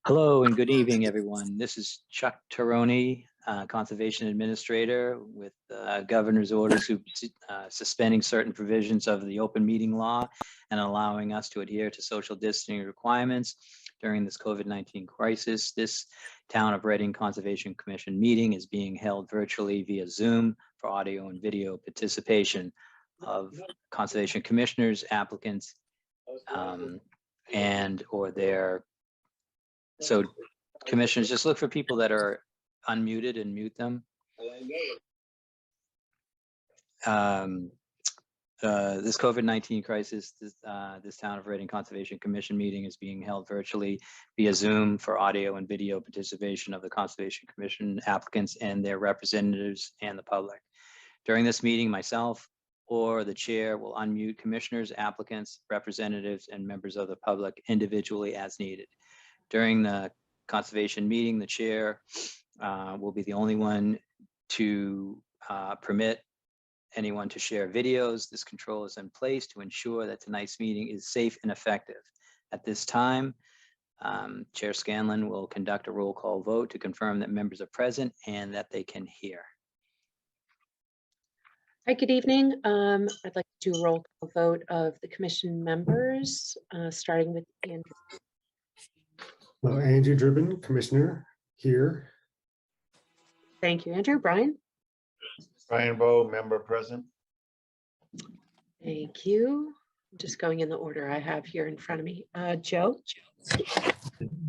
Hello and good evening, everyone. This is Chuck Taroni, Conservation Administrator with Governor's orders suspending certain provisions of the open meeting law and allowing us to adhere to social distancing requirements during this COVID-19 crisis. This Town of Reading Conservation Commission meeting is being held virtually via Zoom for audio and video participation of conservation commissioners, applicants, and or their commissioners, just look for people that are unmuted and mute them. This COVID-19 crisis, this Town of Reading Conservation Commission meeting is being held virtually via Zoom for audio and video participation of the Conservation Commission applicants and their representatives and the public. During this meeting, myself or the chair will unmute commissioners, applicants, representatives, and members of the public individually as needed. During the conservation meeting, the chair will be the only one to permit anyone to share videos. This control is in place to ensure that tonight's meeting is safe and effective. At this time, Chair Scanlon will conduct a roll call vote to confirm that members are present and that they can hear. Hi, good evening. I'd like to do a roll call vote of the commission members, starting with Andrew. Well, Andrew Dribbin, Commissioner, here. Thank you, Andrew. Brian? Brian Bowe, member present. Thank you. I'm just going in the order I have here in front of me. Joe?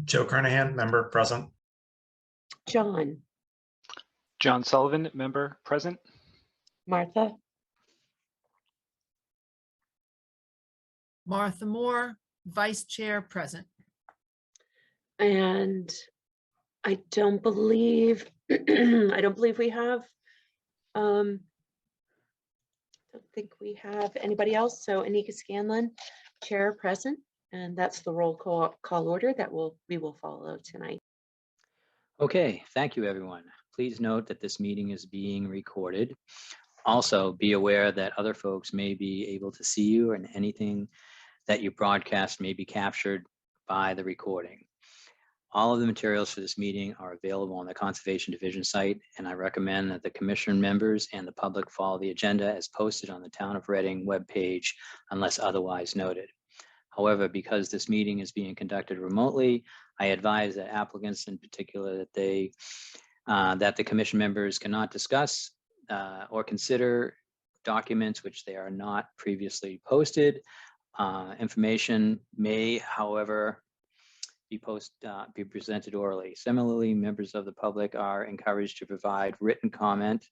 Joe Kernahan, member present. John? John Sullivan, member present. Martha? Martha Moore, Vice Chair present. And I don't believe we have, don't think we have anybody else. So Anika Scanlon, Chair present, and that's the roll call order that we will follow tonight. Okay, thank you, everyone. Please note that this meeting is being recorded. Also, be aware that other folks may be able to see you, and anything that you broadcast may be captured by the recording. All of the materials for this meeting are available on the Conservation Division site, and I recommend that the commission members and the public follow the agenda as posted on the Town of Reading webpage unless otherwise noted. However, because this meeting is being conducted remotely, I advise that applicants in particular that the commission members cannot discuss or consider documents which they are not previously posted. Information may, however, be presented orally. Similarly, members of the public are encouraged to provide written comment,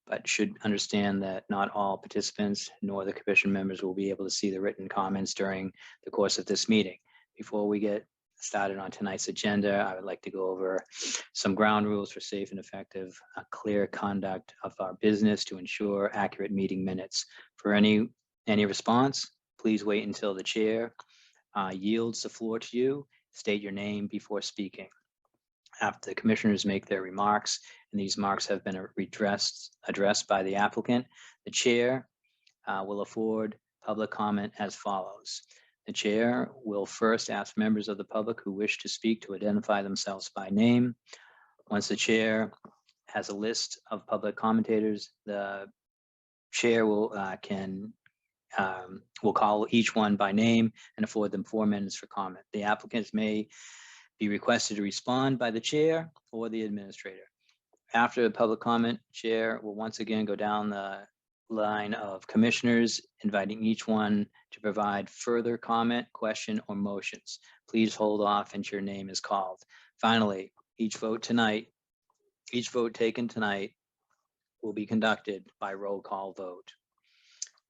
but should understand that not all participants nor the commission members will be able to see the written comments during the course of this meeting. Before we get started on tonight's agenda, I would like to go over some ground rules for safe and effective, clear conduct of our business to ensure accurate meeting minutes. For any response, please wait until the chair yields the floor to you. State your name before speaking. After the commissioners make their remarks, and these remarks have been addressed by the applicant, the chair will afford public comment as follows. The chair will first ask members of the public who wish to speak to identify themselves by name. Once the chair has a list of public commentators, the chair will call each one by name and afford them 4 minutes for comment. The applicants may be requested to respond by the chair or the administrator. After the public comment, chair will once again go down the line of commissioners, inviting each one to provide further comment, question, or motions. Please hold off until your name is called. Finally, each vote taken tonight will be conducted by roll call vote.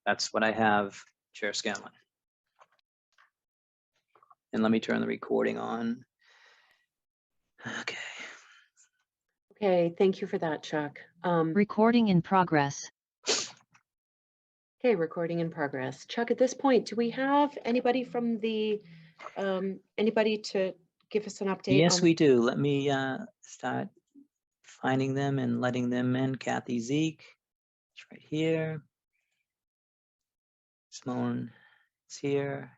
That's what I have, Chair Scanlon. And let me turn the recording on. Okay. Okay, thank you for that, Chuck. Recording in progress. Okay, recording in progress. Chuck, at this point, do we have anybody from the, anybody to give us an update? Yes, we do. Let me start finding them and letting them in. Kathy Zeke, it's right here. Simone is here.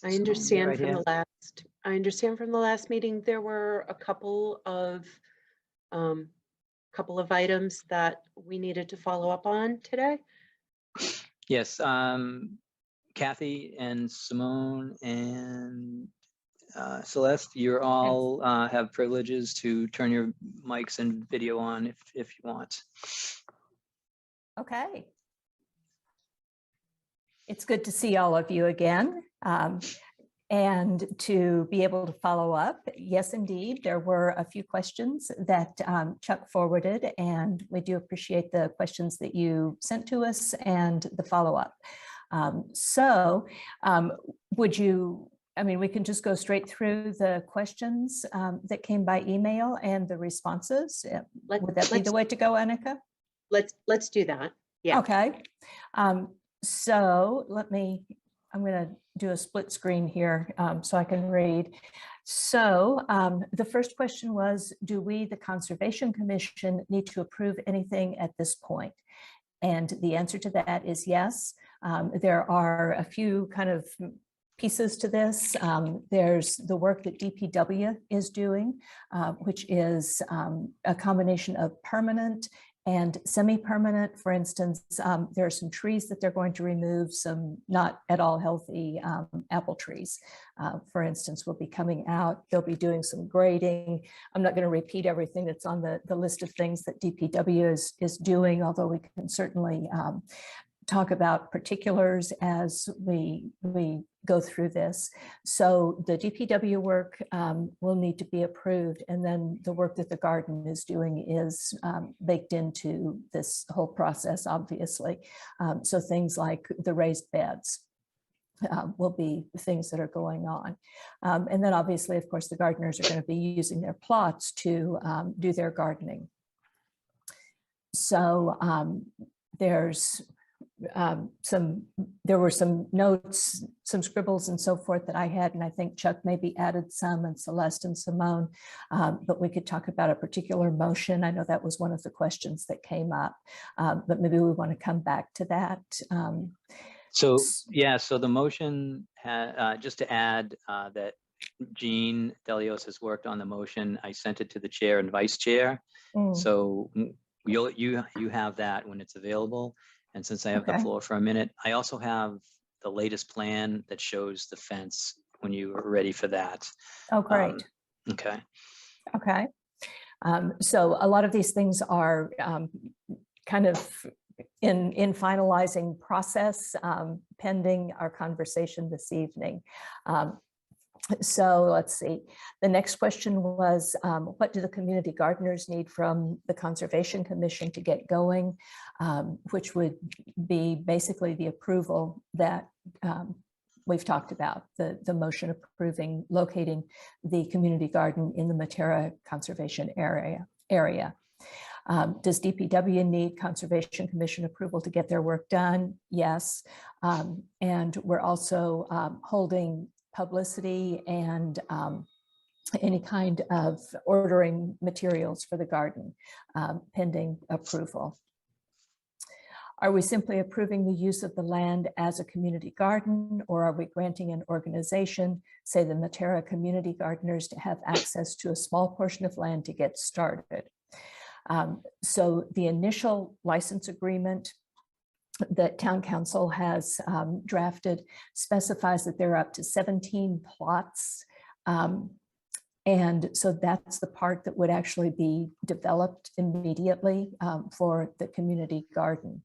I So, understand right from here. the last, I understand from the last meeting, there were a couple of items that we needed to follow up on today. Yes, Kathy and Simone and Celeste, you're all have privileges to turn your mics and video on if you want. Okay. It's good to see all of you again. And to be able to follow up. Yes, indeed, there were a few questions that Chuck forwarded, and we do appreciate the questions that you sent to us and the follow-up. Would you, I mean, we can just go straight through the questions that came by email and the responses. Would that be the way to go, Annika? Let's do that. Yeah. Okay. So I'm going to do a split screen here so I can read. So the first question was, do we, the Conservation Commission, need to approve anything at this point? And the answer to that is yes. There are a few kind of pieces to this. There's the work that DPW is doing, which is a combination of permanent and semi-permanent. For instance, there are some trees that they're going to remove, some not at all healthy apple trees, for instance, will be coming out. They'll be doing some grading. I'm not going to repeat everything that's on the list of things that DPW is doing, although we can certainly talk about particulars as we go through this. So the DPW work will need to be approved, and then the work that the garden is doing is baked into this whole process, obviously. So things like the raised beds will be things that are going on. And then obviously, of course, the gardeners are going to be using their plots to do their gardening. So there were some notes, some scribbles and so forth that I had, and I think Chuck maybe added some, and Celeste and Simone, but we could talk about a particular motion. I know that was one of the questions that came up, but maybe we want to come back to that. So yeah, so the motion, just to add that Jean Delios has worked on the motion. I sent it to the chair and vice chair. So you have that when it's available. And since I have the floor for a minute, I also have the latest plan that shows the fence when you are ready for that. Oh, great. Okay. Okay. So a lot of these things are kind of in finalizing process pending our conversation this evening. So let's see. The next question was, what do the community gardeners need from the Conservation Commission to get going? Which would be basically the approval that we've talked about, the motion approving locating the community garden in the Matera Conservation Area. Does DPW need Conservation Commission approval to get their work done? Yes. And we're also holding publicity and any kind of ordering materials for the garden pending approval. Are we simply approving the use of the land as a community garden, or are we granting an organization, say the Matera Community Gardeners, to have access to a small portion of land to get started? So the initial license agreement that Town Council has drafted specifies that there are up to 17 plots. And so that's the part that would actually be developed immediately for the community garden.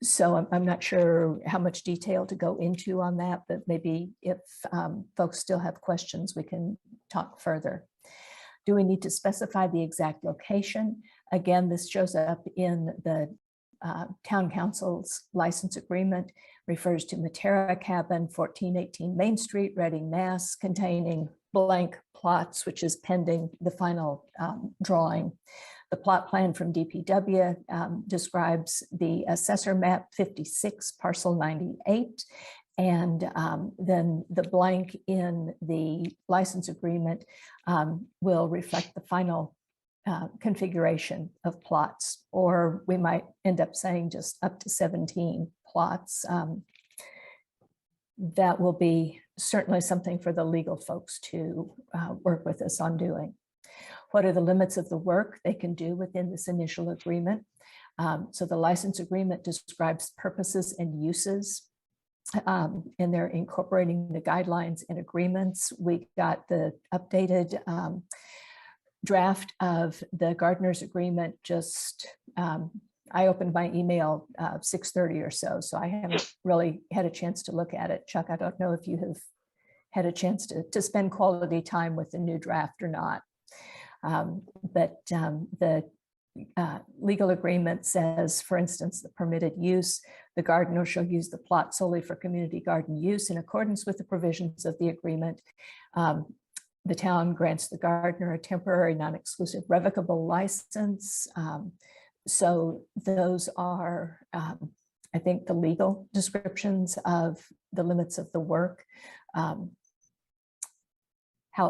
So I'm not sure how much detail to go into on that, but maybe if folks still have questions, we can talk further. Do we need to specify the exact location? Again, this shows up in the Town Council's license agreement, refers to Matera Cabin, 1418 Main Street, Reading, Mass, containing blank plots, which is pending the final drawing. The plot plan from DPW describes the assessor map 56, parcel 98, and then the blank in the license agreement will reflect the final configuration of plots, or we might end up saying just up to 17 plots. that will be certainly something for the legal folks to work with us on doing. What are the limits of the work they can do within this initial agreement? So the license agreement describes purposes and uses, and they're incorporating the guidelines and agreements. We got the updated draft of the gardener's agreement just, I opened my email 6:30 or so I haven't really had a chance to look at it. Chuck, I don't know if you have had a chance to spend quality time with the new draft or not. But the legal agreement says, for instance, the permitted use, the gardener shall use the plot solely for community garden use in accordance with the provisions of the agreement. The town grants the gardener a temporary, non-exclusive revocable license. So those are, I think, the legal descriptions of the limits of the work. How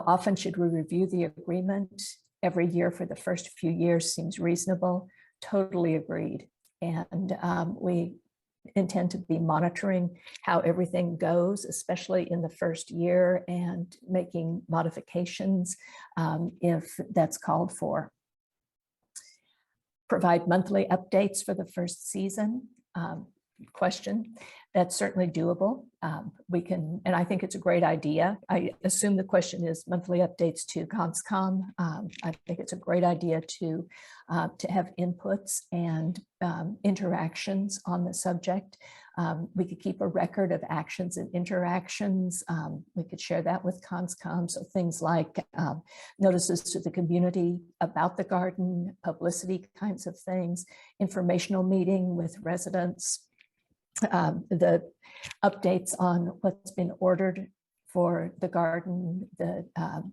often should we review the agreement? Every year for the first few years seems reasonable. Totally agreed. And we intend to be monitoring how everything goes, especially in the first year, and making modifications if that's called for. Provide monthly updates for the first season. Question. That's certainly doable. We can, and I think it's a great idea. I assume the question is monthly updates to CONSCOM. I think it's a great idea to have inputs and interactions on the subject. We could keep a record of actions and interactions. We could share that with CONSCOM. So things like notices to the community about the garden, publicity kinds of things, informational meeting with residents, the updates on what's been ordered for the garden, the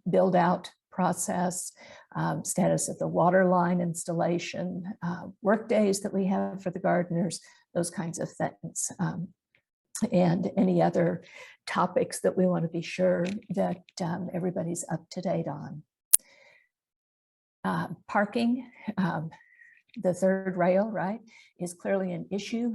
build out process, status of the water line installation, work days that we have for the gardeners, those kinds of things. And any other topics that we want to be sure that everybody's up to date on. Parking. The third rail, right, is clearly an issue,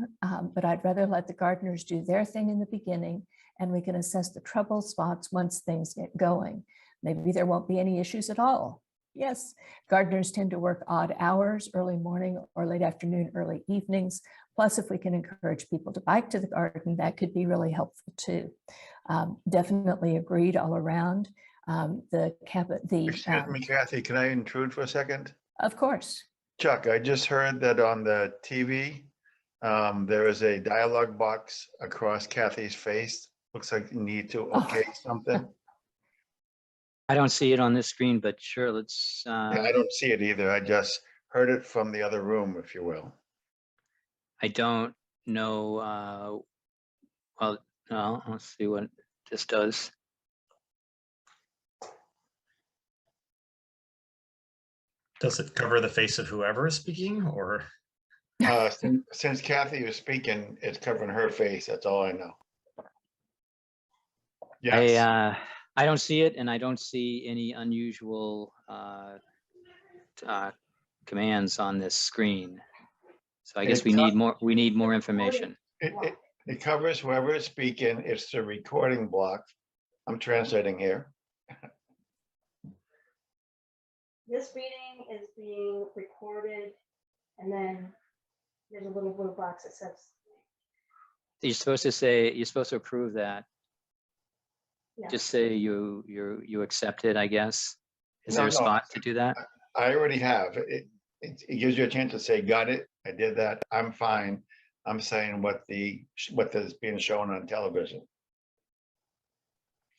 but I'd rather let the gardeners do their thing in the beginning, and we can assess the trouble spots once things get going. Maybe there won't be any issues at all. Yes, gardeners tend to work odd hours, early morning or late afternoon, early evenings. Plus, if we can encourage people to bike to the garden, that could be really helpful too. Definitely agreed all around. Excuse me, Kathy, can I intrude for a second? Of course. Chuck, I just heard that on the TV, there is a dialogue box across Kathy's face. Looks like you need to okay something. I don't see it on this screen, but sure, let's. Yeah, I don't see it either. I just heard it from the other room, if you will. I don't know. Well, no, let's see what this does. Does it cover the face of whoever is speaking, or? Since Kathy was speaking, it's covering her face. That's all I know. Yes. I don't see it, and I don't see any unusual commands on this screen. So I guess we need more. We need more information. It covers whoever is speaking. It's the recording block. I'm translating here. This meeting is being recorded, and then there's a little blue box that says. You're supposed to say. You're supposed to approve that. Yeah. Just say you accept it, I guess. Is there a No. spot to do that? I already have. It gives you a chance to say, got it. I did that. I'm fine. I'm saying what is being shown on television.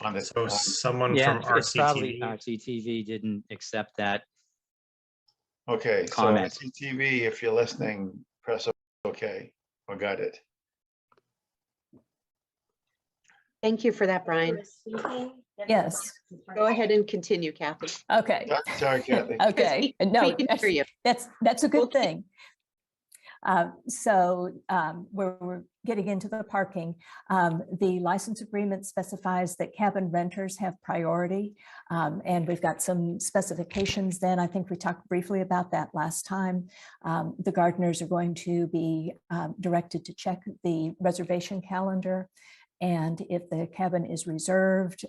On this, So someone Yeah, from it's probably RCTV. RCTV didn't accept that. okay, so comment. CTV, if you're listening, press okay or got it. Thank you for that, Brian. Yes. Go ahead and continue, Kathy. Okay. Sorry, Kathy. Okay. No, We can hear you. that's a good Okay. thing. So we're getting into the parking. The license agreement specifies that cabin renters have priority, and we've got some specifications then. I think we talked briefly about that last time. The gardeners are going to be directed to check the reservation calendar And if the cabin is reserved,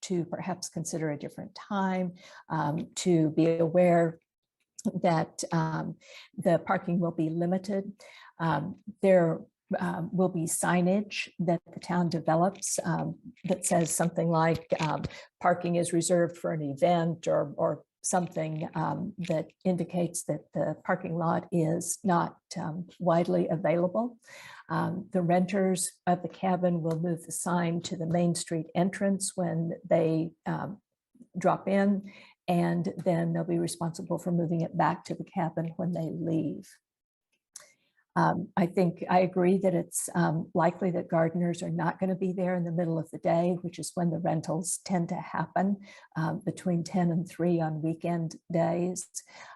to perhaps consider a different time, to be aware that the parking will be limited. There will be signage that the town develops that says something like parking is reserved for an event, or something that indicates that the parking lot is not widely available. The renters of the cabin will move the sign to the Main Street entrance when they drop in, and then they'll be responsible for moving it back to the cabin when they leave. I think I agree that it's likely that gardeners are not going to be there in the middle of the day, which is when the rentals tend to happen, between 10 and 3 on weekend days.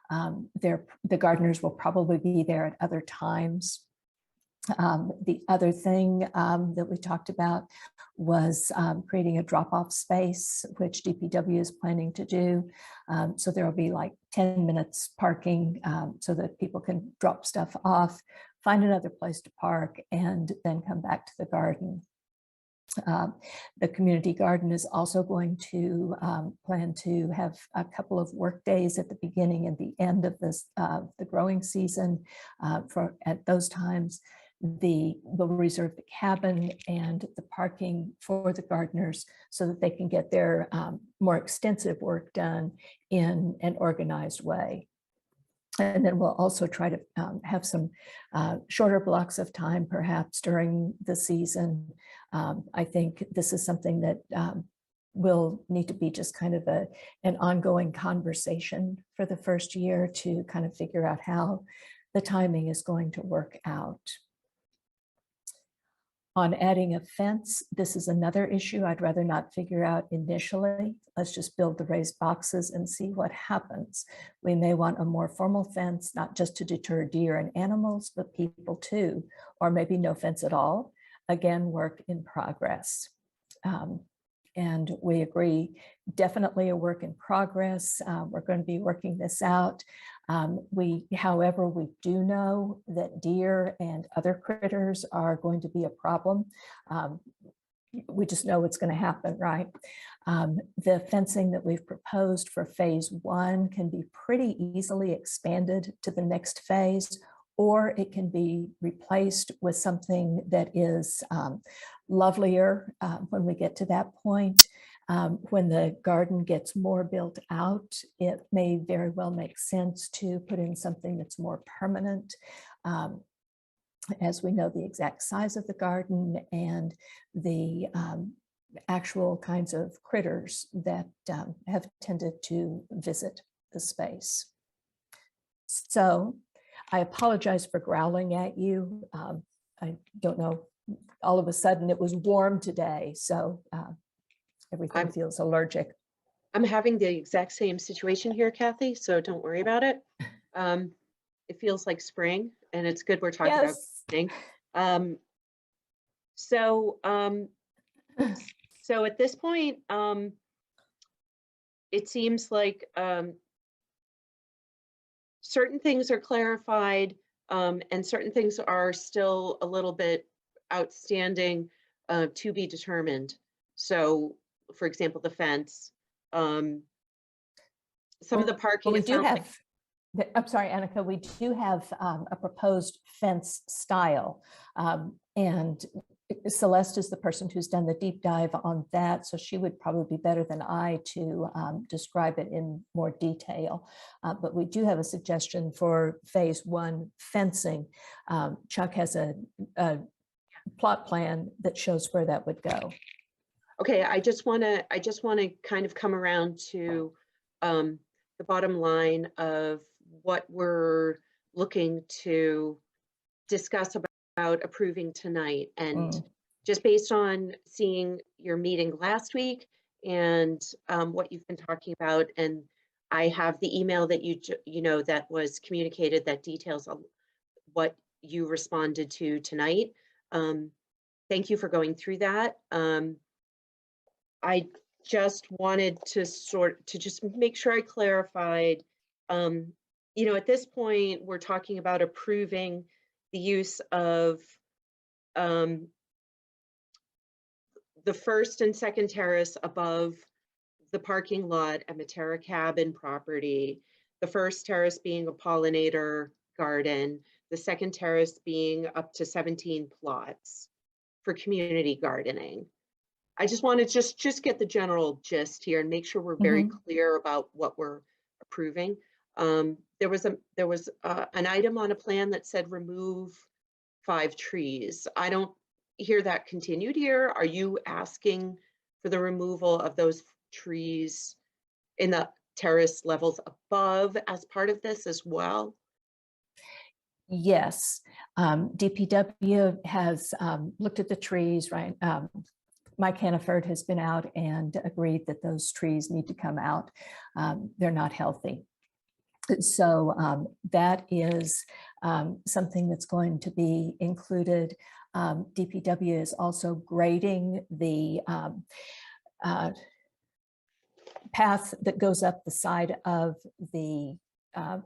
The gardeners will probably be there at other times. The other thing that we talked about was creating a drop-off space, which DPW is planning to do. So there will be like 10 minutes parking so that people can drop stuff off, find another place to park, and then come back to the garden. The community garden is also going to plan to have a couple of work days at the beginning and the end of this the growing season. At those times, we'll reserve the cabin and the parking for the gardeners so that they can get their more extensive work done in an organized way. And then we'll also try to have some shorter blocks of time, perhaps during the season. I think this is something that will need to be just kind of an ongoing conversation for the first year to kind of figure out how the timing is going to work out. On adding a fence, this is another issue I'd rather not figure out initially. Let's just build the raised boxes and see what happens. We may want a more formal fence, not just to deter deer and animals, but people too, or maybe no fence at all. Again, work in progress. And we agree, definitely a work in progress. We're going to be working this out. However, we do know that deer and other critters are going to be a problem. We just know it's going to happen, right? The fencing that we've proposed for phase 1 can be pretty easily expanded to the next phase, or it can be replaced with something that is lovelier when we get to that point. When the garden gets more built out, it may very well make sense to put in something that's more permanent, as we know the exact size of the garden and the actual kinds of critters that have tended to visit the space. So I apologize for growling at you. I don't know, all of a sudden it was warm today, so everything feels allergic. I'm having the exact same situation here, Kathy, so don't worry about it. It feels like spring, and it's good we're talking about spring. So at this point, it seems like certain things are clarified, and certain things are still a little bit outstanding to be determined. So, for example, the fence, some of the parking. We do have, I'm sorry, Annika, we do have a proposed fence style, and Celeste is the person who's done the deep dive on that, so she would probably be better than I to describe it in more detail. But we do have a suggestion for phase 1 fencing. Chuck has a plot plan that shows where that would go. Okay, I just want to kind of come around to the bottom line of what we're looking to discuss about approving tonight. And just based on seeing your meeting last week and what you've been talking about, and I have the email that you know that was communicated that details what you responded to tonight. Thank you for going through that. I just wanted to just make sure I clarified, you know, at this point, we're talking about approving the use of the first and second terrace above the parking lot at Matera Cabin property, the first terrace being a pollinator garden, the second terrace being up to 17 plots for community gardening. I just want to just get the general gist here and make sure we're very clear about what we're approving. There was an item on a plan that said remove 5 trees. I don't hear that continued here. Are you asking for the removal of those trees in the terrace levels above as part of this as well? Yes, DPW has looked at the trees, right? Mike Hannaford has been out and agreed that those trees need to come out. They're not healthy. So that is something that's going to be included. DPW is also grading the path that goes up the side of the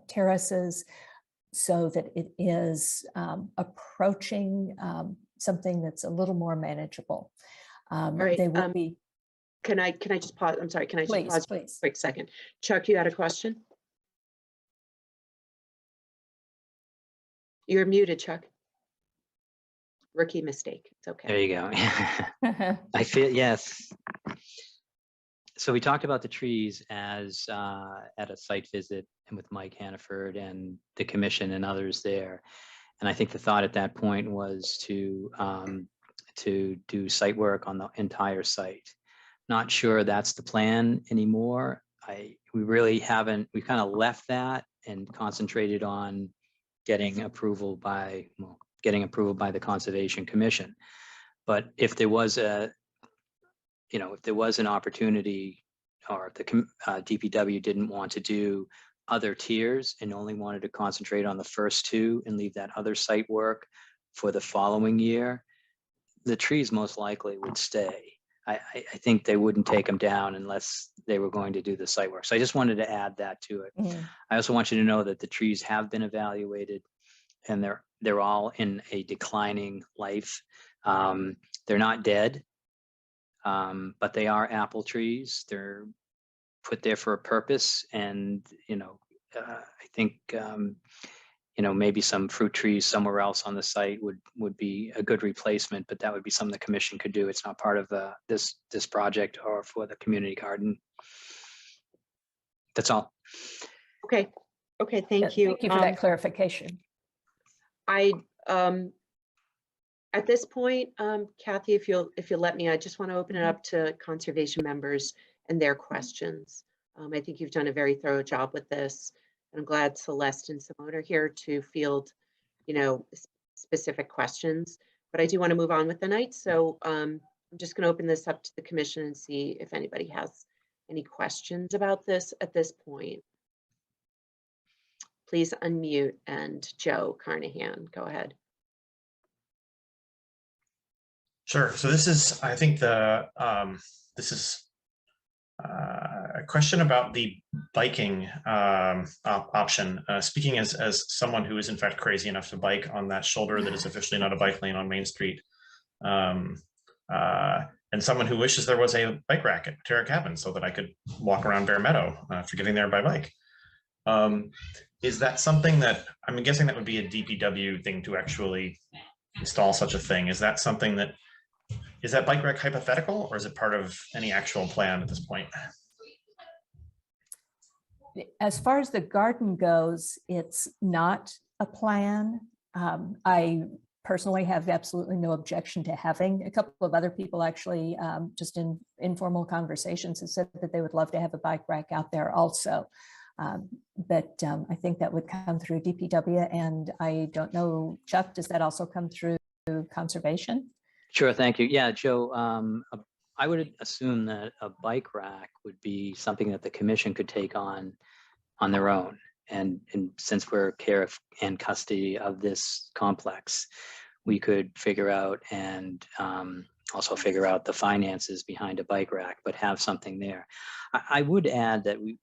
terraces so that it is approaching something that's a little more manageable. All right, they will be. Can I just pause? I'm sorry, can I just pause please. a quick second? Chuck, you had a question? You're muted, Chuck. Rookie mistake. It's okay. There you go. I feel, yes. So we talked about the trees as at a site visit and with Mike Hannaford and the commission and others there. And I think the thought at that point was to do site work on the entire site. Not sure that's the plan anymore. We really haven't, we kind of left that and concentrated on getting approval by the Conservation Commission. But if there was if there was an opportunity, or if the DPW didn't want to do other tiers and only wanted to concentrate on the first 2 and leave that other site work for the following year, the trees most likely would stay. I think they wouldn't take them down unless they were going to do the site work. So I just wanted to add that to it. I also want you to know that the trees have been evaluated and they're all in a declining life. They're not dead, but they are apple trees. They're put there for a purpose, and I think maybe some fruit trees somewhere else on the site would be a good replacement, but that would be something the commission could do. It's not part of this project or for the community garden. That's all. Okay. Okay. Thank you. Thank you for that clarification. At this point, Kathy, if you'll let me, I just want to open it up to conservation members and their questions. I think you've done a very thorough job with this. And I'm glad Celeste and Simone are here to field, specific questions. But I do want to move on with the night. So I'm just going to open this up to the commission and see if anybody has any questions about this at this point. Please unmute, and Joe Carnahan, go ahead. Sure. So this is, I think this is a question about the biking option. Speaking as someone who is in fact crazy enough to bike on that shoulder that is officially not a bike lane on Main Street, and someone who wishes there was a bike rack at Matera Cabin so that I could walk around Bear Meadow for getting there by bike. Is that something that, I'm guessing that would be a DPW thing to actually install such a thing? Is that something that, is that bike rack hypothetical, or is it part of any actual plan at this point? As far as the garden goes, it's not a plan. I personally have absolutely no objection to having. A couple of other people actually, just in informal conversations, have said that they would love to have a bike rack out there also. But I think that would come through DPW, and I don't know, Chuck, does that also come through conservation? Sure, thank you. Yeah, Joe, I would assume that a bike rack would be something that the commission could take on their own. And since we're care and custody of this complex, we could figure out and also figure out the finances behind a bike rack, but have something there. I would add that we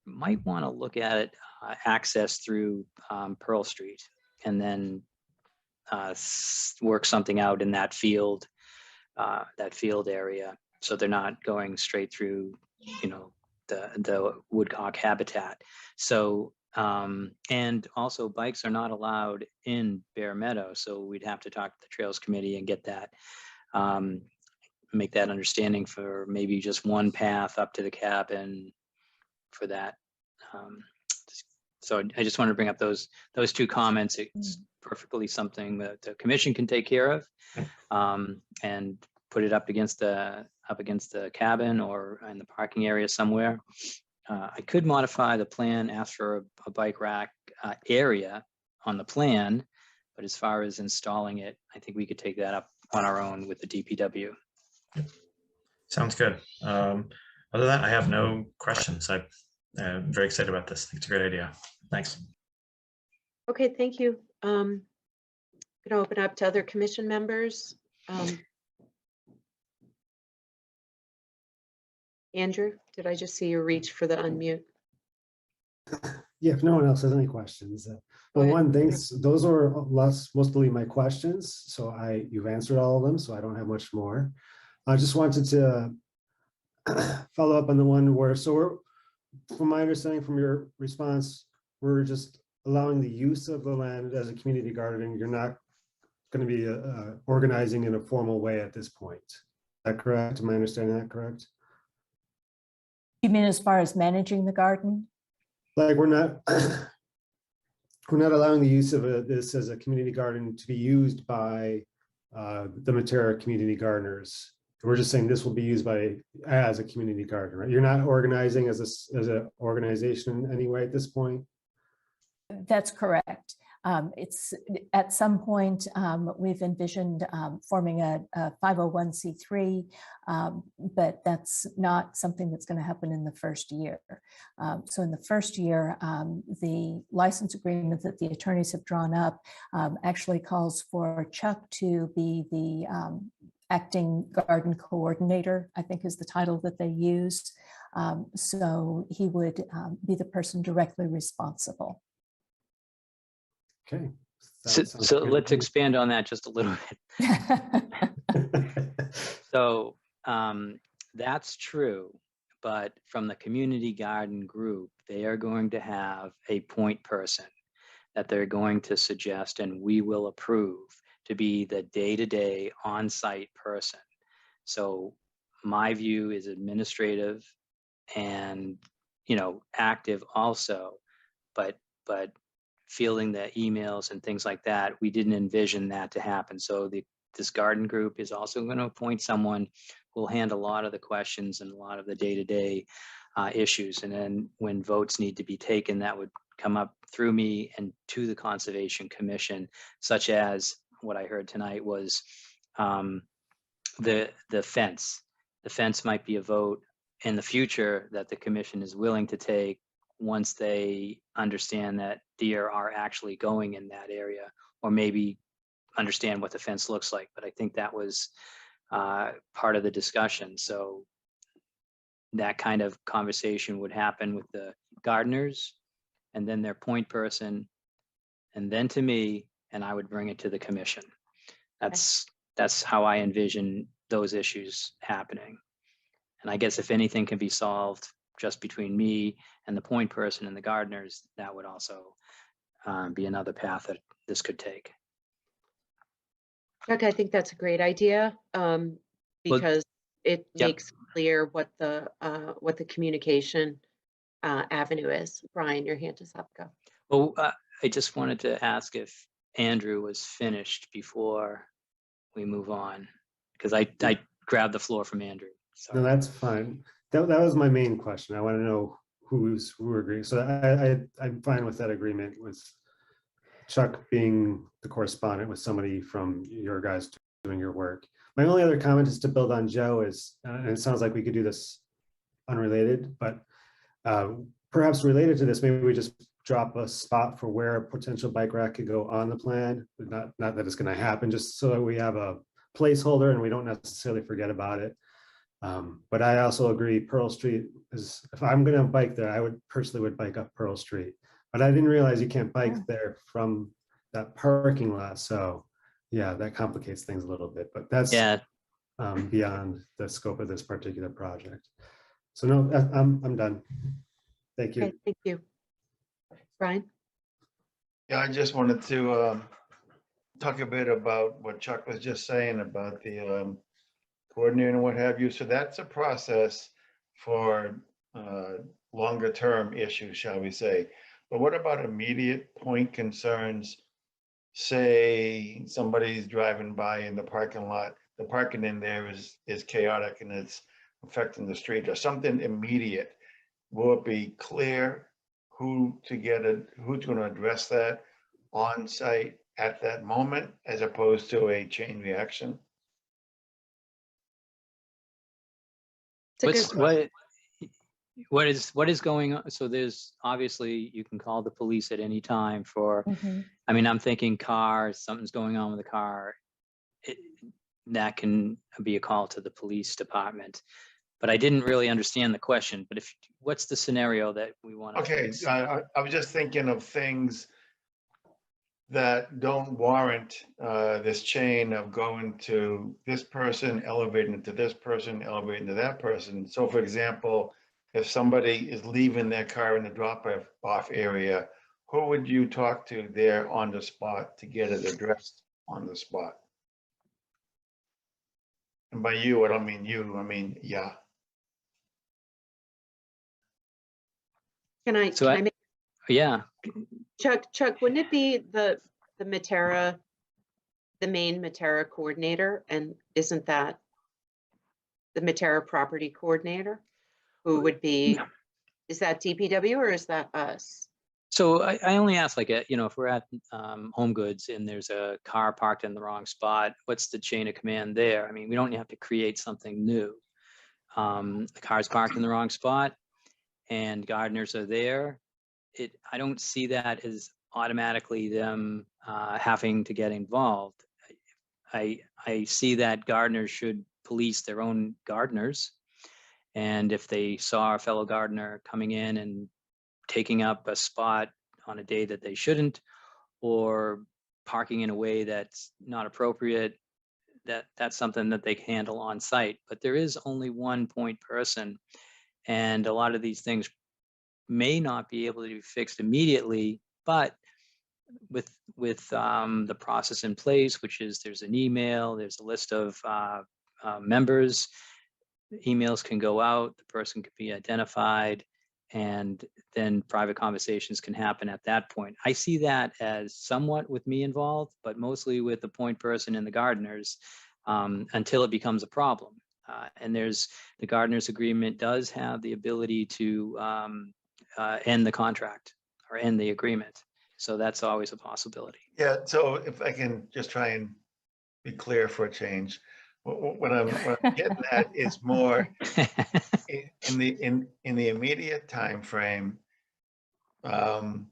might want to look at it, access through Pearl Street, and then work something out in that field that field area. So they're not going straight through, you know, the woodcock habitat. So, and also bikes are not allowed in Bear Meadow. So we'd have to talk to the Trails Committee and get that, make that understanding for maybe just one path up to the cabin for that. So I just want to bring up those two comments. It's perfectly something that the commission can take care of, and put it up against the cabin or in the parking area somewhere. I could modify the plan, ask for a bike rack area on the plan, but as far as installing it, I think we could take that up on our own with the DPW. Sounds good. Other than that, I have no questions. I'm very excited about this. I think it's a great idea. Thanks. Okay, thank you. Gonna open up to other commission members. Andrew, did I just see you reach for the unmute? Yeah, if no one else has any questions. Well, one, thanks. Those are mostly my questions. So you've answered all of them, so I don't have much more. I just wanted to follow up on the one where, from my understanding from your response, we're just allowing the use of the land as a community garden. You're not going to be organizing in a formal way at this point. Is that correct? Am I understanding that correct? You mean as far as managing the garden? Like we're not allowing the use of this as a community garden to be used by the Matera community gardeners. We're just saying this will be used as a community garden, right? You're not organizing as an organization in any way at this point? That's correct. It's at some point we've envisioned forming a 501c3, but that's not something that's going to happen in the first year. So in the first year, the license agreement that the attorneys have drawn up actually calls for Chuck to be the acting garden coordinator, I think is the title that they use. So he would be the person directly responsible. Okay. So let's expand on that just a little bit. So that's true, but from the community garden group, they are going to have a point person that they're going to suggest and we will approve to be the day-to-day on-site person. So my view is administrative and, you know, active also, but fielding the emails and things like that, we didn't envision that to happen. So this garden group is also going to appoint someone who will handle a lot of the questions and a lot of the day-to-day issues. And then when votes need to be taken, that would come up through me and to the Conservation Commission, such as what I heard tonight was the fence. The fence might be a vote in the future that the commission is willing to take once they understand that deer are actually going in that area, or maybe understand what the fence looks like. But I think that was part of the discussion. So that kind of conversation would happen with the gardeners and then their point person, and then to me, and I would bring it to the commission. That's how I envision those issues happening. And I guess if anything can be solved just between me and the point person and the gardeners, that would also be another path that this could take. Chuck, I think that's a great idea because it makes clear what the communication avenue is. Brian, your hand is up. Go. Well, I just wanted to ask if Andrew was finished before we move on, because I grabbed the floor from Andrew. No, that's fine. That was my main question. I want to know who agreeing. So I'm fine with that agreement with Chuck being the correspondent with somebody from your guys doing your work. My only other comment is to build on Joe is, and it sounds like we could do this unrelated, but perhaps related to this, maybe we just drop a spot for where a potential bike rack could go on the plan. Not that it's going to happen, just so that we have a placeholder and we don't necessarily forget about it. But I also agree Pearl Street is, if I'm going to bike there, I would personally bike up Pearl Street, but I didn't realize you can't bike there from that parking lot. So yeah, that complicates things a little bit, but that's, yeah, beyond the scope of this particular project. So no, I'm done. Thank you. Okay, thank you. Brian? Yeah, I just wanted to talk a bit about what Chuck was just saying about the coordinator and what have you. So that's a process for longer term issues, shall we say. But what about immediate point concerns? Say somebody's driving by in the parking lot, the parking in there is chaotic and it's affecting the street, or something immediate. Will it be clear who's going to address that on site at that moment, as opposed to a chain reaction? It's a good question. What is going on? So there's obviously, you can call the police at any time for, I mean, I'm thinking cars, something's going on with the car. That can be a call to the police department. But I didn't really understand the question, but what's the scenario that we want to? Okay, I was just thinking of things that don't warrant this chain of going to this person, elevating to this person, elevating to that person. So for example, if somebody is leaving their car in the drop-off area, who would you talk to there on the spot to get it addressed on the spot? And by you, I don't mean you, I mean, yeah. Can I make, Yeah, Chuck, wouldn't it be the Matera, the main Matera coordinator? And isn't that the Matera property coordinator? Who would be, is that DPW or is that us? so I only asked, like, if we're at Home Goods and there's a car parked in the wrong spot, what's the chain of command there? I mean, we don't have to create something new. The car's parked in the wrong spot and gardeners are there. I don't see that as automatically them having to get involved. I see that gardeners should police their own gardeners. And if they saw a fellow gardener coming in and taking up a spot on a day that they shouldn't, or parking in a way that's not appropriate, that's something that they can handle on site. But there is only one point person, and a lot of these things may not be able to be fixed immediately, but with the process in place, which is there's an email, there's a list of members, emails can go out, the person can be identified, and then private conversations can happen at that point. I see that as somewhat with me involved, but mostly with the point person and the gardeners until it becomes a problem. And the gardeners agreement does have the ability to end the contract or end the agreement. So that's always a possibility. Yeah, so if I can just try and be clear for a change, what I'm getting at is more in the immediate time frame. I'm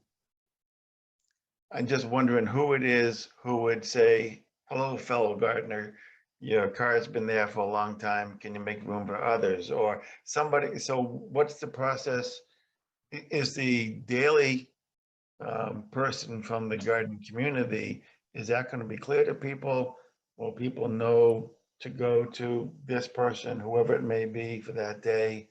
just wondering who it is who would say, "Hello, fellow gardener, your car's been there for a long time. Can you make room for others?" Or somebody. So, what's the process? Is the daily person from the garden community, is that going to be clear to people? Will people know to go to this person, whoever it may be for that day,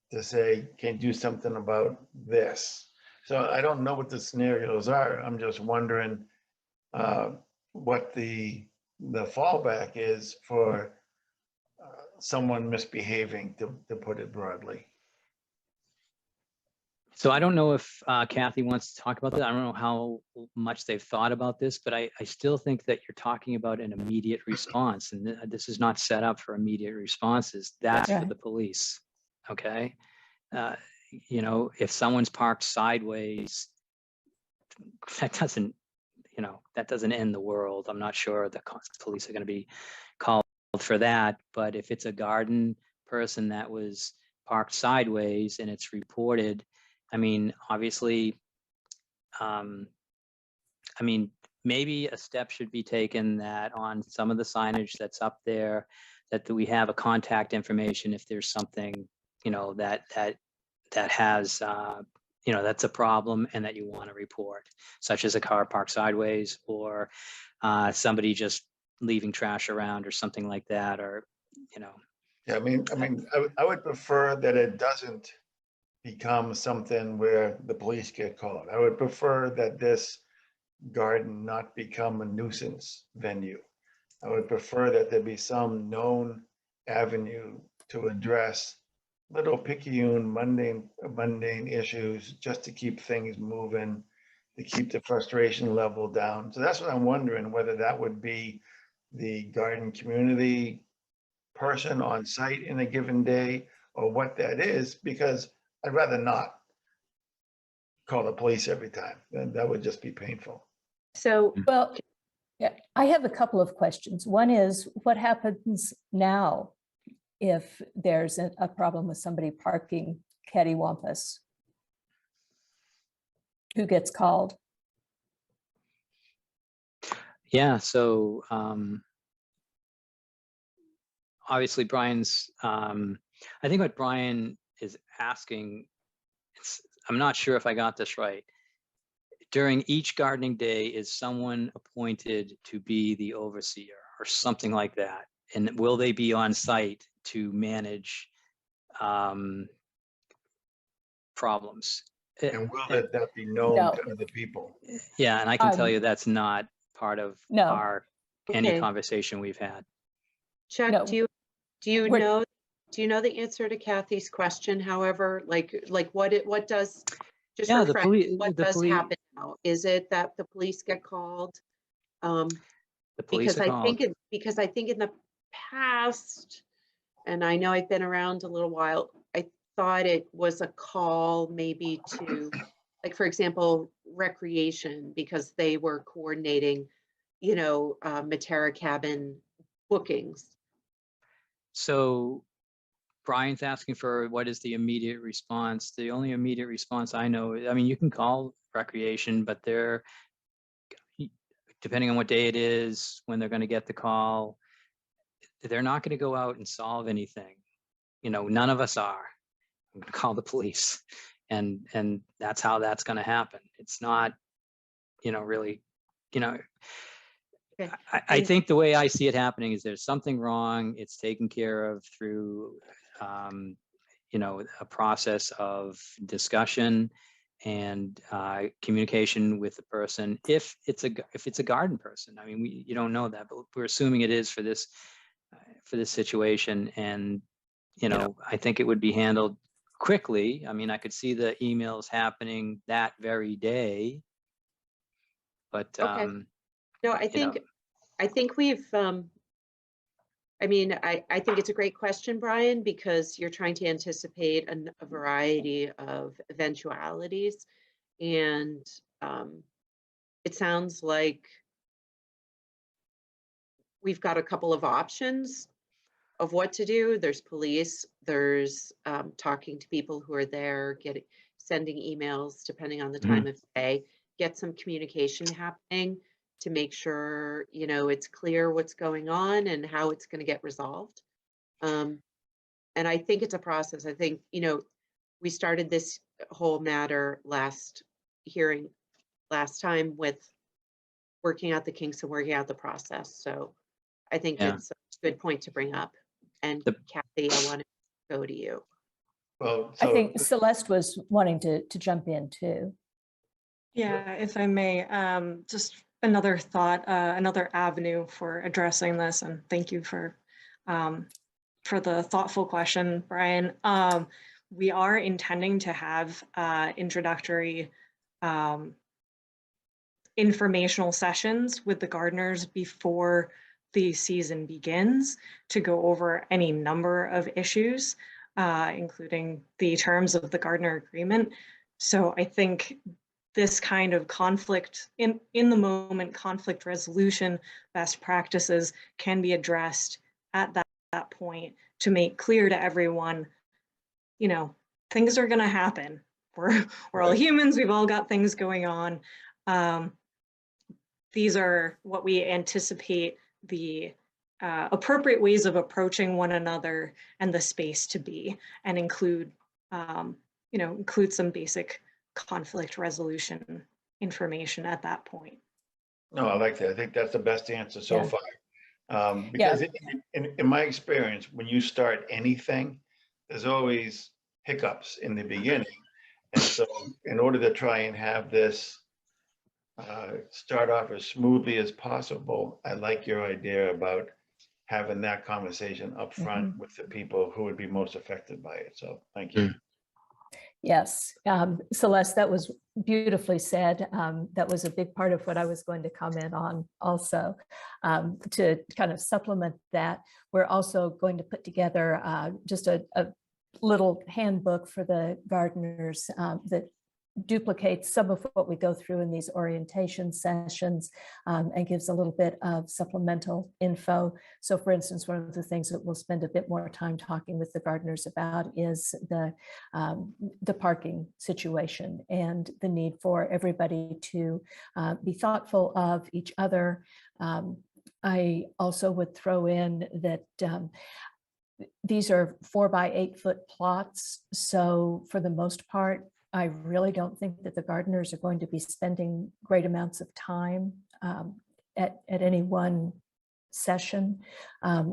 to say, can you do something about this? So I don't know what the scenarios are. I'm just wondering what the fallback is for someone misbehaving, to put it broadly. So I don't know if Kathy wants to talk about that. I don't know how much they've thought about this, but I still think that you're talking about an immediate response, and this is not set up for immediate responses. That's for the police. Okay. If someone's parked sideways, that doesn't end the world. I'm not sure the police are going to be called for that, but if it's a garden person that was parked sideways and it's reported, I mean, obviously, maybe a step should be taken that on some of the signage that's up there, that we have a contact information if there's something, that has, that's a problem and that you want to report, such as a car parked sideways or somebody just leaving trash around or something like that, or you know, Yeah, I would prefer that it doesn't become something where the police get called. I would prefer that this garden not become a nuisance venue. I would prefer that there be some known avenue to address little picayune, mundane issues, just to keep things moving, to keep the frustration level down. So that's what I'm wondering, whether that would be the garden community person on site in a given day, or what that is, because I'd rather not call the police every time. That would just be painful. So, Well, yeah, I have a couple of questions. One is, what happens now if there's a problem with somebody parking cattywampus? Who gets called? yeah, so obviously Brian's, I think what Brian is asking, I'm not sure if I got this right. During each gardening day, is someone appointed to be the overseer or something like that? And will they be on site to manage problems? And will that be known No. to other people? Yeah, and I can tell you that's not part of No. any Okay. conversation we've had. Chuck, No. do you We're- know, the answer to Kathy's question? However, like what does, just Yeah, the refresh, police, what does happen now? Is it that the police get called? the police Because are I called. think in the past, and I know I've been around a little while, I thought it was a call maybe to, like, for example, recreation, because they were coordinating, Matera cabin bookings. So Brian's asking for what is the immediate response. The only immediate response I know, I mean, you can call recreation, but they're, depending on what day it is, when they're going to get the call, they're not going to go out and solve anything. None of us are. I'm going to call the police, and that's how that's going to happen. It's not, really, Okay. I think the way I see it happening is there's something wrong. It's taken care of through, a process of discussion and communication with the person. If it's a garden person, I mean, you don't know that, but we're assuming it is for this situation. And, I think it would be handled quickly. I mean, I could see the emails happening that very day, but, Okay. No, I think we've, I think it's a great question, Brian, because you're trying to anticipate a variety of eventualities. And it sounds like we've got a couple of options of what to do. There's police, there's talking to people who are there, sending emails depending on the time of day, get some communication happening to make sure, it's clear what's going on and how it's going to get resolved. And I think it's a process. I think, we started this whole matter last time with working out the kinks and working out the process. So I think it's a good point to bring up. And Kathy, I want to go to you. Well, I think Celeste was wanting to jump in too. Yeah, if I may, just another thought, another avenue for addressing this, and thank you for the thoughtful question, Brian. We are intending to have introductory informational sessions with the gardeners before the season begins to go over any number of issues, including the terms of the gardener agreement. So I think this kind of conflict, in the moment conflict resolution best practices can be addressed at that point to make clear to everyone, things are going to happen. We're all humans. We've all got things going on. These are what we anticipate the appropriate ways of approaching one another and the space to be, and include some basic conflict resolution information at that point. No, I like that. I think that's the best answer so far. Because in my experience, when you start anything, there's always hiccups in the beginning. And so in order to try and have this start off as smoothly as possible, I like your idea about having that conversation up front with the people who would be most affected by it. So thank you. Yes, Celeste, that was beautifully said. That was a big part of what I was going to comment on also. To kind of supplement that, we're also going to put together just a little handbook for the gardeners that duplicates some of what we go through in these orientation sessions and gives a little bit of supplemental info. So for instance, one of the things that we'll spend a bit more time talking with the gardeners about is the parking situation and the need for everybody to be thoughtful of each other. I also would throw in that these are 4 by 8 foot plots. So for the most part, I really don't think that the gardeners are going to be spending great amounts of time at any one session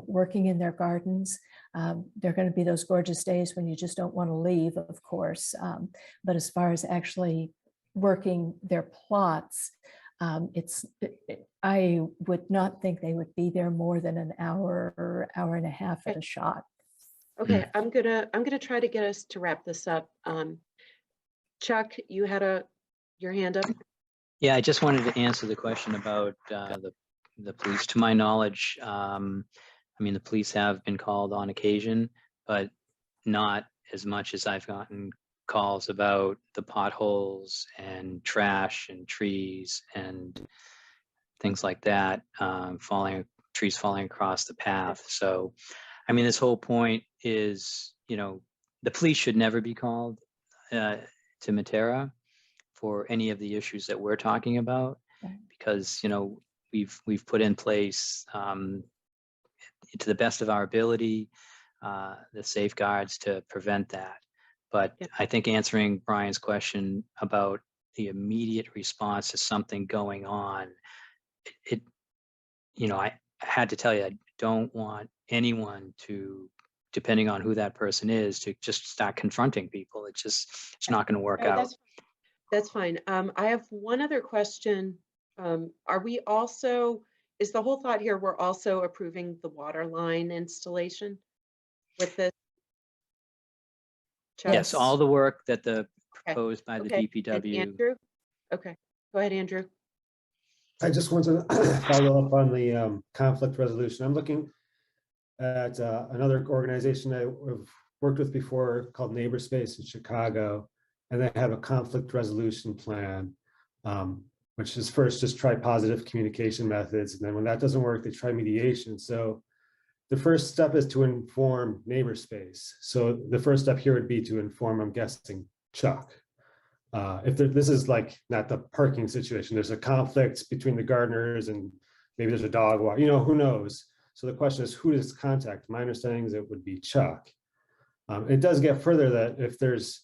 working in their gardens. There are going to be those gorgeous days when you just don't want to leave, of course. But as far as actually working their plots, I would not think they would be there more than an hour or hour and a half at a shot. Okay, I'm gonna try to get us to wrap this up. Chuck, you had your hand up. Yeah, I just wanted to answer the question about the police. To my knowledge, I mean, the police have been called on occasion, but not as much as I've gotten calls about the potholes and trash and trees and things like that, trees falling across the path. So, I mean, this whole point is, you know, the police should never be called to Matera for any of the issues that we're talking about, because, you know, we've put in place to the best of our ability the safeguards to prevent that. But I think answering Brian's question about the immediate response to something going on, you know, I had to tell you, I don't want anyone to, depending on who that person is, to just start confronting people. It's not going to work out. That's fine. I have one other question. Are we also, is the whole thought here, we're also approving the water line installation with this? Chuck? Yes, all the work that proposed by the Okay. And DPW. Andrew? Okay, go ahead, Andrew. I just want to follow up on the conflict resolution. I'm looking at another organization I've worked with before called Neighbor Space in Chicago, and they have a conflict resolution plan, which is first just try positive communication methods, and then when that doesn't work, they try mediation. So the first step is to inform Neighbor Space. So the first step here would be to inform, I'm guessing, Chuck. If this is like not the parking situation, there's a conflict between the gardeners and maybe there's a dog walk, you know, who knows? So the question is, who does contact? My understanding is it would be Chuck. It does get further that if there's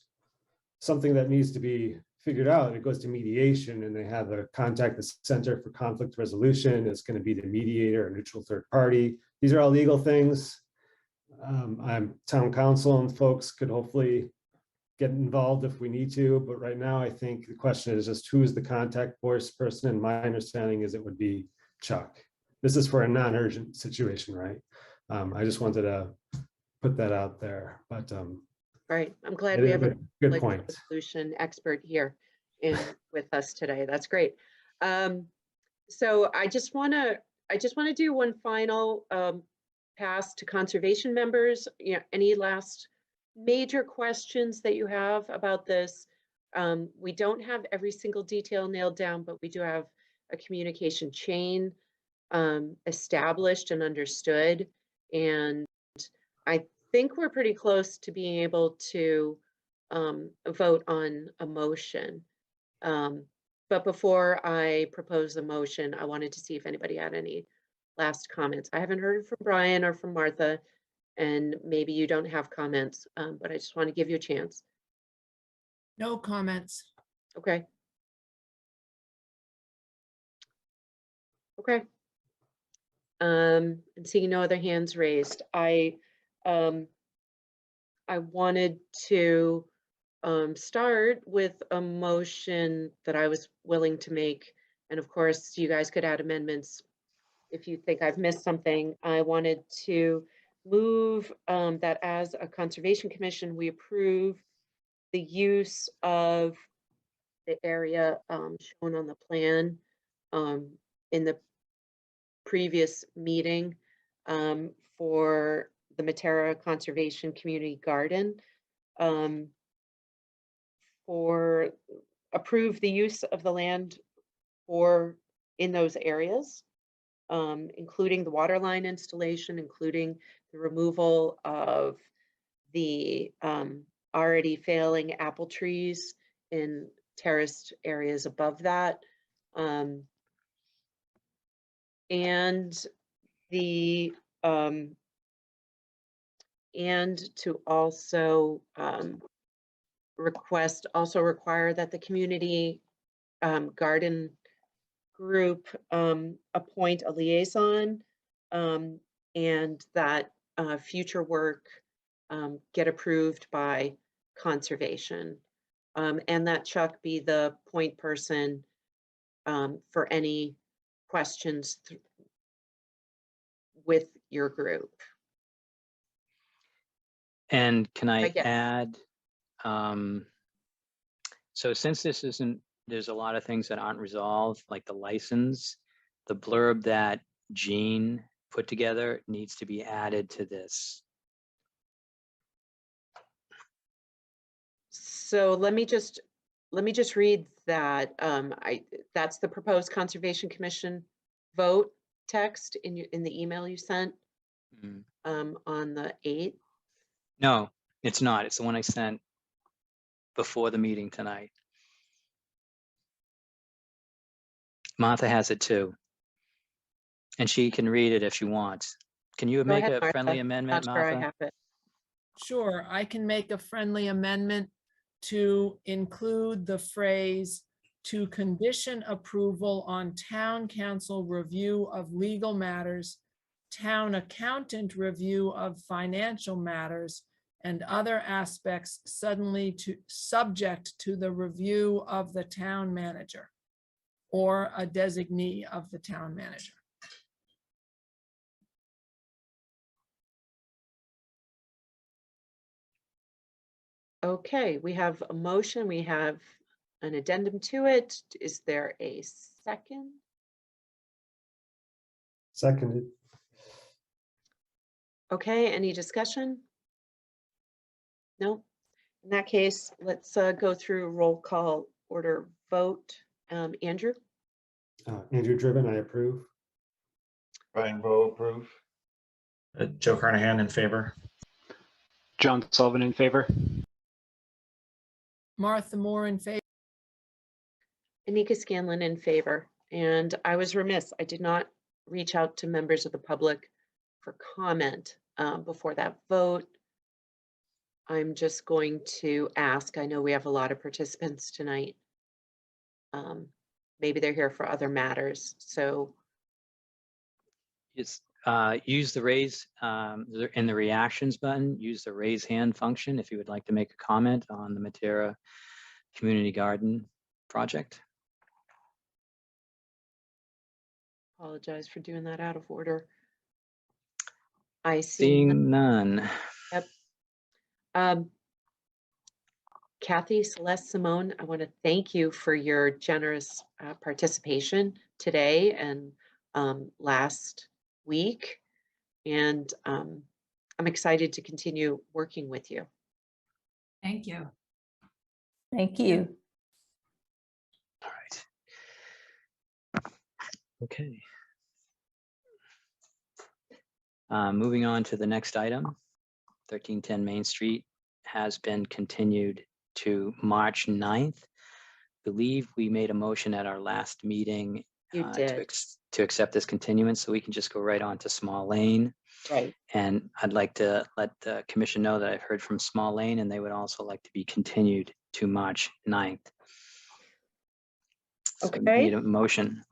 something that needs to be figured out, it goes to mediation, and they have a contact the Center for Conflict Resolution. It's going to be the mediator, a neutral third party. These are all legal things. I'm town council, and folks could hopefully get involved if we need to, but right now I think the question is just who's the contact voice person, and my understanding is it would be Chuck. This is for a non-urgent situation, right? I just wanted to put that out there, but Right, I'm glad we have a good point. Resolution expert here with us today. That's great. So I just want to do one final pass to conservation members. You know, any last major questions that you have about this? We don't have every single detail nailed down, but we do have a communication chain established and understood. And I think we're pretty close to being able to vote on a motion. But before I propose a motion, I wanted to see if anybody had any last comments. I haven't heard from Brian or from Martha, and maybe you don't have comments, but I just want to give you a chance. No comments. Okay. Okay. And seeing no other hands raised, I wanted to start with a motion that I was willing to make. And of course, you guys could add amendments if you think I've missed something. I wanted to move that as a Conservation Commission, we approve the use of the area shown on the plan in the previous meeting for the Matera Conservation Community Garden, for approve the use of the land for in those areas, including the water line installation, including the removal of the already failing apple trees in terraced areas above that. And the and to also require that the community garden group appoint a liaison, and that future work get approved by conservation, and that Chuck be the point person for any questions with your group. And can I guess. add, so since this isn't, there's a lot of things that aren't resolved, like the license, the blurb that Jean put together needs to be added to this. So let me just read that. That's the proposed Conservation Commission vote text in the email you sent on the 8th. No, it's not. It's the one I sent before the meeting tonight. Martha has it too. And she can read it if she wants. Can you Go make ahead, a Martha. friendly amendment, Not sure I Martha? have it. Sure, I can make a friendly amendment to include the phrase "to condition approval on town council review of legal matters, town accountant review of financial matters, and other aspects subject to the review of the town manager or a designee of the town manager." Okay, we have a motion, we have an addendum to it. Is there a second? Seconded. Okay, any discussion? No? In that case, let's go through roll call order vote. Andrew? Andrew Driven, I approve. Brian Bowe, approve. Joe Carnahan in favor. John Sullivan in favor. Martha Moore in favor. Anika Scanlon in favor. And I was remiss, I did not reach out to members of the public for comment before that vote. I'm just going to ask, I know we have a lot of participants tonight. Maybe they're here for other matters, so. It's use the raise in the reactions button, use the raise hand function if you would like to make a comment on the Matera Community Garden project. Apologize for doing that out of order. I see. Seeing none. Yep. Kathy, Celeste, Simone, I want to thank you for your generous participation today and last week. And I'm excited to continue working with you. Thank you. Thank you. All right. Okay. Moving on to the next item, 1310 Main Street has been continued to March 9th. Believe we made a motion at our last meeting to accept this continuance, so we can just go right on to Small Lane. Right. And I'd like to let the commission know that I've heard from Small Lane and they would also like to be continued to March 9th. So Okay. need a motion.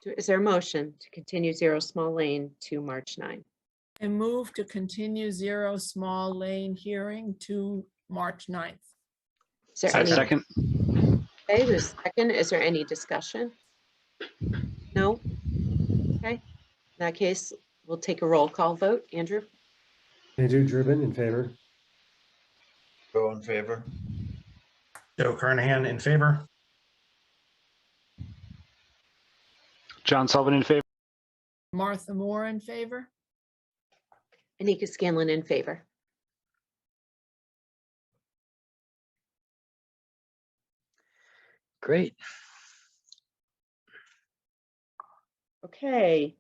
Is there a motion to continue Zero Small Lane to March 9? And move to continue Zero Small Lane hearing to March 9th. Is there any? Second. Okay, there's a second. Is there any discussion? No? Okay. In that case, we'll take a roll call vote. Andrew? Andrew Drubin in favor. Go in favor. Joe Carnahan in favor. John Sullivan in favor. Martha Moore in favor. Anika Scanlon in favor. Great. Okay.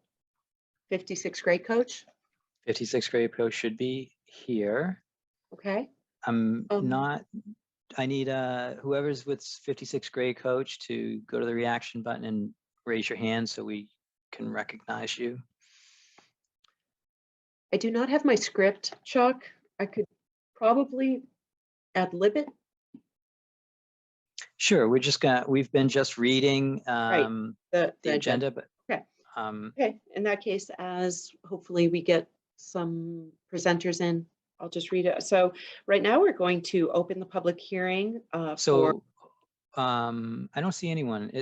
56 grade coach. 56th grade coach should be here. Okay. I'm Um, not, I need whoever's with 56th grade coach to go to the reaction button and raise your hand so we can recognize you. I do not have my script, Chuck. I could probably ad-lib it. Sure, we've been just reading The the agenda, but Okay. um, Okay, in that case, as hopefully we get some presenters in, I'll just read it. So right now we're going to open the public hearing for, so I don't see anyone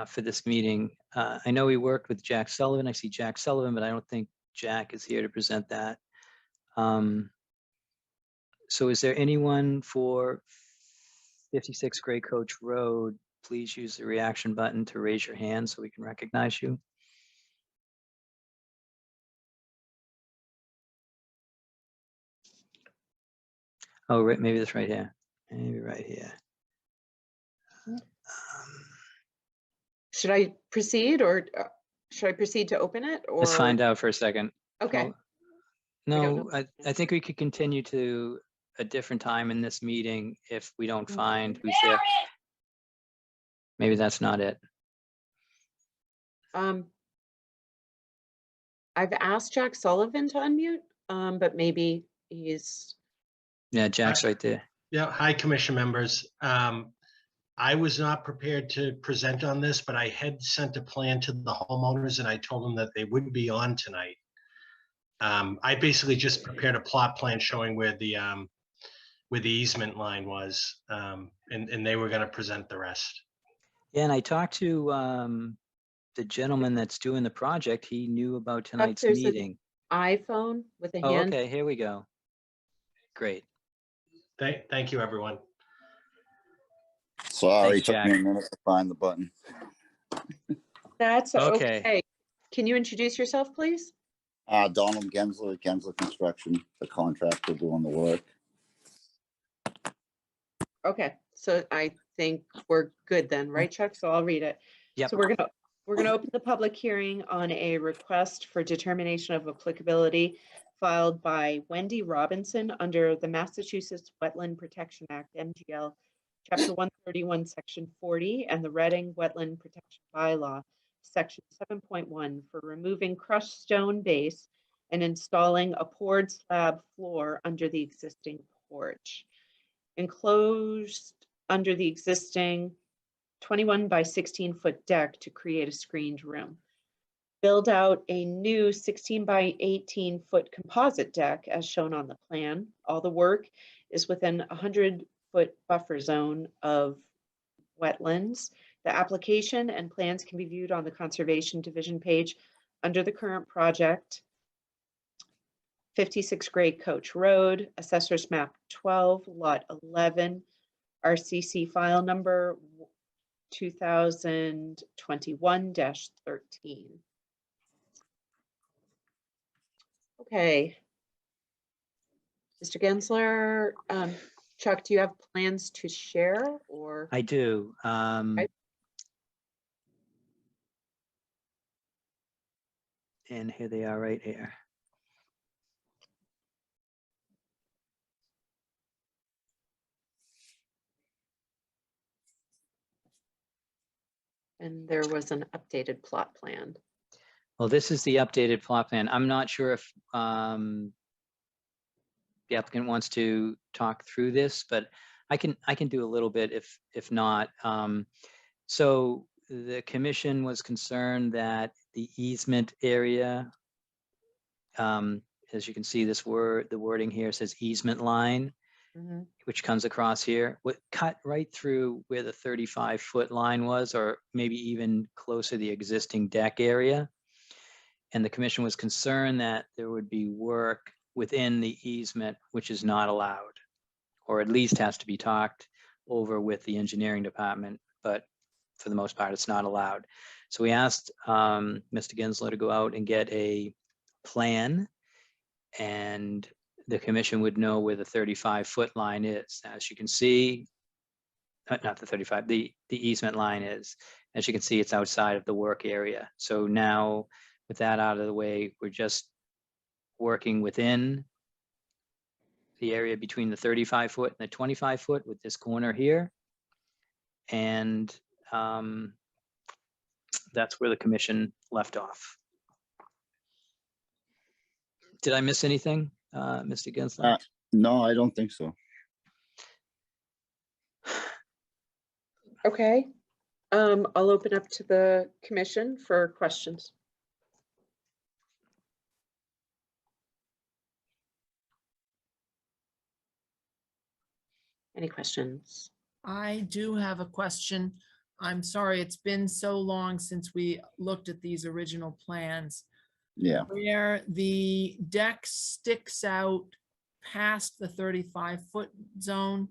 for this meeting. I know we worked with Jack Sullivan. I see Jack Sullivan, but I don't think Jack is here to present that. So is there anyone for 56th grade Coach Road? Please use the reaction button to raise your hand so we can recognize you. Oh, right, maybe that's right here. Maybe right here. should I proceed or should I proceed to open it or? Let's find out for a second. Okay. Well, don't no, know. I think we could continue to a different time in this meeting if we don't find who's there. Maybe that's not it. I've asked Jack Sullivan to unmute, but maybe he's. Yeah, Jack's right there. Yeah, hi, commission members. I was not prepared to present on this, but I had sent a plan to the homeowners and I told them that they would be on tonight. I basically just prepared a plot plan showing where the easement line was, and they were going to present the rest. Yeah, and I talked to the gentleman that's doing the project. He knew about tonight's There's meeting. an iPhone with a Oh, hand. okay, here we go. Great. Thank you, everyone. Sorry, Thanks, it took me a Jack. minute to find the button. That's Okay. okay. Can you introduce yourself, please? Donald Gensler, Gensler Construction, the contractor doing the work. Okay, so I think we're good then, right, Chuck? So I'll read it. Yep. So we're gonna open the public hearing on a request for determination of applicability filed by Wendy Robinson under the Massachusetts Wetland Protection Act, MGL, Chapter 131, Section 40, and the Reading Wetland Protection Bylaw, Section 7.1, for removing crushed stone base and installing a poured slab floor under the existing porch. Enclosed under the existing 21 by 16 foot deck to create a screened room. Build out a new 16 by 18 foot composite deck as shown on the plan. All the work is within a 100-foot buffer zone of wetlands. The application and plans can be viewed on the Conservation Division page under the current project. 56 Great Coach Road, Assessor's Map 12, Lot 11, RCC file number 2021-13. Okay. Mr. Gensler, Chuck, do you have plans to share or? I do. And here they are right here. And there was an updated plot plan. Well, this is the updated plot plan. I'm not sure if the applicant wants to talk through this, but I can do a little bit if not. So the commission was concerned that the easement area, as you can see, the wording here says easement line, Mhm. which comes across here, would cut right through where the 35-foot line was, or maybe even closer to the existing deck area. And the commission was concerned that there would be work within the easement, which is not allowed, or at least has to be talked over with the engineering department, but for the most part, it's not allowed. So we asked Mr. Gensler to go out and get a plan, and the commission would know where the 35-foot line is. As you can see, not the 35, the easement line is. As you can see, it's outside of the work area. So now with that out of the way, we're just working within the area between the 35-foot and the 25-foot with this corner here. And that's where the commission left off. Did I miss anything, Mr. Gensler? No, I don't think so. Okay, I'll open up to the commission for questions. Any questions? I do have a question. I'm sorry, it's been so long since we looked at these original plans. Yeah, Where the deck sticks out past the 35-foot zone,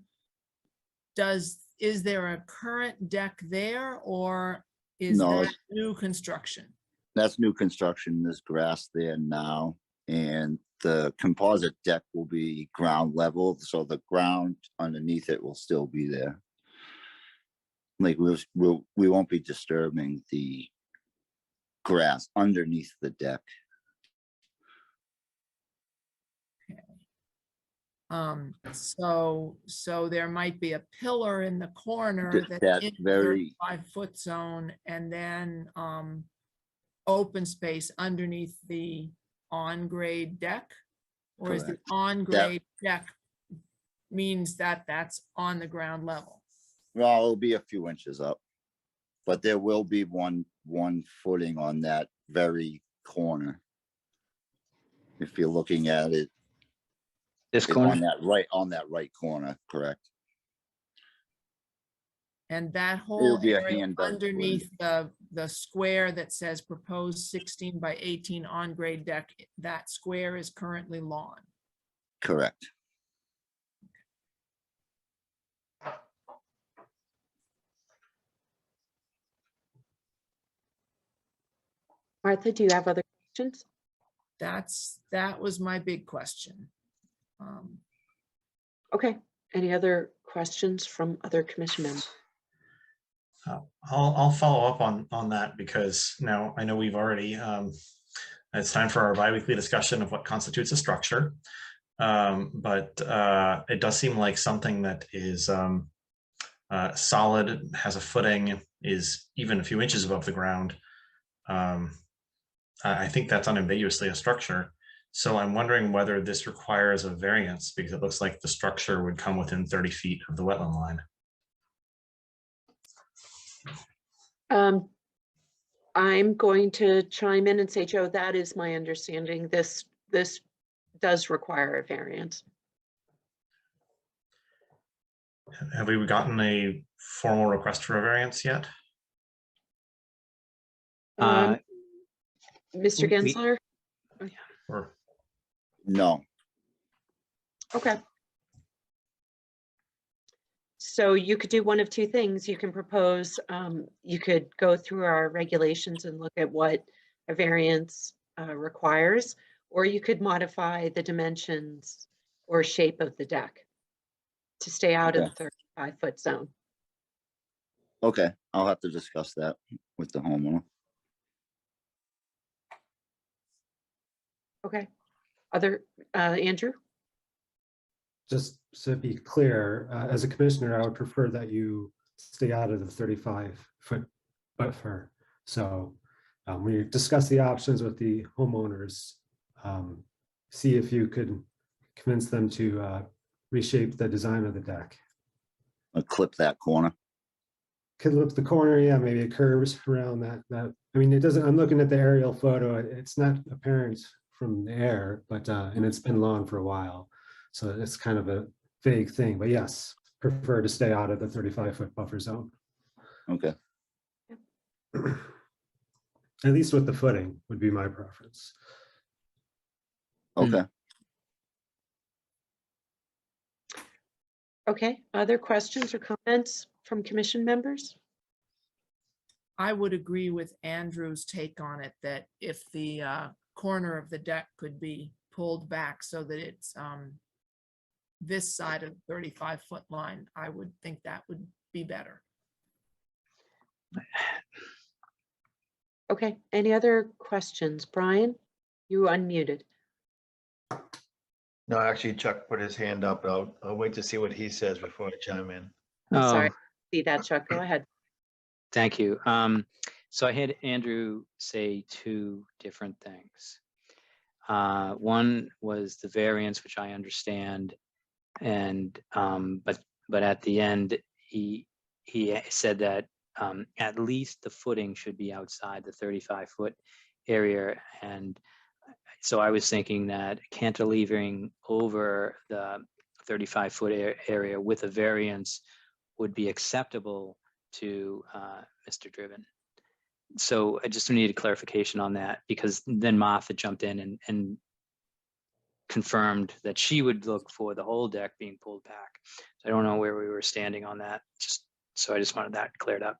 is there a current deck there, or is No, that it's- new construction? that's new construction. There's grass there now, and the composite deck will be ground level, so the ground underneath it will still be there. Like we won't be disturbing the grass underneath the deck. So there might be a pillar in the corner That that's in the very- 35-foot zone, and then open space underneath the on-grade deck? Or is the Correct. on-grade deck means that that's on the ground level? Well, it'll be a few inches up, but there will be one footing on that very corner. If you're looking at it, This it's corner? on that right corner, correct? And that It'll whole be a area hand-dug underneath the square that says proposed 16 by 18 on-grade deck, that square is currently lawn. Correct. Martha, do you have other questions? That was my big question. Okay, any other questions from other commission members? I'll follow up on that, because now I know we've already, it's time for our biweekly discussion of what constitutes a structure. But it does seem like something that is solid, has a footing, is even a few inches above the ground. I think that's unambiguously a structure. So I'm wondering whether this requires a variance, because it looks like the structure would come within 30 feet of the wetland line. I'm going to chime in and say, Joe, that is my understanding. This does require a variance. Have we gotten a formal request for a variance yet? Mr. we- Gensler? Or No, Okay. So you could do one of two things. You can propose, you could go through our regulations and look at what a variance requires, or you could modify the dimensions or shape of the deck to stay out of the 35-foot zone. okay, I'll have to discuss that with the homeowner. Okay. Other, Andrew? Just to be clear, as a commissioner, I would prefer that you stay out of the 35-foot buffer. So we discuss the options with the homeowners, see if you could convince them to reshape the design of the deck. I'll clip that corner. could look the corner, yeah, maybe it curves around that. I mean, it doesn't, I'm looking at the aerial photo, it's not apparent from the air, but, and it's been long for a while. So it's kind of a vague thing, but yes, prefer to stay out of the 35-foot buffer zone. Okay. At least with the footing would be my preference. Okay. Okay, other questions or comments from commission members? I would agree with Andrew's take on it, that if the corner of the deck could be pulled back so that it's this side of the 35-foot line, I would think that would be better. Okay, any other questions? Brian, you unmuted. No, actually Chuck put his hand up. I'll wait to see what he says before I chime in. I'm sorry, Oh, see that, Chuck, go ahead. thank you. So I had Andrew say two different things. One was the variance, which I understand, and but at the end he said that at least the footing should be outside the 35-foot area, and so I was thinking that cantilevering over the 35-foot area with a variance would be acceptable to Mr. Driven. So I just needed clarification on that, because then Martha jumped in and confirmed that she would look for the whole deck being pulled back. So I don't know where we were standing on that. So I just wanted that cleared up.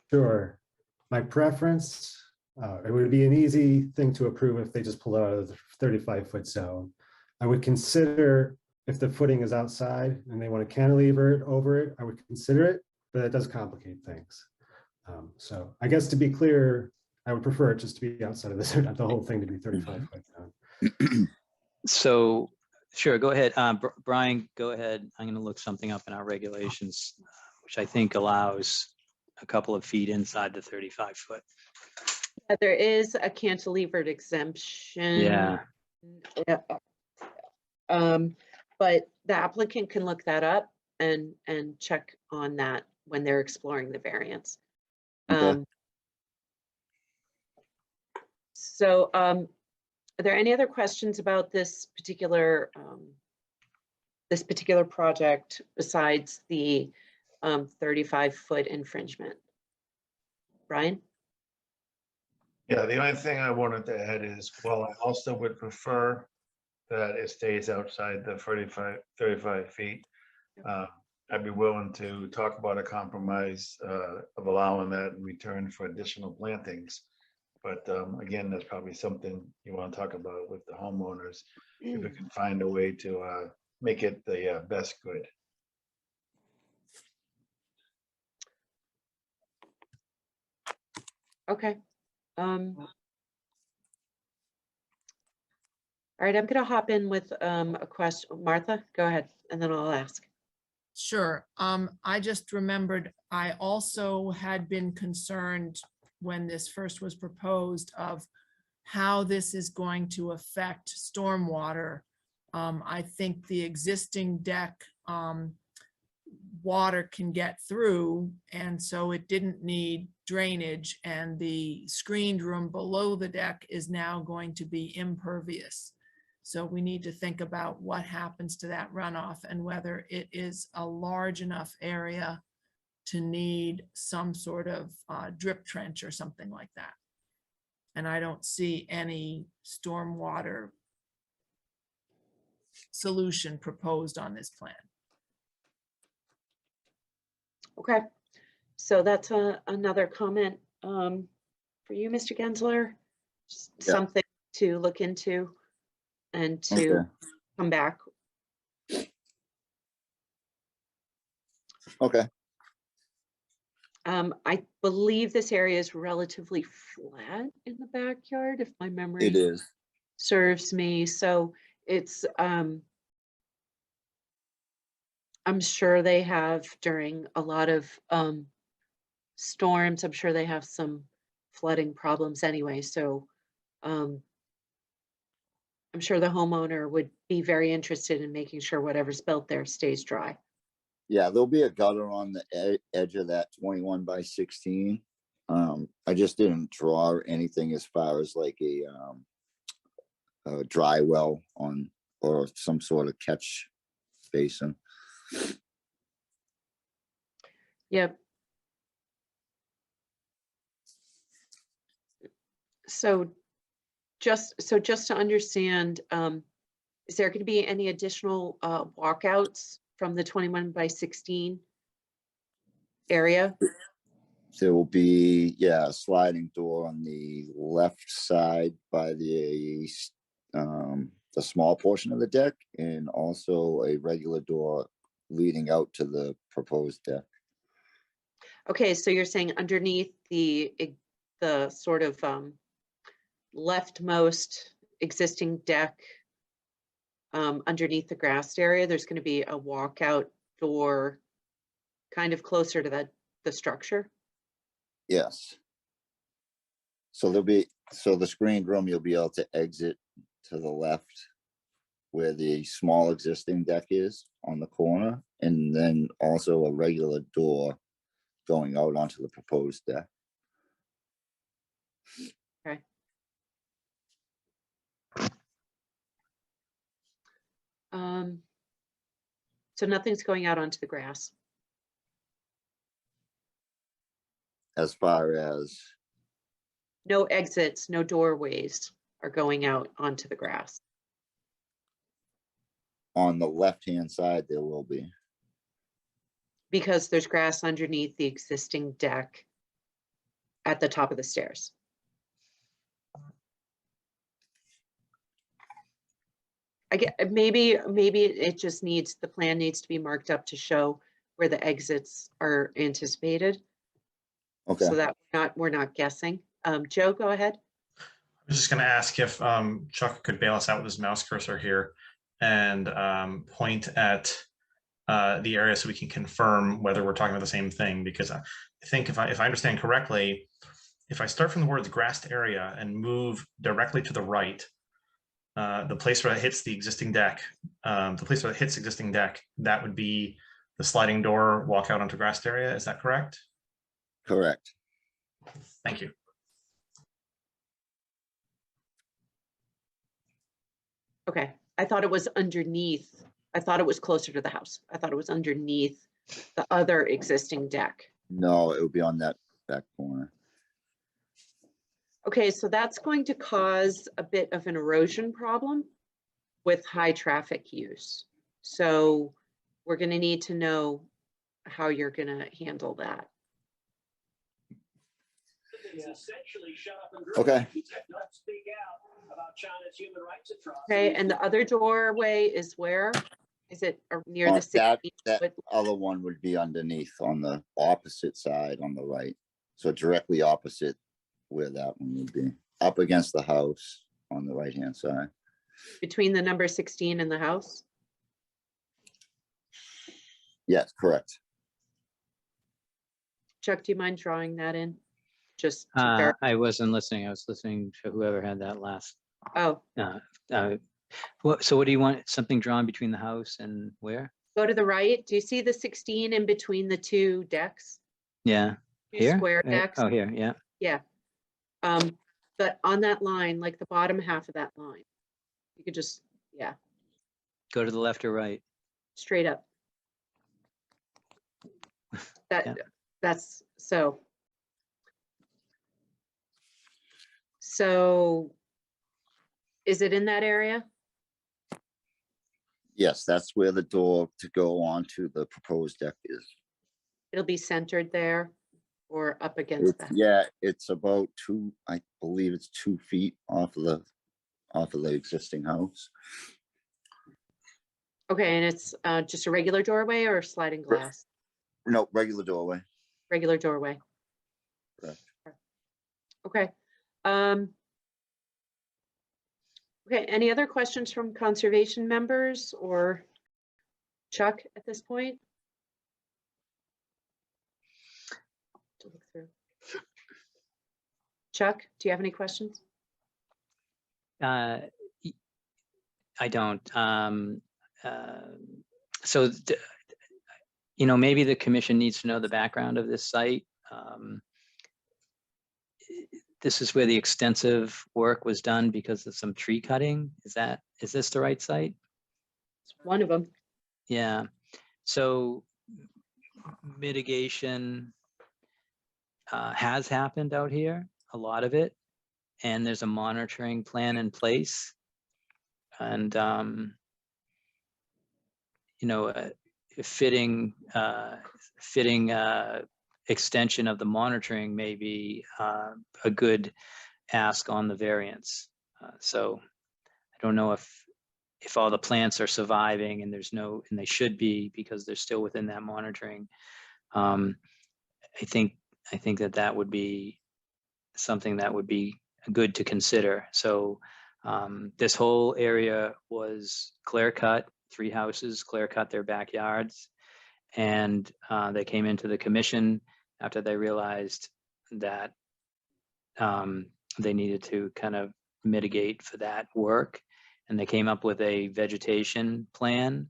Sure. My preference, it would be an easy thing to approve if they just pull out of the 35-foot zone. I would consider, if the footing is outside and they want to cantilever it over it, I would consider it, but it does complicate things. So I guess to be clear, I would prefer it just to be outside of the whole thing to be 35-foot zone. So sure, go ahead. Brian, go ahead. I'm going to look something up in our regulations, which I think allows a couple of feet inside the 35-foot. There is a cantilevered exemption. Yeah. But the applicant can look that up and check on that when they're exploring the variance. Okay. So are there any other questions about this particular project besides the 35-foot infringement? Brian? Yeah, the only thing I wanted to add is, well, I also would prefer that it stays outside the 35 feet. I'd be willing to talk about a compromise of allowing that in return for additional plantings. But again, that's probably something you want to talk about with the homeowners, if we can find a way to make it the best good. Okay. All right, I'm gonna hop in with a question. Martha, go ahead, and then I'll ask. Sure. I just remembered, I also had been concerned when this first was proposed of how this is going to affect stormwater. I think the existing deck, water can get through, and so it didn't need drainage, and the screened room below the deck is now going to be impervious. So we need to think about what happens to that runoff and whether it is a large enough area to need some sort of drip trench or something like that. And I don't see any stormwater solution proposed on this plan. Okay, so that's another comment for you, Mr. Gensler. Something to look into and to come back. Okay. I believe this area is relatively flat in the backyard, if my memory It is. serves me. So it's, I'm sure they have during a lot of storms, I'm sure they have some flooding problems anyway. So I'm sure the homeowner would be very interested in making sure whatever's built there stays dry. Yeah, there'll be a gutter on the edge of that 21 by 16. I just didn't draw anything as far as like a dry well on, or some sort of catch basin. Yep. So just to understand, is there going to be any additional walkouts from the 21 by 16 area? There will be, yeah, a sliding door on the left side by the small portion of the deck, and also a regular door leading out to the proposed deck. Okay, so you're saying underneath the sort of leftmost existing deck, underneath the grassed area, there's going to be a walkout door kind of closer to the structure? Yes. So the screened room, you'll be able to exit to the left where the small existing deck is on the corner, and then also a regular door going out onto the proposed deck. Okay. So nothing's going out onto the grass? As far as, No exits, no doorways are going out onto the grass? on the left-hand side, there will be. Because there's grass underneath the existing deck at the top of the stairs. I get, maybe it just needs, the plan needs to be marked up to show where the exits are anticipated. Okay. So that we're not guessing. Joe, go ahead. I was just going to ask if Chuck could bail us out with his mouse cursor here and point at the area so we can confirm whether we're talking about the same thing. Because I think if I understand correctly, if I start from the words grassed area and move directly to the right, the place where it hits the existing deck, that would be the sliding door walkout onto grassed area. Is that correct? Correct. Thank you. Okay, I thought it was underneath. I thought it was closer to the house. I thought it was underneath the other existing deck. No, it will be on that back corner. Okay, so that's going to cause a bit of an erosion problem with high traffic use. So we're going to need to know how you're going to handle that. Okay. Okay, and the other doorway is where? Is it near the 16? That other one would be underneath on the opposite side on the right. So directly opposite where that one would be, up against the house on the right-hand side. Between the number 16 and the house? Yes, correct. Chuck, do you mind drawing that in? Just to verify. I wasn't listening. I was listening to whoever had that last. Oh, So what do you want? Something drawn between the house and where? go to the right. Do you see the 16 in between the two decks? Yeah. Two Here? square decks? Oh, here. Yeah. Yeah. But on that line, like the bottom half of that line, you could just, yeah, Go to the left or right. straight up. Yeah. That's so. So is it in that area? Yes, that's where the door to go onto the proposed deck is. It'll be centered there or up against that? Yeah, it's about I believe it's 2 feet off of the existing house. Okay, and it's just a regular doorway or sliding glass? No, regular doorway. Regular doorway. Correct. Okay. Okay, any other questions from conservation members or Chuck at this point? To look through. Chuck, do you have any questions? I don't. So, maybe the commission needs to know the background of this site. This is where the extensive work was done because of some tree cutting. Is this the right site? It's one of them. Yeah. So mitigation has happened out here, a lot of it, and there's a monitoring plan in place. And fitting extension of the monitoring may be a good ask on the variance. So I don't know if all the plants are surviving, and and they should be because they're still within that monitoring. I think that would be something that would be good to consider. So this whole area was clear cut, 3 houses clear cut their backyards, and they came into the commission after they realized that they needed to kind of mitigate for that work, and they came up with a vegetation plan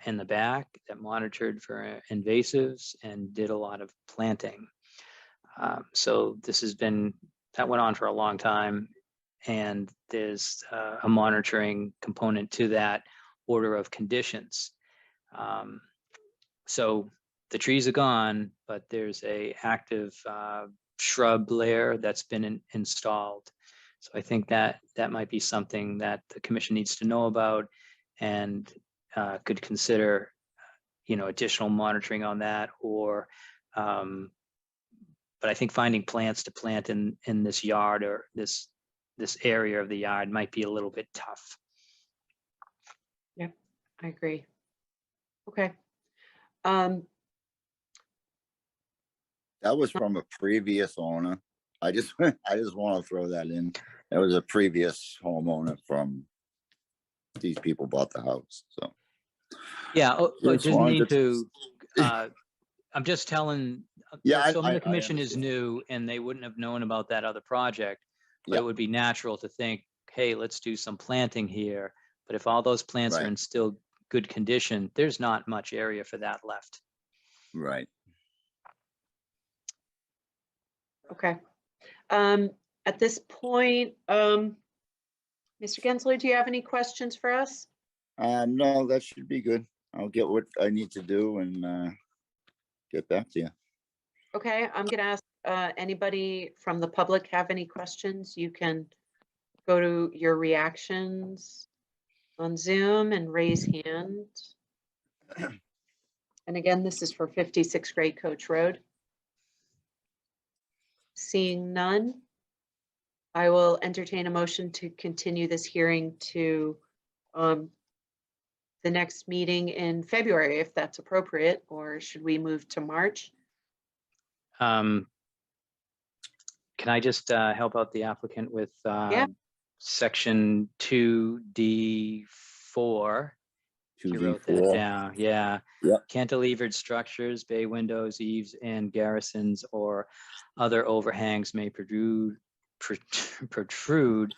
in the back that monitored for invasives and did a lot of planting. So that went on for a long time, and there's a monitoring component to that order of conditions. So the trees are gone, but there's a active shrub layer that's been installed. So I think that might be something that the commission needs to know about and could consider, additional monitoring on that, or but I think finding plants to plant in this yard or this area of the yard might be a little bit tough. Yeah, I agree. Okay. That was from a previous owner. I just want to throw that in. That was a previous homeowner from these people bought the house. So yeah, but just need to. I'm just telling. Yeah, so the I commission is understand. new, and they wouldn't have known about that other project. But Yeah. it would be natural to think, hey, let's do some planting here. But if all those plants are Right. in still good condition, there's not much area for that left. Right. Okay. At this point, Mr. Gensler, do you have any questions for us? No, that should be good. I'll get what I need to do and get back to you. Okay, I'm gonna ask anybody from the public have any questions? You can go to your reactions on Zoom and raise hand. And again, this is for 56 Great Coach Road. Seeing none, I will entertain a motion to continue this hearing to the next meeting in February, if that's appropriate, or should we move to March? Can I just help out the applicant with section 2D4? You wrote that 2D4. down. Yeah. Yep. Cantilevered structures, bay windows, eaves, and garrisons or other overhangs may protrude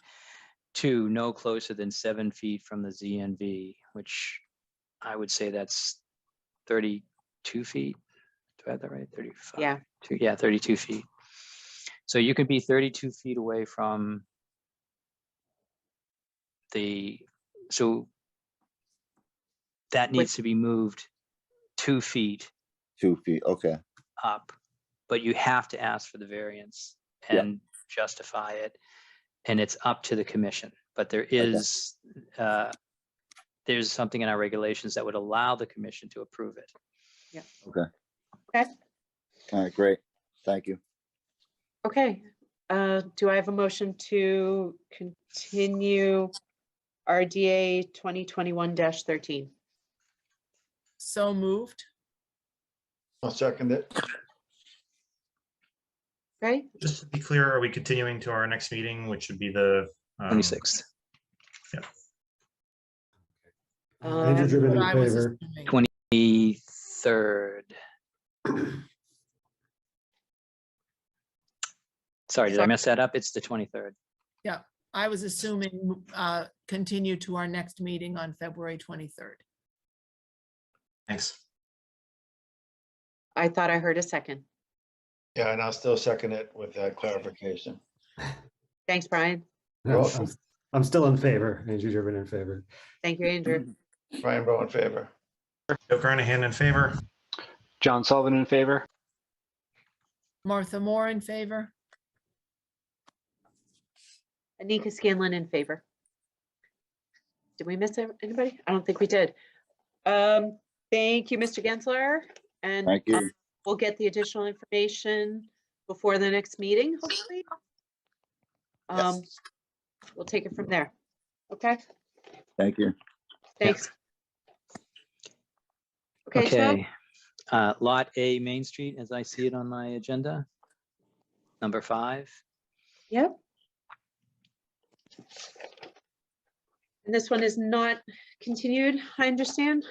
to no closer than 7 feet from the ZNV, which I would say that's 32 feet. Do I have that right? 35. Yeah. 32 feet. So you could be 32 feet away from so that needs to be moved 2 feet 2 feet. Okay. up, but you have to ask for the variance and justify it, and it's up to the commission. But there is there's something in our regulations that would allow the commission to approve it. Yeah. Okay. Okay. All right. Great. Thank you. Okay. Do I have a motion to continue RDA 2021-13? So moved. I'll second it. Okay. Just to be clear, are we continuing to our next meeting, which would be the 26th. Yeah. Andrew driven in What I was favor. assuming. 23rd. Sorry, did I mess that up? It's the 23rd. Yeah, I was assuming continue to our next meeting on February 23rd. Thanks. I thought I heard a second. Yeah, and I'll still second it with that clarification. Thanks, Brian. You're I'm, welcome. I'm still in favor. Andrew Durbin in favor. Thank you, Andrew. Brian Bowe in favor. Joe Carnahan in favor. John Sullivan in favor. Martha Moore in favor. Anika Scanlon in favor. Did we miss anybody? I don't think we did. Thank you, Mr. Gensler. And Thank you. we'll get the additional information before the next meeting, hopefully. We'll take it from there. Okay, Thank you. thanks. Okay, Sean? Okay. Lot A Main Street, as I see it on my agenda. Number 5. Yep. And this one is not continued, I understand.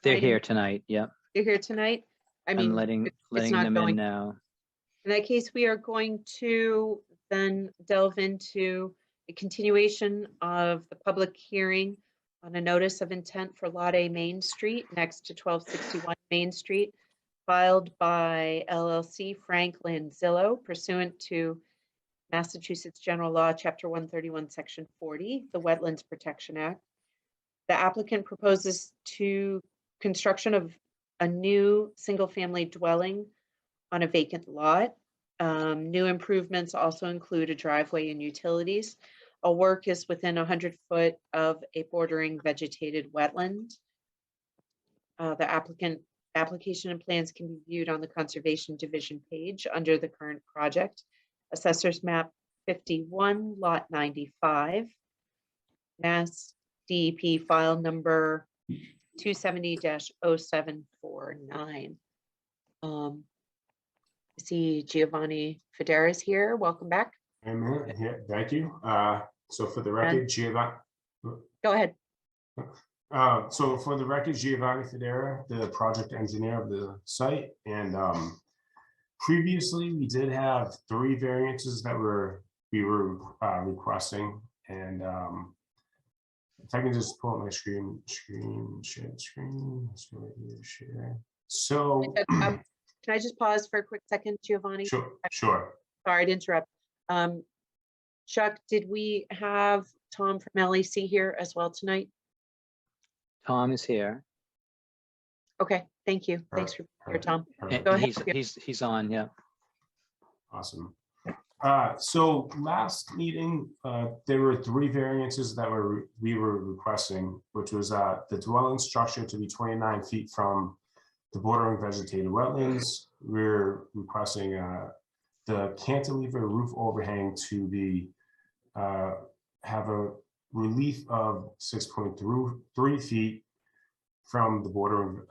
They're Right, here tonight. Yep. You're here tonight. I mean, I'm letting not them going- in now. in that case, we are going to then delve into a continuation of the public hearing on a notice of intent for Lot A Main Street next to 1261 Main Street, filed by LLC Frank Lanzillo pursuant to Massachusetts General Law, Chapter 131, Section 40, the Wetlands Protection Act. The applicant proposes to construction of a new single-family dwelling on a vacant lot. New improvements also include a driveway and utilities. A work is within 100 foot of a bordering vegetated wetland. The application and plans can be viewed on the Conservation Division page under the current project. Assessors map 51, lot 95. Mass DEP file number 270-0749. I see Giovanni Federa is here. Welcome back. Yeah, thank you. So for the record, Giovanni. Go ahead. So for the record, Giovanni Federa, the project engineer of the site, and previously we did have 3 variances that we were requesting, and if I can just pull up my screen, share the screen. Let's go right here, share. So Can I just pause for a quick second, Giovanni? Sure. Sorry to interrupt. Chuck, did we have Tom from LEC here as well tonight? Tom is here. Okay, thank you. Thanks for here, Tom. And Go ahead. he's on, yeah. Awesome. So last meeting, there were 3 variances that we were requesting, which was the dwelling structure to be 29 feet from the bordering vegetated wetlands. We're requesting the cantilever roof overhang to be have a relief of 6.3 feet from the bordering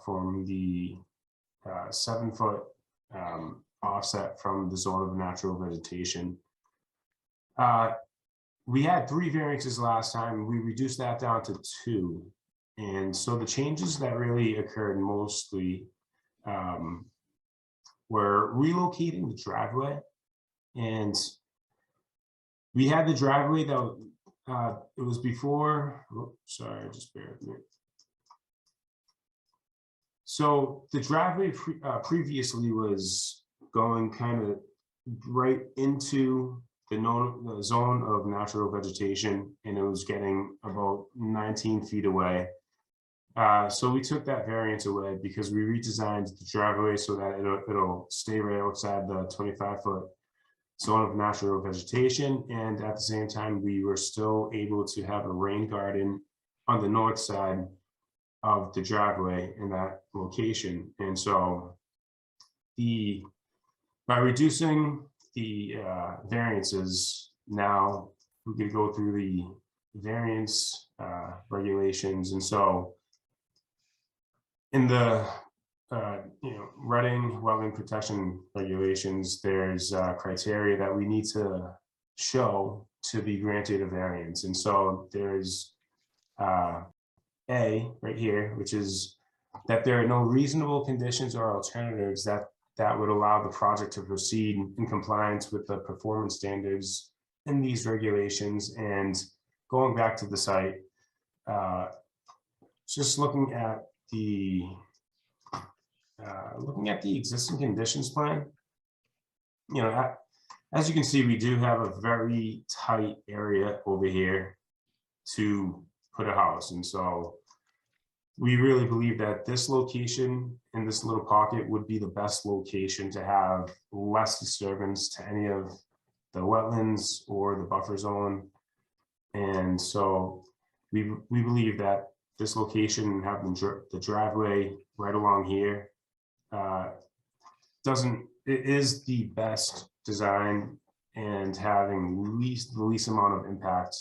from the 7-foot offset from the zone of natural vegetation. We had 3 variances last time. We reduced that down to 2. And so the changes that really occurred mostly were relocating the driveway. And we had the driveway that it was before, sorry, just bear with me. So the driveway previously was going kind of right into the zone of natural vegetation, and it was getting about 19 feet away. So we took that variance away because we redesigned the driveway so that it'll stay right outside the 25-foot zone of natural vegetation. And at the same time, we were still able to have a rain garden on the north side of the driveway in that location. And so by reducing the variances, now we could go through the variance regulations. And so in the Reading Wetland Protection Regulations, there's criteria that we need to show to be granted a variance. And so there's A right here, which is that there are no reasonable conditions or alternatives that would allow the project to proceed in compliance with the performance standards in these regulations. And going back to the site, just looking at the existing conditions plan, you know, as you can see, we do have a very tight area over here to put a house. And so we really believe that this location in this little pocket would be the best location to have less disturbance to any of the wetlands or the buffer zone. And so we believe that this location, having the driveway right along here, it is the best design and having the least amount of impact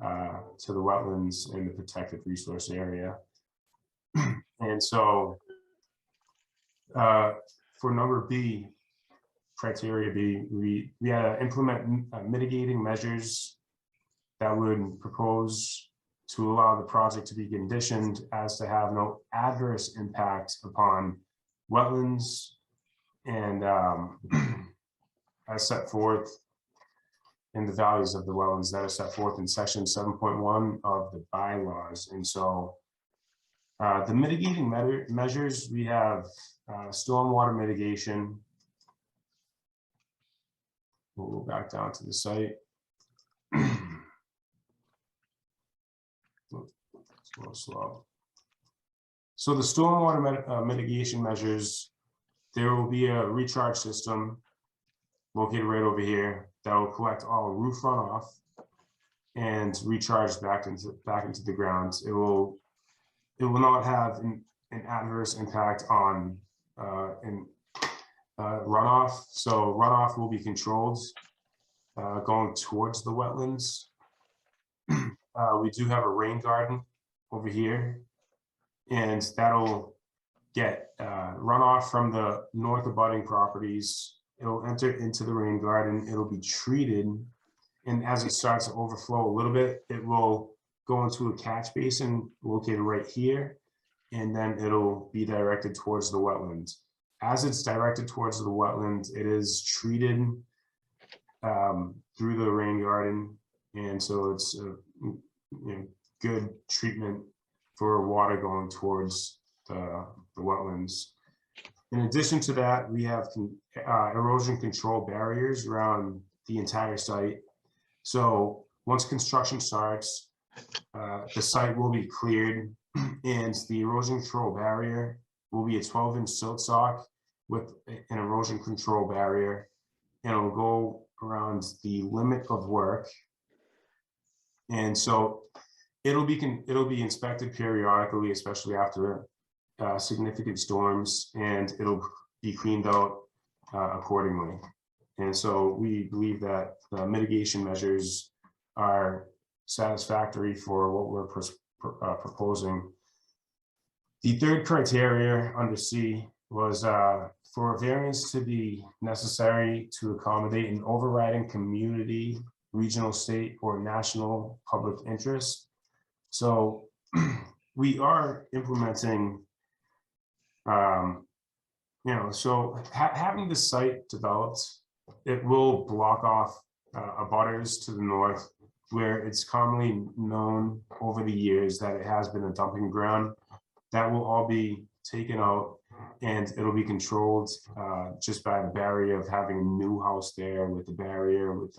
to the wetlands and the protected resource area. And so for number B, criteria B, we implement mitigating measures that would propose to allow the project to be conditioned as to have no adverse impact upon wetlands and as set forth in the values of the wetlands that are set forth in section 7.1 of the bylaws. And so the mitigating measures, we have stormwater mitigation. We'll go back down to the site. Slow. So the stormwater mitigation measures, there will be a recharge system located right over here that will collect all roof runoff and recharge back into the ground. It will not have an adverse impact on runoff. So runoff will be controlled going towards the wetlands. We do have a rain garden over here, and that'll get runoff from the north abutting properties. It'll enter into the rain garden. It'll be treated, and as it starts to overflow a little bit, it will go into a catch basin located right here, and then it'll be directed towards the wetlands. As it's directed towards the wetlands, it is treated through the rain garden, and so it's good treatment for water going towards the wetlands. In addition to that, we have erosion control barriers around the entire site. So once construction starts, the site will be cleared, and the erosion control barrier will be a 12-inch silt sock with an erosion control barrier, and it'll go around the limit of work. And so it'll be inspected periodically, especially after significant storms, and it'll be cleaned out accordingly. And so we believe that the mitigation measures are satisfactory for what we're proposing. The third criteria under C was for a variance to be necessary to accommodate an overriding community, regional, state, or national public interest. So we are implementing, so having the site developed, it will block off abutters to the north, where it's commonly known over the years that it has been a dumping ground. That will all be taken out, and it'll be controlled just by the barrier of having a new house there with the barrier, with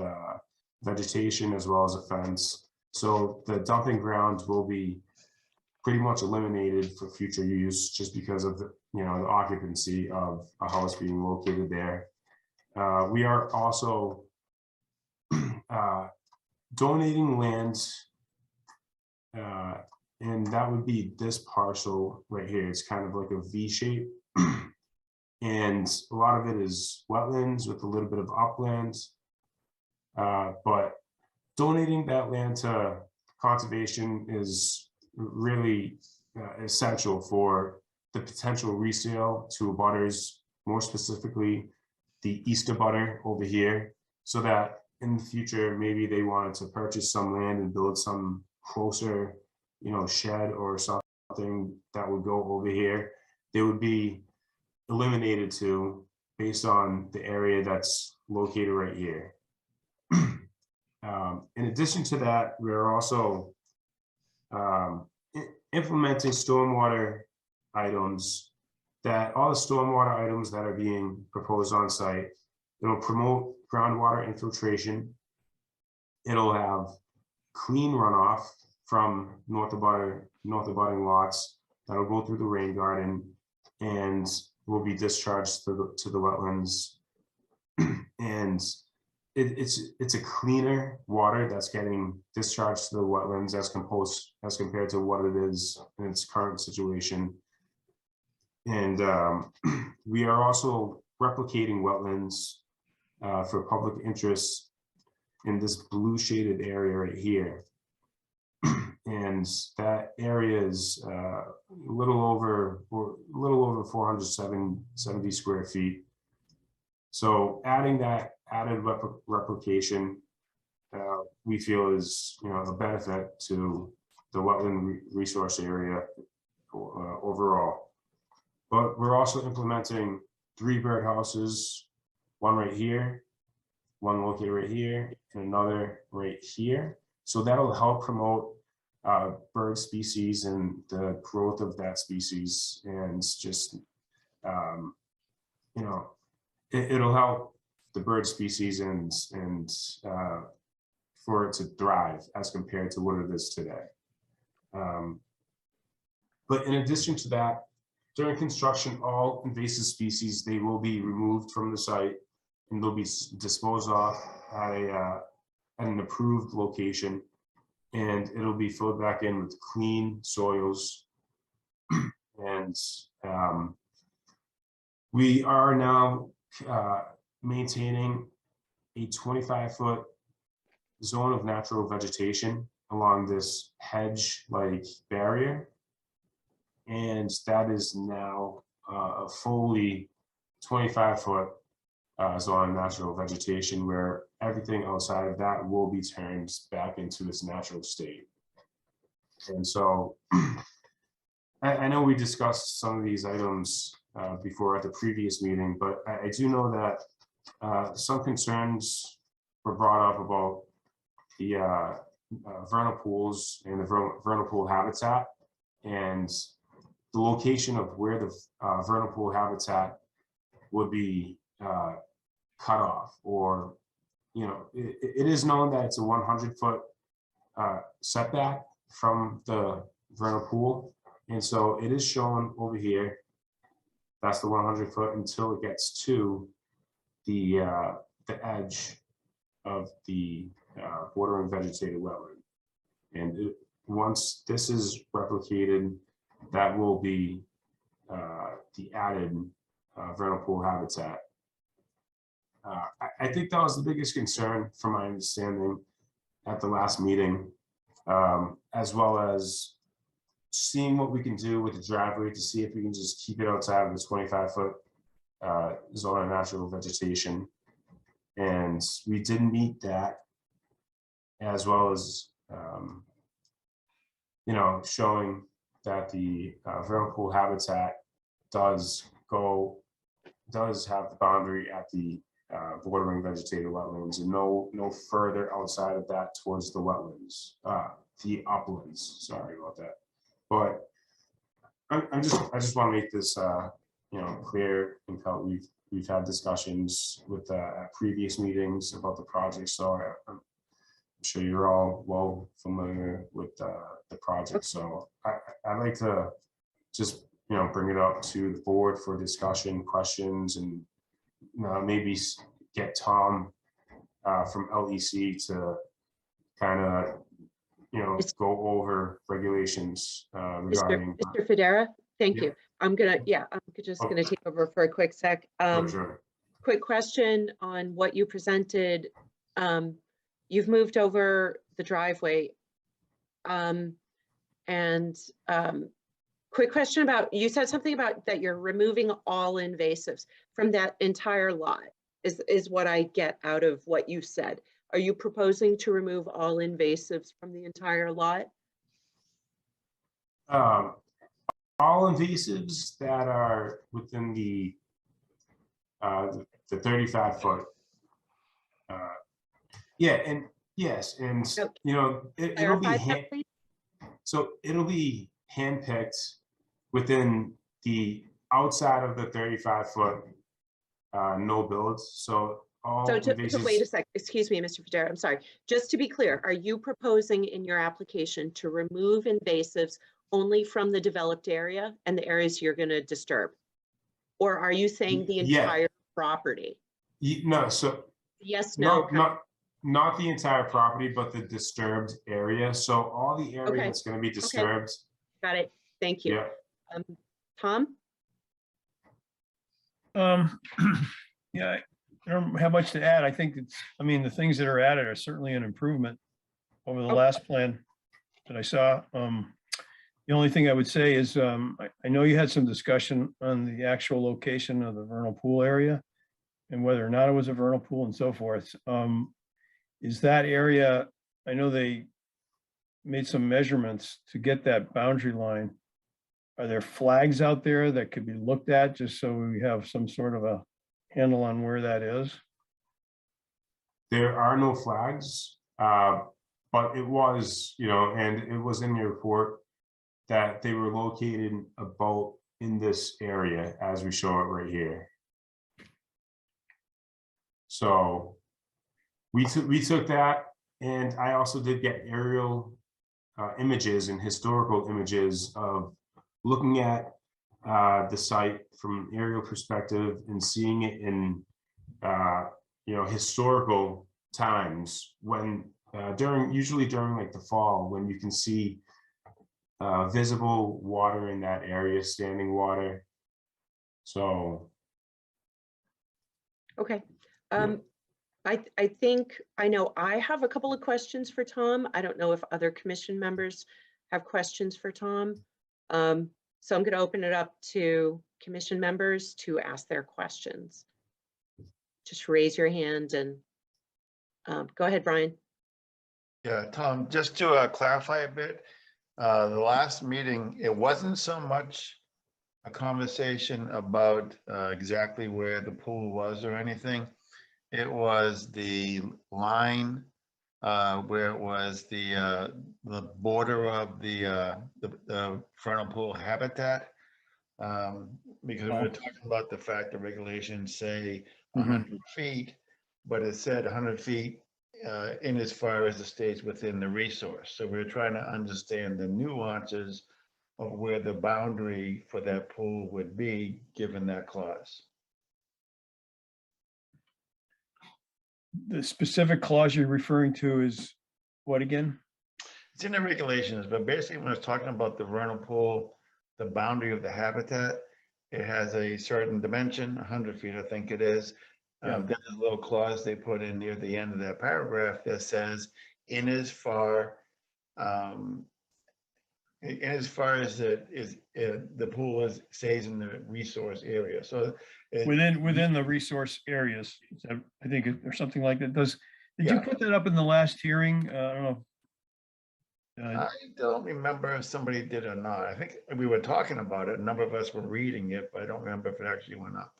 vegetation as well as a fence. So the dumping ground will be pretty much eliminated for future use just because of the occupancy of a house being located there. We are also donating land, and that would be this parcel right here. It's kind of like a V shape, and a lot of it is wetlands with a little bit of upland. But donating that land to conservation is really essential for the potential resale to abutters, more specifically the east abutter over here, so that in the future, maybe they wanted to purchase some land and build some closer, shed or something that would go over here. They would be eliminated to based on the area that's located right here. In addition to that, we're also implementing stormwater items, that all the stormwater items that are being proposed on site, it'll promote groundwater infiltration. It'll have clean runoff from north abutting lots that'll go through the rain garden and will be discharged to the wetlands. And it's a cleaner water that's getting discharged to the wetlands as compared to what it is in its current situation. And we are also replicating wetlands for public interest in this blue shaded area right here. And that area is a little over 470 square feet. So adding that added replication, we feel is a benefit to the wetland resource area overall. But we're also implementing 3 birdhouses, one right here, one located right here, and another right here. So that'll help promote bird species and the growth of that species, and just it'll help the bird species and for it to thrive as compared to what it is today. But in addition to that, during construction, all invasive species, they will be removed from the site and they'll be disposed off at an approved location, and it'll be filled back in with clean soils. And we are now maintaining a 25-foot zone of natural vegetation along this hedge-like barrier. And that is now a fully 25-foot zone of natural vegetation, where everything outside of that will be turned back into its natural state. And so I know we discussed some of these items before at the previous meeting, but I do know that some concerns were brought up about the vernal pools and the vernal pool habitat, and the location of where the vernal pool habitat would be cut off, or it is known that it's a 100-foot setback from the vernal pool, and so it is shown over here. That's the 100-foot until it gets to the edge of the bordering vegetated wetland. And once this is replicated, that will be the added vernal pool habitat. I think that was the biggest concern, from my understanding, at the last meeting, as well as seeing what we can do with the driveway to see if we can just keep it outside of the 25-foot zone of natural vegetation. And we did meet that, as well as showing that the vernal pool habitat does have the boundary at the bordering vegetated wetlands, and no further outside of that towards the wetlands, the uplands. Sorry about that. But I just want to make this clear and how we've had discussions with at previous meetings about the project, so I'm sure you're all well familiar with the project. So I'd like to just bring it up to the board for discussion, questions, and maybe get Tom from LEC to kind of go over regulations regarding. Mr. Federa, thank Yeah. you. I'm just gonna take over for a quick sec. Sure. Quick question on what you presented. You've moved over the driveway. Quick question about, you said something about that you're removing all invasives from that entire lot, is what I get out of what you said. Are you proposing to remove all invasives from the entire lot? All invasives that are within the 35-foot. Yeah, and yes, and Okay. it'll be Clarify that, please. so it'll be handpicked within the outside of the 35-foot no builds. So all So wait a invasive. sec, excuse me, Mr. Padera, I'm sorry. Just to be clear, are you proposing in your application to remove invasives only from the developed area and the areas you're going to disturb? Or are you saying the Yeah. entire property? No, so Yes, no. not the entire property, but the disturbed area. So all the area Okay. that's going to be disturbed. Got it. Thank you. Yeah. Tom? Yeah, I don't have much to add. I think I mean, the things that are added are certainly an improvement over the last plan that I saw. The only thing I would say is, I know you had some discussion on the actual location of the vernal pool area and whether or not it was a vernal pool and so forth. Is that area, I know they made some measurements to get that boundary line. Are there flags out there that could be looked at just so we have some sort of a handle on where that is? There are no flags, but it was, and it was in the report that they were located about in this area as we show it right here. So we took that, and I also did get aerial images and historical images of looking at the site from an aerial perspective and seeing it in historical times when usually during like the fall, when you can see visible water in that area, standing water. So Okay. I think I know I have a couple of questions for Tom. I don't know if other commission members have questions for Tom. So I'm going to open it up to commission members to ask their questions. Just raise your hand and go ahead, Brian. Yeah, Tom, just to clarify a bit, the last meeting, it wasn't so much a conversation about exactly where the pool was or anything. It was the line where it was the border of the vernal pool habitat, because we were talking about the fact that regulations say 100 feet, but it said 100 feet in as far as it stays within the resource. So we're trying to understand the nuances of where the boundary for that pool would be, given that clause. The specific clause you're referring to is what again? It's in the regulations, but basically when it's talking about the vernal pool, the boundary of the habitat, it has a certain dimension, 100 feet, I think it is. There's a little clause they put in near the end of that paragraph that says, in as far as the pool stays in the resource area. So Within the resource areas, I think, or something like that. Did you put that up in the last hearing? I don't know. I don't remember if somebody did or not. I think we were talking about it. A number of us were reading it, but I don't remember if it actually went up.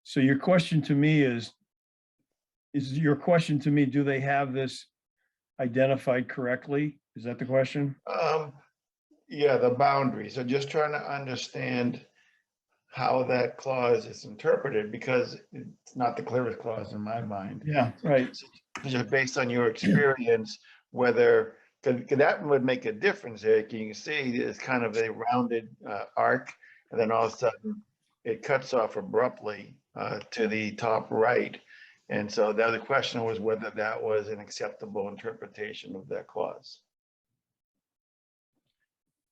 So your question to me is your question to me, do they have this identified correctly? Is that the question? Yeah, the boundary. So just trying to understand how that clause is interpreted, because it's not the clearest clause in my mind. Yeah, right. Just based on your experience, whether, because that would make a difference there. You can see it's kind of a rounded arc, and then all of a sudden it cuts off abruptly to the top right. And so the other question was whether that was an acceptable interpretation of that clause.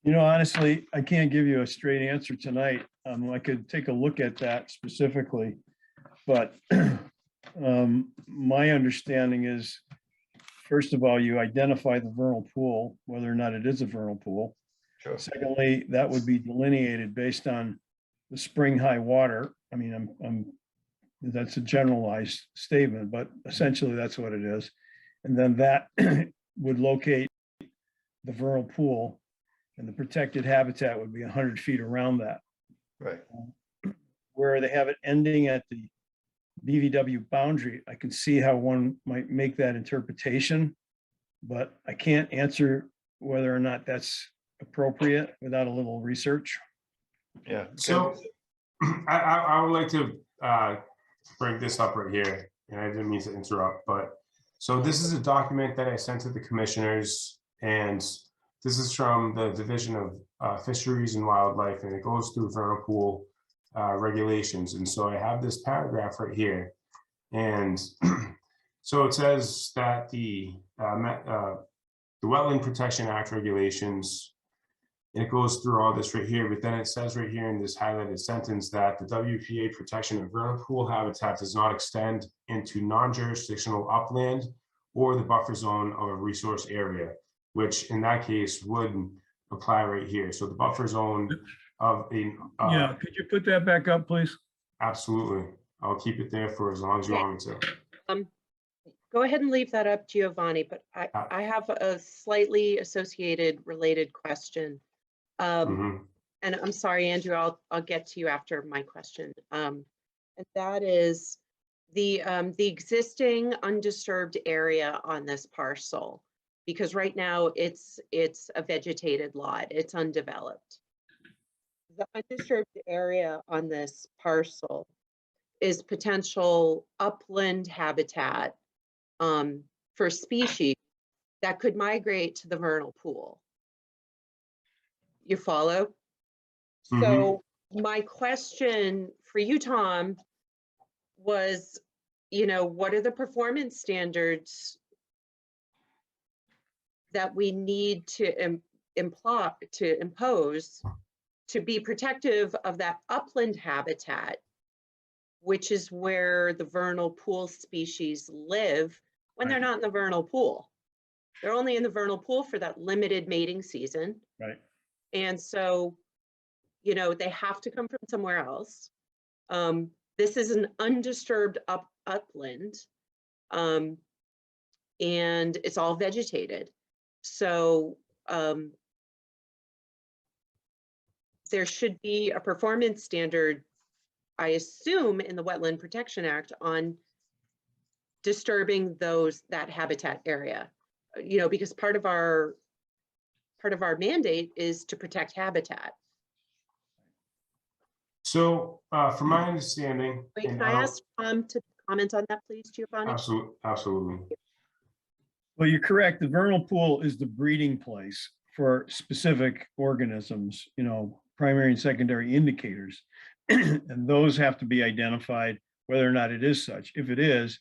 Honestly, I can't give you a straight answer tonight. I could take a look at that specifically, but my understanding is, first of all, you identify the vernal pool, whether or not it is a vernal pool. Sure. Secondly, that would be delineated based on the spring high water. I mean, that's a generalized statement, but essentially that's what it is. And then that would locate the vernal pool, and the protected habitat would be 100 feet around that. Right. Where they have it ending at the BVW boundary, I can see how one might make that interpretation, but I can't answer whether or not that's appropriate without a little research. Yeah. So I would like to bring this up right here, and I didn't mean to interrupt, but so this is a document that I sent to the commissioners, and this is from the Division of Fisheries and Wildlife, and it goes through vernal pool regulations. And so I have this paragraph right here, and so it says that the Wetland Protection Act regulations, and it goes through all this right here, but then it says right here in this highlighted sentence that the WPA protection of vernal pool habitat does not extend into non-jurisdictional upland or the buffer zone of a resource area, which in that case would apply right here. So the buffer zone of a Yeah, could you put that back up, please? absolutely. I'll keep it there for as long as you want me to. Go ahead and leave that up, Giovanni, but I have a slightly associated related question. And I'm sorry, Andrew, I'll get to you after my question. And that is the existing undisturbed area on this parcel, because right now it's a vegetated lot, it's undeveloped. The undisturbed area on this parcel is potential upland habitat for species that could migrate to the vernal pool. You follow? So my question for you, Tom, was, what are the performance standards that we need to impose to be protective of that upland habitat, which is where the vernal pool species live when they're not in the vernal pool? They're only in the vernal pool for that limited mating season. Right. And so, they have to come from somewhere else. This is an undisturbed upland, and it's all vegetated. So there should be a performance standard, I assume, in the Wetland Protection Act on disturbing that habitat area. Because part of our mandate is to protect habitat. So from my understanding. Wait, can I ask Tom to comment on that, please, Giovanni? Absolutely. Well, you're correct. The vernal pool is the breeding place for specific organisms, primary and secondary indicators. And those have to be identified whether or not it is such. If it is,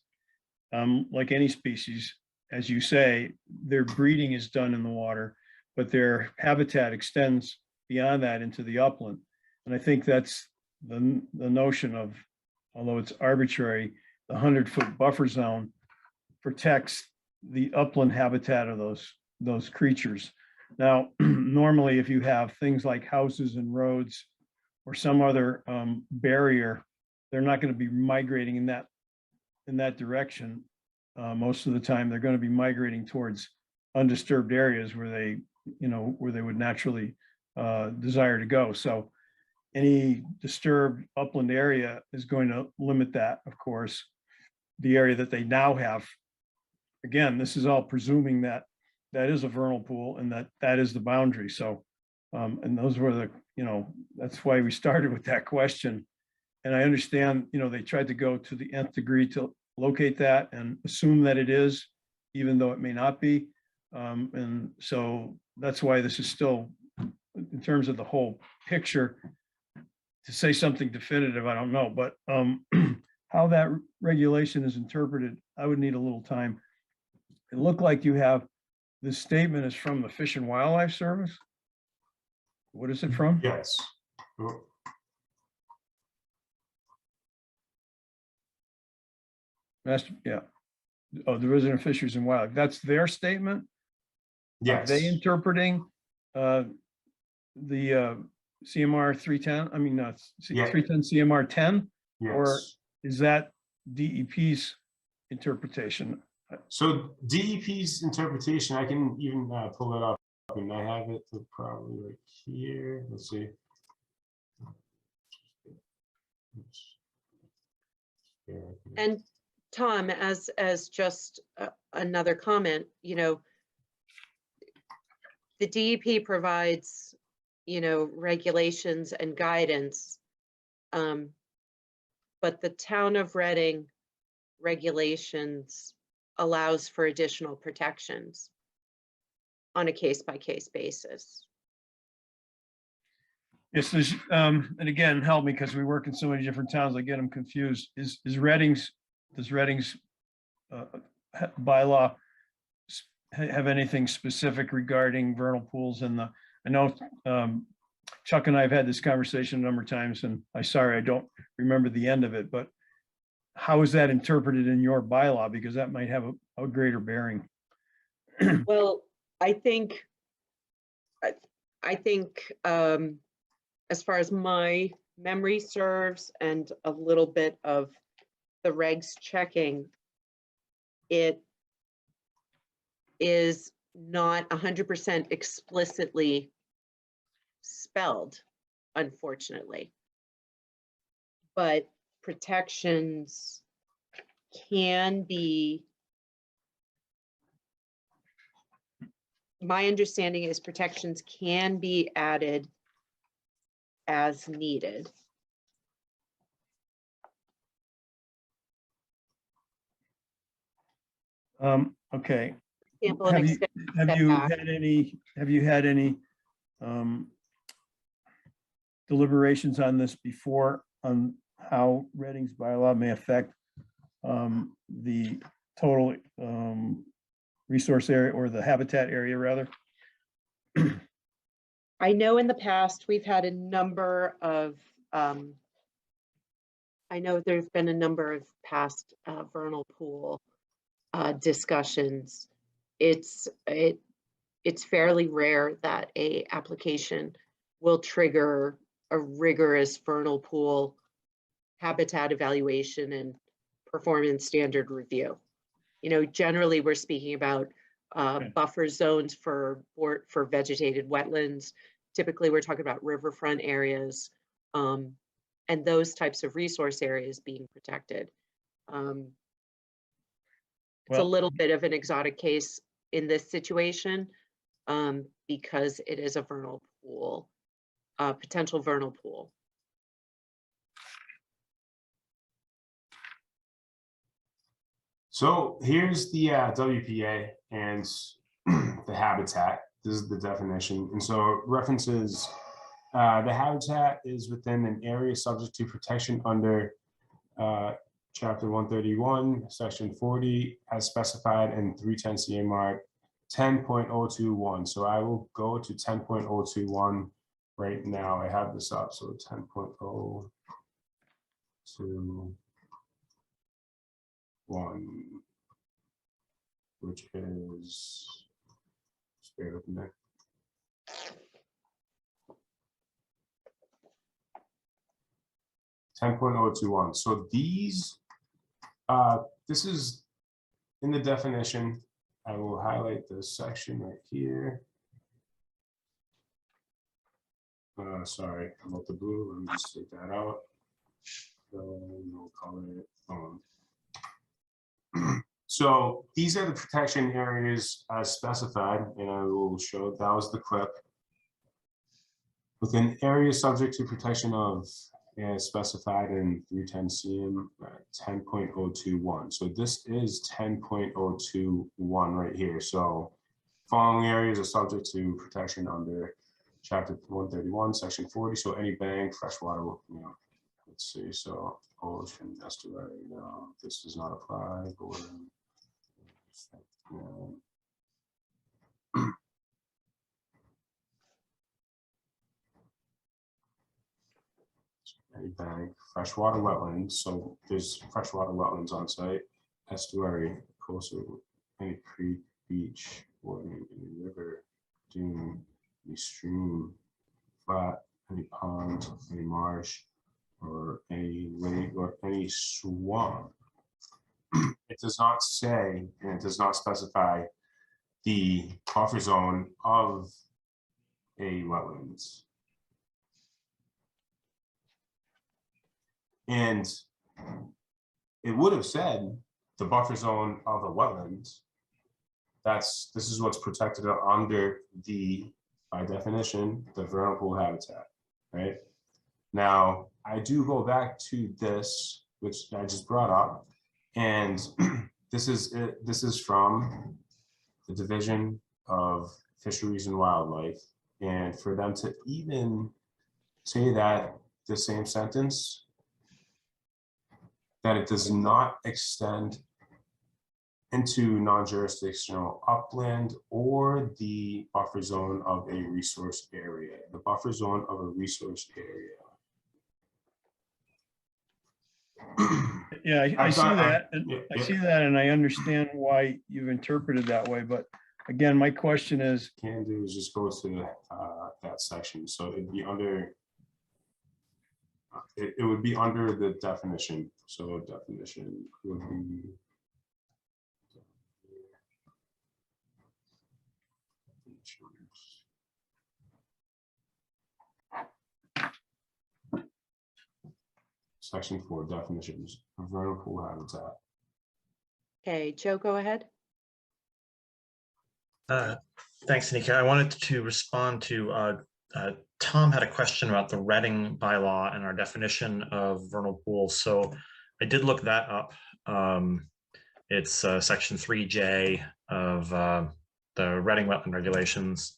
like any species, as you say, their breeding is done in the water, but their habitat extends beyond that into the upland. And I think that's the notion of, although it's arbitrary, the 100-foot buffer zone protects the upland habitat of those creatures. Now, normally, if you have things like houses and roads or some other barrier, they're not going to be migrating in that direction. Most of the time, they're going to be migrating towards undisturbed areas where they would naturally desire to go. So any disturbed upland area is going to limit that, of course, the area that they now have. Again, this is all presuming that is a vernal pool and that is the boundary. So, and those were that's why we started with that question. And I understand, they tried to go to the nth degree to locate that and assume that it is, even though it may not be. And so that's why this is still, in terms of the whole picture, to say something definitive, I don't know, but how that regulation is interpreted, I would need a little time. It looked like you have, this statement is from the Fish and Wildlife Service. What is it from? Yes. Yeah. Oh, Division of Fisheries and Wildlife. That's their statement? Yes. Are they interpreting the CMR 310? I mean, 310 CMR 10? Yes. Or is that DEP's interpretation? So DEP's interpretation, I can even pull it up, and I have it probably right here. Let's see. And Tom, as just another comment, you know, the DEP provides, you know, regulations and guidance. But the town of Reading regulations allows for additional protections on a case-by-case basis. Yes, there's, and again, help me because we work in so many different towns, I get them confused. Is Reading's, does Reading's bylaw have anything specific regarding vernal pools? And I know Chuck and I have had this conversation a number of times, and I'm sorry, I don't remember the end of it, but how is that interpreted in your bylaw? Because that might have a greater bearing. Well, I think as far as my memory serves and a little bit of the regs checking, it is not 100% explicitly spelled, unfortunately. But protections can be, my understanding is protections can be added as needed. Okay. Example, Have you had any deliberations on this before, on how Reading's bylaw may affect the total resource area, or the habitat area rather? I know in the past, we've had a number of, I know there's been a number of past vernal pool discussions. It's fairly rare that a application will trigger a rigorous vernal pool habitat evaluation and performance standard review. You know, generally we're speaking about buffer zones for vegetated wetlands. Typically, we're talking about riverfront areas and those types of resource areas being protected. It's a little bit of an exotic case in this situation because it is a vernal pool, potential vernal pool. So here's the WPA and the habitat. This is the definition. And so it references the habitat is within an area subject to protection under Chapter 131, Section 40, as specified in 310 CMR 10.021. So I will go to 10.021 right now. I have this up. So 10.021, which is, just bear with me. .021. So these, this is in the definition. I will highlight this section right here. Sorry about the blue. Let me just take that out. We'll color it. So these are the protection areas as specified, and I will show that was the clip. Within areas subject to protection of, as specified in 310 CM 10.021. So this is 10.021 right here. So following areas are subject to protection under Chapter 131, Section 40. So any bank, freshwater, you know, let's see. So ocean, estuary, no, this does not apply. Any bank, freshwater wetlands. So there's freshwater wetlands on site, estuary, coastal, any creek, beach, or any river, dune, any stream, flat, any pond, any marsh, or any lake, or any swamp. It does not say, and it does not specify the buffer zone of a wetlands. And it would have said the buffer zone of a wetland. This is what's protected under the, by definition, the vernal pool habitat, right? Now, I do go back to this, which I just brought up, and this is from the Division of Fisheries and Wildlife, and for them to even say that the same sentence, that it does not extend into non-jurisdictional upland or the buffer zone of a resource area, the buffer zone of a resource area. Yeah, I see that. I see that, and I understand why you've interpreted that way. But again, my question is, Can do is just go to that section. So it'd be under. It would be under the definition. So definition would be. Section 4, definitions of vernal pool habitat. Okay, Joe, go ahead. Thanks, Anika. I wanted to respond to Tom had a question about the Reading bylaw and our definition of vernal pools. So I did look that up. It's section 3J of the Reading wetland regulations.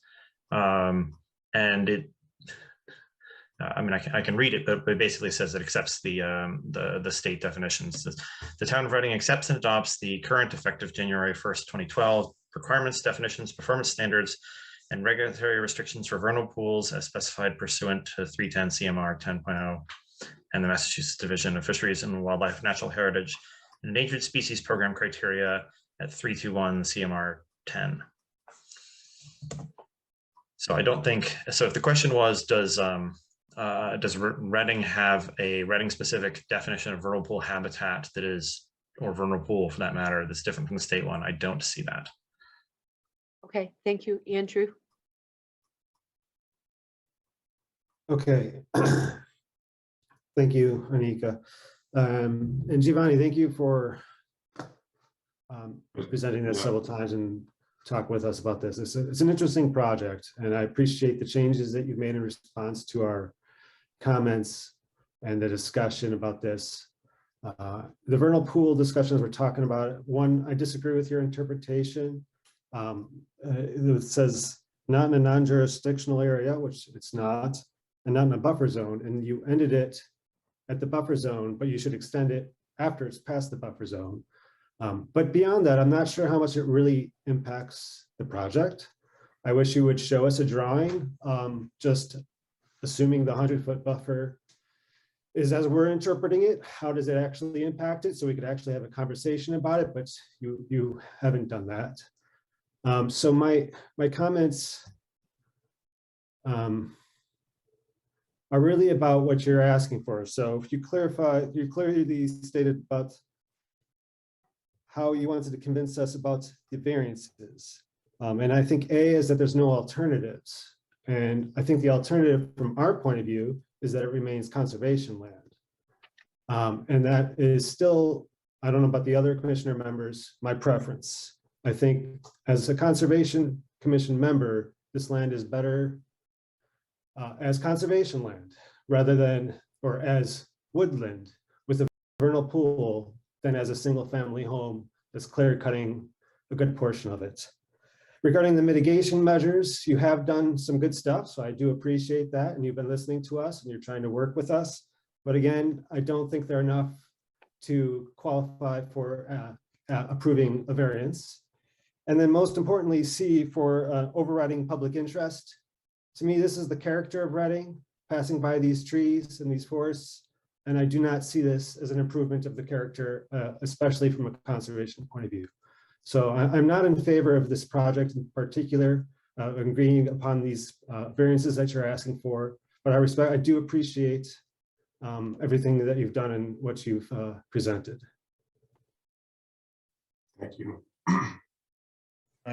And it, I mean, I can read it, but it basically says it accepts the state definitions. The town of Reading accepts and adopts the current effective January 1st, 2012 requirements, definitions, performance standards, and regulatory restrictions for vernal pools as specified pursuant to 310 CMR 10.0 and the Massachusetts Division of Fisheries and Wildlife Natural Heritage and Endangered Species Program criteria at 321 CMR 10. So I don't think, so if the question was, does Reading have a Reading specific definition of vernal pool habitat that is, or vernal pool for that matter, that's different from the state one? I don't see that. Okay, thank you, Andrew. Okay. Thank you, Anika. And Giovanni, thank you for presenting this several times and talk with us about this. It's an interesting project, and I appreciate the changes that you've made in response to our comments and the discussion about this. The vernal pool discussions we're talking about, one, I disagree with your interpretation. It says not in a non-jurisdictional area, which it's not, and not in a buffer zone, and you ended it at the buffer zone, but you should extend it after it's past the buffer zone. But beyond that, I'm not sure how much it really impacts the project. I wish you would show us a drawing, just assuming the 100-foot buffer is as we're interpreting it, how does it actually impact it? So we could actually have a conversation about it, but you haven't done that. So my comments are really about what you're asking for. So if you clarify, you clearly stated about how you wanted to convince us about the variances. And I think A is that there's no alternatives. And I think the alternative from our point of view is that it remains conservation land. And that is still, I don't know about the other commissioner members, my preference. I think as a Conservation Commission member, this land is better as conservation land rather than, or as woodland with a vernal pool than as a single family home that's clear cutting a good portion of it. Regarding the mitigation measures, you have done some good stuff, so I do appreciate that, and you've been listening to us and you're trying to work with us. But again, I don't think they're enough to qualify for approving a variance. And then most importantly, C, for overriding public interest. To me, this is the character of Reading, passing by these trees and these forests, and I do not see this as an improvement of the character, especially from a conservation point of view. So I'm not in favor of this project in particular, agreeing upon these variances that you're asking for, but I do appreciate everything that you've done and what you've presented. Thank you.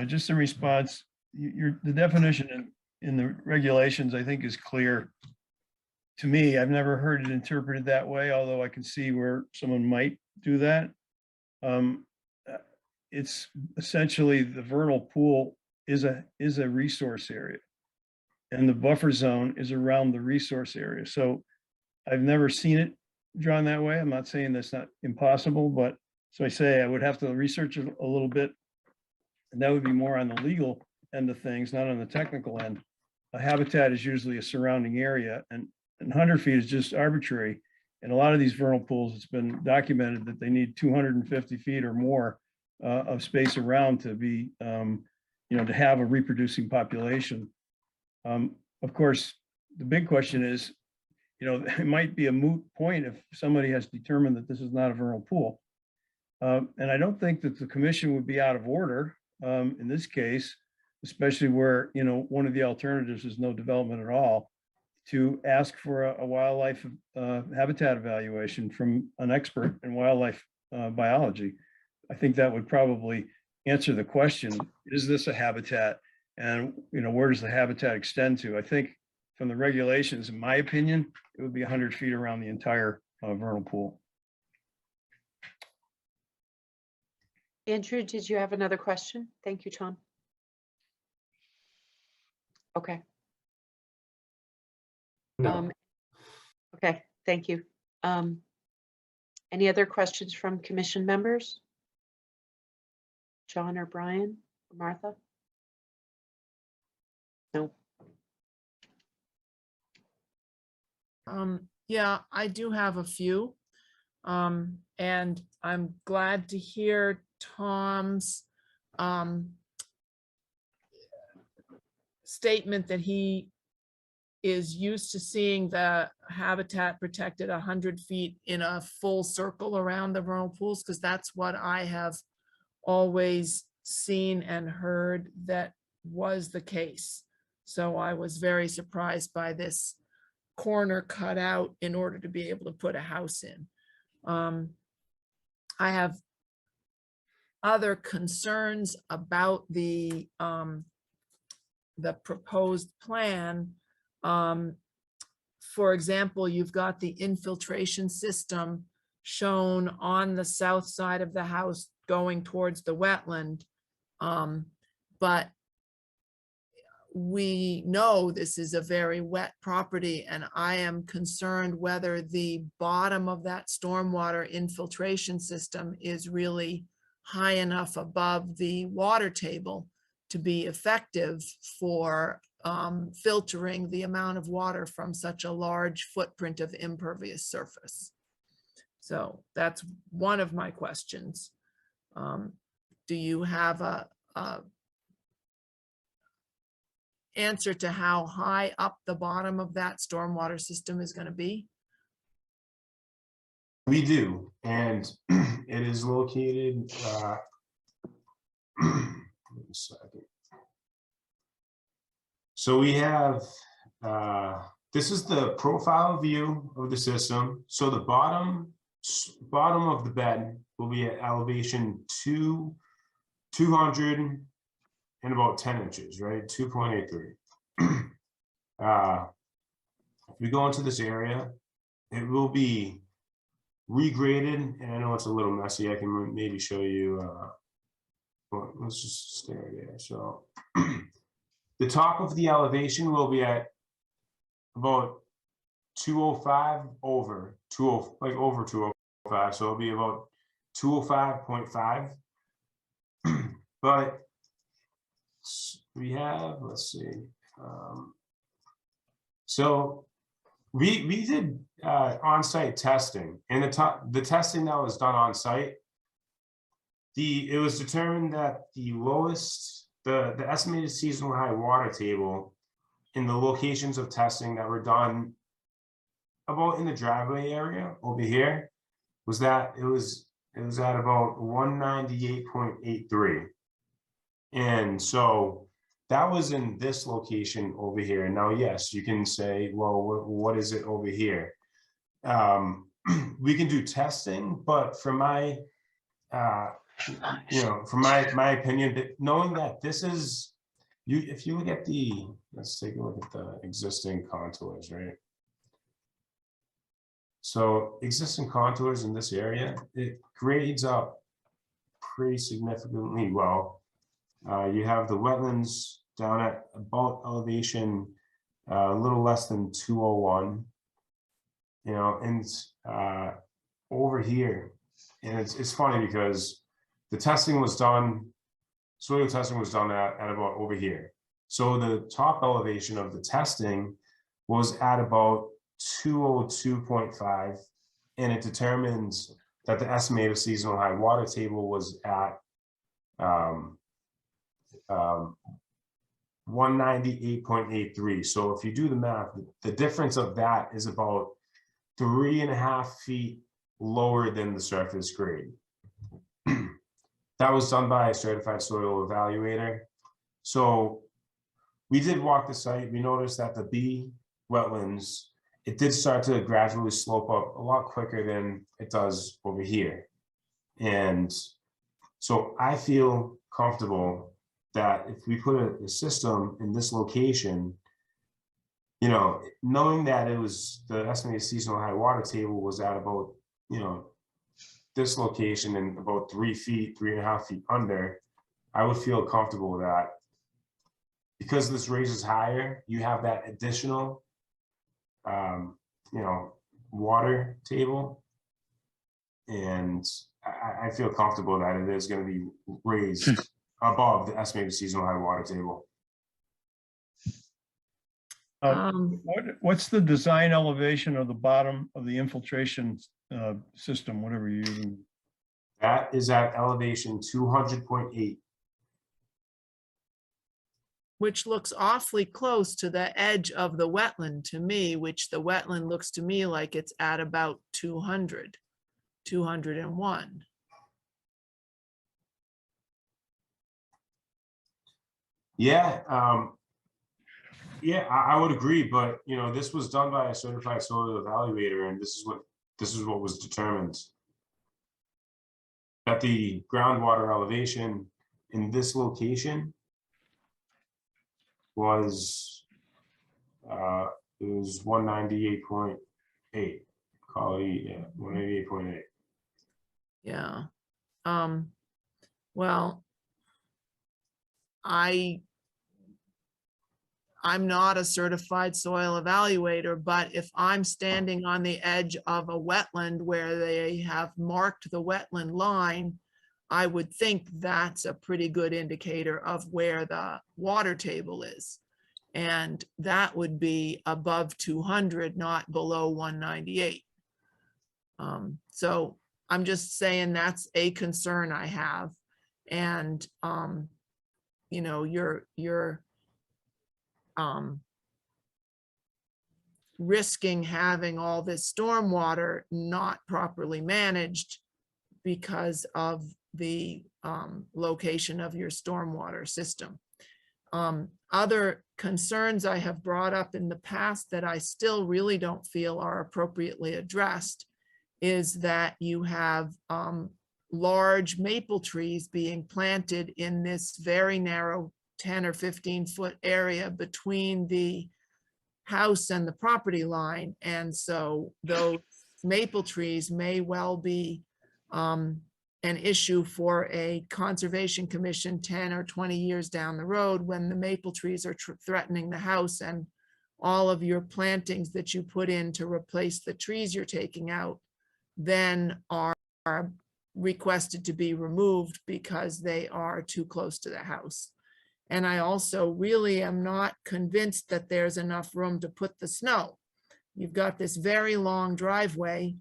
Just in response, the definition in the regulations, I think, is clear to me. I've never heard it interpreted that way, although I can see where someone might do that. It's essentially the vernal pool is a resource area. And the buffer zone is around the resource area. So I've never seen it drawn that way. I'm not saying that's not impossible, but so I say I would have to research it a little bit. And that would be more on the legal end of things, not on the technical end. A habitat is usually a surrounding area, and 100 feet is just arbitrary. In a lot of these vernal pools, it's been documented that they need 250 feet or more of space around to be, to have a reproducing population. Of course, the big question is, it might be a moot point if somebody has determined that this is not a vernal pool. And I don't think that the commission would be out of order in this case, especially where, one of the alternatives is no development at all, to ask for a wildlife habitat evaluation from an expert in wildlife biology. I think that would probably answer the question, is this a habitat? And, where does the habitat extend to? I think from the regulations, in my opinion, it would be 100 feet around the entire vernal pool. Andrew, did you have another question? Thank you, Tom. Okay. No. Okay, thank you. Any other questions from commission members? John or Brian or Martha? No. Yeah, I do have a few. And I'm glad to hear Tom's statement that he is used to seeing the habitat protected 100 feet in a full circle around the vernal pools, because that's what I have always seen and heard that was the case. So I was very surprised by this corner cut out in order to be able to put a house in. I have other concerns about the proposed plan. For example, you've got the infiltration system shown on the south side of the house going towards the wetland. But we know this is a very wet property, and I am concerned whether the bottom of that stormwater infiltration system is really high enough above the water table to be effective for filtering the amount of water from such a large footprint of impervious surface. So that's one of my questions. Do you have a answer to how high up the bottom of that stormwater system is going to be? We do, and it is located, wait a second. So we have, this is the profile view of the system. So the bottom of the bed will be at elevation 200 and about 10 inches, right? 2.83. If we go into this area, it will be regraded, and I know it's a little messy. I can maybe show you, well, let's just stay right there. So the top of the elevation will be at about 205 over 20, like over 205. So it'll be about 205.5. But we have, let's see. So we did on-site testing, and the testing that was done on site, it was determined that the lowest, the estimated seasonal high water table in the locations of testing that were done about in the driveway area over here was that it was at about 198.83. And so that was in this location over here. Now, yes, you can say, well, what is it over here? We can do testing, but from my, from my opinion, that knowing that this is, if you look at let's take a look at the existing contours, right? So existing contours in this area, it grades up pretty significantly well. You have the wetlands down at about elevation a little less than 201, you know, and over here, and it's funny because the testing was done, soil testing was done at about over here. So the top elevation of the testing was at about 202.5, and it determines that the estimated seasonal high water table was at 198.83. So if you do the math, the difference of that is about 3.5 feet lower than the surface grade. That was done by a certified soil evaluator. So we did walk the site. We noticed that the B wetlands, it did start to gradually slope up a lot quicker than it does over here. And so I feel comfortable that if we put a system in this location, you know, knowing that it was the estimated seasonal high water table was at about, you know, this location and about 3 feet, 3.5 feet under, I would feel comfortable with that. Because this raises higher, you have that additional, you know, water table. And I feel comfortable that it is going to be raised above the estimated seasonal high water table. What's the design elevation of the bottom of the infiltration system, whatever you're using? That is at elevation 200.8. Which looks awfully close to the edge of the wetland to me, which the wetland looks to me like it's at about 200, 201. Yeah, yeah, I would agree, but you know, this was done by a certified soil evaluator, and this is what was determined. That the groundwater elevation in this location was it was 198.8. Call it, yeah, 198.8. Yeah. Well, I'm not a certified soil evaluator, but if I'm standing on the edge of a wetland where they have marked the wetland line, I would think that's a pretty good indicator of where the water table is. And that would be above 200, not below 198. So I'm just saying that's a concern I have. And, you know, you're risking having all this stormwater not properly managed because of the location of your stormwater system. Other concerns I have brought up in the past that I still really don't feel are appropriately addressed is that you have large maple trees being planted in this very narrow 10 or 15 foot area between the house and the property line. And so those maple trees may well be an issue for a conservation commission 10 or 20 years down the road when the maple trees are threatening the house and all of your plantings that you put in to replace the trees you're taking out then are requested to be removed because they are too close to the house. And I also really am not convinced that there's enough room to put the snow. You've got this very long driveway,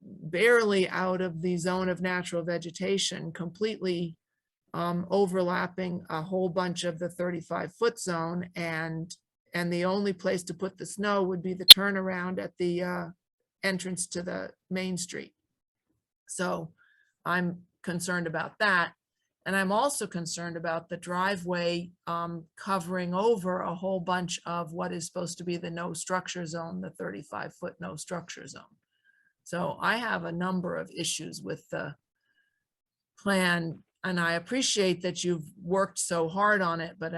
barely out of the zone of natural vegetation, completely overlapping a whole bunch of the 35-foot zone. And the only place to put the snow would be the turnaround at the entrance to the main street. So I'm concerned about that. And I'm also concerned about the driveway covering over a whole bunch of what is supposed to be the no structure zone, the 35-foot no structure zone. So I have a number of issues with the plan, and I appreciate that you've worked so hard on it, but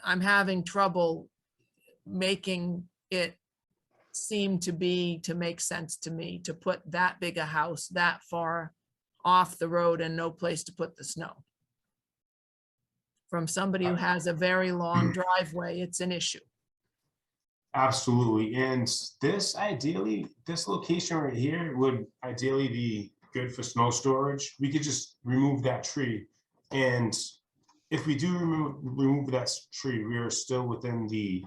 I'm having trouble making it seem to make sense to me to put that big a house that far off the road and no place to put the snow. From somebody who has a very long driveway, it's an issue. Absolutely. And this location right here would ideally be good for snow storage. We could just remove that tree. And if we do remove that tree, we are still within the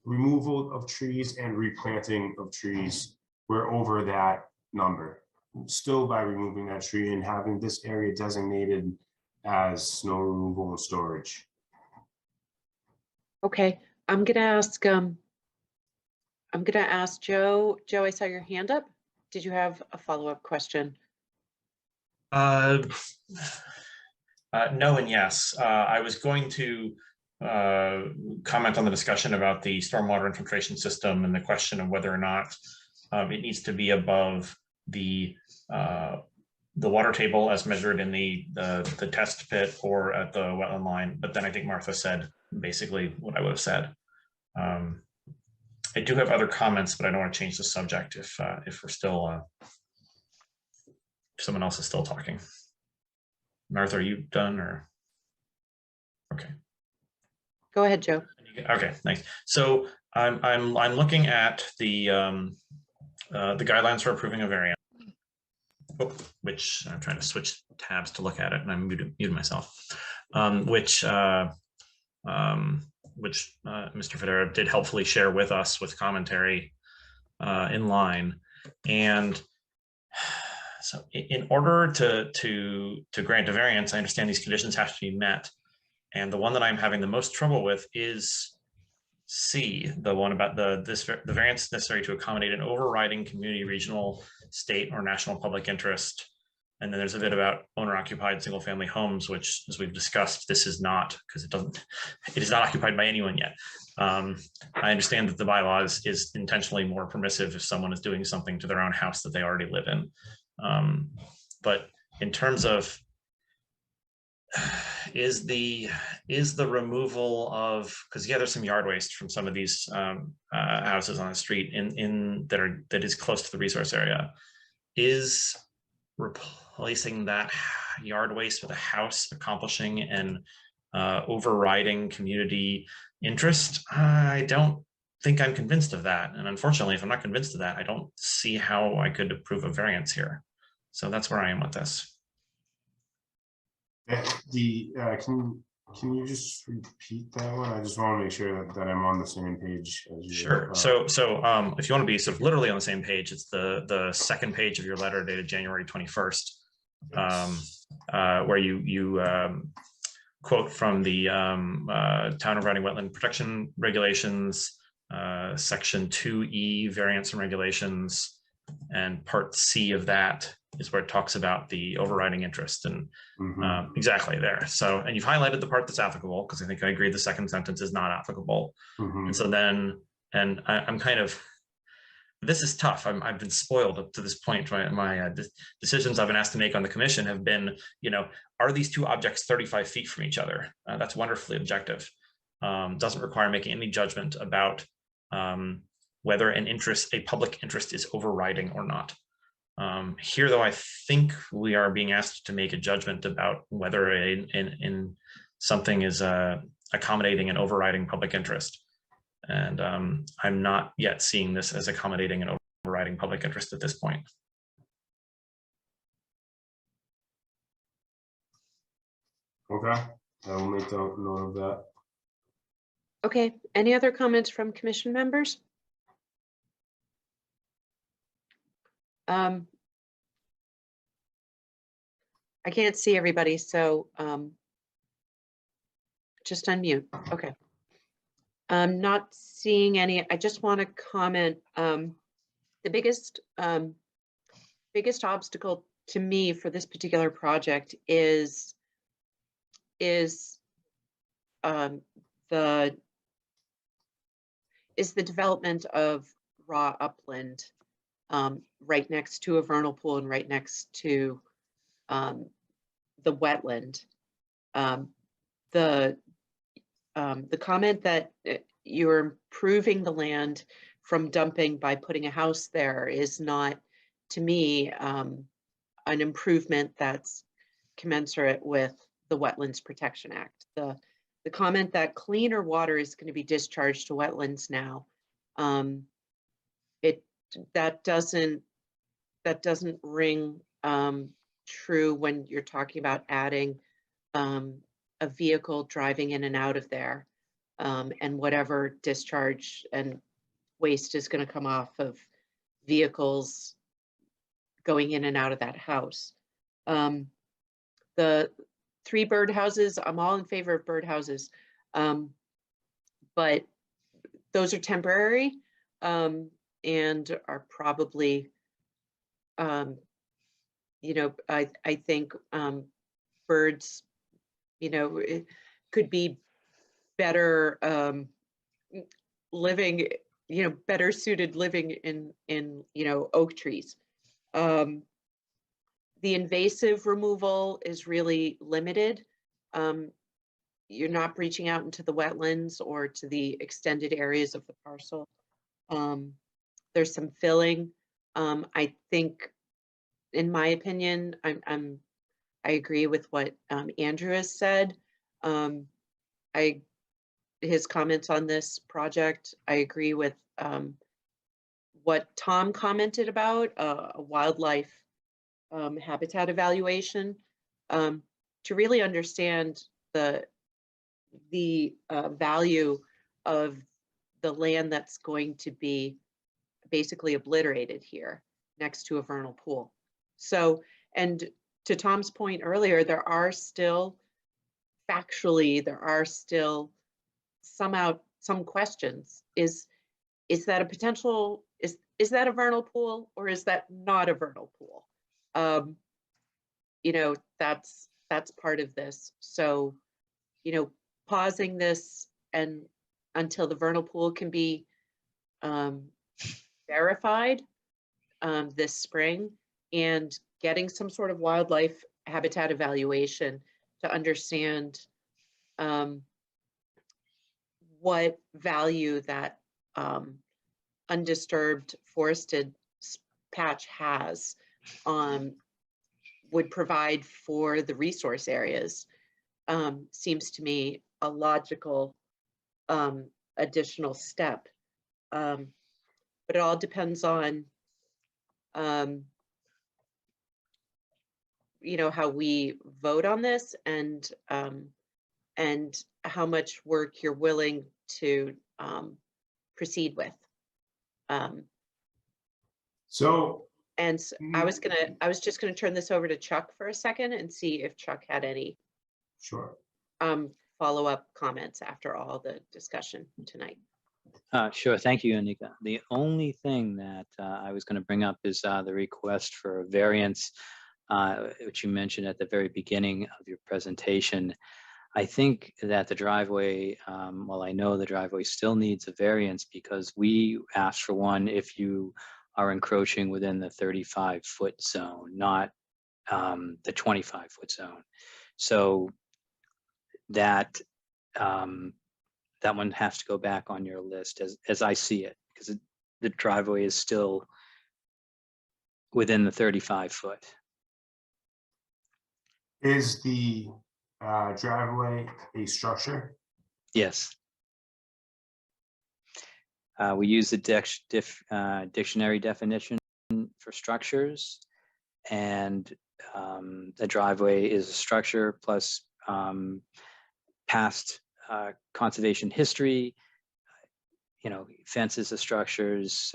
removal of trees and replanting of trees. We're over that number still by removing that tree and having this area designated as snow removal and storage. Okay, I'm gonna ask Joe. Joe, I saw your hand up. Did you have a follow-up question? No and yes. I was going to comment on the discussion about the stormwater infiltration system and the question of whether or not it needs to be above the water table as measured in the test pit or at the wetland line. But then I think Martha said basically what I would have said. I do have other comments, but I don't want to change the subject if we're still if someone else is still talking. Martha, are you done or? Okay. Go ahead, Joe. Okay, thanks. So I'm looking at the guidelines for approving a variance, which I'm trying to switch tabs to look at it, and I muted myself. Which Mr. Federa did helpfully share with us with commentary in line. And so in order to grant a variance, I understand these conditions have to be met. And the one that I'm having the most trouble with is C, the one about the variance necessary to accommodate an overriding community, regional, state, or national public interest. And then there's a bit about owner-occupied single-family homes, which, as we've discussed, this is not, because it is not occupied by anyone yet. I understand that the bylaw is intentionally more permissive if someone is doing something to their own house that they already live in. But in terms of, is the removal of, because there's some yard waste from some of these houses on the street that is close to the resource area, is replacing that yard waste with a house accomplishing an overriding community interest? I don't think I'm convinced of that. And unfortunately, if I'm not convinced of that, I don't see how I could approve a variance here. So that's where I am with this. Can you just repeat that one? I just want to make sure that I'm on the same page as you. Sure. So if you want to be sort of literally on the same page, it's the second page of your letter dated January 21st, where you quote from the Town of Reading Wetland Protection Regulations, Section 2E, Variance and Regulations, and Part C of that is where it talks about the overriding interest, and exactly there. So, and you've highlighted the part that's applicable, because I think I agree the second sentence is not applicable. And so then, and I'm kind of, this is tough. I've been spoiled up to this point. My decisions I've been asked to make on the commission have been, are these two objects 35 feet from each other? That's wonderfully objective. Doesn't require making any judgment about whether a public interest is overriding or not. Here, though, I think we are being asked to make a judgment about whether in something is accommodating an overriding public interest. And I'm not yet seeing this as accommodating an overriding public interest at this point. Okay, I will make note of that. Okay, any other comments from commission members? I can't see everybody, so just unmute. Okay. I'm not seeing any. I just want to comment. The biggest obstacle to me for this particular project is the development of raw upland right next to a vernal pool and right next to the wetland. The comment that you're improving the land from dumping by putting a house there is not, to me, an improvement that's commensurate with the Wetlands Protection Act. The comment that cleaner water is going to be discharged to wetlands now, that doesn't ring true when you're talking about adding a vehicle driving in and out of there, and whatever discharge and waste is going to come off of vehicles going in and out of that house. The 3 birdhouses, I'm all in favor of birdhouses, but those are temporary and are probably, you know, I think birds, you know, it could be better living, you know, better suited living in you know, oak trees. The invasive removal is really limited. You're not reaching out into the wetlands or to the extended areas of the parcel. There's some filling. I think, in my opinion, I agree with what Andrew has said. His comments on this project, I agree with what Tom commented about, a wildlife habitat evaluation, to really understand the value of the land that's going to be basically obliterated here next to a vernal pool. So, and to Tom's point earlier, there are still some questions. Is that a potential, is that a vernal pool or is that not a vernal pool? You know, that's part of this. So, you know, pausing this and until the vernal pool can be verified this spring, and getting some sort of wildlife habitat evaluation to understand what value that undisturbed forested patch has would provide for the resource areas, seems to me a logical additional step. But it all depends on you know, how we vote on this, and how much work you're willing to proceed with. And I was just gonna turn this over to Chuck for a second and see if Chuck had any follow-up comments after all the discussion tonight. Sure, thank you, Anika. The only thing that I was going to bring up is the request for a variance, which you mentioned at the very beginning of your presentation. I think that the driveway, well, I know the driveway still needs a variance because we asked for one if you are encroaching within the 35-foot zone, not the 25-foot zone. So that that one has to go back on your list as I see it, because the driveway is still within the 35-foot. Is the driveway a structure? Yes. We use the dictionary definition for structures, and the driveway is a structure plus past conservation history. You know, fences are structures,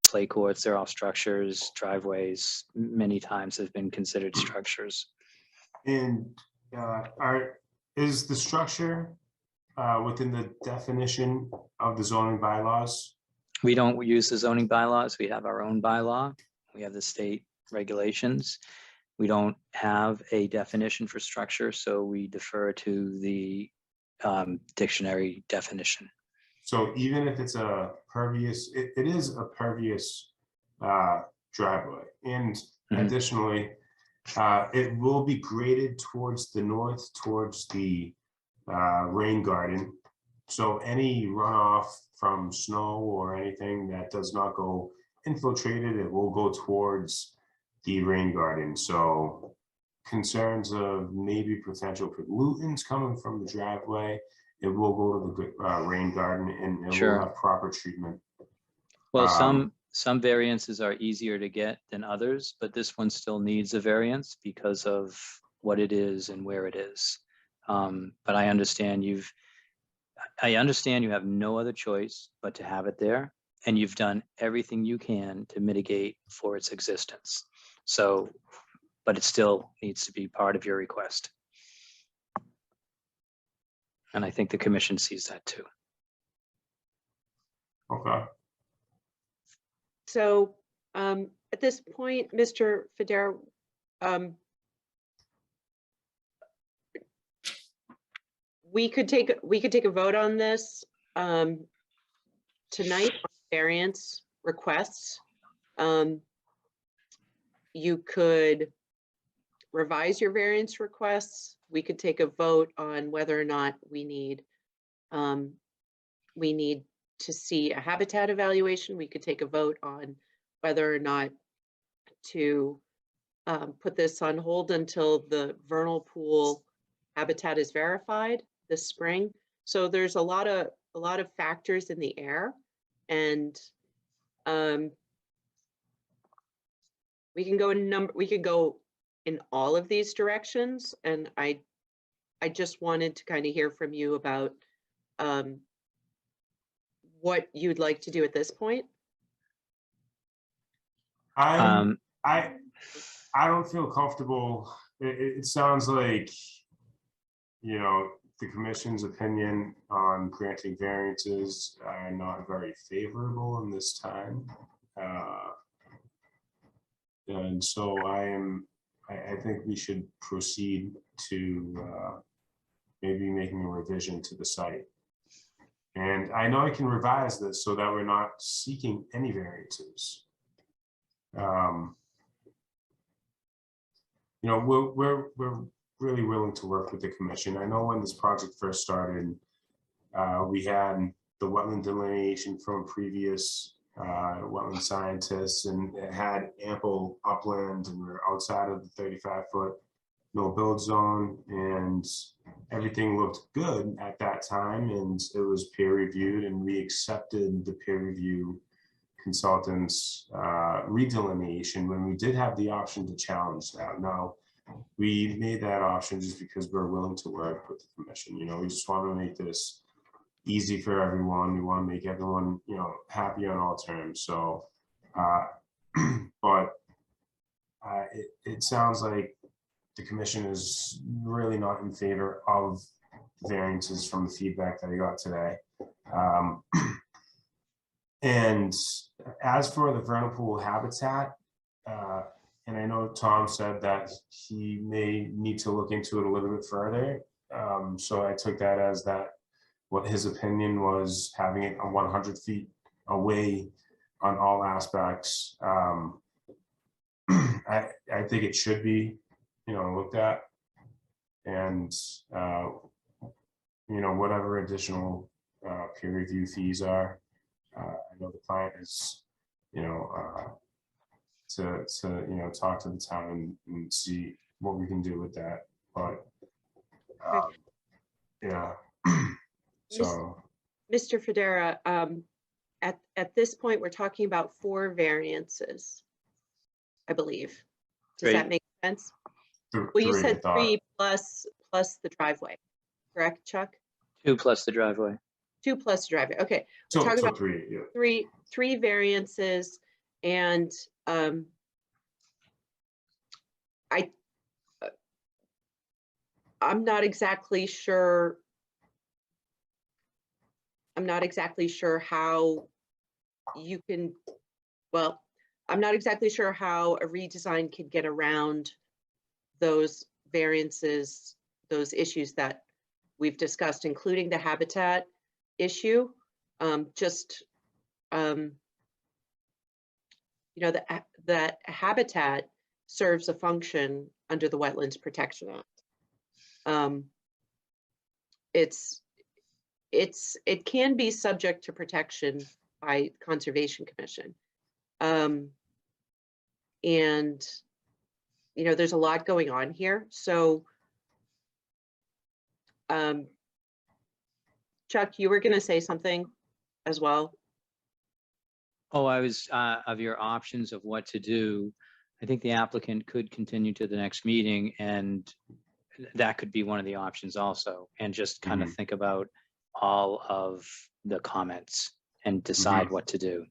play courts, they're all structures, driveways many times have been considered structures. And is the structure within the definition of the zoning bylaws? We don't use the zoning bylaws. We have our own bylaw. We have the state regulations. We don't have a definition for structure, so we defer to the dictionary definition. So even if it's a pervious, it is a pervious driveway. And additionally, it will be graded towards the north, towards the rain garden. So any runoff from snow or anything that does not go infiltrated, it will go towards the rain garden. So concerns of maybe potential pollutants coming from the driveway, it will go to the rain garden and it Sure. will have proper treatment. Well, some variances are easier to get than others, but this one still needs a variance because of what it is and where it is. But I understand you have no other choice but to have it there, and you've done everything you can to mitigate for its existence. So, but it still needs to be part of your request. And I think the commission sees that too. Okay. So at this point, Mr. Federa, we could take a vote on this tonight on variance requests. You could revise your variance requests. We could take a vote on whether or not we need to see a habitat evaluation. We could take a vote on whether or not to put this on hold until the vernal pool habitat is verified this spring. So there's a lot of factors in the air, and we can go in all of these directions. And I just wanted to kind of hear from you about what you'd like to do at this point. I don't feel comfortable. It sounds like, you know, the commission's opinion on granting variances are not very favorable in this time. And so I think we should proceed to maybe making a revision to the site. And I know I can revise this so that we're not seeking any variances. You know, we're really willing to work with the commission. I know when this project first started, we had the wetland delineation from previous wetland scientists, and it had ample upland, and we're outside of the 35-foot no build zone, and everything looked good at that time, and it was peer reviewed, and we accepted the peer review consultants redelineation when we did have the option to challenge that. Now, we made that option just because we're willing to work with the commission. You know, we just want to make this easy for everyone. We want to make everyone, you know, happy on all terms. So, but it sounds like the commission is really not in favor of variances from the feedback that I got today. And as for the vernal pool habitat, and I know Tom said that he may need to look into it a little bit further. So I took that as that what his opinion was, having it 100 feet away on all aspects. I think it should be, you know, looked at, and you know, whatever additional peer review fees are. I know the client is, you know, to you know, talk to the town and see what we can do with that. But yeah. So, Mr. Federa, at this point, we're talking about 4 variances, I believe. Does that make sense? Well, you said 3 plus the driveway, correct, Chuck? 2 plus the driveway. 2 plus the driveway. Okay, we're talking about 3, yeah. three variances, and I'm not exactly sure. I'm not exactly sure how you can. Well, I'm not exactly sure how a redesign can get around those variances, those issues that we've discussed, including the habitat issue. You know, that habitat serves a function under the Wetlands Protection Act. it can be subject to protection by Conservation Commission. And, you know, there's a lot going on here. So, Chuck, you were going to say something as well. Oh, I was, of your options of what to do. I think the applicant could continue to the next meeting, and that could be one of the options also, and just kind of think about all of the comments and decide what to do.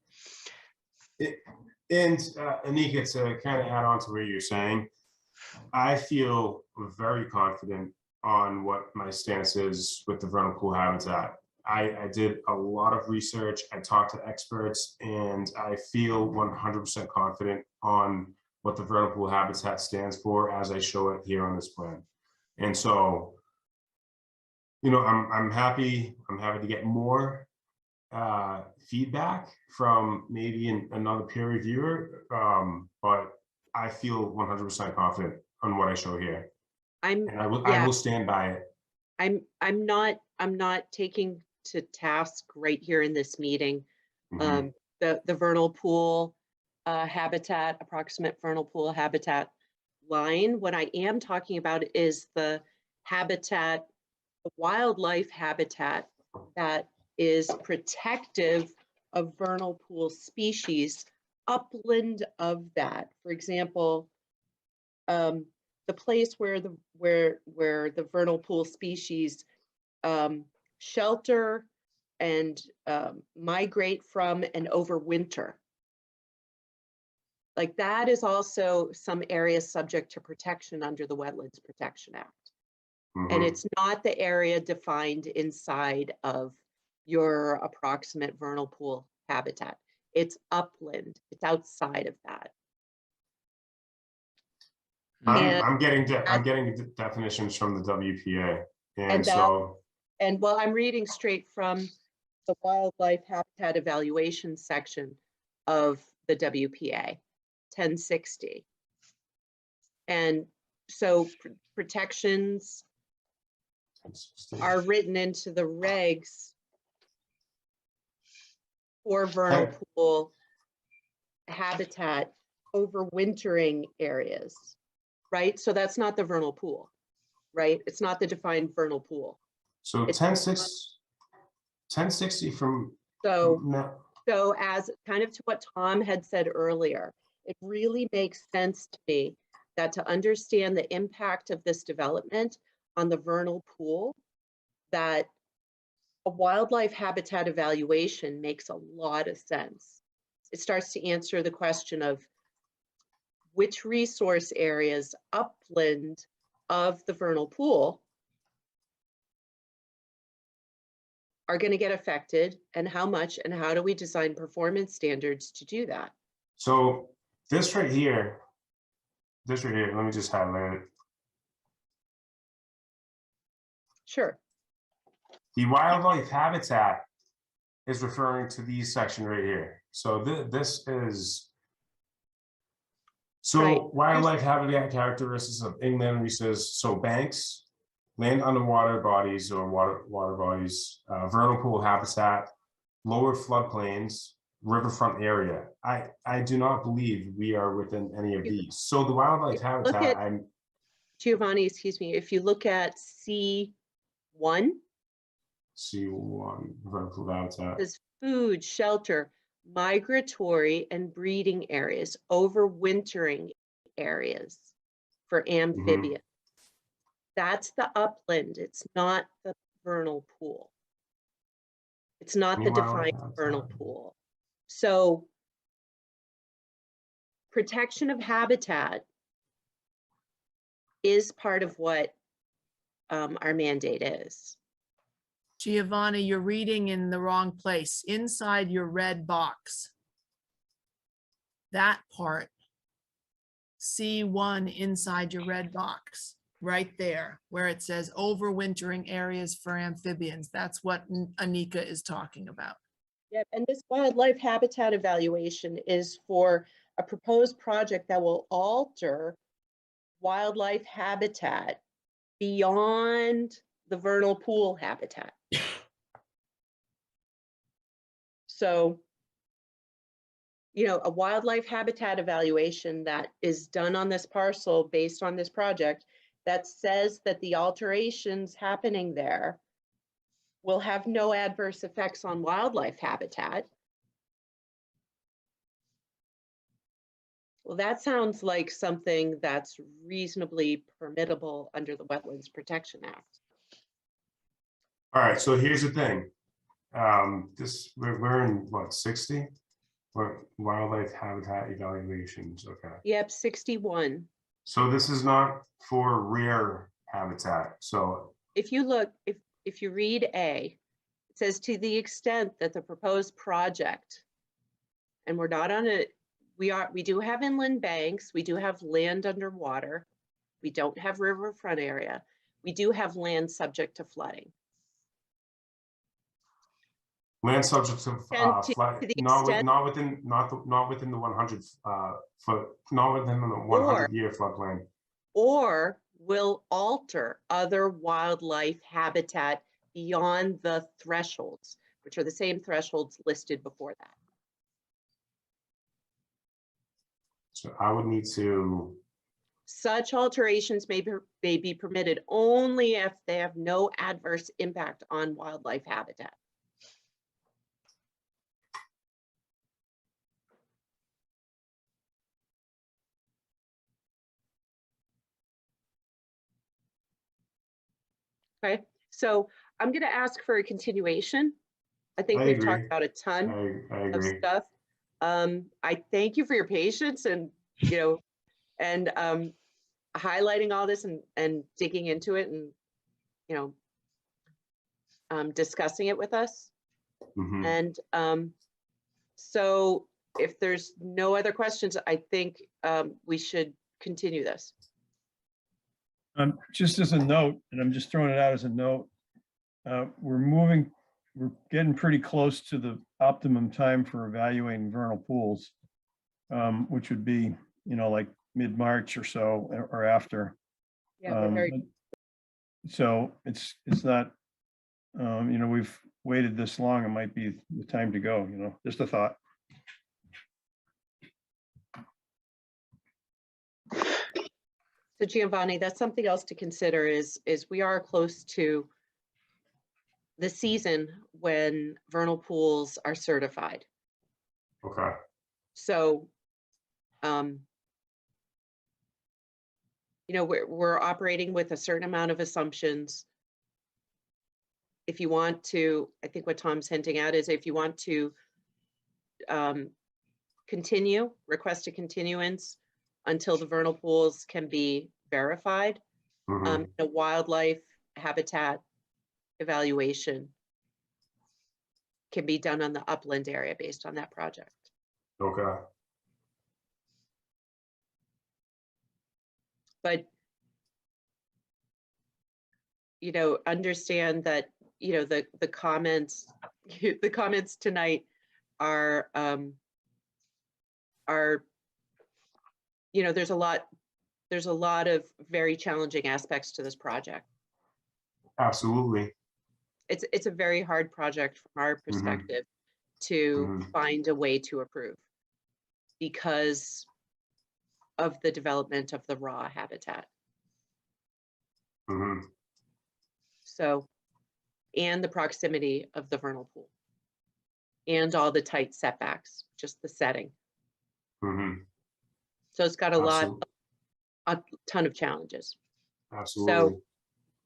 And Anika, to kind of add on to what you're saying, I feel very confident on what my stance is with the vernal pool habitat. I did a lot of research, I talked to experts, and I feel 100% confident on what the vernal pool habitat stands for as I show it here on this plan. And so, you know, I'm happy to get more feedback from maybe another peer reviewer, but I feel 100% confident on what I show here. I will stand by it. I'm not taking to task right here in this meeting the vernal pool habitat, approximate vernal pool habitat line. What I am talking about is the habitat, the wildlife habitat that is protective of vernal pool species upland of that. For example, the place where the vernal pool species shelter and migrate from and overwinter. Like that is also some areas subject to protection under the Wetlands Protection Act. And it's not the area defined inside of your approximate vernal pool habitat. It's upland, it's outside of that. I'm getting definitions from the WPA, and well, I'm reading straight from the wildlife habitat evaluation section of the WPA 1060. And so protections are written into the regs for vernal pool habitat overwintering areas, right? So that's not the vernal pool, right? It's not the defined vernal pool. So 1060 from so as kind of to what Tom had said earlier, it really makes sense to me that to understand the impact of this development on the vernal pool, that a wildlife habitat evaluation makes a lot of sense. It starts to answer the question of which resource areas upland of the vernal pool are going to get affected, and how much, and how do we design performance standards to do that? So this right here, let me just highlight it. Sure. The wildlife habitat is referring to these section right here. So this is, so wildlife habitat characteristics of inland resources, so banks, land underwater bodies or water bodies, vernal pool habitat, lower floodplains, riverfront area. I do not believe we are within any of these. So the wildlife habitat, Giovanni, excuse me, if you look at C1, vernal pool habitat. Is food, shelter, migratory and breeding areas, overwintering areas for amphibians. That's the upland. It's not the vernal pool. It's not the defined vernal pool. So protection of habitat is part of what our mandate is. Giovanni, you're reading in the wrong place. Inside your red box. That part. C1 inside your red box, right there, where it says overwintering areas for amphibians. That's what Anika is talking about. Yep, and this wildlife habitat evaluation is for a proposed project that will alter wildlife habitat beyond the vernal pool habitat. So, you know, a wildlife habitat evaluation that is done on this parcel based on this project that says that the alterations happening there will have no adverse effects on wildlife habitat. Well, that sounds like something that's reasonably permittable under the Wetlands Protection Act. All right, so here's the thing. We're in what, 60? What, wildlife habitat evaluations, okay. Yep, 61. So this is not for rare habitat, so, If you look, if you read A, it says to the extent that the proposed project, and we're not on it, we do have inland banks, we do have land underwater, we don't have riverfront area, we do have land subject to flooding. land subject to And flood, to the not extent- within the 100 foot, not within the 100-year floodplain. Or will alter other wildlife habitat beyond the thresholds, which are the same thresholds listed before that. So I would need to, Such alterations may be permitted only if they have no adverse impact on wildlife habitat. Okay, so I'm going to ask for a continuation. I think I we've agree. talked about a ton I of agree. stuff. I thank you for your patience and, you know, and highlighting all this and digging into it and, you know, discussing it with us. Mhm. And so if there's no other questions, I think we should continue this. Just as a note, and I'm just throwing it out as a note, we're getting pretty close to the optimum time for evaluating vernal pools, which would be, you know, like mid-March or so or after. Yeah, we're very, So it's not, you know, we've waited this long, it might be the time to go, you know, just a thought. so Giovanni, that's something else to consider is we are close to the season when vernal pools are certified. Okay. So, you know, we're operating with a certain amount of assumptions. If you want to, I think what Tom's hinting at is if you want to continue, request a continuance until the vernal pools can be verified, the wildlife habitat evaluation can be done on the upland area based on that project. Okay. But, you know, understand that, you know, the comments, the comments tonight are, you know, there's a lot of very challenging aspects to this project. Absolutely. It's a very hard project from our perspective to find a way to approve because of the development of the raw habitat. So, and the proximity of the vernal pool and all the tight setbacks, just the setting. So it's got a ton of challenges. Absolutely.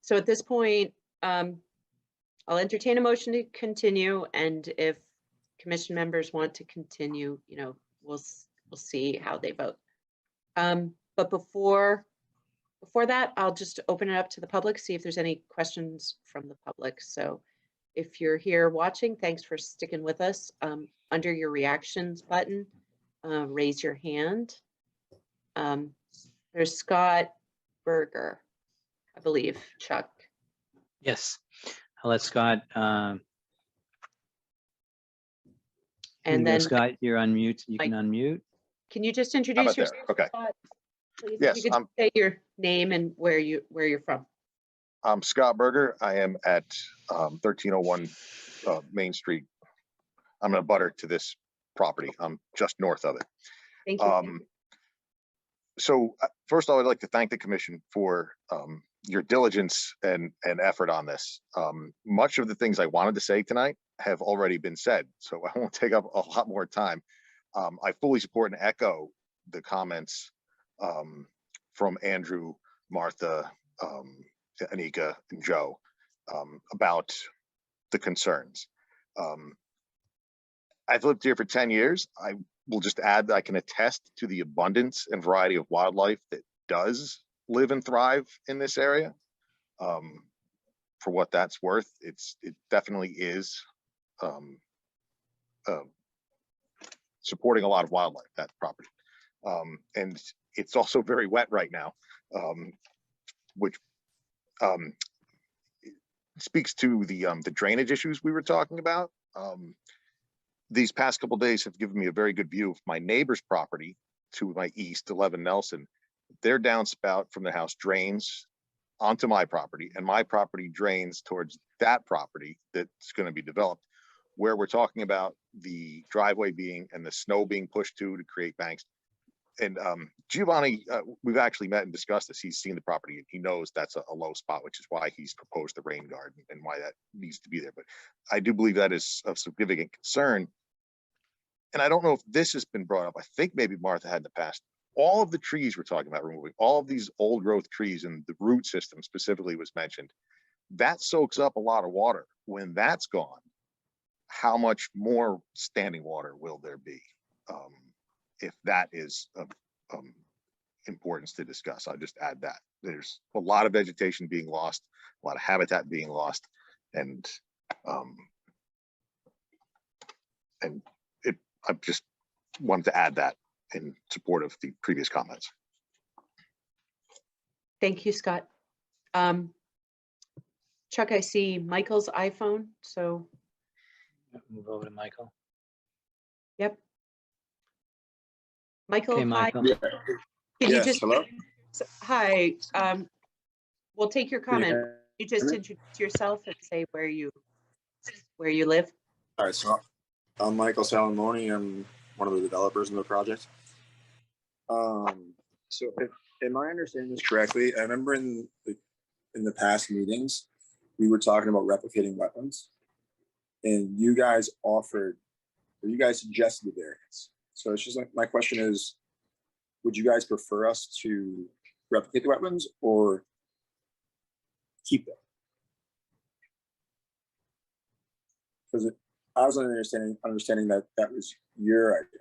So at this point, I'll entertain a motion to continue, and if commission members want to continue, you know, we'll see how they vote. But before that, I'll just open it up to the public, see if there's any questions from the public. So if you're here watching, thanks for sticking with us. Under your reactions button, raise your hand. There's Scott Berger, I believe, Chuck. Yes, I'll let Scott. And then Scott, you're unmute. You can unmute. Can you just introduce yourself? Okay. Scott, please? Yes, If you could say your name and where you're from. I'm Scott Berger. I am at 1301 Main Street, I'm a butter to this property. I'm just north of it. Thank you. So first, I would like to thank the commission for your diligence and effort on this. Much of the things I wanted to say tonight have already been said, so I won't take up a lot more time. I fully support and echo the comments from Andrew, Martha, Anika, and Joe about the concerns. I've lived here for 10 years. I will just add that I can attest to the abundance and variety of wildlife that does live and thrive in this area. For what that's worth, it definitely is supporting a lot of wildlife, that property. And it's also very wet right now, which speaks to the drainage issues we were talking about. These past couple of days have given me a very good view of my neighbor's property to my east, 11 Nelson. Their downspout from the house drains onto my property, and my property drains towards that property that's going to be developed, where we're talking about the driveway being and the snow being pushed to create banks. And Giovanni, we've actually met and discussed this. He's seen the property and he knows that's a low spot, which is why he's proposed the rain garden and why that needs to be there. But I do believe that is of significant concern. And I don't know if this has been brought up. I think maybe Martha had in the past. All of the trees we're talking about removing, all of these old growth trees, and the root system specifically was mentioned, that soaks up a lot of water. When that's gone, how much more standing water will there be? If that is of importance to discuss, I'll just add that there's a lot of vegetation being lost, a lot of habitat being lost, and I just wanted to add that in support of the previous comments. Thank you, Scott. Chuck, I see Michael's iPhone, so. Move over to Michael. Yep. Michael, Okay, hi. Michael. Can you Yes, just, hello? hi, we'll take your comment. You just introduce yourself and say where you live. All right, so I'm Michael Salamoni. I'm one of the developers in the project. So if am I understanding this correctly? I remember in the past meetings, we were talking about replicating wetlands, and you guys offered, or you guys suggested the variance. So it's just like, my question is, would you guys prefer us to replicate the wetlands or keep them? Because I was understanding that that was your idea.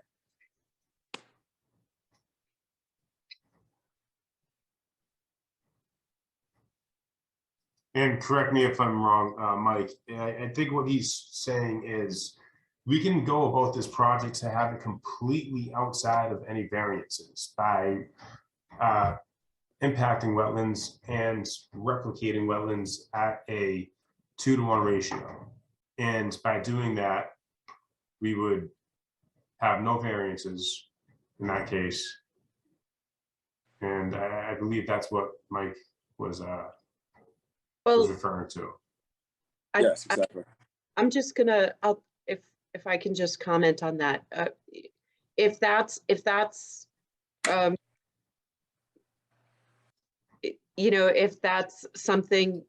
And correct me if I'm wrong, Mike, I think what he's saying is we can go about this project to have it completely outside of any variances by impacting wetlands and replicating wetlands at a 2-to-1 ratio. And by doing that, we would have no variances in that case. And I believe that's what Mike was referring to. Yes, exactly. I'm just gonna, if I can just comment on that. If that's if that's something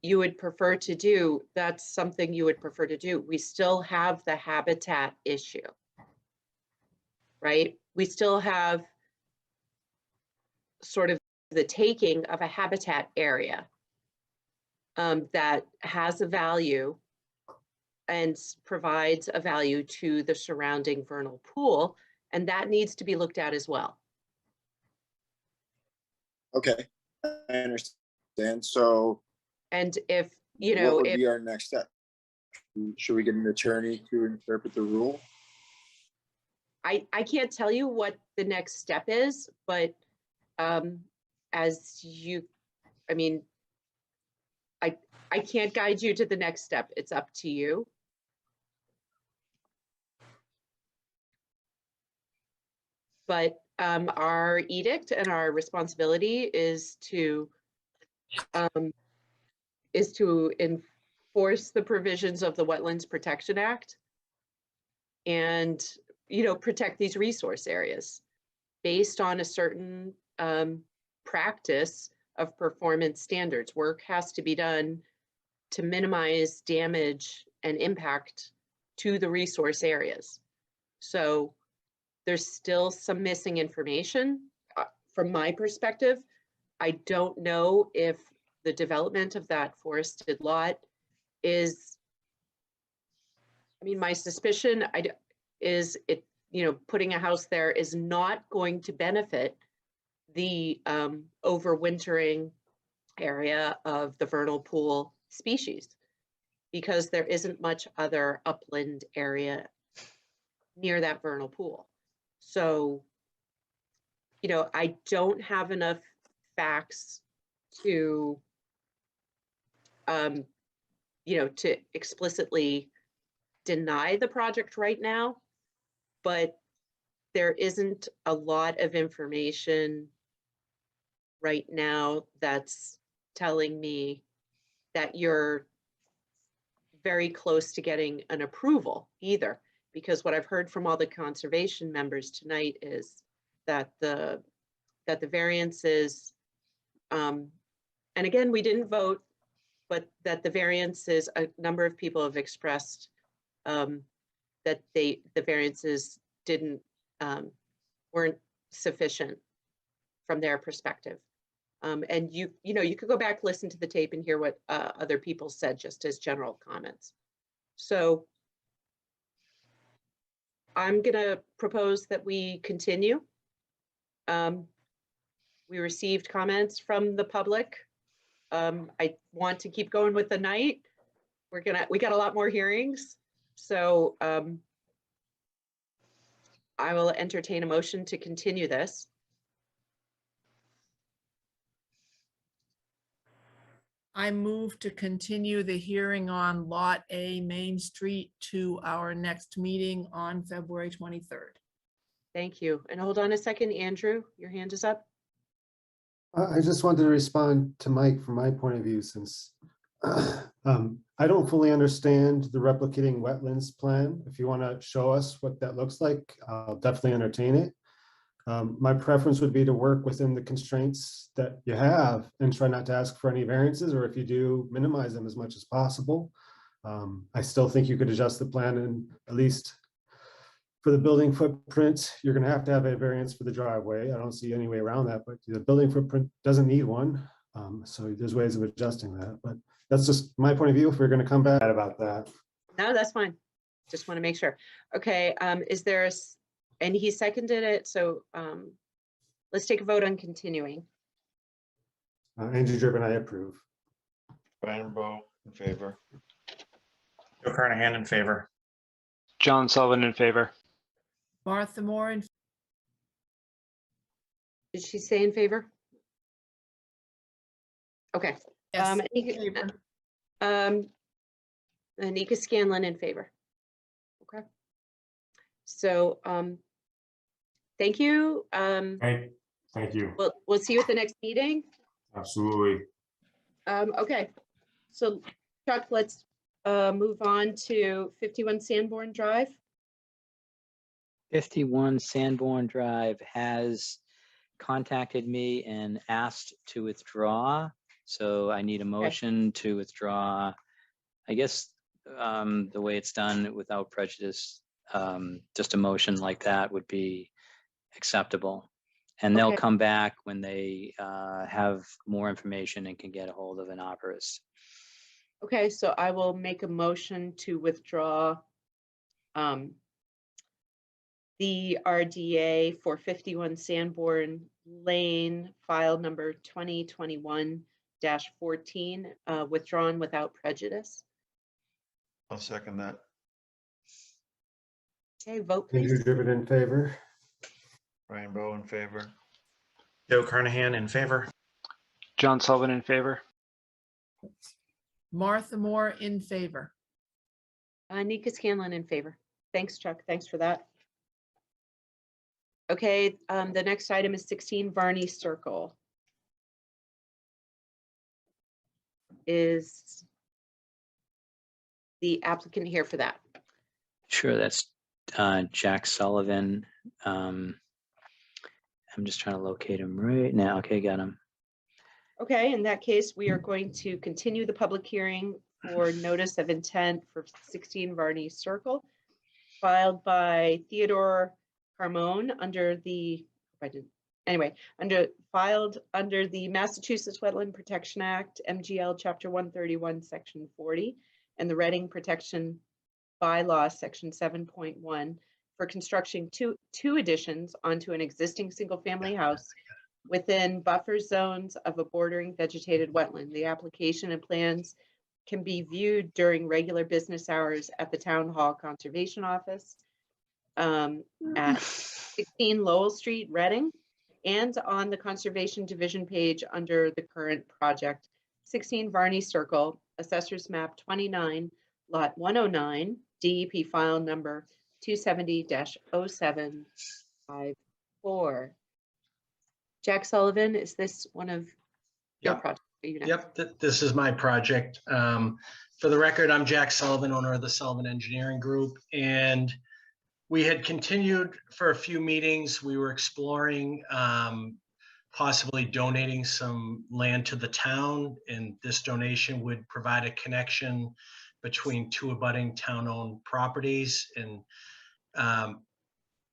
you would prefer to do, that's something you would prefer to do. We still have the habitat issue, right? We still have sort of the taking of a habitat area that has a value and provides a value to the surrounding vernal pool, and that needs to be looked at as well. Okay, I understand. So, and if what would be our next step? Should we get an attorney to interpret the rule? I can't tell you what the next step is, but as you, I mean, I can't guide you to the next step. It's up to you. But our edict and our responsibility is to enforce the provisions of the Wetlands Protection Act and, you know, protect these resource areas based on a certain practice of performance standards. Work has to be done to minimize damage and impact to the resource areas. So there's still some missing information from my perspective. I don't know if the development of that forested lot is, I mean, my suspicion is it, you know, putting a house there is not going to benefit the overwintering area of the vernal pool species, because there isn't much other upland area near that vernal pool. So, you know, I don't have enough facts to, you know, to explicitly deny the project right now, but there isn't a lot of information right now that's telling me that you're very close to getting an approval either, because what I've heard from all the conservation members tonight is that the variances, and again, we didn't vote, but that the variances, a number of people have expressed that the variances weren't sufficient from their perspective. And you know, you could go back, listen to the tape and hear what other people said just as general comments. So I'm gonna propose that we continue. We received comments from the public. I want to keep going with the night. We got a lot more hearings. So I will entertain a motion to continue this. I move to continue the hearing on Lot A Main Street to our next meeting on February 23rd. Thank you. And hold on a second, Andrew, your hand is up. I just wanted to respond to Mike from my point of view, since I don't fully understand the replicating wetlands plan. If you want to show us what that looks like, I'll definitely entertain it. My preference would be to work within the constraints that you have and try not to ask for any variances, or if you do, minimize them as much as possible. I still think you could adjust the plan, and at least for the building footprint, you're going to have a variance for the driveway. I don't see any way around that, but the building footprint doesn't need one. So there's ways of adjusting that, but that's just my point of view. If we're going to come back about that. No, that's fine. Just want to make sure. Okay, is there, and he seconded it, so let's take a vote on continuing. Andrew Driven, I approve. Brian Bowe in favor. Joe Carnahan in favor. John Sullivan in favor. Martha Moore in Did she say in favor? Okay. yes, Anika Scanlon in favor. Okay. So thank you. Thank you. We'll see you at the next meeting. Absolutely. Okay. So Chuck, let's move on to 51 Sanborn Drive. 51 Sanborn Drive has contacted me and asked to withdraw. So I need a motion to withdraw. I guess the way it's done without prejudice, just a motion like that would be acceptable. And they'll Okay. come back when they have more information and can get a hold of an arborist. Okay, so I will make a motion to withdraw the RDA for 51 Sanborn Lane, file number 2021-14, withdrawn without prejudice. I'll second that. Okay, vote Andrew please. Driven in favor. Brian Bowe in favor. Joe Carnahan in favor. John Sullivan in favor. Martha Moore in favor. Anika Scanlon in favor. Thanks, Chuck. Thanks for that. Okay, the next item is 16 Varney Circle. Is the applicant here for that? Sure, that's Jack Sullivan. I'm just trying to locate him right now. Okay, got him. Okay, in that case, we are going to continue the public hearing for notice of intent for 16 Varney Circle, filed by Theodore Carmone under the, filed under the Massachusetts Wetland Protection Act, MGL Chapter 131, Section 40, and the Reading Protection Bylaw, Section 7.1, for construction two additions onto an existing single-family house within buffer zones of a bordering vegetated wetland. The application and plans can be viewed during regular business hours at the Town Hall Conservation Office at 16 Lowell Street, Reading, and on the Conservation Division page under the current project, 16 Varney Circle, Assessor's Map 29, Lot 109, DEP file number 270-0754. Jack Sullivan, is this one of your projects? Yep, this is my project. For the record, I'm Jack Sullivan, owner of the Sullivan Engineering Group, and we had continued for a few meetings. We were exploring possibly donating some land to the town, and this donation would provide a connection between two abutting town-owned properties. And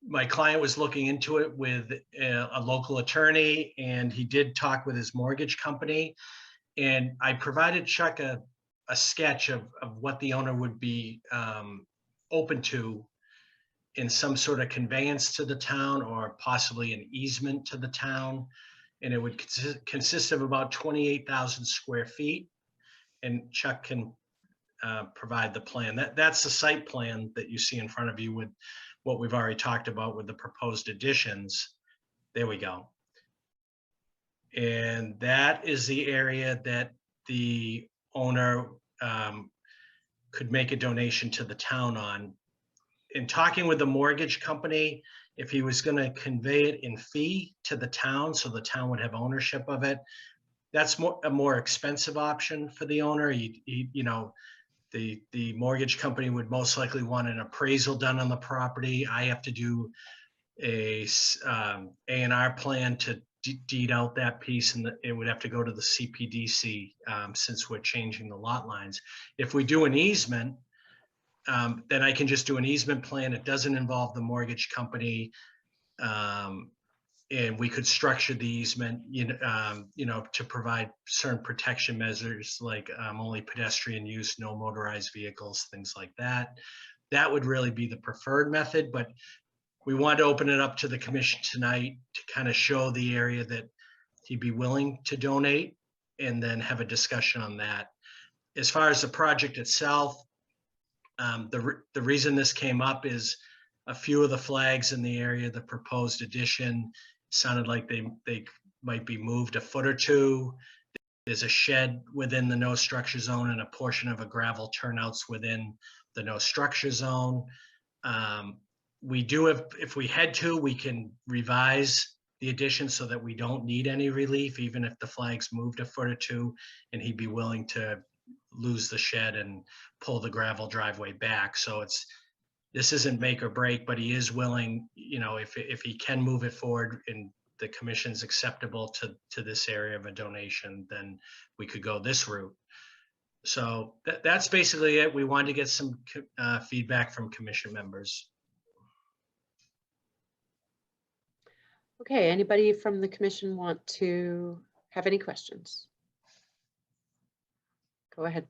my client was looking into it with a local attorney, and he did talk with his mortgage company. And I provided Chuck a sketch of what the owner would be open to in some sort of conveyance to the town, or possibly an easement to the town. And it would consist of about 28,000 square feet. And Chuck can provide the plan. That's the site plan that you see in front of you with what we've already talked about with the proposed additions. There we go. And that is the area that the owner could make a donation to the town on. In talking with the mortgage company, if he was going to convey it in fee to the town, so the town would have ownership of it, that's a more expensive option for the owner. The mortgage company would most likely want an appraisal done on the property. I have to do a A&R plan to deed out that piece, and it would have to go to the CPDC since we're changing the lot lines. If we do an easement, then I can just do an easement plan. It doesn't involve the mortgage company. And we could structure the easement, to provide certain protection measures, like only pedestrian use, no motorized vehicles, things like that. That would really be the preferred method, but we wanted to open it up to the commission tonight to kind of show the area that he'd be willing to donate, and then have a discussion on that. As far as the project itself, the reason this came up is a few of the flags in the area, the proposed addition, sounded like they might be moved a foot or two. There's a shed within the no structure zone, and a portion of a gravel turnouts within the no structure zone. We do have, if we had to, we can revise the addition so that we don't need any relief, even if the flags moved a foot or two, and he'd be willing to lose the shed and pull the gravel driveway back. So this isn't make or break, but he is willing, if he can move it forward and the commission's acceptable to this area of a donation, then we could go this route. So that's basically it. We wanted to get some feedback from commission members. Okay, anybody from the commission want to have any questions? Go ahead.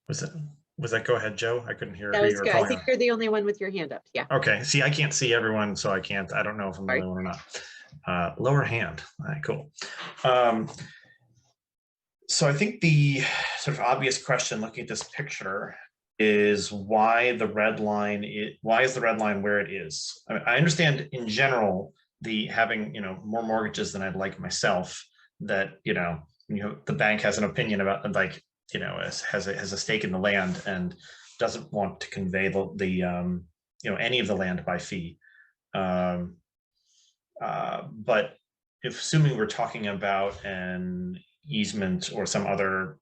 Was that go ahead, Joe? I couldn't hear That who was you were good. I calling think on. you're the only one with your hand up. Yeah. Okay, see, I can't see everyone, so I don't know if I'm the only one or not. Lower hand, all right, cool. So I think the sort of obvious question looking at this picture is why the red line, why is the red line where it is? I understand in general, having more mortgages than I'd like myself, that the bank has an opinion about, like, has a stake in the land and doesn't want to convey any of the land by fee. But if assuming we're talking about an easement or some other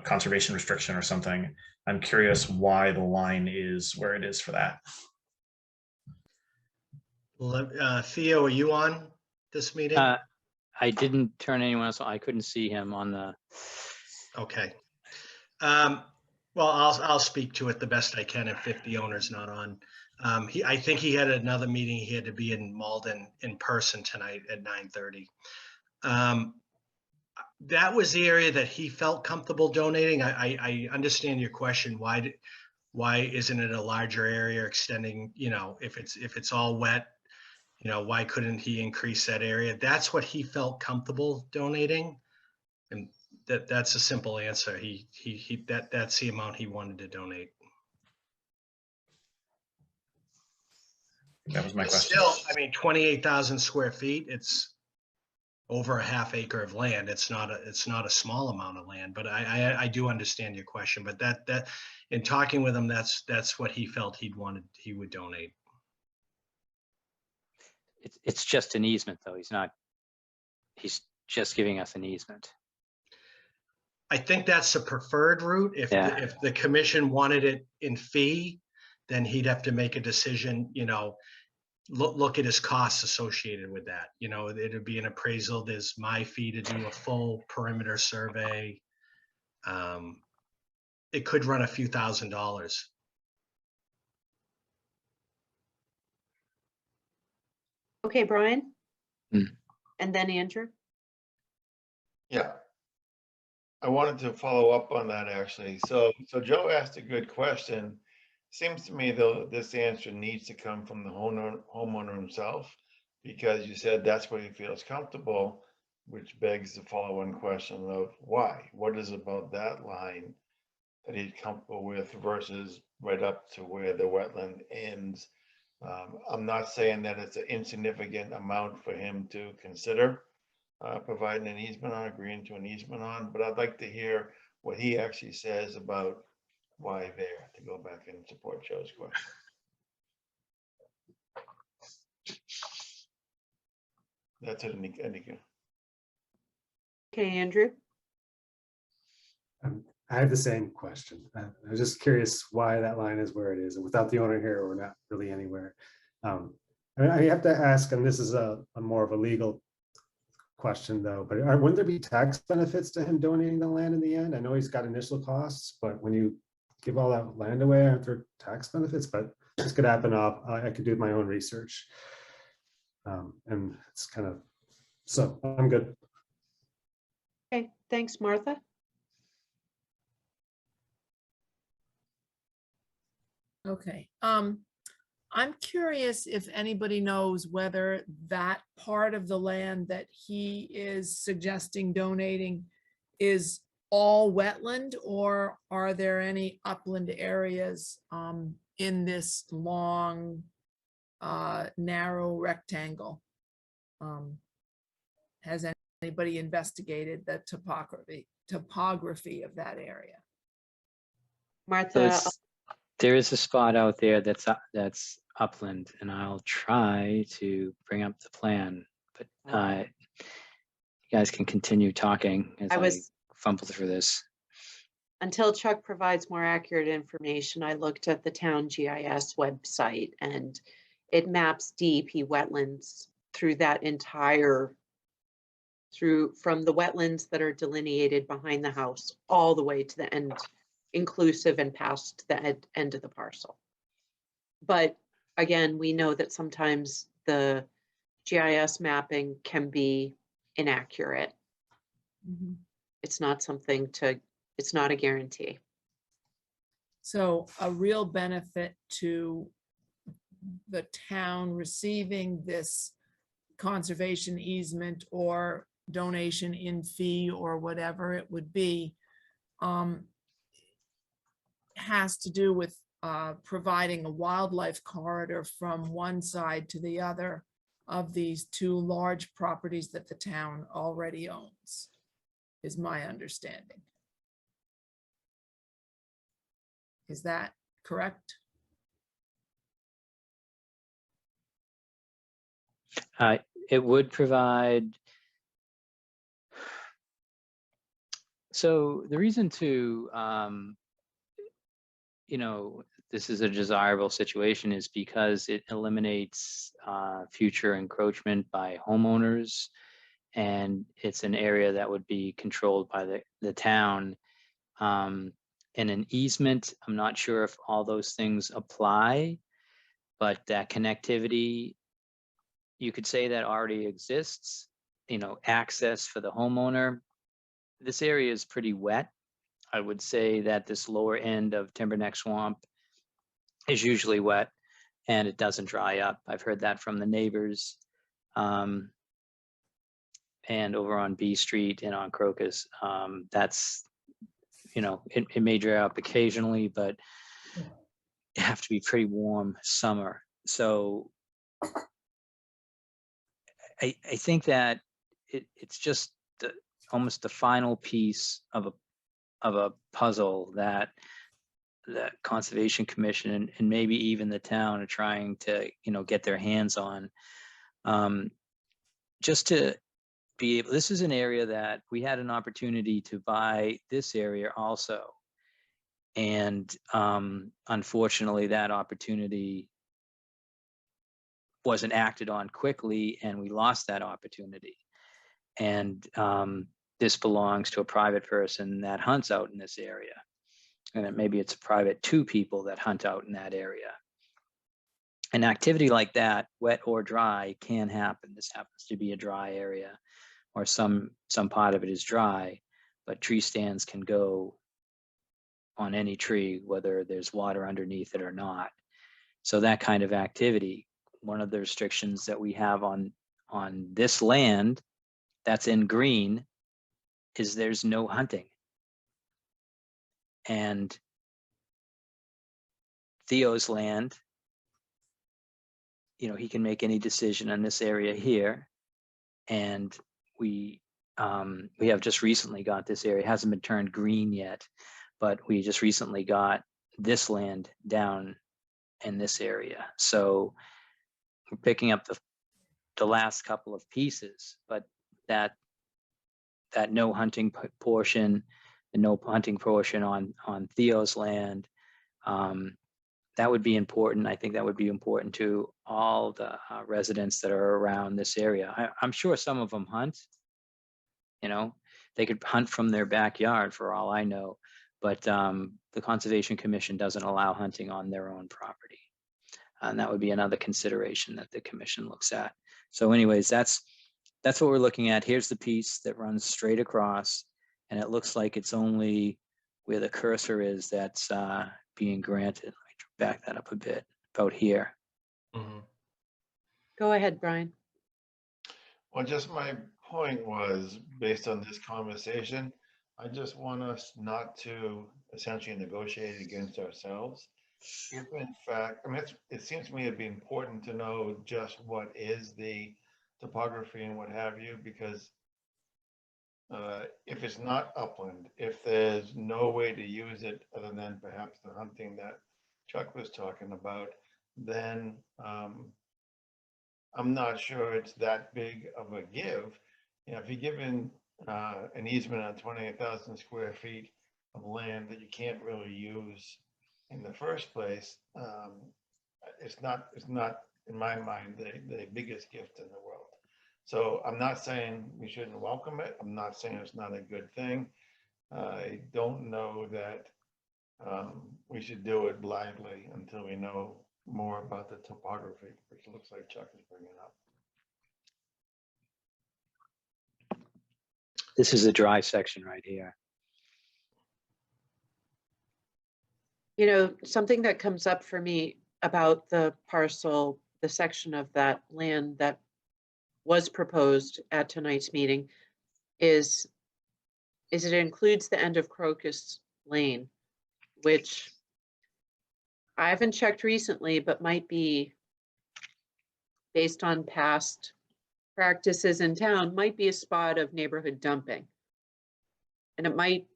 conservation restriction or something. I'm curious why the line is where it is for that. Theo, are you on this meeting? I didn't turn anyone else on. I couldn't see him on the. Okay. Well, I'll speak to it the best I can if the owner's not on. I think he had another meeting. He had to be in Malden in person tonight at 9:30. That was the area that he felt comfortable donating. I understand your question. Why isn't it a larger area extending? If it's all wet, why couldn't he increase that area? That's what he felt comfortable donating, and that's a simple answer. That's the amount he wanted to donate. That was my But question. still, I mean, 28,000 square feet. It's over a half acre of land. It's not a small amount of land. But I do understand your question. But that in talking with him, that's what he felt he would donate. It's just an easement, though. He's just giving us an easement. I think that's the preferred route. If the commission wanted it in fee, then he'd have to make a decision, look at his costs associated with that. It'd be an appraisal. There's my fee to do a full perimeter survey. It could run a few $1,000s. Okay, Brian. Hmm. And then Andrew. Yeah. I wanted to follow up on that actually. So Joe asked a good question. Seems to me though this answer needs to come from the homeowner himself, because you said that's where he feels comfortable, which begs the follow-on question of why? What is about that line that he's comfortable with versus right up to where the wetland ends? I'm not saying that it's an insignificant amount for him to consider providing an easement on, agreeing to an easement on, but I'd like to hear what he actually says about why there, to go back and support Joe's question. That's it, Anika. Okay, Andrew. I have the same question. I was just curious why that line is where it is, and without the owner here, we're not really anywhere. I have to ask, and this is a more of a legal question though, but wouldn't there be tax benefits to him donating the land in the end? I know he's got initial costs, but when you give all that land away, aren't there tax benefits? But this could happen off. I could do my own research. And it's kind of, so I'm good. Okay, thanks, Martha. Okay. I'm curious if anybody knows whether that part of the land that he is suggesting donating is all wetland, or are there any upland areas in this long, narrow rectangle? Has anybody investigated the topography of that area? Martha. There is a spot out there that's upland, and I'll try to bring up the plan, but you guys can continue talking as I fumble through this. Until Chuck provides more accurate information, I looked at the town GIS website, and it maps DEP wetlands through that entire, from the wetlands that are delineated behind the house all the way to the end, inclusive and past the end of the parcel. But again, we know that sometimes the GIS mapping can be inaccurate. Mm-hmm. It's not it's not a guarantee. So a real benefit to the town receiving this conservation easement or donation in fee or whatever it would be, has to do with providing a wildlife corridor from one side to the other of these two large properties that the town already owns, is my understanding. Is that correct? It would provide So the reason to, this is a desirable situation is because it eliminates future encroachment by homeowners. And it's an area that would be controlled by the town. And an easement, I'm not sure if all those things apply, but that connectivity, you could say that already exists, access for the homeowner. This area is pretty wet. I would say that this lower end of Timberneck Swamp is usually wet and it doesn't dry up. I've heard that from the neighbors. And over on B Street and on Crocus, that's, it may dry up occasionally, but it have to be pretty warm summer. So I think that it's just almost the final piece of a puzzle that Conservation Commission and maybe even the town are trying to, get their hands on. Just to be able, this is an area that we had an opportunity to buy this area also. And unfortunately, that opportunity wasn't acted on quickly and we lost that opportunity. And this belongs to a private person that hunts out in this area. And maybe it's a private two people that hunt out in that area. An activity like that, wet or dry, can happen. This happens to be a dry area, or some part of it is dry, but tree stands can go on any tree, whether there's water underneath it or not. So that kind of activity, one of the restrictions that we have on this land that's in green is there's no hunting. And Theo's land, he can make any decision on this area here. And we have just recently got this area, it hasn't been turned green yet, but we just recently got this land down in this area. So we're picking up the last couple of pieces, but that no hunting portion, the no hunting portion on Theo's land, that would be important. I think that would be important to all the residents that are around this area. I'm sure some of them hunt, they could hunt from their backyard for all I know, but the Conservation Commission doesn't allow hunting on their own property. And that would be another consideration that the commission looks at. So anyways, that's what we're looking at. Here's the piece that runs straight across, and it looks like it's only where the cursor is that's being granted. Let me back that up a bit, about here. Go ahead, Brian. Well, just my point was, based on this conversation, I just want us not to essentially negotiate against ourselves. If in fact, I mean, it seems to me it'd be important to know just what is the topography and what have you, because if it's not upland, if there's no way to use it other than perhaps the hunting that Chuck was talking about, then I'm not sure it's that big of a give. If you're given an easement on 28,000 square feet of land that you can't really use in the first place, it's not in my mind the biggest gift in the world. So I'm not saying we shouldn't welcome it. I'm not saying it's not a good thing. I don't know that we should do it blindly until we know more about the topography, which looks like Chuck is bringing up. This is a dry section right here. Something that comes up for me about the parcel, the section of that land that was proposed at tonight's meeting is it includes the end of Crocus Lane, which I haven't checked recently, but might be, based on past practices in town, might be a spot of neighborhood dumping. And it might,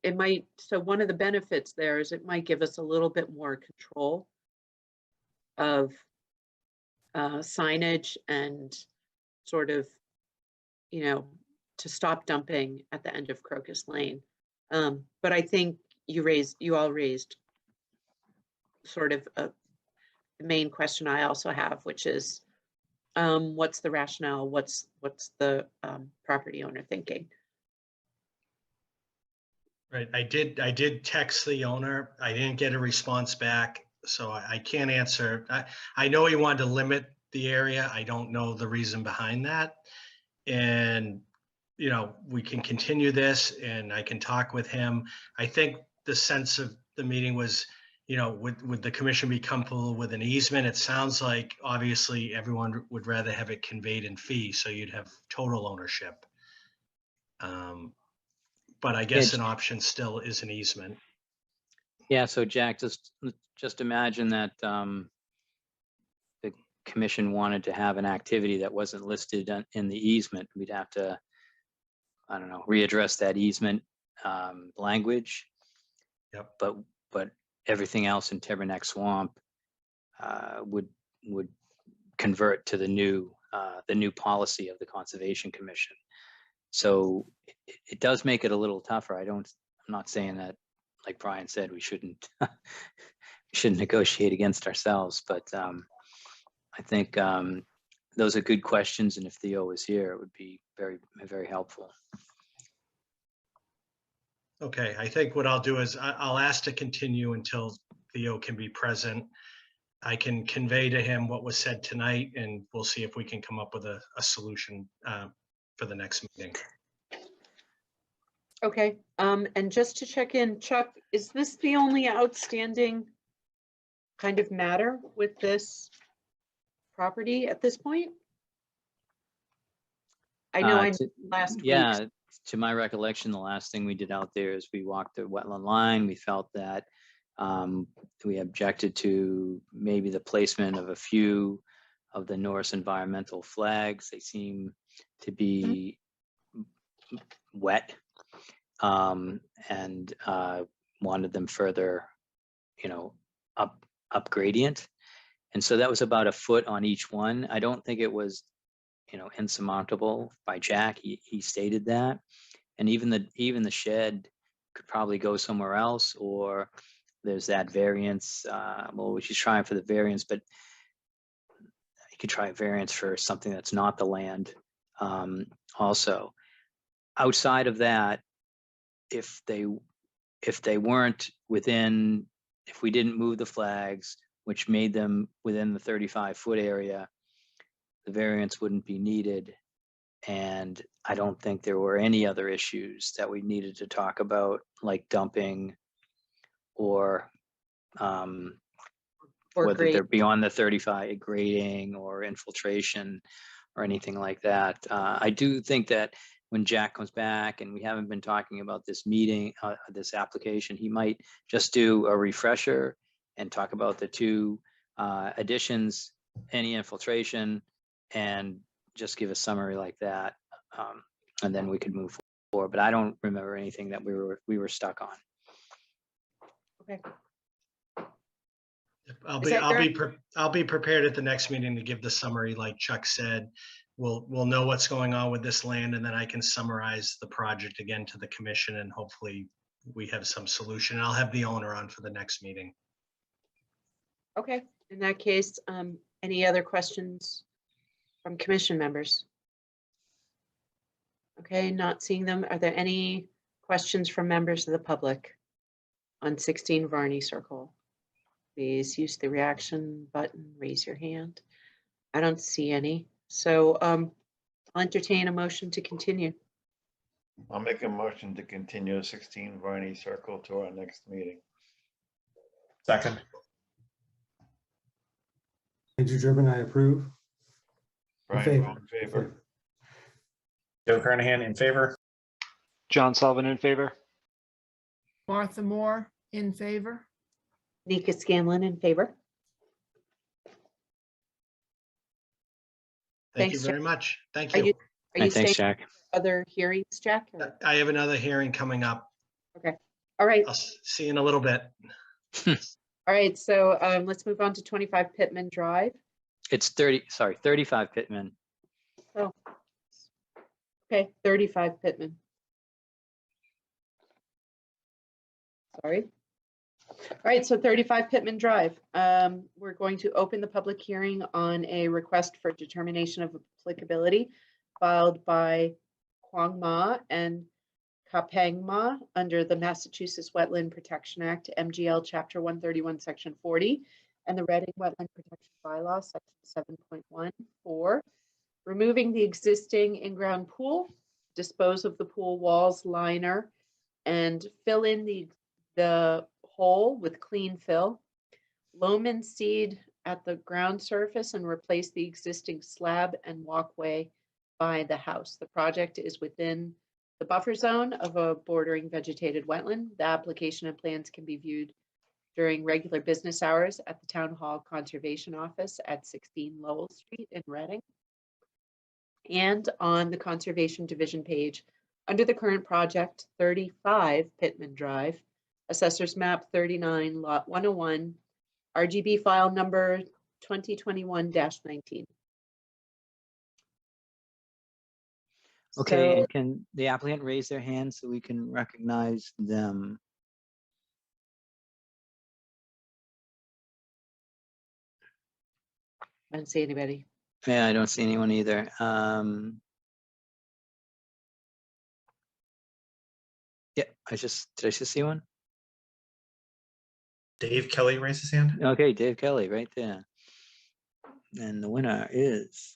so one of the benefits there is it might give us a little bit more control of signage and sort of, to stop dumping at the end of Crocus Lane. But I think you all raised sort of the main question I also have, which is, what's the rationale? What's the property owner thinking? Right, I did text the owner. I didn't get a response back, so I can't answer. I know he wanted to limit the area. I don't know the reason behind that. And, you know, we can continue this and I can talk with him. I think the sense of the meeting was, you know, would the commission be comfortable with an easement? It sounds like obviously everyone would rather have it conveyed in fee, so you'd have total ownership. But I guess an option still is an easement. Yeah, so Jack, just imagine that the commission wanted to have an activity that wasn't listed in the easement. We'd have to, I don't know, readdress that easement language. Yep. But everything else in Tabernacle Swamp would convert to the new policy of the Conservation Commission. So it does make it a little tougher. I'm not saying that, like Brian said, we shouldn't negotiate against ourselves, but I think those are good questions, and if Theo was here, it would be very, very helpful. Okay, I think what I'll do is I'll ask to continue until Theo can be present. I can convey to him what was said tonight, and we'll see if we can come up with a solution for the next meeting. Okay, and just to check in, Chuck, is this the only outstanding kind of matter with this property at this point? I know last week. Yeah, to my recollection, the last thing we did out there is we walked the wetland line. We felt that we objected to maybe the placement of a few of the Norse environmental flags. They seem to be wet, and wanted them further, you know, up gradient. And so that was about a foot on each one. I don't think it was, you know, insurmountable by Jack. He stated that. And even the shed could probably go somewhere else, or there's that variance. Well, she's trying for the variance, but you could try a variance for something that's not the land. Also, outside of that, if they weren't within, if we didn't move the flags, which made them within the 35-foot area, the variance wouldn't be needed. And I don't think there were any other issues that we needed to talk about, like dumping or whether they're beyond the 35 grading or infiltration or anything like that. I do think that when Jack comes back and we haven't been talking about this meeting, this application, he might just do a refresher and talk about the two additions, any infiltration, and just give a summary like that. And then we could move forward. But I don't remember anything that we were stuck on. Okay. I'll be prepared at the next meeting to give the summary, like Chuck said. We'll know what's going on with this land, and then I can summarize the project again to the commission, and hopefully we have some solution. I'll have the owner on for the next meeting. Okay, in that case, any other questions from commission members? Okay, not seeing them. Are there any questions from members of the public on 16 Varney Circle? Please use the reaction button, raise your hand. I don't see any. So I'll entertain a motion to continue. I'll make a motion to continue 16 Varney Circle to our next meeting. Second. Andrew Durbin, I approve. Brian, all in favor? Joe Kernahan in favor. John Sullivan in favor. Martha Moore in favor. Nika Scanlon in favor. Thank Thanks, you very Jack. much. Thank Are you. you Thanks, staying Jack. for other hearings, Jack? or- I have another hearing coming up. Okay. All right. I'll see you in a little bit. All right. So let's move on to 25 Pittman Drive. It's 35 Pittman. Oh. Okay, 35 Pittman. Sorry. All right, so 35 Pittman Drive. We're going to open the public hearing on a request for determination of applicability filed by Quang Ma and Kapeng Ma under the Massachusetts Wetland Protection Act, MGL Chapter 131, Section 40, and the Reading Wetland Protection Bylaw, Section 7.1, removing the existing in-ground pool, dispose of the pool walls liner, and fill in the hole with clean fill, loam and seed at the ground surface and replace the existing slab and walkway by the house. The project is within the buffer zone of a bordering vegetated wetland. The application and plans can be viewed during regular business hours at the Town Hall Conservation Office at 16 Lowell Street in Reading, and on the Conservation Division page under the current project 35 Pittman Drive, Assessors Map 39, Lot 101, RGB file number 2021-19. Okay, So- and can the applicant raise their hand so we can recognize them? I don't see anybody. Yeah, I don't see anyone either. Yeah, did I just see one? Dave Kelly raised his hand. Okay, Dave Kelly, right there. And the winner is.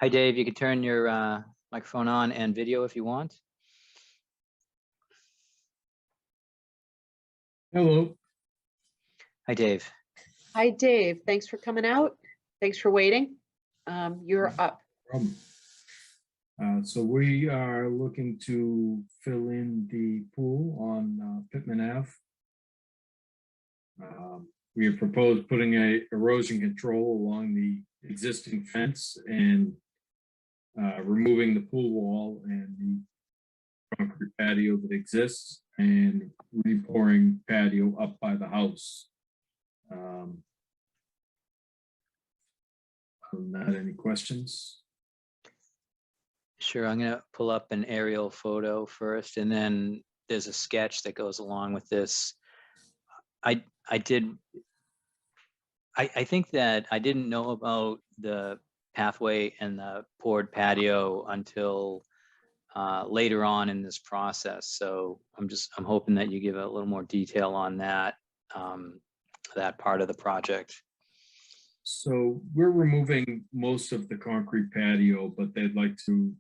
Hi, Dave. You can turn your microphone on and video if you want. Hello. Hi, Dave. Hi, Dave. Thanks for coming out. Thanks for waiting. You're up. So we are looking to fill in the pool on Pittman Ave. We have proposed putting a erosion control along the existing fence and removing the pool wall and the concrete patio that exists and re-pouring patio up by the house. Other than that, any questions? Sure, I'm gonna pull up an aerial photo first, and then there's a sketch that goes along with this. I think that I didn't know about the pathway and the poured patio until later on in this process. So I'm hoping that you give a little more detail on that, that part of the project. So we're removing most of the concrete patio, but they'd like to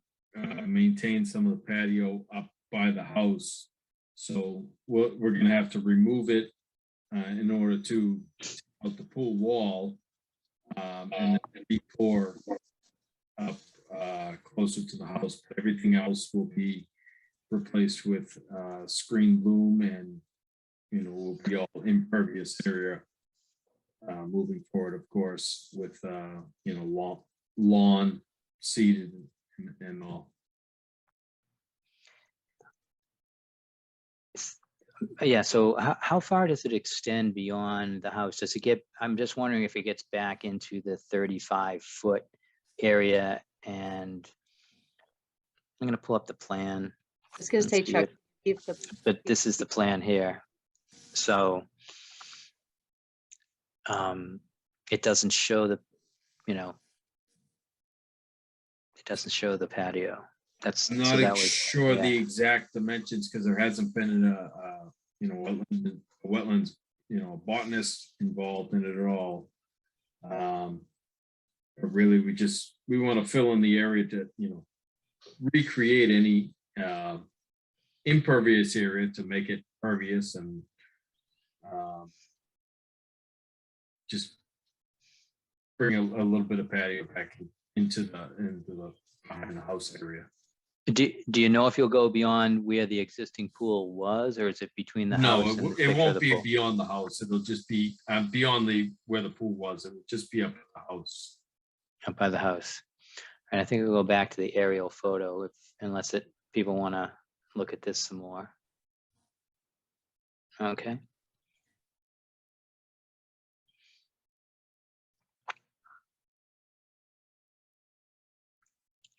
maintain some of the patio up by the house. So we're gonna have to remove it in order to take out the pool wall and then re-pour up closer to the house. But everything else will be replaced with screen loom, and will be all impervious area moving forward, of course, with lawn seeded and all. Yeah, so how far does it extend beyond the house? Does it get, I'm just wondering if it gets back into the 35-foot area, and I'm gonna pull up the plan. I was gonna and say, see Chuck, it, but this is the plan here. So it doesn't show the, it doesn't show the patio. That's I'm so not that was sure yeah. the exact dimensions because there hasn't been wetlands, botanist involved in it at all. But really, we want to fill in the area to, recreate any impervious area to make it pervious, and just bring a little bit of patio back into the behind the house area. Do you know if you'll go beyond where the existing pool was, or is it between the No, house and the it picture of won't the be pool? beyond the house. It'll just be beyond where the pool was. It would just be up at the house. Up by the house. And I think we'll go back to the aerial photo unless people want to look at this some more. Okay.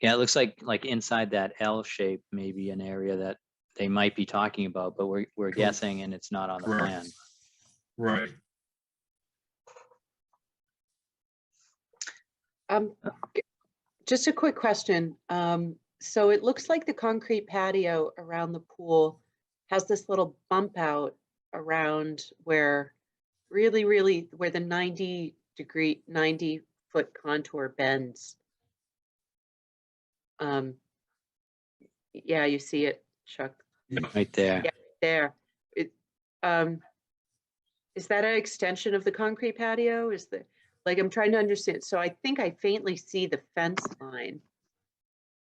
Yeah, it looks like inside that L shape, maybe an area that they might be talking about, but we're guessing and it's not on the plan. Right. Just a quick question. So it looks like the concrete patio around the pool has this little bump out around where really where the 90 foot contour bends. Yeah, you see it, Chuck. Right there. Yeah, there. It, is that an extension of the concrete patio? Is the, like, I'm trying to understand. So I think I faintly see the fence line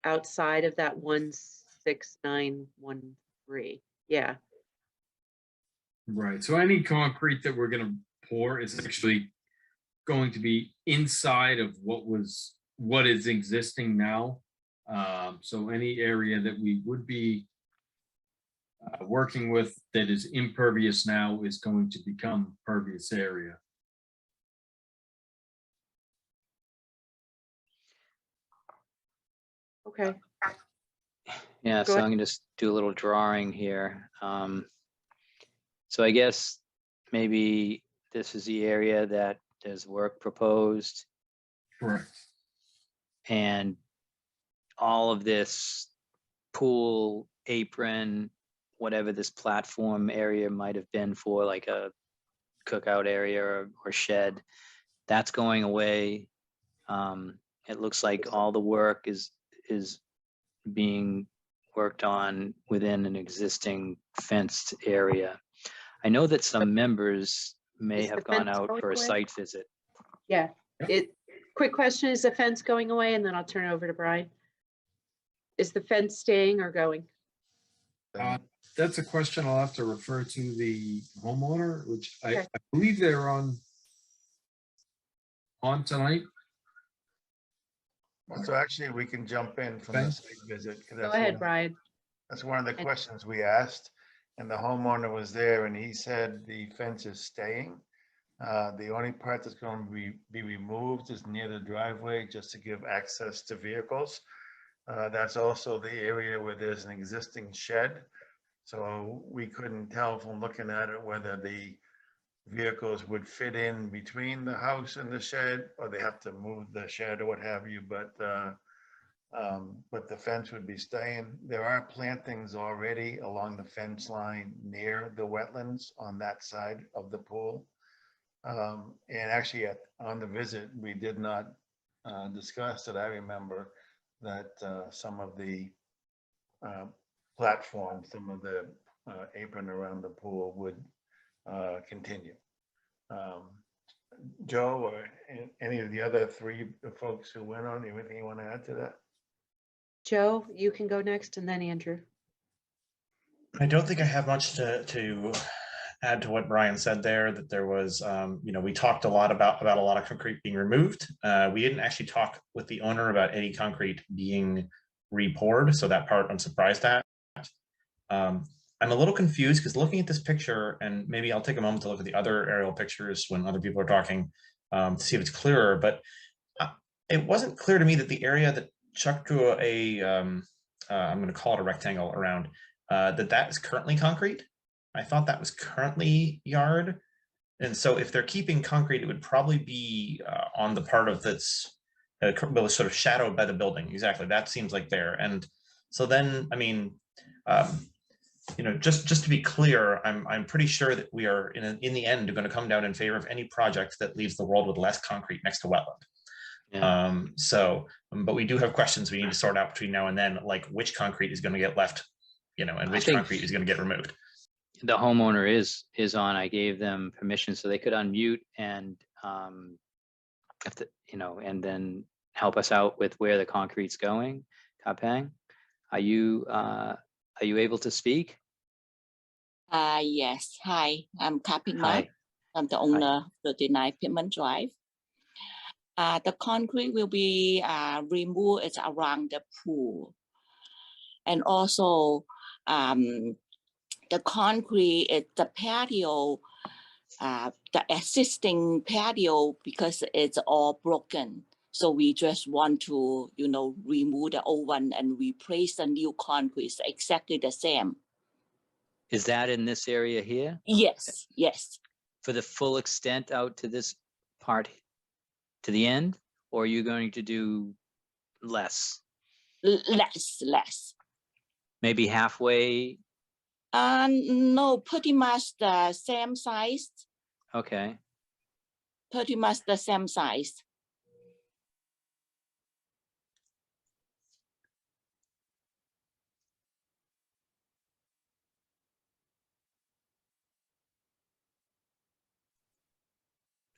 outside of that 16913. Yeah. Right. So any concrete that we're going to pour is actually going to be inside of what is existing now. So any area that we would be working with that is impervious now is going to become pervious area. Okay. Yeah, Go so ahead. I'm gonna just do a little drawing here. So I guess maybe this is the area that there's work proposed. Correct. And all of this pool, apron, whatever this platform area might have been for, like a cookout area or shed, that's going away. It looks like all the work is being worked on within an existing fenced area. I know that some members may Is the have gone fence out going for a away? site visit. Yeah. Quick question, is the fence going away? And then I'll turn it over to Brian. Is the fence staying or going? That's a question I'll have to refer to the homeowner, which Okay. I believe they're on tonight. So actually, we can jump in from the Okay. site visit. 'cause Go that's ahead, one- Brian. That's one of the And- questions we asked, and the homeowner was there, and he said the fence is staying. The only part that's going to be removed is near the driveway, just to give access to vehicles. That's also the area where there's an existing shed. So we couldn't tell from looking at it whether the vehicles would fit in between the house and the shed, or they have to move the shed or what have you, but the fence would be staying. There are plantings already along the fence line near the wetlands on that side of the pool. And actually on the visit, we did not discuss it. I remember that some of the platform, some of the apron around the pool would continue. Joe or any of the other three folks who went on, anything you want to add to that? Joe, you can go next and then Andrew. I don't think I have much to add to what Brian said there, that there was, we talked a lot about a lot of concrete being removed. We didn't actually talk with the owner about any concrete being re-poured, so that part I'm surprised at. I'm a little confused because looking at this picture, and maybe I'll take a moment to look at the other aerial pictures when other people are talking to see if it's clearer, but it wasn't clear to me that the area that Chuck drew I'm going to call it a rectangle around, that is currently concrete. I thought that was currently yard. And so if they're keeping concrete, it would probably be on the part of that's sort of shadowed by the building. Exactly. That seems like there. And so then, I mean, just to be clear, I'm pretty sure that we are in the end going to come down in favor of any project that leaves the world with less concrete next to wetland. Yeah. But we do have questions we need to sort out between now and then, like which concrete is going to get left, and which concrete is going to get removed. The homeowner is on. I gave them permission so they could unmute and and then help us out with where the concrete's going. Kapang, are you able to speak? Yes. Hi, I'm Kaping Ma. I'm the owner of 39 Pittman Drive. The concrete will be removed. It's around the pool. And also the concrete, the patio, the existing patio, because it's all broken. So we just want to, remove the old one and replace the new concrete, exactly the same. Is that in this area here? Yes, yes. For the full extent out to this part, to the end? Or are you going to do less? Less. Maybe halfway? No, pretty much the same size. Okay. Pretty much the same size.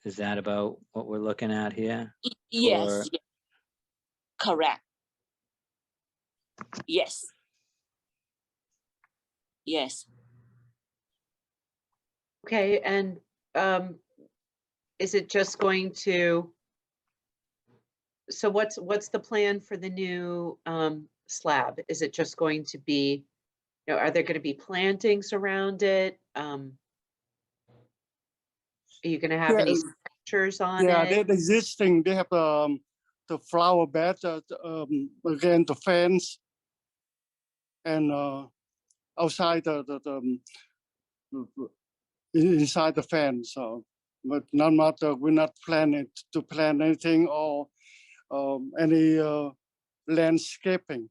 Is that about what we're looking at here? Yes, Or- yes. Correct. Yes. Yes. Okay, and is it just going to, so what's the plan for the new slab? Is it just going to be, you know, are there going to be plantings around it? Are you going to have any structures on Yeah, it? they're existing. They have the flower bed, again the fence, and outside inside the fence. So, but not we're not planning to plant anything or any landscaping.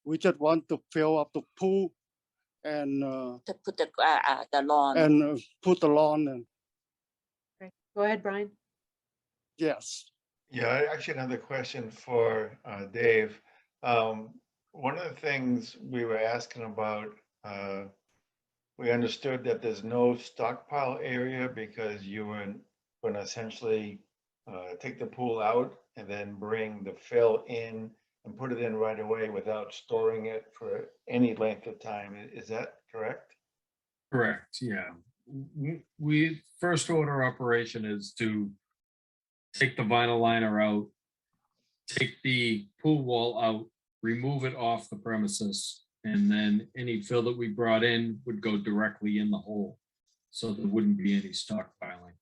We just want to fill up the pool and To put the lawn. and put the lawn in. Okay. Go ahead, Brian. Yes. Yeah, I actually another question for Dave. One of the things we were asking about, we understood that there's no stockpile area because you were going to essentially take the pool out and then bring the fill in and put it in right away without storing it for any length of time. Is that correct? Correct, yeah. We first order operation is to take the vinyl liner out, take the pool wall out, remove it off the premises, and then any fill that we brought in would go directly in the hole. So there wouldn't be any stockpiling.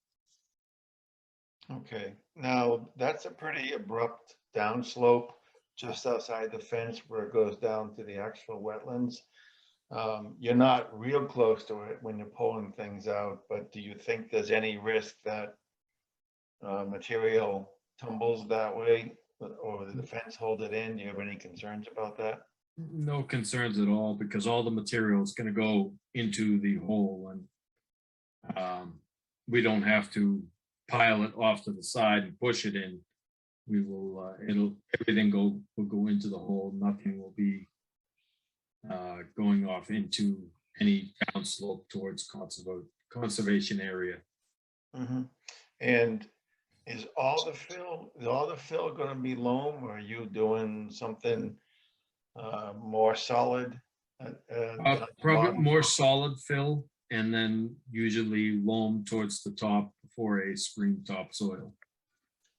Okay, now that's a pretty abrupt downslope just outside the fence where it goes down to the actual wetlands. You're not real close to it when you're pulling things out, but do you think there's any risk that material tumbles that way, or the fence hold it in? Do you have any concerns about that? No concerns at all, because all the material is going to go into the hole, and we don't have to pile it off to the side and push it in. We will, everything will go into the hole. Nothing will be going off into any downslope towards conservation area. Mm-hmm. And is all the fill going to be loam, or are you doing something more solid? Probably more solid fill, and then usually loam towards the top before a screen topsoil.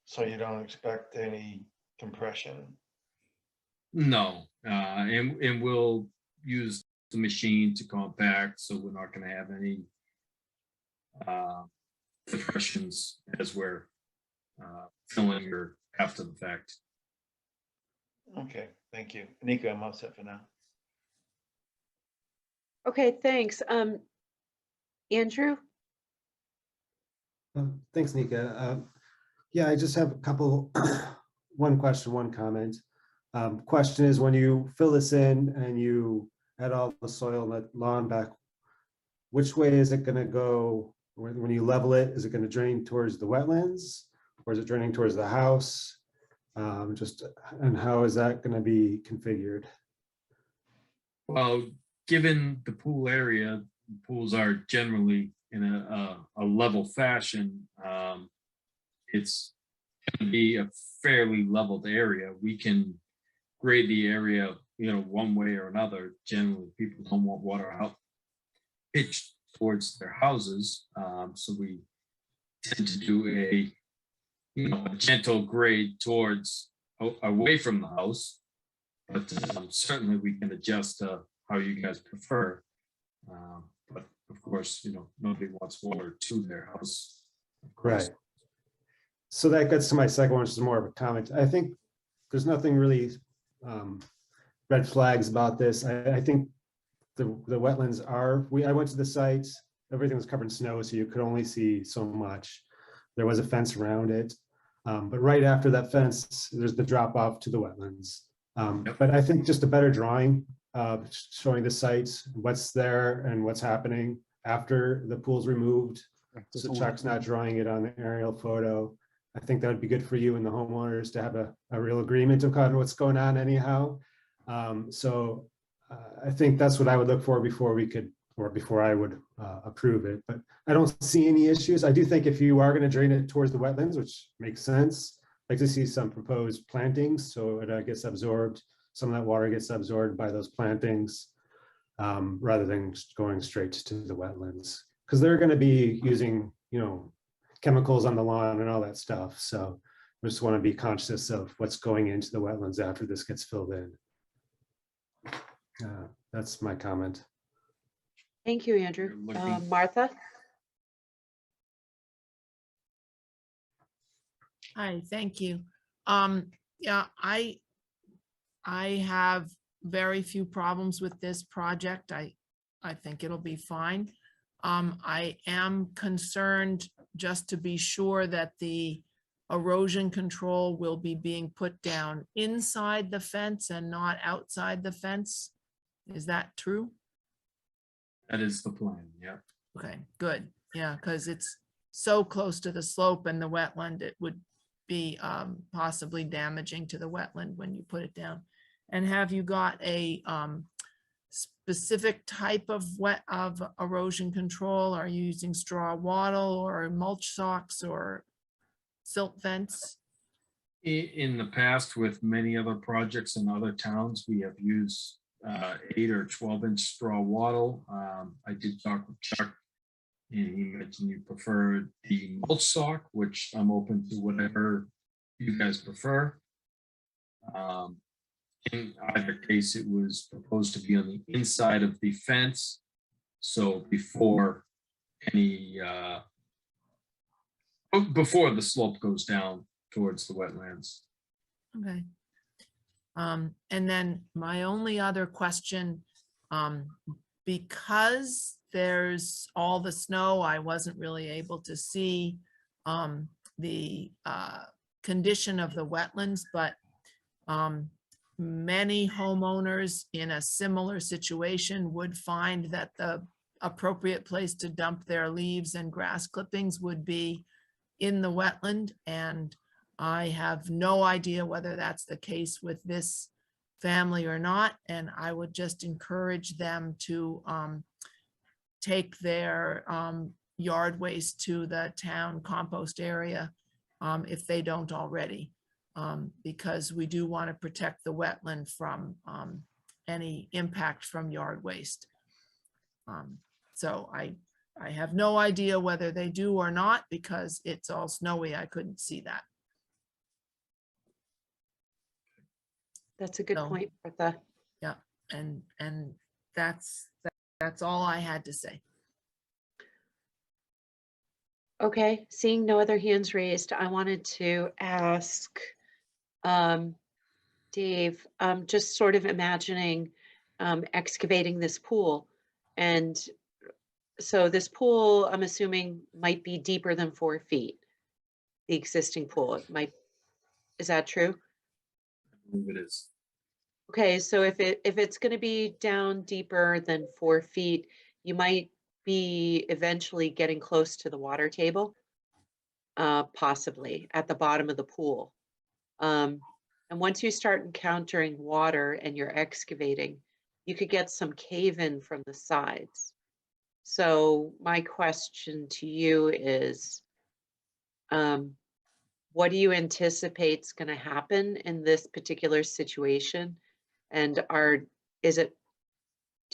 So you don't expect any compression? No, and we'll use the machine to compact, so we're not going to have any depressions as we're filling or after the fact. Okay, thank you. Nika, I'm all set for now. Okay, thanks. Andrew? Thanks, Nika. Yeah, I just have a couple, one question, one comment. Question is, when you fill this in and you add all the soil and the lawn back, which way is it going to go when you level it? Is it going to drain towards the wetlands, or is it draining towards the house? And how is that going to be configured? Well, given the pool area, pools are generally in a level fashion. It's going to be a fairly leveled area. We can grade the area, one way or another. Generally, people don't want water out pitched towards their houses, so we tend to do a gentle grade towards away from the house. But certainly we can adjust how you guys prefer. But of course, nobody wants water to their house. Right. So that gets to my second one, which is more of a comment. I think there's nothing really red flags about this. I think the wetlands are, I went to the site, everything was covered in snow, so you could only see so much. There was a fence around it. But right after that fence, there's the drop off to the wetlands. But I think just a better drawing showing the sites, what's there and what's happening after the pool's removed. So Chuck's not drawing it on the aerial photo. I think that would be good for you and the homeowners to have a real agreement of kind of what's going on anyhow. So I think that's what I would look for before we could, or before I would approve it. But I don't see any issues. I do think if you are going to drain it towards the wetlands, which makes sense, I'd like to see some proposed plantings so it gets absorbed. Some of that water gets absorbed by those plantings rather than going straight to the wetlands, because they're going to be using, you know, chemicals on the lawn and all that stuff. So we just want to be conscious of what's going into the wetlands after this gets filled in. That's my comment. Thank you, Andrew. Martha? Hi, thank you. Yeah, I have very few problems with this project. I think it'll be fine. I am concerned, just to be sure, that the erosion control will be being put down inside the fence and not outside the fence. Is that true? That is the plan, yeah. Okay, good. Yeah, because it's so close to the slope and the wetland, it would be possibly damaging to the wetland when you put it down. And have you got a specific type of erosion control? Are you using straw wattle or mulch socks or silt fence? In the past, with many other projects in other towns, we have used 8 or 12-inch straw wattle. I did talk with Chuck, and he mentioned you prefer the mulch sock, which I'm open to whatever you guys prefer. In either case, it was proposed to be on the inside of the fence. So before any, before the slope goes down towards the wetlands. Okay. And then my only other question, because there's all the snow, I wasn't really able to see the condition of the wetlands, but many homeowners in a similar situation would find that the appropriate place to dump their leaves and grass clippings would be in the wetland. And I have no idea whether that's the case with this family or not. And I would just encourage them to take their yard waste to the town compost area if they don't already. Because we do want to protect the wetland from any impact from yard waste. So I have no idea whether they do or not, because it's all snowy. I couldn't see that. That's a good point, Martha. Yeah, and that's all I had to say. Okay, seeing no other hands raised, I wanted to ask Dave, just sort of imagining excavating this pool. And so this pool, I'm assuming, might be deeper than 4 feet, the existing pool. It might, is that true? I believe it is. Okay, so if it's going to be down deeper than 4 feet, you might be eventually getting close to the water table, possibly at the bottom of the pool. And once you start encountering water and you're excavating, you could get some cave-in from the sides. So my question to you is, what do you anticipate is going to happen in this particular situation? And do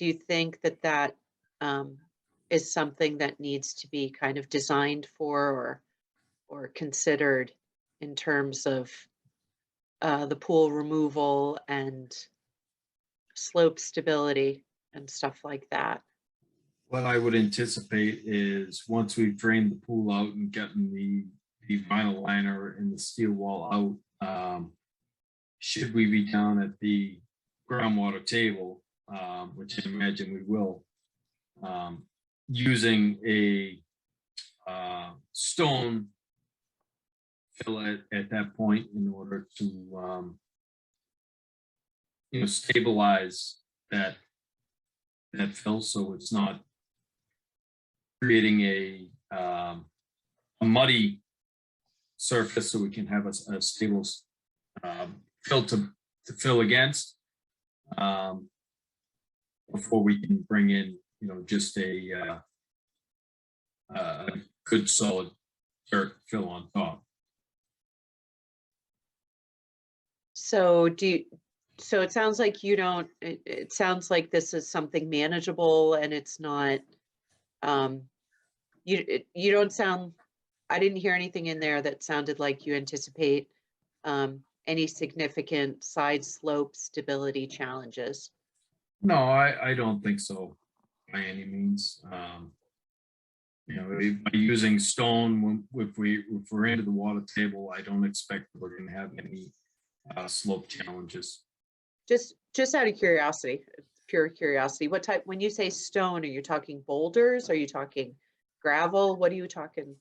you think that is something that needs to be kind of designed for or considered in terms of the pool removal and slope stability and stuff like that? What I would anticipate is once we've drained the pool out and gotten the vinyl liner and the steel wall out, should we be down at the groundwater table, which I imagine we will, using a stone fill at that point in order to stabilize that fill, so it's not creating a muddy surface, so we can have a stable fill to fill against before we can bring in just a good solid dirt fill on top. So so it sounds like you don't, it sounds like this is something manageable and it's not, you don't sound, I didn't hear anything in there that sounded like you anticipate any significant side slope stability challenges. No, I don't think so by any means. By using stone, if we're into the water table, I don't expect we're going to have any slope challenges. Just out of curiosity, pure curiosity, what type, when you say stone, are you talking boulders? Are you talking gravel? What are you talking?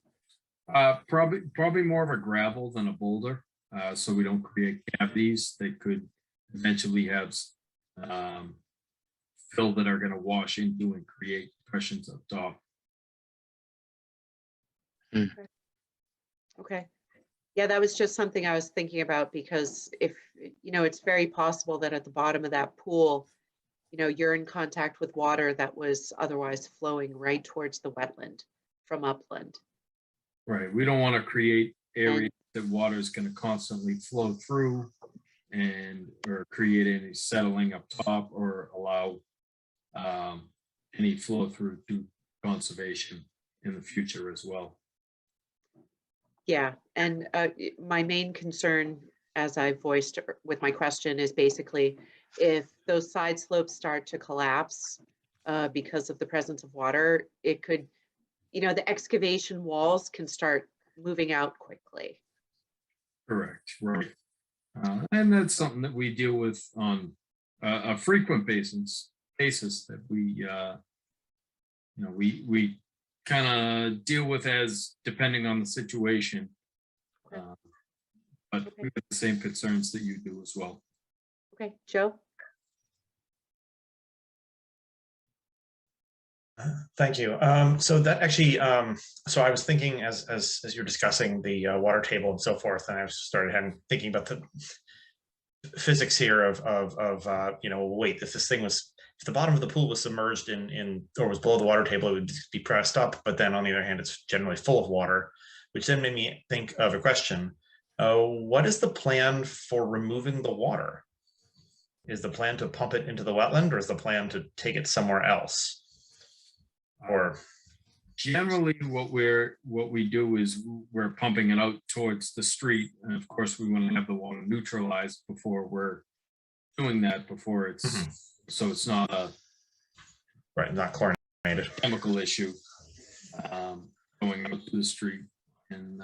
Probably more of a gravel than a boulder, so we don't create cavities that could eventually have fill that are going to wash into and create depressions up top. Okay. Yeah, that was just something I was thinking about, because if, it's very possible that at the bottom of that pool, you're in contact with water that was otherwise flowing right towards the wetland from upland. Right. We don't want to create areas that water is going to constantly flow through or create any settling up top or allow any flow through to conservation in the future as well. Yeah, and my main concern, as I voiced with my question, is basically if those side slopes start to collapse because of the presence of water, it could, the excavation walls can start moving out quickly. Correct, right. And that's something that we deal with on a frequent basis that we kind of deal with as depending on the situation. But we have the same concerns that you do as well. Okay, Joe? Thank you. So that actually, so I was thinking as you're discussing the water table and so forth, and I started thinking about the physics here of wait, if this thing was, if the bottom of the pool was submerged in or was below the water table, it would be pressed up. But then on the other hand, it's generally full of water, which then made me think of a question. What is the plan for removing the water? Is the plan to pump it into the wetland, or is the plan to take it somewhere else? Or generally what we do is we're pumping it out towards the street, and of course we want to have the water neutralized before we're doing that, before it's so it's not a not chlorinated chemical issue going out to the street, and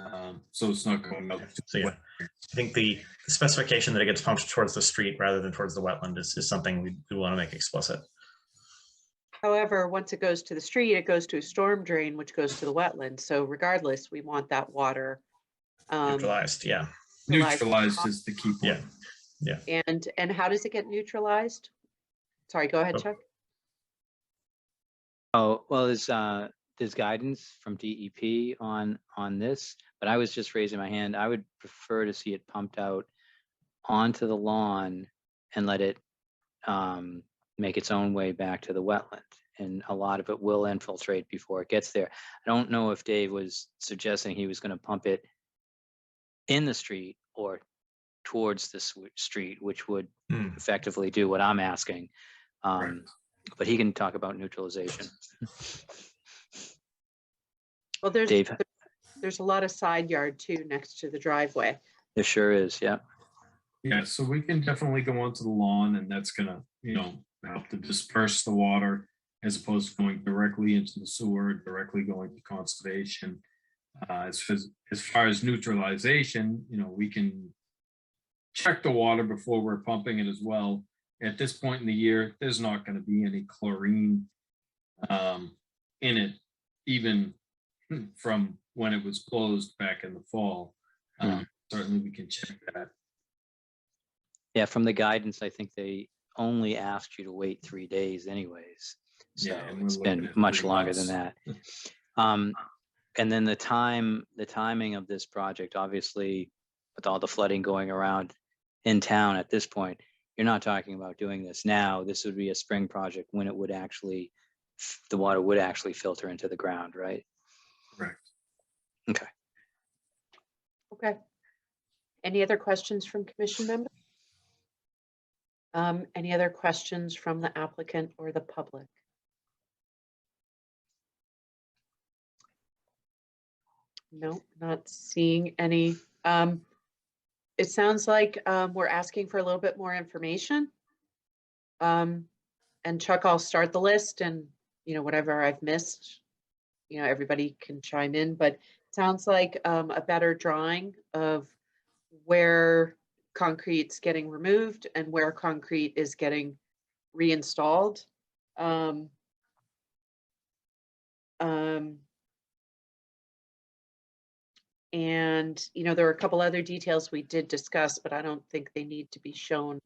so it's not going out to so yeah, I think the specification that it gets pumped towards the street rather than towards the wetland is something we want to make explicit. However, once it goes to the street, it goes to a storm drain, which goes to the wetland. So regardless, we want that water neutralized. Yeah, neutralized is the key point. Yeah. And how does it get neutralized? Sorry, go ahead, Chuck. Oh, well, there's guidance from DEP on this, but I was just raising my hand. I would prefer to see it pumped out onto the lawn and let it make its own way back to the wetland, and a lot of it will infiltrate before it gets there. I don't know if Dave was suggesting he was going to pump it in the street or towards the street, which would effectively do what I'm asking. But he can talk about neutralization. Well, there's a lot of side yard too next to the driveway. There sure is, yeah. Yeah, so we can definitely go onto the lawn, and that's gonna, help to disperse the water as opposed to going directly into the sewer, directly going to conservation. As far as neutralization, we can check the water before we're pumping it as well, at this point in the year, there's not going to be any chlorine in it, even from when it was closed back in the fall. Certainly we can check that. Yeah, from the guidance, I think they only asked you to wait 3 days anyways. So Yeah, and we're it's looking been at much 3 longer than months. that. And then the timing of this project, obviously, with all the flooding going around in town at this point, you're not talking about doing this now. This would be a spring project when it would actually, the water would actually filter into the ground, right? Correct. Okay. Okay. Any other questions from commission members? Any other questions from the applicant or the public? No, not seeing any. It sounds like we're asking for a little bit more information. And Chuck, I'll start the list, and whatever I've missed, everybody can chime in, but it sounds like a better drawing of where concrete's getting removed and where concrete is getting reinstalled. And there are a couple other details we did discuss, but I don't think they need to be shown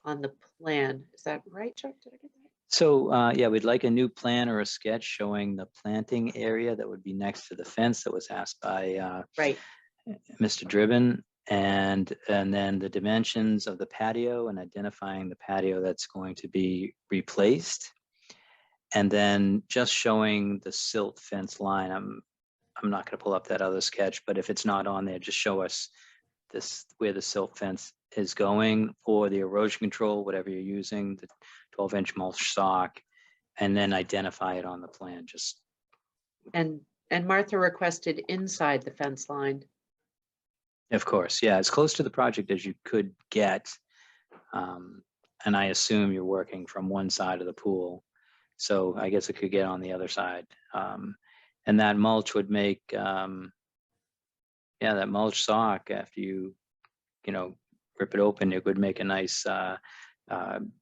on the plan. Is that right, Chuck? Did I get that? So yeah, we'd like a new plan or a sketch showing the planting area that would be next to the fence that was asked by right, Mr. Driven, and then the dimensions of the patio and identifying the patio that's going to be replaced, and then just showing the silt fence line. I'm not going to pull up that other sketch, but if it's not on there, just show us this where the silt fence is going, or the erosion control, whatever you're using, the 12-inch mulch sock, and then identify it on the plan. Just and Martha requested inside the fence line. of course, yeah, as close to the project as you could get. And I assume you're working from one side of the pool, so I guess it could get on the other side. And that mulch would make, yeah, that mulch sock, after you rip it open, it would make a nice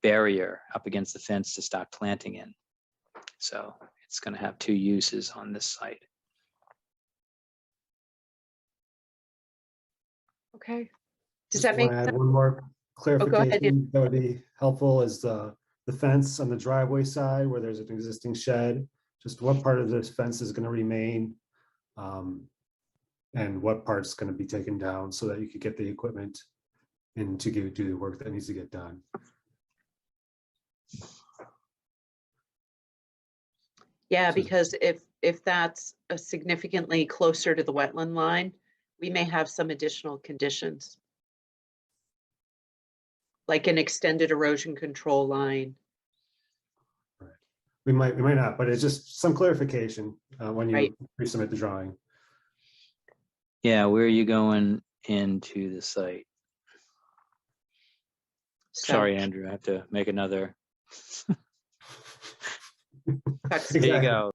barrier up against the fence to start planting in. So it's going to have 2 uses on this site. Okay. Does Just that make wanna add sense? one more Oh, go ahead. clarification that would be helpful is the fence on the driveway side where there's an existing shed. Just what part of this fence is going to remain, and what part's going to be taken down so that you could get the equipment in to do the work that needs to get done. Yeah, because if that's significantly closer to the wetland line, we may have some additional conditions, like an extended erosion control line. We might not, but it's just some clarification when you Right. resubmit the drawing. Yeah, where are you going into the site? Sorry, Andrew, I have to make another. There you go.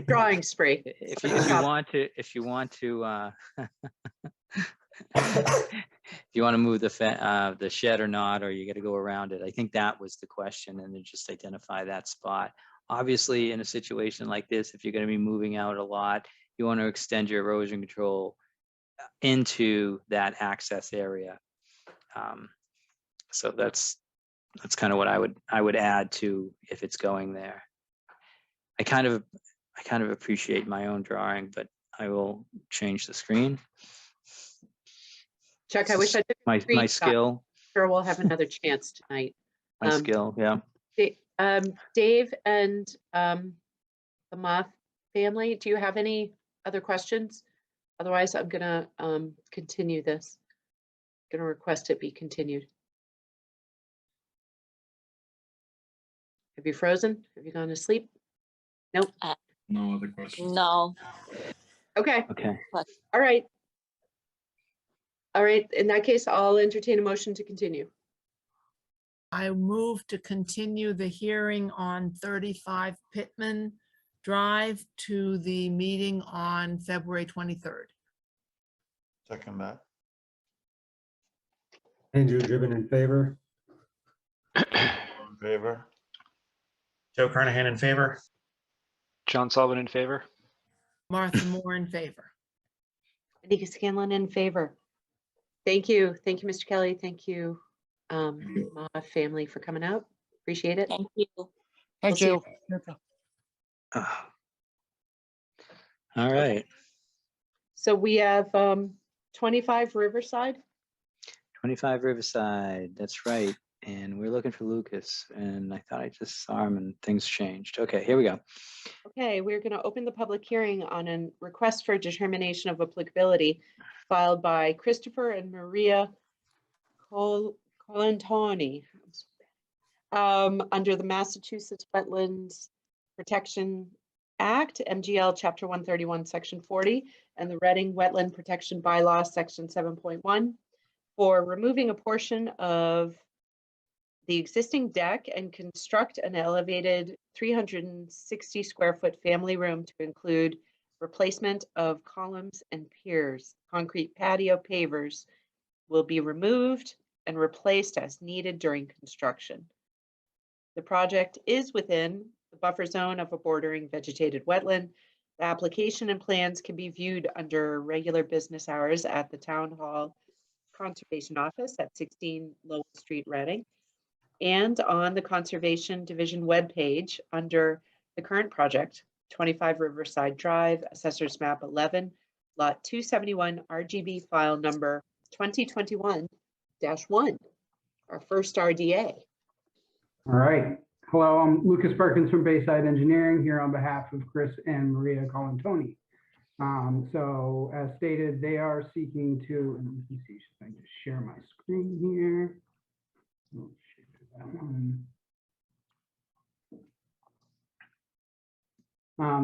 Drawing spree. If you want to, if you want to move the shed or not, or you got to go around it. I think that was the question, and then just identify that spot. Obviously, in a situation like this, if you're going to be moving out a lot, you want to extend your erosion control into that access area. So that's kind of what I would add to if it's going there. I kind of appreciate my own drawing, but I will change the screen. Chuck, I wish I took my screenshot. skill. Sure, we'll have another chance tonight. My skill, yeah. Dave and the Moth family, do you have any other questions? Otherwise, I'm gonna continue this. I'm gonna request it be continued. Have you frozen? Have you gone to sleep? Nope. No other questions. No. Okay. Okay. All right. All right. In that case, I'll entertain a motion to continue. I move to continue the hearing on 35 Pittman Drive to the meeting on February 23rd. Second that. Andrew Driven in favor. All in favor? Joe Carnahan in favor. John Sullivan in favor. Martha Moore in favor. Anika Scanlon in favor. Thank you. Thank you, Mr. Kelly. Thank you, Ma family, for coming out. Appreciate it. Thank you. Thank We'll see you. All right, So we have 25 Riverside. 25 Riverside, that's right. And we're looking for Lucas, and I thought I just saw him and things changed. Okay, here we go. Okay, we're going to open the public hearing on a request for determination of applicability filed by Christopher and Maria Colantoni under the Massachusetts Wetlands Protection Act, MGL Chapter 131, Section 40, and the Reading Wetland Protection Bylaw, Section 7.1, for removing a portion of the existing deck and construct an elevated 360 square foot family room to include replacement of columns and piers. Concrete patio pavers will be removed and replaced as needed during construction. The project is within the buffer zone of a bordering vegetated wetland. The application and plans can be viewed under regular business hours at the Town Hall Conservation Office at 16 Lowell Street, Reading, and on the Conservation Division webpage under the current project, 25 Riverside Drive, Assessor's Map 11, Lot 271, RGB file number 2021-1, our first RDA. All right. Hello, I'm Lucas Perkins from Bayside Engineering here on behalf of Chris and Maria Colantoni. So as stated, they are seeking to, and let me see if I can just share my screen here. Oh, share that one.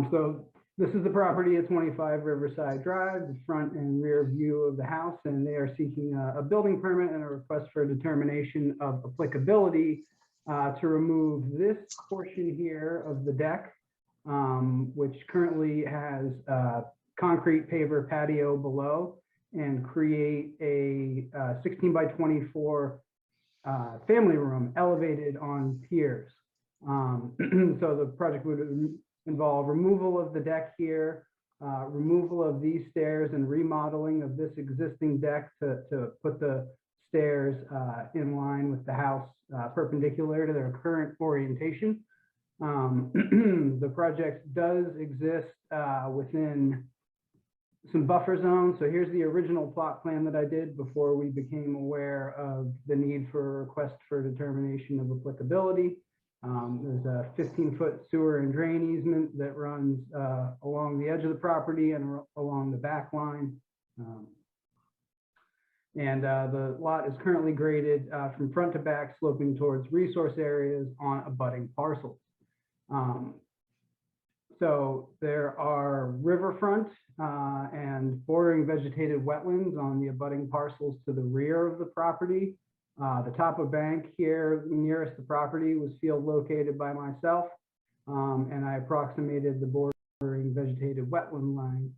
So this is the property at 25 Riverside Drive, the front and rear view of the house, and they are seeking a building permit and a request for a determination of applicability to remove this portion here of the deck, which currently has concrete paver patio below, and create a 16 by 24 family room elevated on piers. So the project would involve removal of the deck here, removal of these stairs, and remodeling of this existing deck to put the stairs in line with the house, perpendicular to their current orientation. The project does exist within some buffer zones. So here's the original plot plan that I did before we became aware of the need for a request for determination of applicability. There's a 15-foot sewer and drain easement that runs along the edge of the property and along the back line. The lot is currently graded from front to back, sloping towards resource areas on abutting parcels. So there are riverfront and bordering vegetated wetlands on the abutting parcels to the rear of the property. The top of bank here nearest the property was field located by myself, and I approximated the bordering vegetated wetland line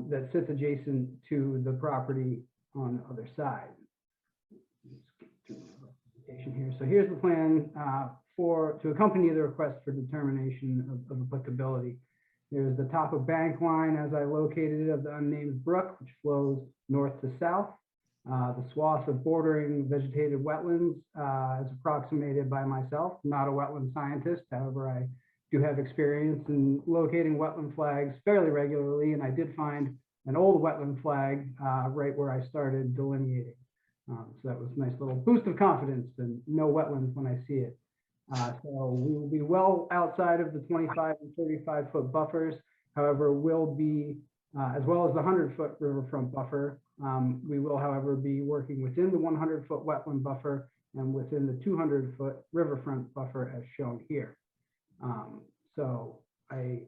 that sits adjacent to the property on the other side. So here's the plan to accompany the request for determination of applicability. There's the top of bank line as I located it of the unnamed brook, which flows north to south. The swath of bordering vegetated wetlands is approximated by myself, not a wetland scientist. However, I do have experience in locating wetland flags fairly regularly, and I did find an old wetland flag right where I started delineating. So that was a nice little boost of confidence and no wetlands when I see it. So we will be well outside of the 25 and 35 foot buffers. However, will be, as well as the 100-foot riverfront buffer, we will, however, be working within the 100-foot wetland buffer and within the 200-foot riverfront buffer as shown here. So I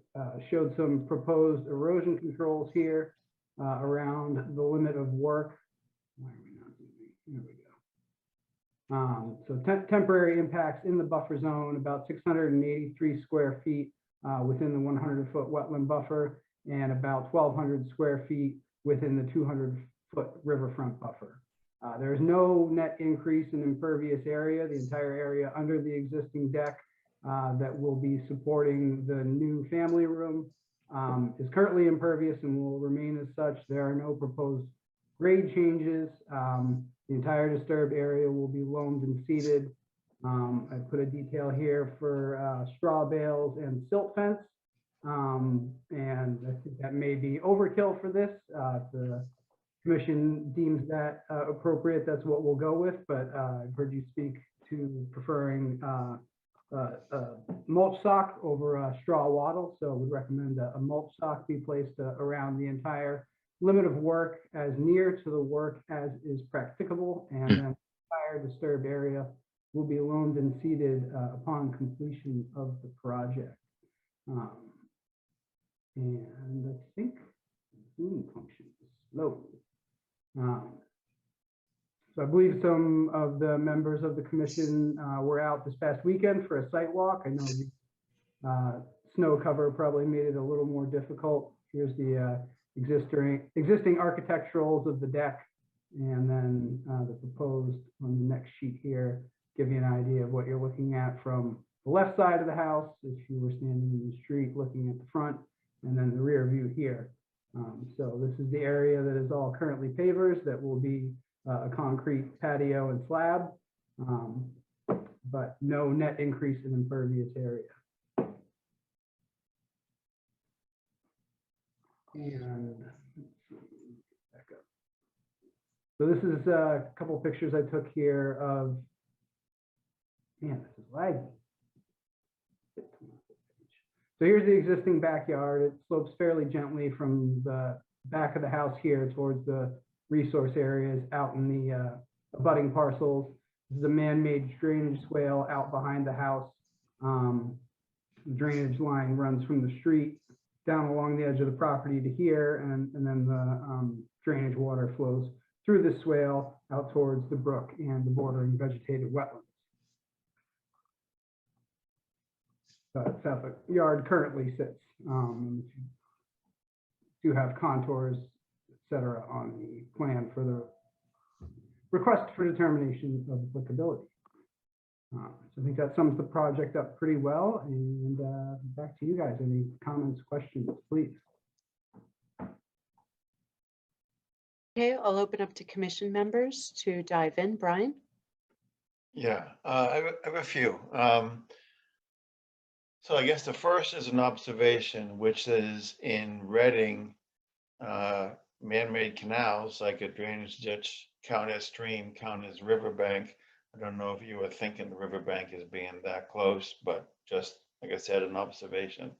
showed some proposed erosion controls here around the limit of work. Why are we not moving? Here we go. So temporary impacts in the buffer zone, about 683 square feet within the 100-foot wetland buffer, and about 1,200 square feet within the 200-foot riverfront buffer. There is no net increase in impervious area. The entire area under the existing deck that will be supporting the new family room is currently impervious and will remain as such. There are no proposed grade changes. The entire disturbed area will be loamed and seeded. I put a detail here for straw bales and silt fence. And I think that may be overkill for this. If the commission deems that appropriate, that's what we'll go with. But I've heard you speak to preferring mulch sock over straw wattle. So we recommend a mulch sock be placed around the entire limit of work as near to the work as is practicable. And then the entire disturbed area will be loamed and seeded upon completion of the project. And I think Zoom function is slow. So I believe some of the members of the commission were out this past weekend for a site walk. I know the snow cover probably made it a little more difficult. Here's the existing architecturals of the deck, and then the proposed on the next sheet here, give you an idea of what you're looking at from the left side of the house if you were standing in the street looking at the front, and then the rear view here. So this is the area that is all currently pavers that will be a concrete patio and slab, but no net increase in impervious area. And back up. So this is a couple pictures I took here of, man, this is laggy. So here's the existing backyard. It slopes fairly gently from the back of the house here towards the resource areas out in the abutting parcels. This is a man-made drainage swale out behind the house. The drainage line runs from the street down along the edge of the property to here, and then the drainage water flows through the swale out towards the brook and the bordering vegetated wetlands. That's how the yard currently sits. Do have contours, etc., on the plan for the request for determination of applicability. So I think that sums the project up pretty well. And back to you guys. Any comments, questions, please? Okay, I'll open up to commission members to dive in. Brian? Yeah, I have a few. So I guess the first is an observation, which is in Reading, man-made canals like a drainage ditch count as stream, count as riverbank. I don't know if you were thinking the riverbank as being that close, but just like I said, an observation.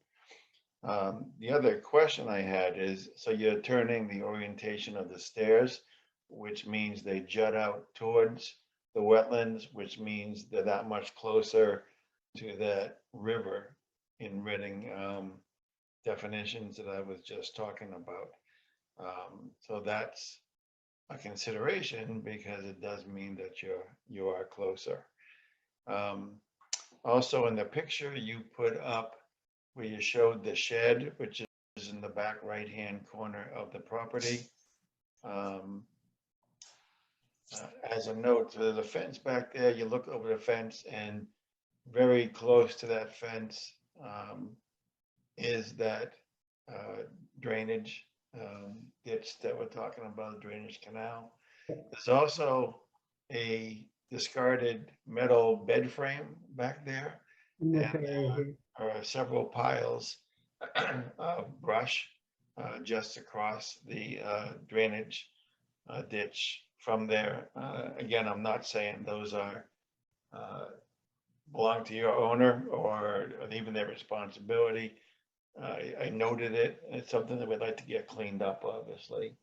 The other question I had is, so you're turning the orientation of the stairs, which means they jut out towards the wetlands, which means they're that much closer to that river in Reading definitions that I was just talking about. So that's a consideration because it does mean that you are closer. Also in the picture you put up where you showed the shed, which is in the back right-hand corner of the property. As a note, so there's a fence back there. You look over the fence and very close to that fence is that drainage ditch that we're talking about, drainage canal. There's also a discarded metal bed frame back there, and there are several piles of brush just across the drainage ditch from there. Again, I'm not saying those are belong to your owner or even their responsibility. I noted it. It's something that we'd like to get cleaned up, obviously.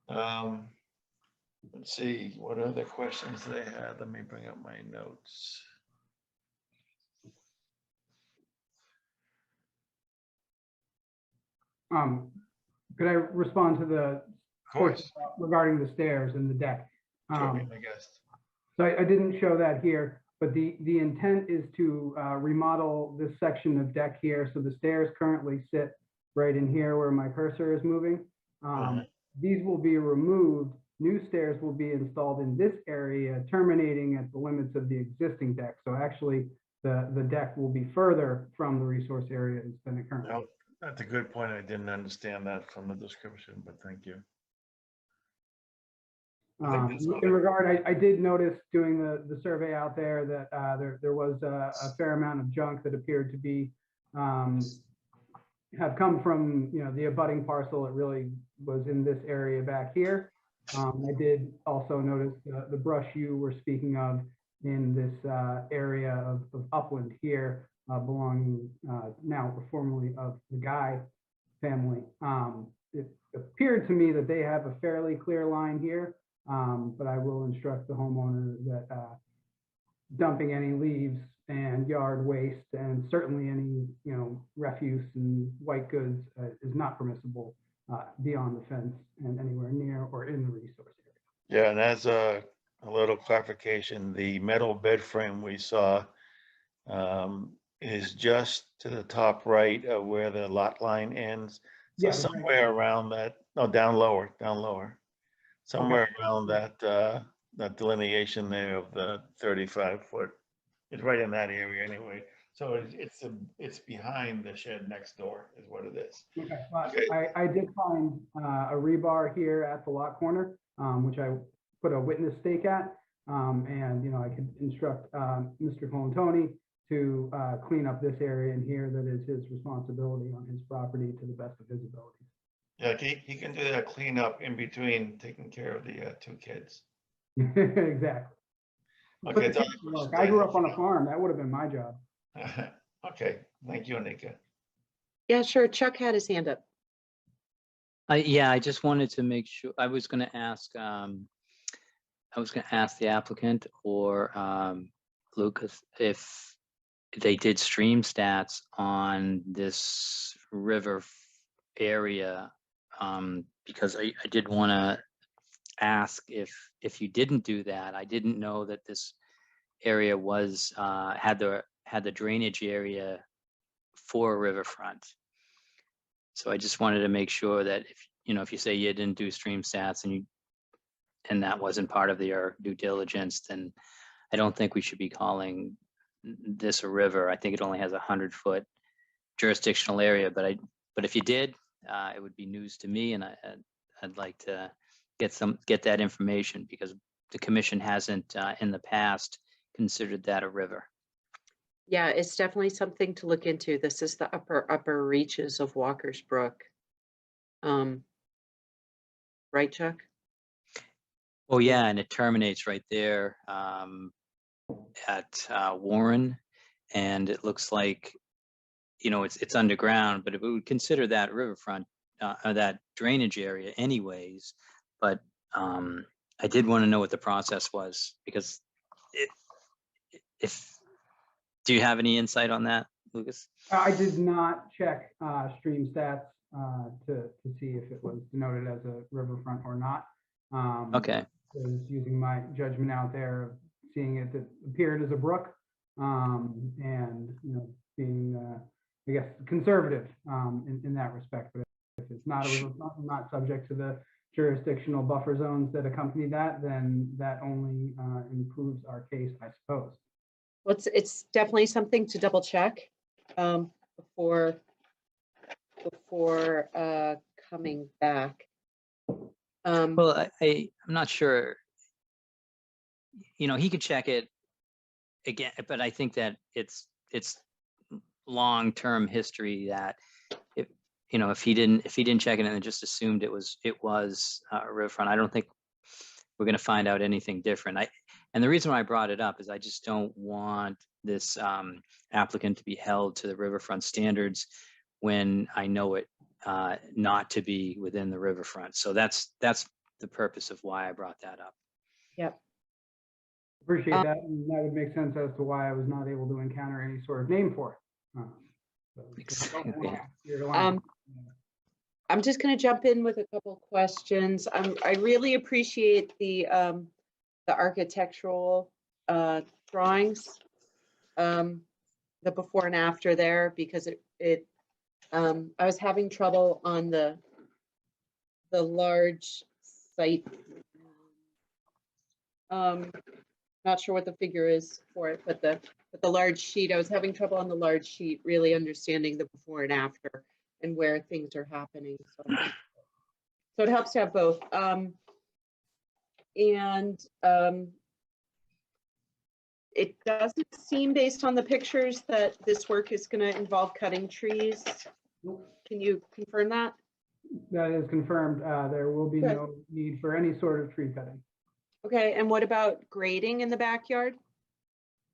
Let's see, what other questions they had? Let me bring up my notes. Could I respond to the question regarding the stairs and the deck? I guess. So I didn't show that here, but the intent is to remodel this section of deck here. So the stairs currently sit right in here where my cursor is moving. These will be removed new stairs will be installed in this area, terminating at the limits of the existing deck. So actually, the deck will be further from the resource area than it currently No, is. that's a good point. I didn't understand that from the description, but thank you. In regard, I did notice doing the survey out there that there was a fair amount of junk that appeared to be have come from the abutting parcel. It really was in this area back here. I did also notice the brush you were speaking of in this area of upland here, belonging now or formerly of the Guy family. It appeared to me that they have a fairly clear line here. But I will instruct the homeowner that dumping any leaves and yard waste and certainly any refuse and white goods is not permissible beyond the fence and anywhere near or in the resource area. Yeah, and as a little clarification, the metal bed frame we saw is just to the top right of where the lot line ends. So Yeah, somewhere around that, no, down lower. Somewhere around that that delineation there of the 35-foot. It's right in that area anyway. So it's behind the shed next door is what it is. Okay. Well, I did find a rebar here at the lot corner, which I put a witness stake at, and I could instruct Mr. Colantoni to clean up this area in here. That is his responsibility on his property to the best of his ability. Yeah, he can do that cleanup in between taking care of the 2 kids. Exactly. Okay, I grew up on a farm. That would have been my job. okay. Thank you, Anika. Yeah, sure. Chuck had his hand up. Yeah, I just wanted to make sure. I was going to ask the applicant or Lucas if they did stream stats on this river area, because I did want to ask if you didn't do that. I didn't know that this area was had the drainage area for riverfront. So I just wanted to make sure that if you say you didn't do stream stats and that wasn't part of your due diligence, then I don't think we should be calling this a river. I think it only has 100-foot jurisdictional area, but if you did, it would be news to me, and I'd like to get that information because the commission hasn't in the past considered that a river. Yeah, it's definitely something to look into. This is the upper reaches of Walker's Brook. Right, Chuck? Oh yeah, and it terminates right there at Warren, and it looks like it's underground, but we would consider that riverfront or that drainage area anyways. But I did want to know what the process was because do you have any insight on that, Lucas? I did not check stream stats to see if it was denoted as a riverfront or not. Okay. I was using my judgment out there of seeing it appeared as a brook, and being I guess conservative in that respect. But if it's not a riverfront, not subject to the jurisdictional buffer zones that accompany that, then that only improves our case, I suppose. Well, it's definitely something to double check before coming back. Well, I'm not sure. He could check it again, but I think that it's long-term history that if he didn't check it and just assumed it was a riverfront, I don't think we're going to find out anything different. And the reason why I brought it up is I just don't want this applicant to be held to the riverfront standards when I know it not to be within the riverfront. So that's the purpose of why I brought that up. Yep. Appreciate that, and that would make sense as to why I was not able to encounter any sort of name for it. I'm just going to jump in with a couple questions. I really appreciate the architectural drawings, the before and after there, because I was having trouble on the large site Not sure what the figure is for it, but the large sheet, I was having trouble on the large sheet, really understanding the before and after and where things are happening. So it helps to have both. It doesn't seem, based on the pictures, that this work is going to involve cutting trees. Can you confirm that? That is confirmed. There will be Good. no need for any sort of tree cutting. Okay, and what about grading in the backyard?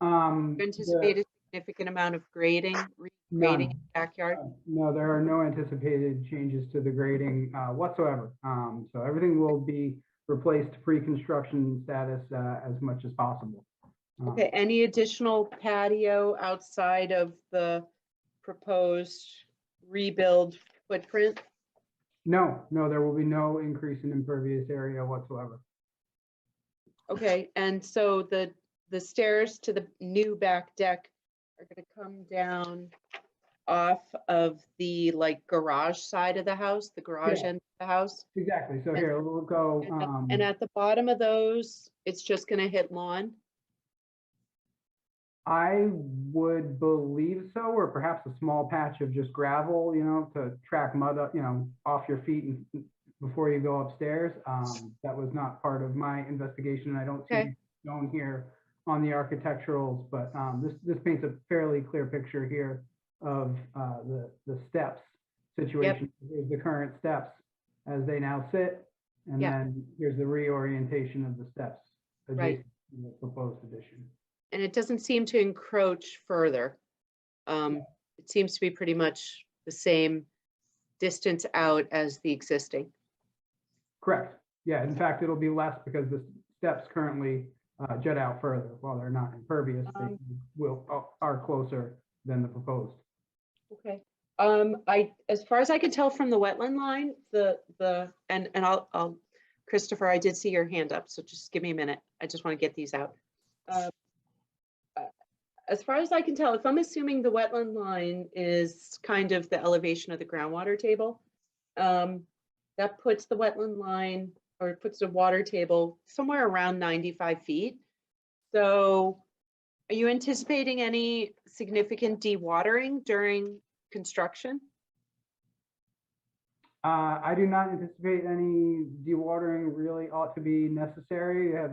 Anticipate a significant amount of grading in the backyard? No, there are no anticipated changes to the grading whatsoever. So everything will be replaced to pre-construction status as much as possible. Okay, any additional patio outside of the proposed rebuild footprint? No, there will be no increase in impervious area whatsoever. Okay, and so the stairs to the new back deck are going to come down off of the garage side of the house, the garage Yeah. end of the house. Exactly. So here we'll go. And at the bottom of those, it's just going to hit lawn. I would believe so, or perhaps a small patch of just gravel, to track mud up, off your feet before you go upstairs. That was not part of my investigation. I don't see it shown here on the architecturals, but this paints a fairly clear picture here of the steps situation. Here's the current steps as they now sit, and then here's the reorientation of the steps adjacent to the proposed addition. And it doesn't seem to encroach further. It seems to be pretty much the same distance out as the existing. Correct. Yeah, in fact, it'll be less because the steps currently jut out further. While they're not impervious, they are closer than the proposed. Okay. As far as I could tell from the wetland line, and I'll Christopher, I did see your hand up, so just give me a minute. I just want to get these out. As far as I can tell, if I'm assuming the wetland line is kind of the elevation of the groundwater table, that puts the wetland line, or puts the water table somewhere around 95 feet. So are you anticipating any significant dewatering during construction? I do not anticipate any dewatering really ought to be necessary. You have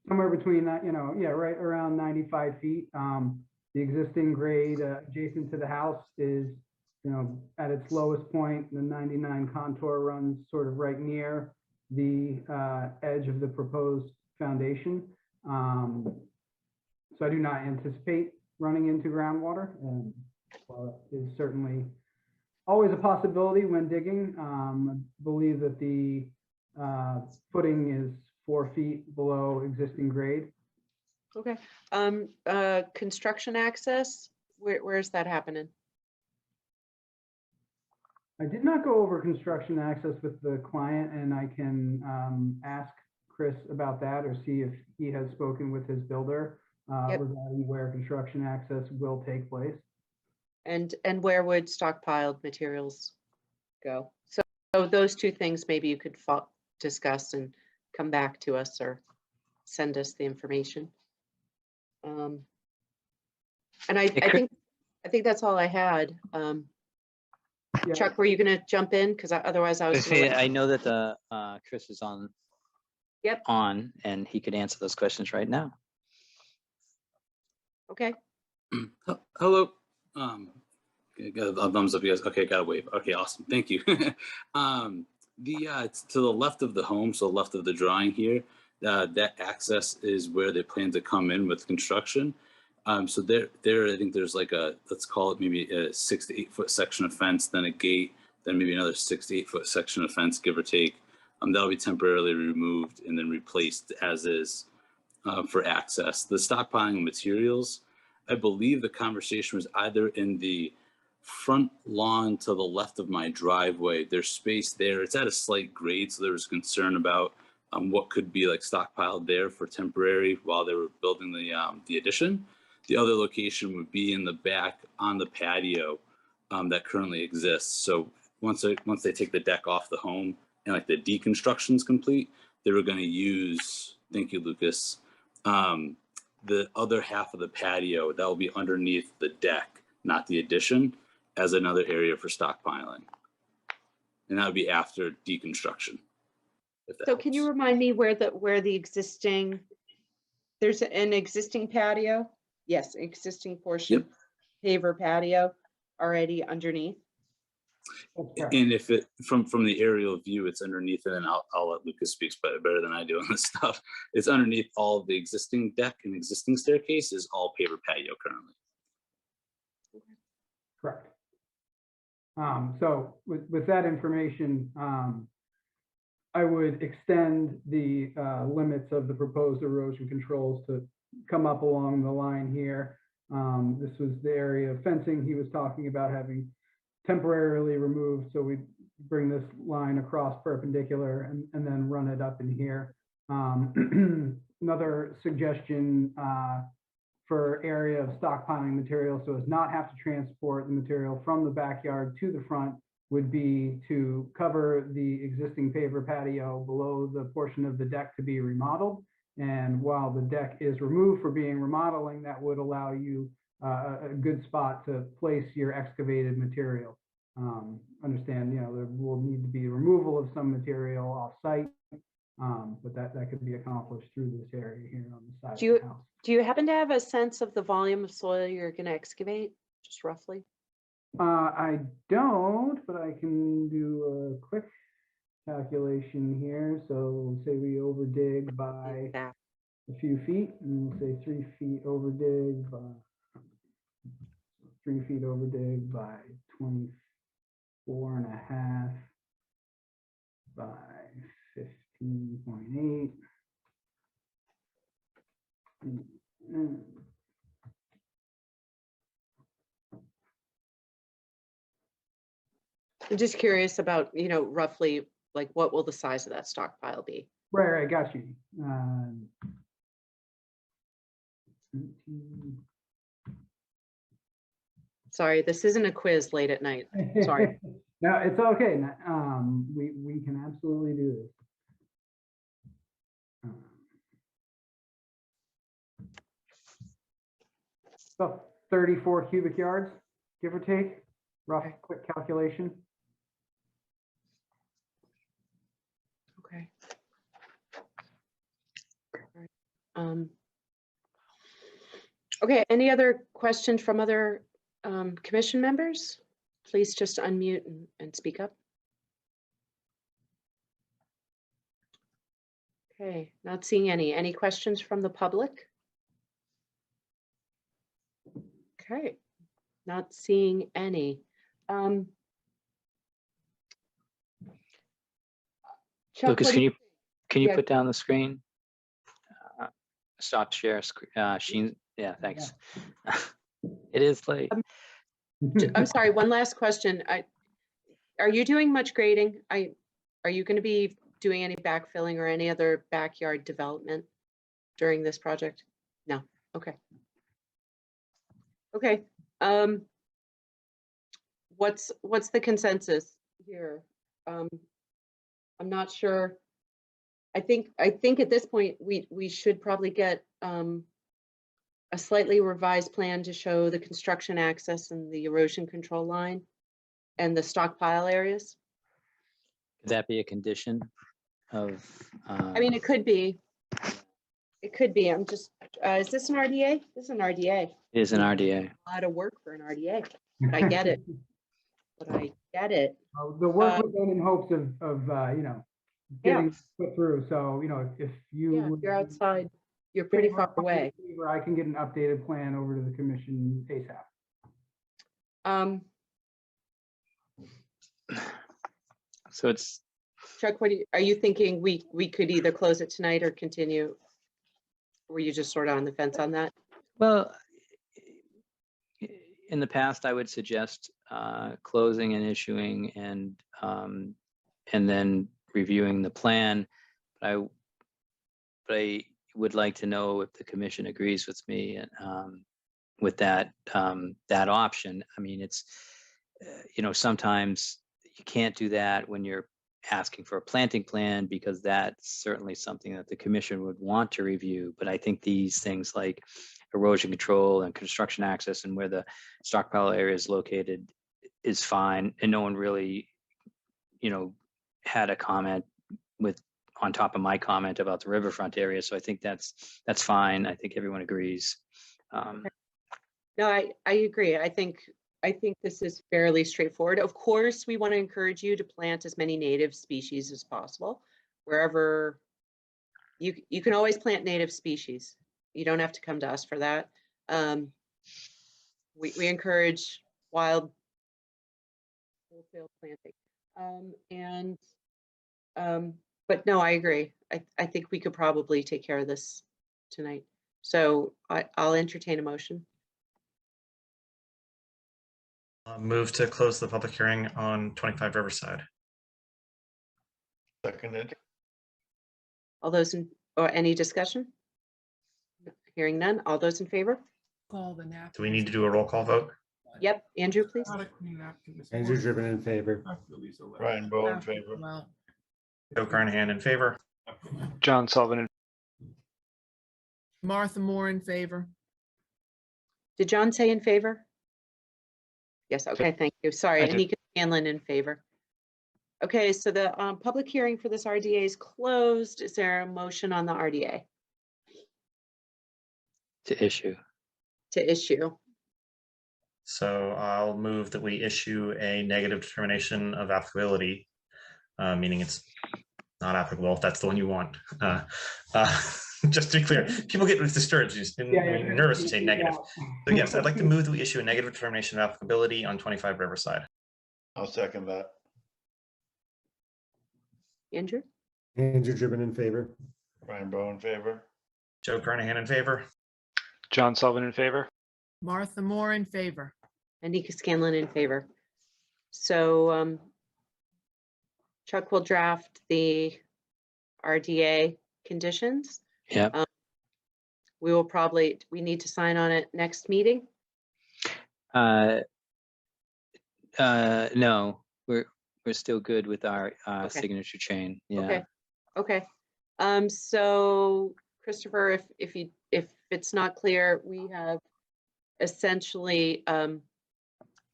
somewhere between that, right around 95 feet. The existing grade adjacent to the house is, at its lowest point. The 99 contour runs sort of right near the edge of the proposed foundation. So I do not anticipate running into groundwater. While it is certainly always a possibility when digging, I believe that the footing is 4 feet below existing grade. Okay. Construction access, where is that happening? I did not go over construction access with the client, and I can ask Chris about that or see if he has spoken with his builder regarding where construction access will take place. And where would stockpiled materials go? So those two things maybe you could discuss and come back to us or send us the information. And I think that's all I had. Chuck, were you going to jump in? Because otherwise I was. I know that the Chris is on. Yep. On, and he could answer those questions right now. Okay. Hello. Got a thumbs up, you guys. Okay, got a wave. Okay, awesome. Thank you. To the left of the home, so left of the drawing here, that access is where they plan to come in with construction. So there, I think there's like let's call it maybe a 6 to 8 foot section of fence, then a gate, then maybe another 6 to 8 foot section of fence, give or take. That'll be temporarily removed and then replaced as is for access. The stockpiling materials, I believe the conversation was either in the front lawn to the left of my driveway. There's space there. It's at a slight grade, so there was concern about what could be like stockpiled there for temporary while they were building the addition. The other location would be in the back on the patio that currently exists. So once they take the deck off the home and like the deconstruction is complete, they were going to use Thank you, Lucas. The other half of the patio, that will be underneath the deck, not the addition, as another area for stockpiling. And that would be after deconstruction. So can you remind me where the existing, there's an existing patio? Yes, existing portion, paver patio already underneath. And if it, from the aerial view, it's underneath it, and I'll let Lucas speak better than I do on this stuff. It's underneath all of the existing deck and existing staircase is all paver patio currently. Correct. So with that information, I would extend the limits of the proposed erosion controls to come up along the line here. This was the area of fencing he was talking about having temporarily removed. So we bring this line across perpendicular and then run it up in here. Another suggestion for area of stockpiling material so as not have to transport the material from the backyard to the front would be to cover the existing paver patio below the portion of the deck to be remodeled. And while the deck is removed for being remodeling, that would allow you a good spot to place your excavated material. Understand, you know, there will need to be removal of some material off site, but that could be accomplished through this area here on the side of the house. Do you happen to have a sense of the volume of soil you're going to excavate, just roughly? I don't, but I can do a quick calculation here. So say we overdig by a few feet, and we'll say 3 feet overdig by 3 feet overdig by 24.5 by 15.8. I'm just curious about, you know, roughly, like, what will the size of that stockpile be? Right, got you. Sorry, this isn't a quiz late at night. Sorry. No, it's okay. We can absolutely do this. About 34 cubic yards, give or take. Rough, quick calculation. Okay. Okay, any other questions from other commission members? Please just unmute and speak up. Okay, not seeing any. Any questions from the public? Okay, not seeing any. Chuck, Lucas, what do can you yeah. put down the screen? Stop share screen. Yeah, thanks. It is late. I'm sorry, one last question. Are you doing much grading? Are you going to be doing any backfilling or any other backyard development during this project? No. Okay. Okay. What's the consensus here? I'm not sure. I think at this point we should probably get a slightly revised plan to show the construction access and the erosion control line and the stockpile areas. Could that be a condition of? I mean, it could be. It could be. I'm just. Is this an RDA? This is an RDA. It is an RDA. A lot of work for an RDA, but I get it. The work was done in hopes of you know, getting put through. So you know, if you you're outside, you're pretty far away. I can get an updated plan over to the commission ASAP. So it's. Chuck, are you thinking we could either close it tonight or continue? Were you just sort of on the fence on that? Well, in the past, I would suggest closing and issuing and then reviewing the plan. But I would like to know if the commission agrees with me with that option. I mean, it's you know, sometimes you can't do that when you're asking for a planting plan because that's certainly something that the commission would want to review. But I think these things like erosion control and construction access and where the stockpile area is located is fine. And no one really, had a comment on top of my comment about the riverfront area. So I think that's fine. I think everyone agrees. No, I agree. I think this is fairly straightforward. Of course, we want to encourage you to plant as many native species as possible. Wherever you can always plant native species. You don't have to come to us for that. We encourage wild wholesale planting. But no, I agree. I think we could probably take care of this tonight. So I'll entertain a motion. Move to close the public hearing on 25 Riverside. Seconded. All those or any discussion? Hearing none. All those in favor? Call the napkins. Do we need to do a roll call vote? Yep. Andrew, please. Andrew Driven in favor. Brian Bowe in favor. Well, Joe Carnahan in favor. John Sullivan in Martha Moore in favor. Did John say in favor? Yes. Okay. Thank you. Sorry. I did. Anika Scanlon in favor. Okay. So the public hearing for this RDA is closed. Is there a motion on the RDA? To issue. To issue. So I'll move that we issue a negative determination of applicability, meaning it's not applicable if that's the one you want. Just to be clear, people get discouraged and nervous to say negative. So yes, I'd like to move that we issue a negative determination of applicability on 25 Riverside. I'll second that. Andrew? Andrew Driven in favor. Brian Bowe in favor. Joe Carnahan in favor. John Sullivan in favor. Martha Moore in favor. Anika Scanlon in favor. So Chuck will draft the RDA conditions. Yeah. We need to sign on it next meeting. No, we're still good with our signature chain. Yeah. Okay. So Christopher, if it's not clear, we have essentially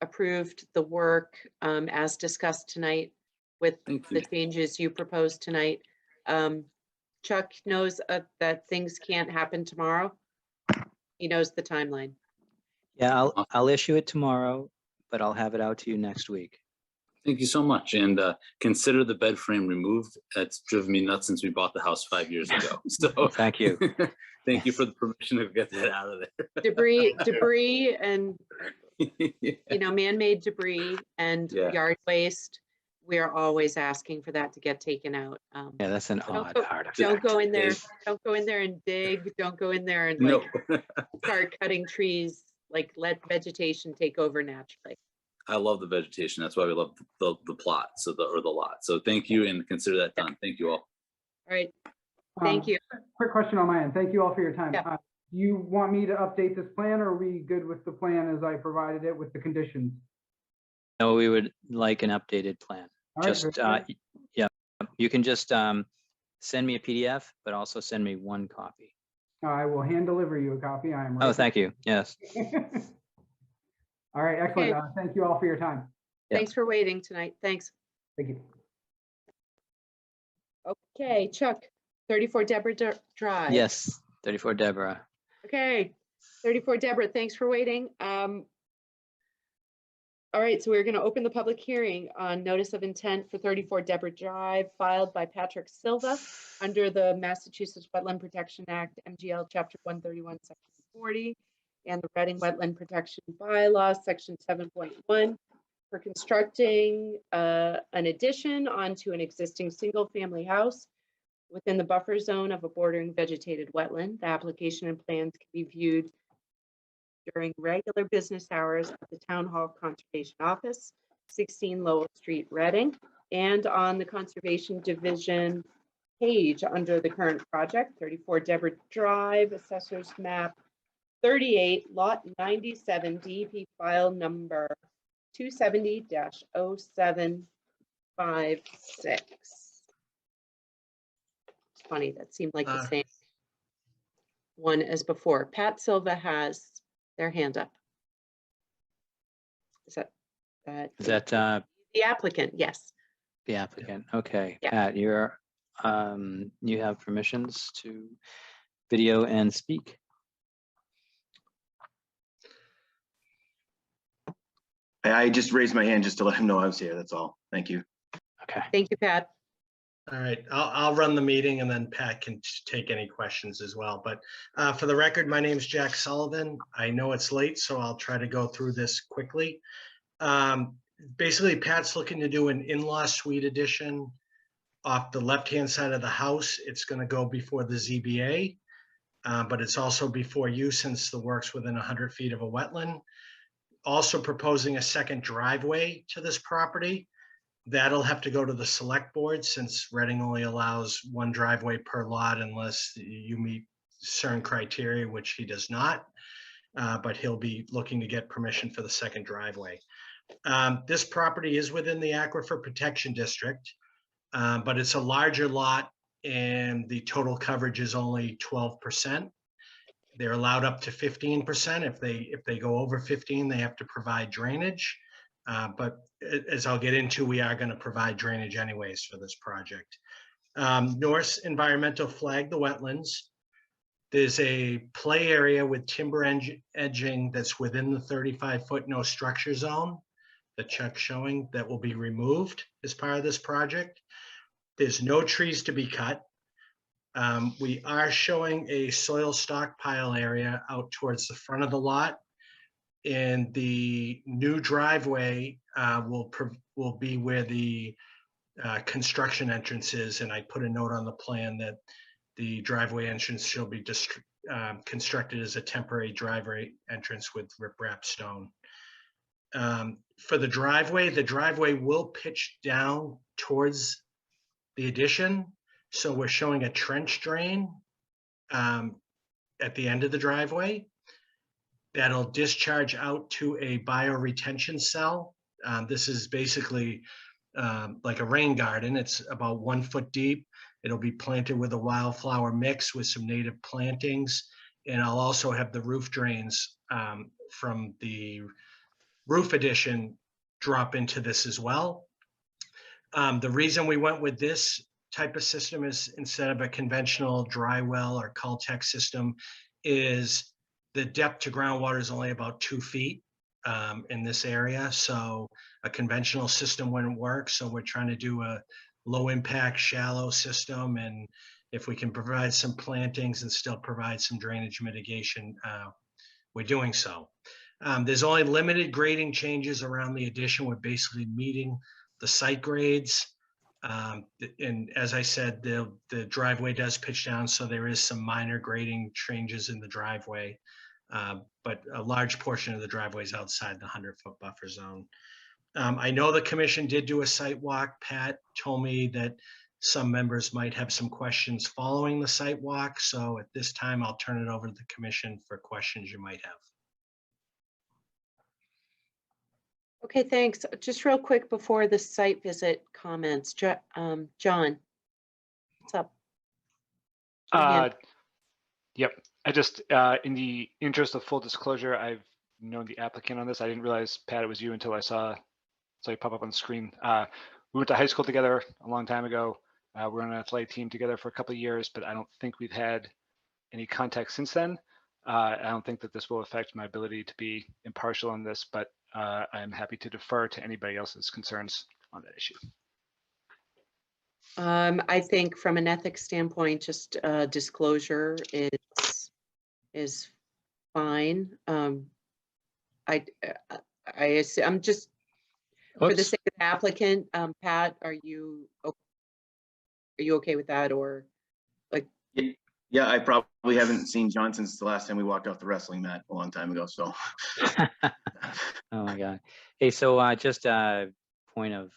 approved the work as discussed tonight with the changes you proposed tonight. Chuck knows that things can't happen tomorrow. He knows the timeline. Yeah, I'll issue it tomorrow, but I'll have it out to you next week. Thank you so much. And consider the bed frame removed. That's driven me nuts since we bought the house 5 years ago. So thank you. Thank you for the permission to get that out of there. Debris and man-made debris and yard waste. We are always asking for that to get taken out. Yeah, that's an odd artifact. Don't go in there. Don't go in there and dig. Don't go in there and start cutting trees. Like let vegetation take over naturally. I love the vegetation. That's why we love the plot. So the lot. So thank you and consider that done. Thank you all. All right. Thank you. Quick question on my end. Thank you all for your time. Do you want me to update this plan or are we good with the plan as I provided it with the conditions? No, we would like an updated plan. All right, Just, yeah, you can just send me a PDF, but also send me one copy. I will hand deliver you a copy. I am ready. Oh, thank you. Yes. All right, excellent. Okay. Thank you all for your time. Thanks for waiting tonight. Thanks. Thank you. Okay, Chuck, 34 Deborah Drive. Yes, 34 Deborah. Okay, 34 Deborah, thanks for waiting. All right, so we're going to open the public hearing on notice of intent for 34 Deborah Drive filed by Patrick Silva under the Massachusetts Wetland Protection Act, MGL Chapter 131, Section 40, and the Reading Wetland Protection Bylaw, Section 7.1, for constructing an addition onto an existing single-family house within the buffer zone of a bordering vegetated wetland. The application and plans can be viewed during regular business hours at the Town Hall Conservation Office, 16 Lowell Street, Reading, and on the Conservation Division page under the current project, 34 Deborah Drive, Assessor's Map 38, Lot 97, DEP file number 270-07 656. It's funny, that seemed like the same one as before. Pat Silva has their hand up. Is that the applicant? Yes. the applicant? Okay, Yeah. Pat, you have permissions to video and speak. I just raised my hand just to let him know I was here. That's all. Thank you. Okay. Thank you, Pat. All right, I'll run the meeting and then Pat can take any questions as well. But for the record, my name is Jack Sullivan. I know it's late, so I'll try to go through this quickly. Basically, Pat's looking to do an in-law suite addition off the left-hand side of the house. It's going to go before the ZBA, but it's also before you since the work's within 100 feet of a wetland. Also proposing a second driveway to this property. That'll have to go to the select board since Reading only allows one driveway per lot unless you meet certain criteria, which he does not. But he'll be looking to get permission for the second driveway. This property is within the Aquifer Protection District, but it's a larger lot and the total coverage is only 12%. They're allowed up to 15%. If they go over 15, they have to provide drainage. But as I'll get into, we are going to provide drainage anyways for this project. Norse Environmental flagged the wetlands. There's a play area with timber edging that's within the 35-foot no structure zone that Chuck's showing that will be removed as part of this project. There's no trees to be cut. We are showing a soil stockpile area out towards the front of the lot. And the new driveway will be where the construction entrance is. And I put a note on the plan that the driveway entrance shall be constructed as a temporary driveway entrance with riprap stone. For the driveway will pitch down towards the addition. So we're showing a trench drain at the end of the driveway that'll discharge out to a bioretention cell. This is basically like a rain garden. It's about 1 foot deep. It'll be planted with a wildflower mix with some native plantings. And I'll also have the roof drains from the roof addition drop into this as well. The reason we went with this type of system is instead of a conventional dry well or Caltech system is the depth to groundwater is only about 2 feet in this area. So a conventional system wouldn't work. So we're trying to do a low impact, shallow system. And if we can provide some plantings and still provide some drainage mitigation, we're doing so. There's only limited grading changes around the addition. We're basically meeting the site grades. And as I said, the driveway does pitch down, so there is some minor grading changes in the driveway. But a large portion of the driveway is outside the 100-foot buffer zone. I know the commission did do a site walk. Pat told me that some members might have some questions following the site walk. So at this time, I'll turn it over to the commission for questions you might have. Okay, thanks. Just real quick before the site visit comments, John, what's up? Yep. I just, in the interest of full disclosure, I've known the applicant on this. I didn't realize, Pat, it was you until I saw you pop up on the screen. We went to high school together a long time ago. We're on an athletic team together for a couple of years, but I don't think we've had any contact since then. I don't think that this will affect my ability to be impartial on this, but I'm happy to defer to anybody else's concerns on that issue. I think from an ethics standpoint, just disclosure is fine. I'm just for the sake of the applicant. Pat, are you okay with that, or like? Yeah, I probably haven't seen John since the last time we walked off the wrestling mat a long time ago. So. Oh my God. Hey, so just a point of,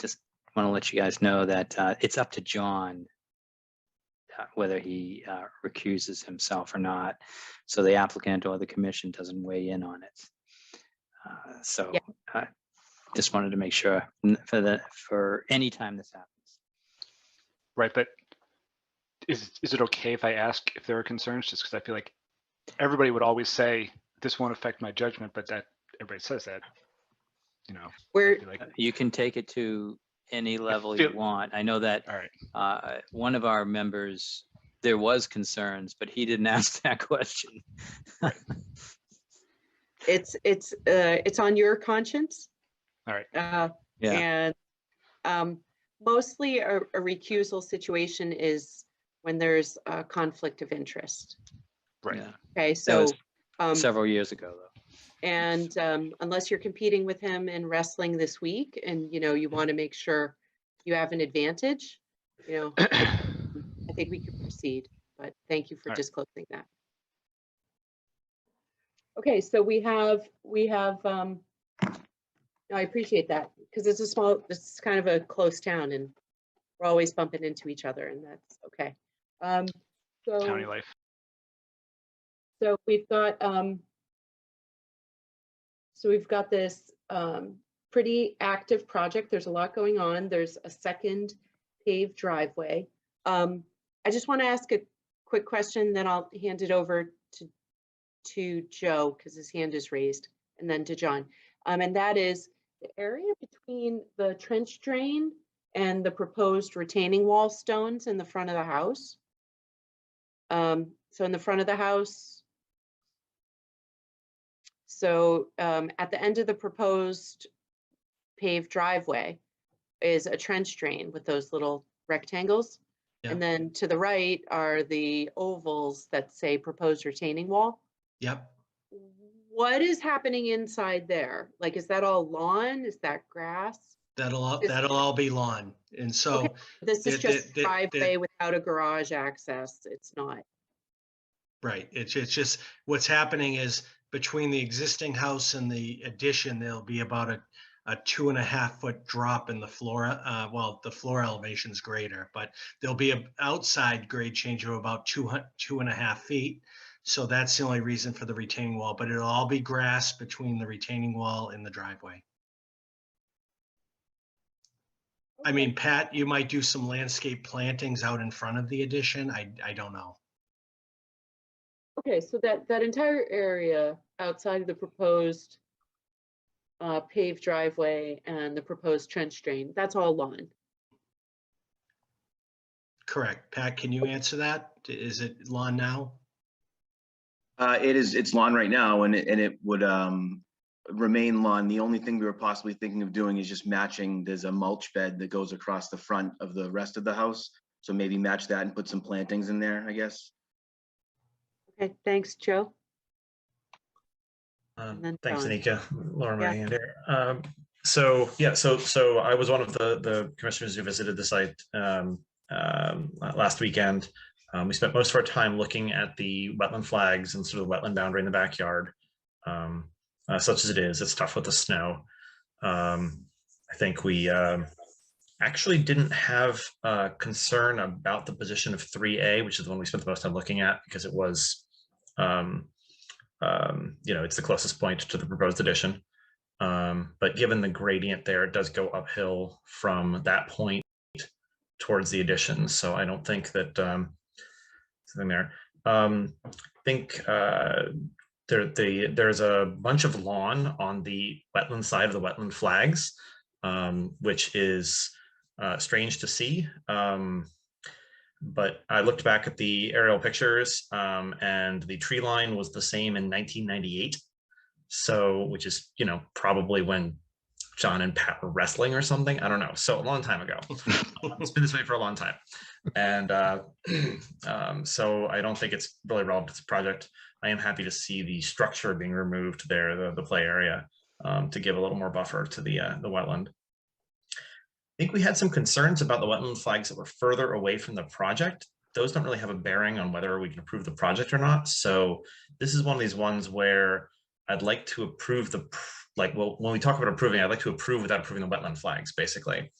just want to let you guys know that it's up to John whether he recuses himself or not. So the applicant or the commission doesn't weigh in on it. So just wanted to make sure for any time this happens. Right, but is it okay if I ask if there are concerns? Just because I feel like everybody would always say this won't affect my judgment, but that everybody says that, you know. Where like, you can take it to any level feel- you want. I know that all right. one of our members, there was concerns, but he didn't ask that question. it's on your conscience. All right. Yeah. And mostly a recusal situation is when there's a conflict of interest. Right. Yeah. Okay, That so was several years ago, though. and unless you're competing with him in wrestling this week, and you want to make sure you have an advantage, I think we could proceed. But thank you for disclosing that. Okay, so we have. I appreciate that because this is kind of a close town, and we're always bumping into each other, and that's okay. County life. So we've got this pretty active project. There's a lot going on. There's a second paved driveway. I just want to ask a quick question, then I'll hand it over to Joe because his hand is raised, and then to John. And that is the area between the trench drain and the proposed retaining wall stones in the front of the house. So in the front of the house, so at the end of the proposed paved driveway is a trench drain with those little rectangles. Yeah. And then to the right are the ovals that say proposed retaining wall. Yep. What is happening inside there? Like, is that all lawn? Is that grass? That'll all be lawn. And so Okay, this is just driveway without a garage access. It's not. right. It's just what's happening is between the existing house and the addition, there'll be about a 2.5 foot drop in the floor. Well, the floor elevation is greater, but there'll be an outside grade change of about 2.5 feet. So that's the only reason for the retaining wall, but it'll all be grass between the retaining wall and the driveway. I mean, Pat, you might do some landscape plantings out in front of the addition. I don't know. Okay, so that entire area outside of the proposed paved driveway and the proposed trench drain, that's all lawn. Correct. Pat, can you answer that? Is it lawn now? It's lawn right now, and it would remain lawn. The only thing we were possibly thinking of doing is just matching. There's a mulch bed that goes across the front of the rest of the house. So maybe match that and put some plantings in there, I guess. Okay, thanks, Joe. Thanks, John. Anika. Lower my Yeah. hand here. So I was one of the commissioners who visited the site last weekend. We spent most of our time looking at the wetland flags and sort of the wetland boundary in the backyard. Such as it is, it's tough with the snow. I think we actually didn't have concern about the position of 3A, which is the one we spent the most time looking at, because it was, it's the closest point to the proposed addition. But given the gradient there, it does go uphill from that point towards the addition. So I don't think that something there. I think there's a bunch of lawn on the wetland side of the wetland flags, which is strange to see. But I looked back at the aerial pictures, and the tree line was the same in 1998. So, which is, probably when John and Pat were wrestling or something. I don't know. So a long time ago. It's been this way for a long time. And so I don't think it's really relevant to this project. I am happy to see the structure being removed there, the play area, to give a little more buffer to the wetland. I think we had some concerns about the wetland flags that were further away from the project. Those don't really have a bearing on whether we can approve the project or not. So this is one of these ones where I'd like to approve when we talk about approving, I'd like to approve without approving the wetland flags, basically.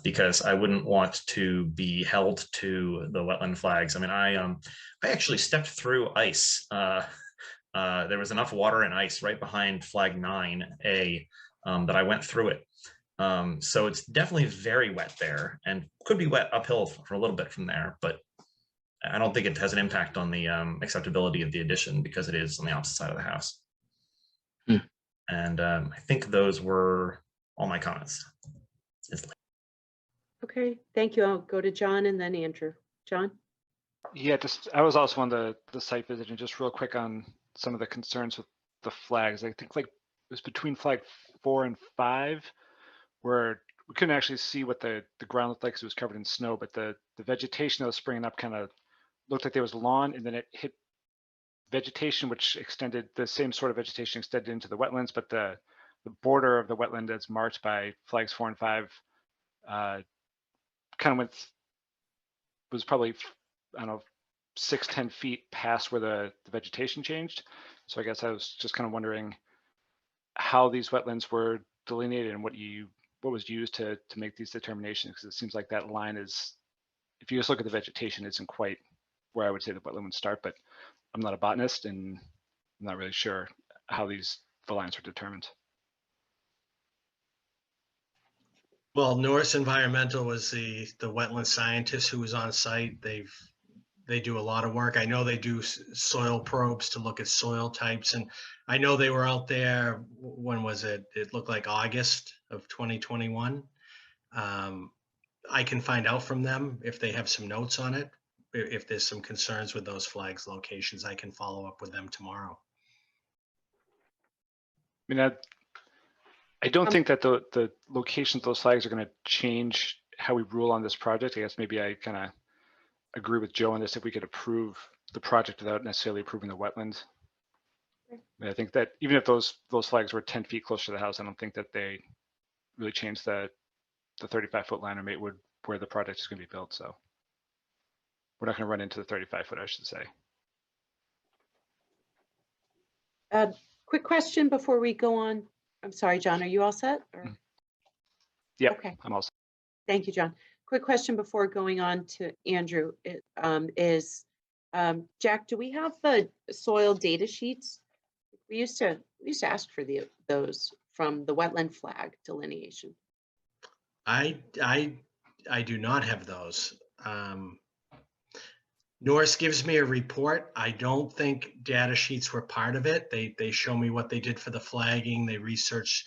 Because I wouldn't want to be held to the wetland flags. I mean, I actually stepped through ice. There was enough water and ice right behind flag 9A that I went through it. So it's definitely very wet there and could be wet uphill for a little bit from there, but I don't think it has an impact on the acceptability of the addition because it is on the opposite side of the house. And I think those were all my comments. Okay, thank you. I'll go to John and then Andrew. John? Yeah, I was also on the site visit, and just real quick on some of the concerns with the flags. I think like it was between flag 4 and 5 where we couldn't actually see what the ground looked like because it was covered in snow, but the vegetation that was springing up kind of looked like there was lawn, and then it hit vegetation which extended, the same sort of vegetation extended into the wetlands, but the border of the wetland that's marked by flags 4 and 5 kind of was probably, I don't know, 6-10 feet past where the vegetation changed. So I guess I was just kind of wondering how these wetlands were delineated and what was used to make these determinations, because it seems like that line is, if you just look at the vegetation, isn't quite where I would say the wetland would start, but I'm not a botanist and I'm not really sure how the lines are determined. Well, Norris Environmental was the wetland scientist who was on site. They do a lot of work. I know they do soil probes to look at soil types, and I know they were out there. When was it? It looked like August of 2021. I can find out from them if they have some notes on it. If there's some concerns with those flags locations, I can follow up with them tomorrow. I mean, I don't think that the locations of those flags are going to change how we rule on this project. I guess maybe I kind of agree with Joe on this, if we could approve the project without necessarily approving the wetlands. I mean, I think that even if those flags were 10 feet closer to the house, I don't think that they really change the 35-foot line or where the project is going to be built. So we're not going to run into the 35-foot, I should say. Quick question before we go on. I'm sorry, John, are you all set? Yeah, okay. I'm all set. Thank you, John. Quick question before going on to Andrew Jack, do we have the soil data sheets? We used to ask for those from the wetland flag delineation. I do not have those. Norris gives me a report. I don't think data sheets were part of it. They show me what they did for the flagging. They research,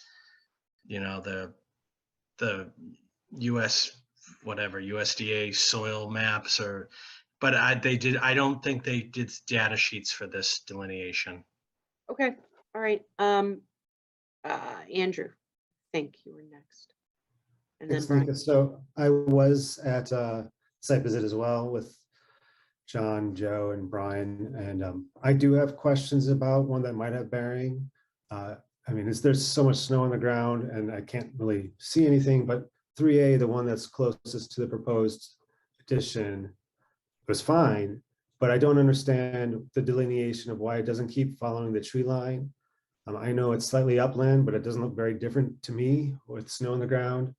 the US, whatever, USDA soil maps but I don't think they did data sheets for this delineation. Okay, all right. Andrew, I think you were next. And Thanks, then Nika. So I was at a site visit as well with John, Joe, and Brian, and I do have questions about one that might have bearing. I mean, there's so much snow on the ground and I can't really see anything, but 3A, the one that's closest to the proposed addition, was fine, but I don't understand the delineation of why it doesn't keep following the tree line. I know it's slightly upland, but it doesn't look very different to me with snow on the ground.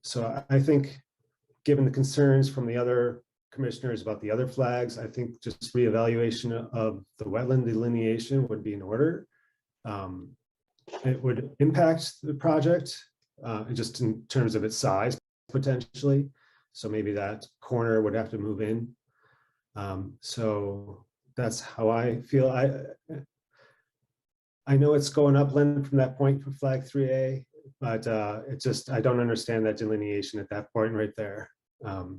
So I think, given the concerns from the other commissioners about the other flags, I think just reevaluation of the wetland delineation would be in order. It would impact the project just in terms of its size potentially. So maybe that corner would have to move in. So that's how I feel. I know it's going upland from that point for flag 3A, but I don't understand that delineation at that point right there.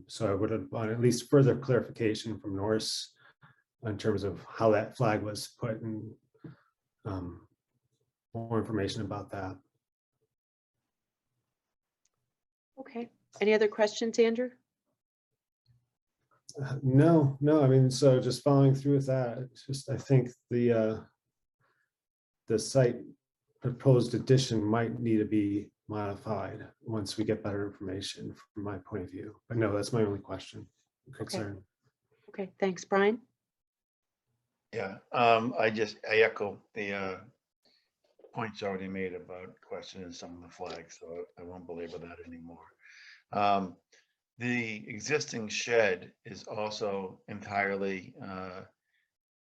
So I would want at least further clarification from Norris in terms of how that flag was put and more information about that. okay. Any other questions, Andrew? No. I mean, so just following through with that, I think the site proposed addition might need to be modified once we get better information from my point of view. But no, that's my only question, concern. Okay, thanks, Brian. Yeah, I echo the points already made about questioning some of the flags, so I won't belabor that anymore. The existing shed is also entirely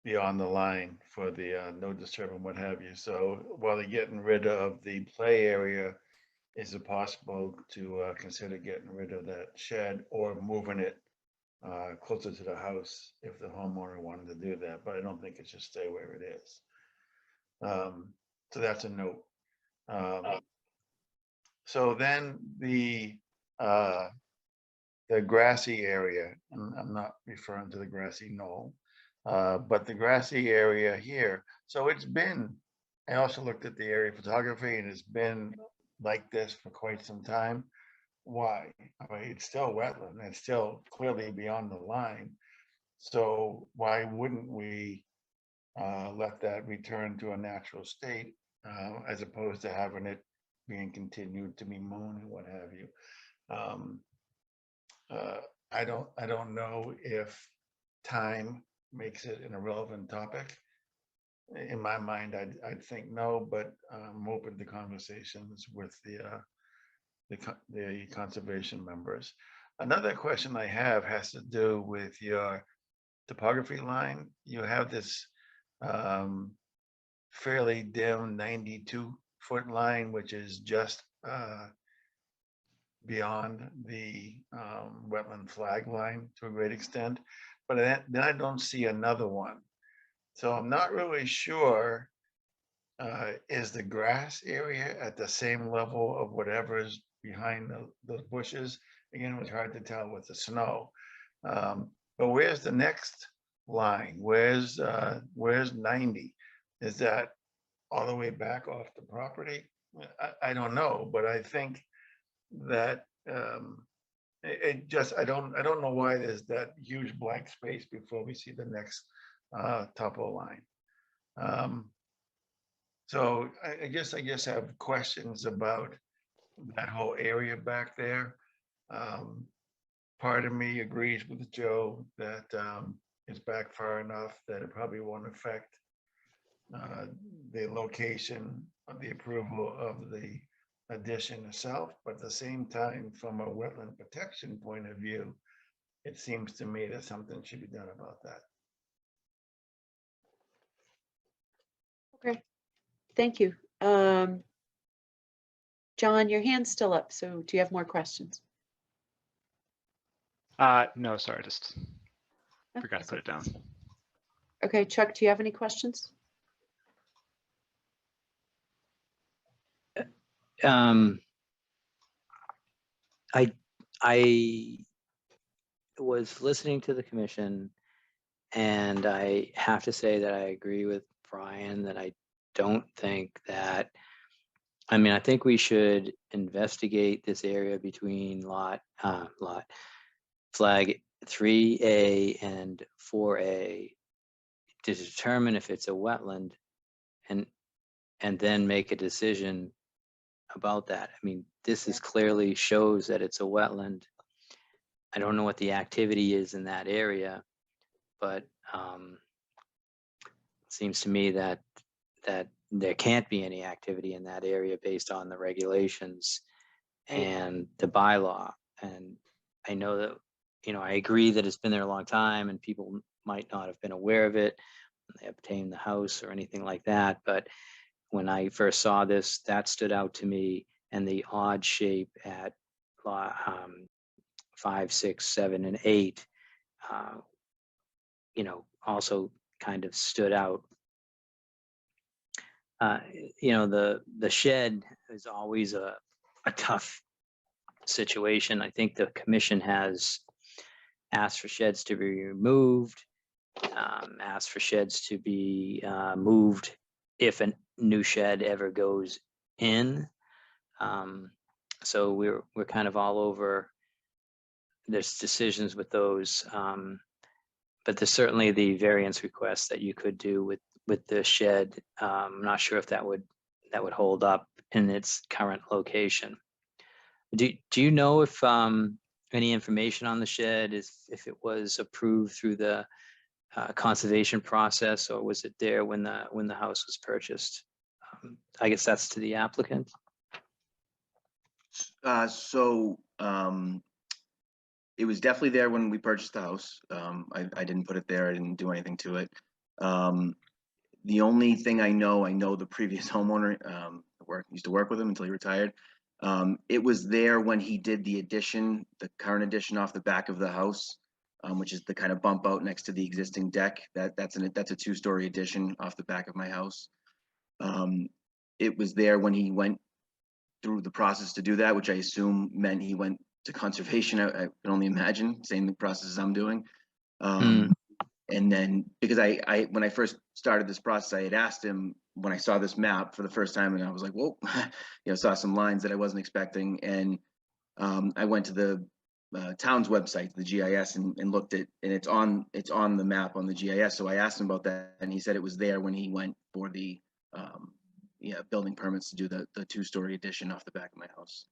beyond the line for the no disturb and what have you. So while they're getting rid of the play area, is it possible to consider getting rid of that shed or moving it closer to the house if the homeowner wanted to do that? But I don't think it should stay where it is. So that's a note. So then the grassy area, and I'm not referring to the grassy knoll, but the grassy area here. So it's been, I also looked at the area photography, and it's been like this for quite some time. Why? I mean, it's still wetland. It's still clearly beyond the line. So why wouldn't we let that return to a natural state as opposed to having it being continued to be mown and what have you? I don't know if time makes it an irrelevant topic. In my mind, I'd think no, but I'm open to conversations with the conservation members. Another question I have has to do with your topography line. You have this fairly dim 92-foot line, which is just beyond the wetland flag line to a great extent, but then I don't see another one. So I'm not really sure, is the grass area at the same level of whatever is behind those bushes? Again, it was hard to tell with the snow. But where's the next line? Where's 90? Is that all the way back off the property? I don't know, but I think that it just, I don't know why there's that huge blank space before we see the next topo line. So I guess I have questions about that whole area back there. Part of me agrees with Joe that it's back far enough that it probably won't affect the location of the approval of the addition itself, but at the same time, from a wetland protection point of view, it seems to me that something should be done about that. Okay, thank you. John, your hand's still up, so do you have more questions? No, sorry, just forgot to put it down. Okay, Chuck, do you have any questions? I was listening to the commission, and I have to say that I agree with Brian that I don't think that, I mean, I think we should investigate this area between lot flag 3A and 4A to determine if it's a wetland and then make a decision about that. I mean, this is clearly shows that it's a wetland. I don't know what the activity is in that area, but it seems to me that there can't be any activity in that area based on the regulations and the bylaw. And I know that, you know, I agree that it's been there a long time and people might not have been aware of it when they obtained the house or anything like that. But when I first saw this, that stood out to me, and the odd shape at 5, 6, 7, and 8, you know, also kind of stood out. You know, the shed is always a tough situation. I think the commission has asked for sheds to be removed, asked for sheds to be moved if a new shed ever goes in. So we're kind of all over. There's decisions with those, but there's certainly the variance request that you could do with the shed. I'm not sure if that would hold up in its current location. Do you know if any information on the shed is if it was approved through the conservation process, or was it there when the house was purchased? I guess that's to the applicant. It was definitely there when we purchased the house. I didn't put it there. I didn't do anything to it. The only thing I know the previous homeowner, used to work with him until he retired. It was there when he did the addition, the current addition off the back of the house, which is the kind of bump out next to the existing deck. That's a 2-story addition off the back of my house. It was there when he went through the process to do that, which I assume meant he went to conservation. I can only imagine, same process as I'm doing. And then because I when I first started this process, I had asked him when I saw this map for the first time, and I was like, whoa, saw some lines that I wasn't expecting. And I went to the town's website, the GIS, and looked at, and it's on the map on the GIS. So I asked him about that, and he said it was there when he went for the building permits to do the 2-story addition off the back of my house.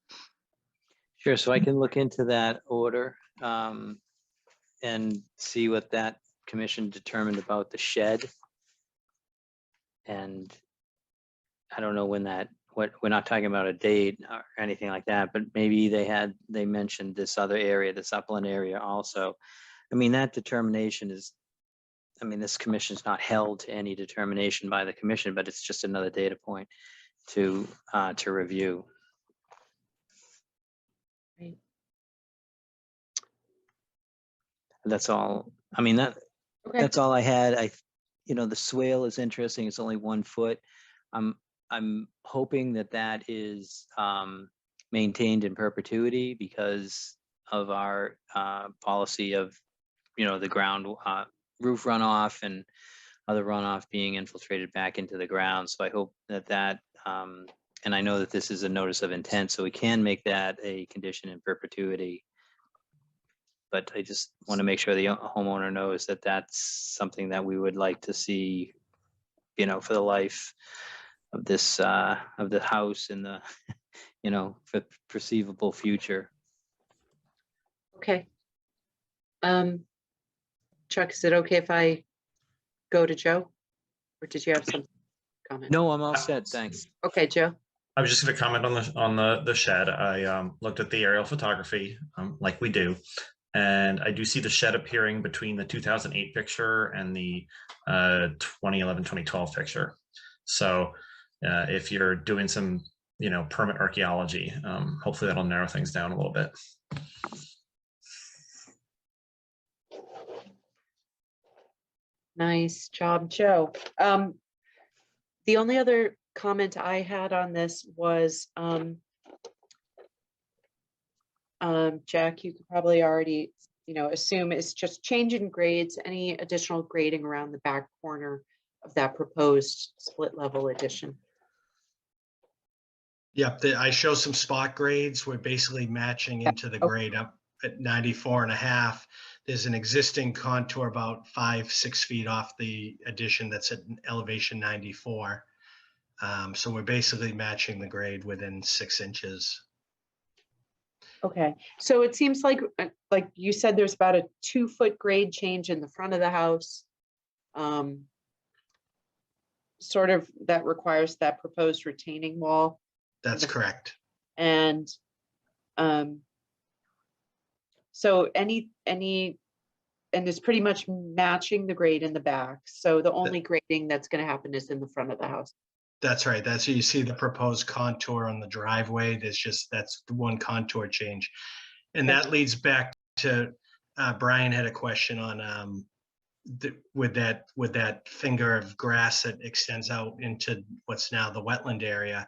Sure, so I can look into that order and see what that commission determined about the shed. And I don't know when we're not talking about a date or anything like that, but maybe they mentioned this other area, this upland area also. I mean, that determination is, this commission is not held to any determination by the commission, but it's just another data point to review. Right. That's all. Okay. That's all I had. The swale is interesting. It's only 1 foot. I'm hoping that is maintained in perpetuity because of our policy of, the ground roof runoff and other runoff being infiltrated back into the ground. So I hope that and I know that this is a notice of intent, so we can make that a condition in perpetuity. But I just want to make sure the homeowner knows that that's something that we would like to see, for the life of this, of the house in the, for perceivable future. Okay. Chuck, is it okay if I go to Joe? Or did you have some comment? No, I'm all set. Thanks. Okay, Joe. I was just going to comment on the shed. I looked at the aerial photography, like we do, and I do see the shed appearing between the 2008 picture and the 2011-2012 picture. So if you're doing some, permit archaeology, hopefully that'll narrow things down a little bit. Nice job, Joe. The only other comment I had on this was, Jack, you could probably already, assume it's just change in grades, any additional grading around the back corner of that proposed split level addition. Yep, I show some spot grades. We're basically matching into the grade up at 94.5. There's an existing contour about 5-6 feet off the addition that's at elevation 94. So we're basically matching the grade within 6 inches. Okay, so it seems like you said, there's about a 2-foot grade change in the front of the house. Sort of that requires that proposed retaining wall. That's correct. And so and it's pretty much matching the grade in the back. So the only grading that's going to happen is in the front of the house. That's right. That's, you see the proposed contour on the driveway. That's the one contour change. And that leads back to, Brian had a question on with that finger of grass that extends out into what's now the wetland area,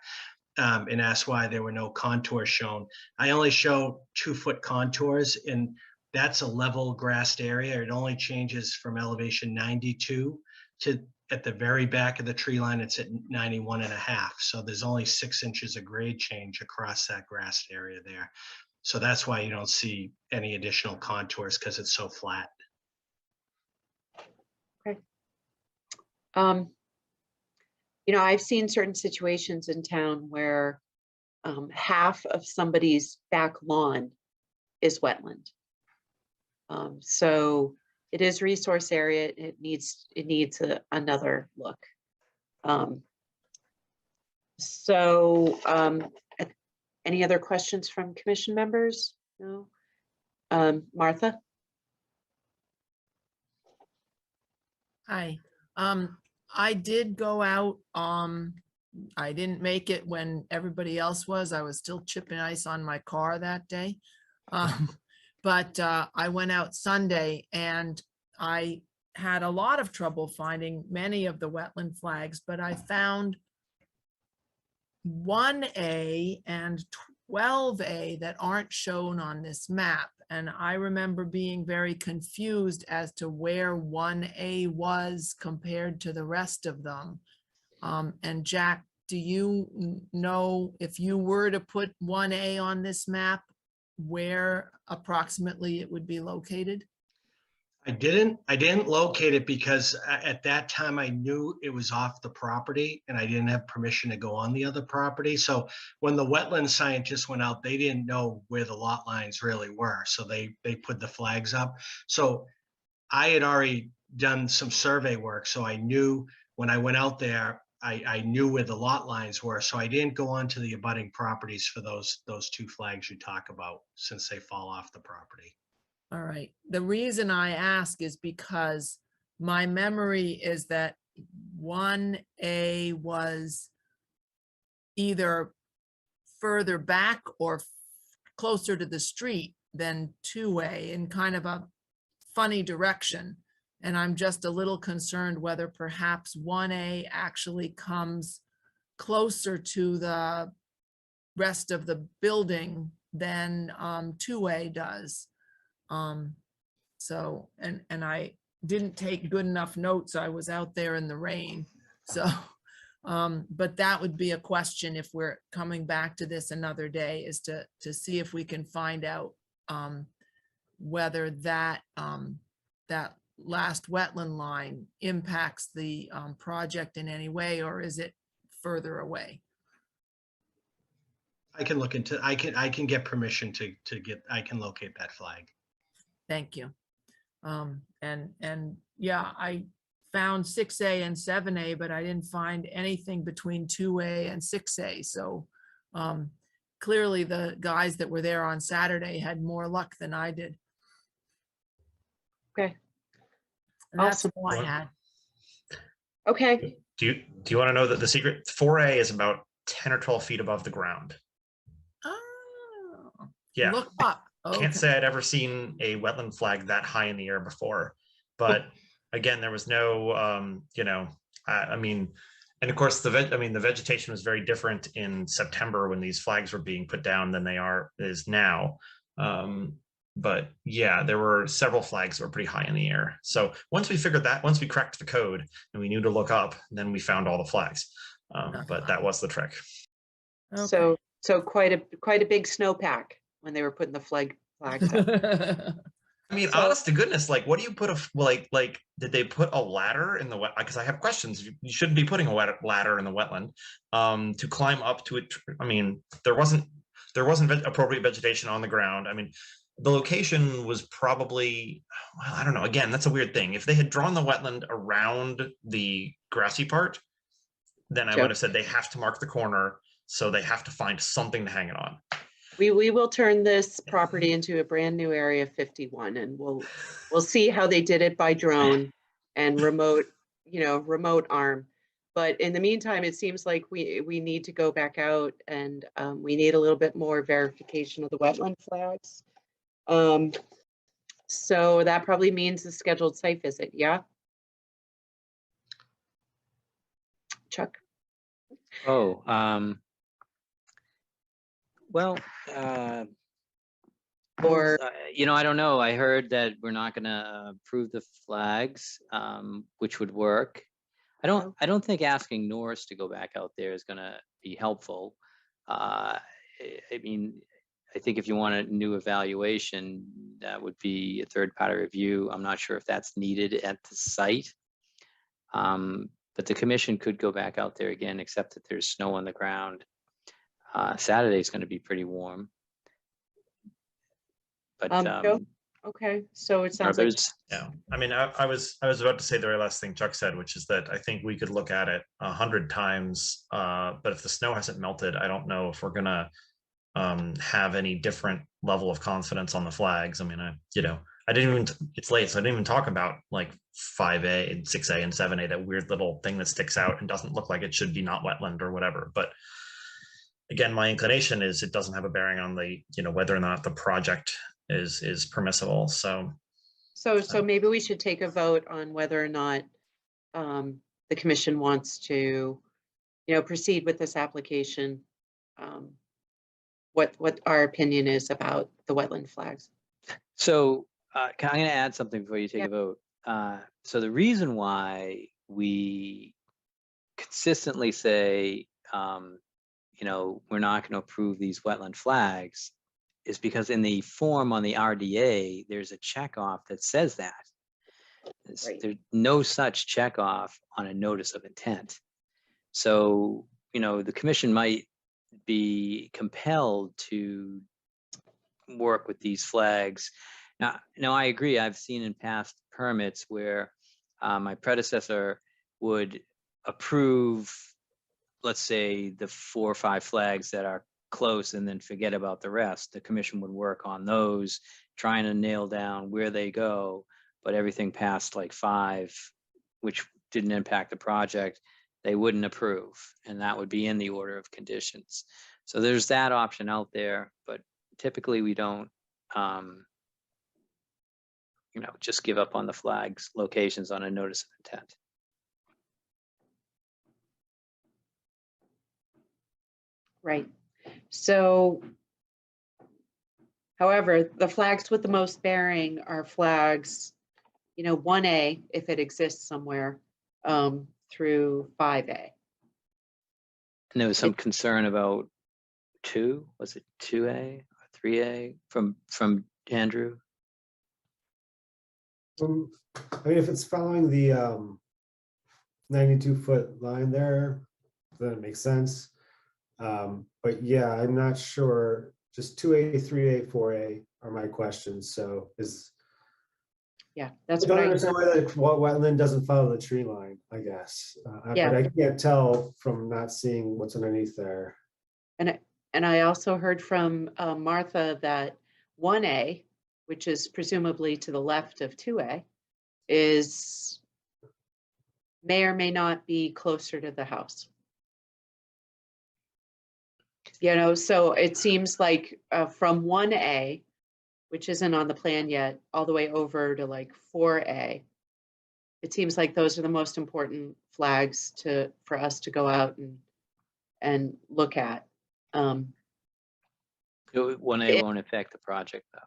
and asked why there were no contours shown. I only show 2-foot contours, and that's a level grassed area. It only changes from elevation 92 to at the very back of the tree line, it's at 91.5. So there's only 6 inches of grade change across that grassed area there. So that's why you don't see any additional contours, because it's so flat. Okay. I've seen certain situations in town where half of somebody's back lawn is wetland. So it is resource area. It needs another look. Any other questions from commission members? No. Martha? Hi. I did go out. I didn't make it when everybody else was. I was still chipping ice on my car that day. But I went out Sunday and I had a lot of trouble finding many of the wetland flags, but I found 1A and 12A that aren't shown on this map. And I remember being very confused as to where 1A was compared to the rest of them. And Jack, do you know if you were to put 1A on this map, where approximately it would be located? I didn't locate it because at that time I knew it was off the property and I didn't have permission to go on the other property. So when the wetland scientists went out, they didn't know where the lot lines really were. So they put the flags up. So I had already done some survey work. So I knew when I went out there, I knew where the lot lines were. So I didn't go onto the abutting properties for those two flags you talk about, since they fall off the property. All right. The reason I ask is because my memory is that 1A was either further back or closer to the street than 2A in kind of a funny direction. And I'm just a little concerned whether perhaps 1A actually comes closer to the rest of the building than 2A does. So, and I didn't take good enough notes. I was out there in the rain. So, but that would be a question if we're coming back to this another day, is to see if we can find out whether that, that last wetland line impacts the project in any way, or is it further away? I can look into, I can get permission to get, I can locate that flag. Thank you. And yeah, I found 6A and 7A, but I didn't find anything between 2A and 6A. So clearly the guys that were there on Saturday had more luck than I did. Okay. And that's Awesome. all I had. Okay. Do you want to know that the secret 4A is about 10 or 12 feet above the ground? Oh, Yeah. look up. Okay. Can't say I'd ever seen a wetland flag that high in the air before, but again, there was no, you know, I mean, and of course the vegetation was very different in September when these flags were being put down than is now. But yeah, there were several flags that were pretty high in the air. So once we figured that, once we cracked the code and we knew to look up, then we found all the flags. But that was the trick. Okay. So quite a big snowpack when they were putting the flags up. I mean, honest to goodness, like, what do you put like, did they put a ladder in the wet? Because I have questions. You shouldn't be putting a ladder in the wetland to climb up to it. I mean, there wasn't appropriate vegetation on the ground. I mean, the location was probably, well, I don't know. Again, that's a weird thing. If they had drawn the wetland around the grassy part, then I would have said they have to mark the corner. So they have to find something to hang it on. We will turn this property into a brand new Area 51, and we'll see how they did it by drone and remote arm. But in the meantime, it seems like we need to go back out and we need a little bit more verification of the wetland flags. So that probably means a scheduled site visit, yeah? Chuck? Oh, well, or you know, I don't know. I heard that we're not going to approve the flags, which would work. I don't think asking Norris to go back out there is going to be helpful. I mean, I think if you want a new evaluation, that would be a third-party review. I'm not sure if that's needed at the site. But the commission could go back out there again, except that there's snow on the ground. Saturday is going to be pretty warm. But okay, so it sounds like, yeah. I mean, I was about to say the very last thing Chuck said, which is that I think we could look at it 100 times. But if the snow hasn't melted, I don't know if we're gonna have any different level of confidence on the flags. I mean, I didn't even, it's late, so I didn't even talk about like 5A and 6A and 7A, that weird little thing that sticks out and doesn't look like it should be not wetland or whatever. But again, my inclination is it doesn't have a bearing on the, whether or not the project is permissible. So maybe we should take a vote on whether or not the commission wants to, proceed with this application. What our opinion is about the wetland flags. So I'm going to add something before you take a vote. So the reason why we consistently say, we're not going to approve these wetland flags is because in the form on the RDA, there's a checkoff that says that. There's no such checkoff on a notice of intent. So, the commission might be compelled to work with these flags. Now, I agree. I've seen in past permits where my predecessor would approve, let's say, the 4 or 5 flags that are close and then forget about the rest. The commission would work on those, trying to nail down where they go, but everything past like 5, which didn't impact the project, they wouldn't approve, and that would be in the order of conditions. So there's that option out there, but typically we don't, just give up on the flags locations on a notice of intent. Right. So, however, the flags with the most bearing are flags, 1A, if it exists somewhere, through 5A. And there was some concern about 2, was it 2A or 3A from Andrew? If it's following the 92-foot line there, then it makes sense. But yeah, I'm not sure. Just 2A, 3A, 4A are my questions. So that's I don't understand why that wetland doesn't follow the tree line, I guess. But I can't tell from not seeing what's underneath there. And I also heard from Martha that 1A, which is presumably to the left of 2A, may or may not be closer to the house. So it seems like from 1A, which isn't on the plan yet, all the way over to like 4A, it seems like those are the most important flags for us to go out and look at. 1A won't affect the project, though.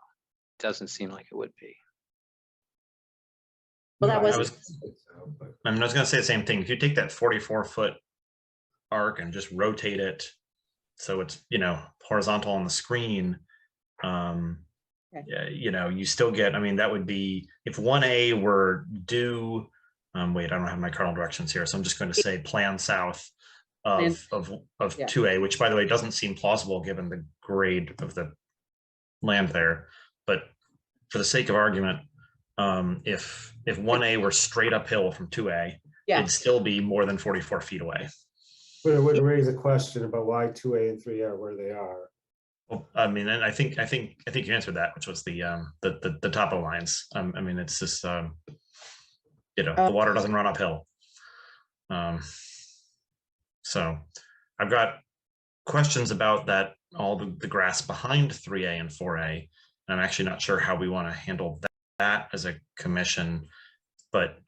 Doesn't seem like it would be. Well, I was going to say the same thing. If you take that 44-foot arc and just rotate it so it's horizontal on the screen, you still get. That would be if 1A were due. Wait, I don't have my cardinal directions here, so I'm just going to say plan south of 2A, which, by the way, doesn't seem plausible given the grade of the land there. But for the sake of argument, if 1A were straight uphill from 2A, it'd still be more than 44 feet away. But it would raise a question about why 2A and 3A are where they are. Well, and I think you answered that, which was the topo lines. It's just the water doesn't run uphill. So I've got questions about that, all the grass behind 3A and 4A. And I'm actually not sure how we want to handle that as a commission, but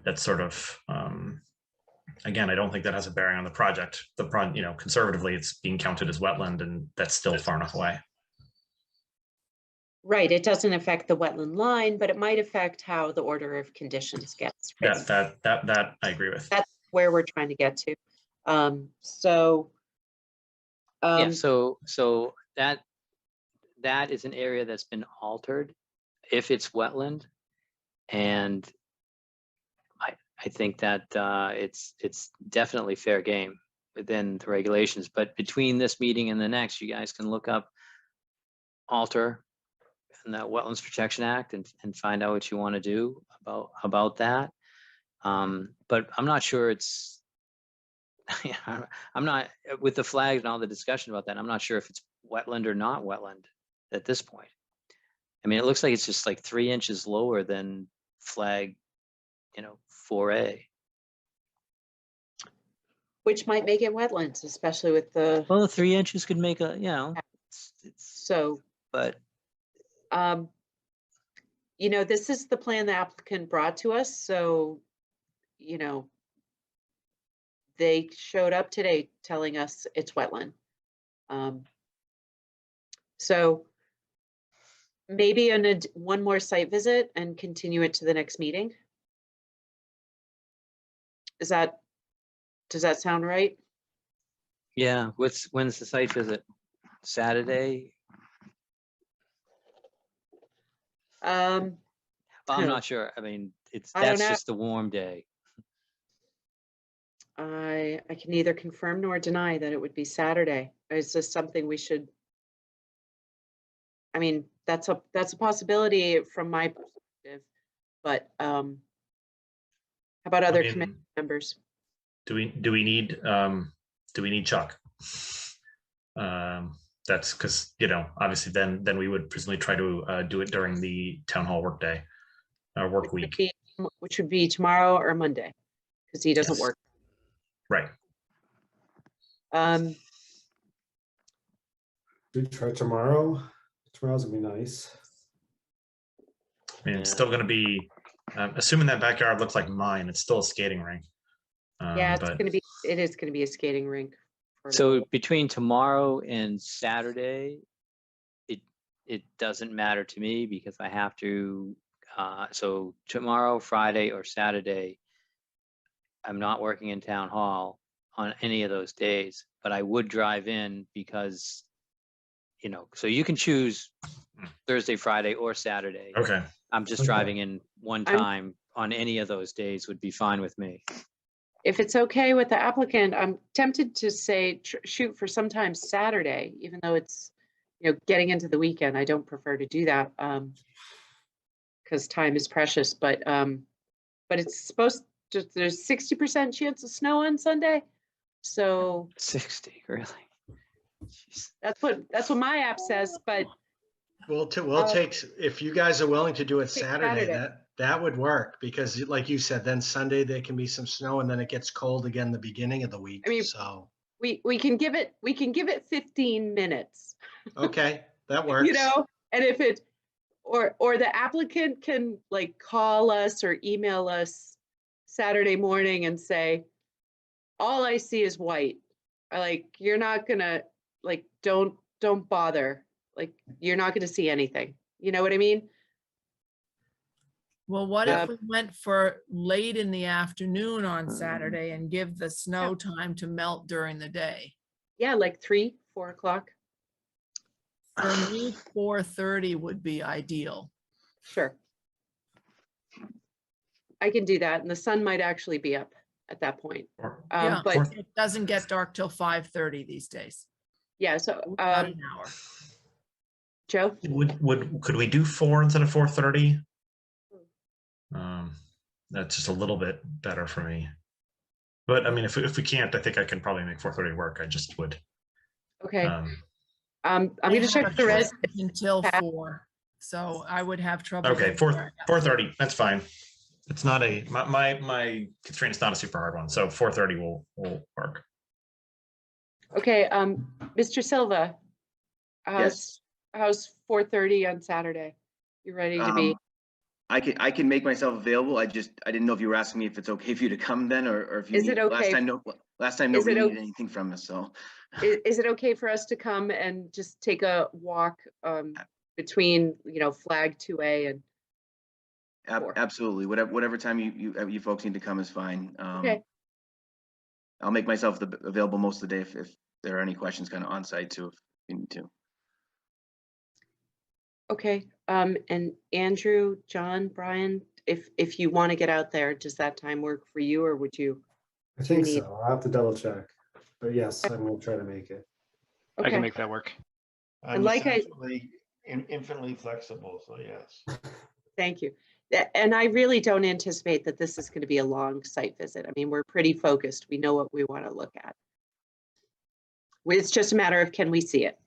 that's sort of, again, I don't think that has a bearing on the project. Conservatively, it's being counted as wetland, and that's still far enough away. Right, it doesn't affect the wetland line, but it might affect how the order of conditions gets. That I agree with. That's where we're trying to get to. So that is an area that's been altered if it's wetland, and I think that it's definitely fair game within the regulations. But between this meeting and the next, you guys can look up alter in the Wetlands Protection Act and find out what you want to do about that. But I'm not sure it's. I'm not with the flags and all the discussion about that. I'm not sure if it's wetland or not wetland at this point. I mean, it looks like it's just like 3 inches lower than flag, 4A. Which might make it wetlands, especially with the, Well, 3 inches could make a, so, but this is the plan the applicant brought to us, so, they showed up today telling us it's wetland. So maybe one more site visit and continue it to the next meeting. Does that sound right? yeah, when's the site visit? Saturday? Um, I'm not sure. I mean, I don't that's know. just a warm day. I can neither confirm nor deny that it would be Saturday. Is this something we should? I mean, that's a possibility from my perspective, but how about other committee members? Do we need Chuck? That's because, obviously then we would presumably try to do it during the town hall work day, work week. Which would be tomorrow or Monday, because he doesn't work. Right. We try tomorrow. Tomorrow's gonna be nice. I mean, it's still going to be, assuming that backyard looks like mine, it's still a skating rink. Yeah, but it is going to be a skating rink. So between tomorrow and Saturday, it doesn't matter to me because I have to, so tomorrow, Friday or Saturday, I'm not working in town hall on any of those days, but I would drive in because, so you can choose Thursday, Friday, or Saturday. Okay. I'm just driving in one time on any of those days would be fine with me. If it's okay with the applicant, I'm tempted to say shoot for sometime Saturday, even though it's, getting into the weekend. I don't prefer to do that because time is precious, but it's supposed to, there's 60% chance of snow on Sunday. So 60, really? Jeez. That's what my app says, but we'll take, if you guys are willing to do it Saturday, that would work, because like you said, then Sunday there can be some snow and then it gets cold again the beginning of the week. I mean, so we can give it 15 minutes. Okay, that works. And if it or the applicant can call us or email us Saturday morning and say, all I see is white. You're not gonna don't bother. You're not gonna see anything. You know what I mean? Well, what if we went for late in the afternoon on Saturday and give the snow time to melt during the day? Yeah, 3, 4 o'clock. For me, 4:30 would be ideal. Sure. I can do that. And the sun might actually be up at that point. Yeah, but it doesn't get dark till 5:30 these days. Yeah, so About an hour. Joe? Could we do 4 instead of 4:30? That's just a little bit better for me. But I mean, if we can't, I think I can probably make 4:30 work. I just would. Okay. I'm going to check the rest until 4. So I would have trouble. Okay, 4:30. That's fine. It's not my constraint is not a super hard one. So 4:30 will work. Okay. Mr. Silva. Yes. How's 4:30 on Saturday? You ready to be? I can make myself available. I didn't know if you were asking me if it's okay for you to come then, or if you Is it okay? Last time nobody needed anything from us. So is it okay for us to come and just take a walk between flag 2A and 4? Absolutely. Whatever time you folks need to come is fine. Okay. I'll make myself available most of the day if there are any questions kind of on site too, if you need to. Okay. And Andrew, John, Brian, if you want to get out there, does that time work for you, or would you? I think so. I'll have to double check, but yes, I'm going to try to make it. Okay. I can make that work. I'm infinitely flexible, so yes. Thank you. And I really don't anticipate that this is going to be a long site visit. I mean, we're pretty focused. We know what we want to look at. It's just a matter of, can we see it?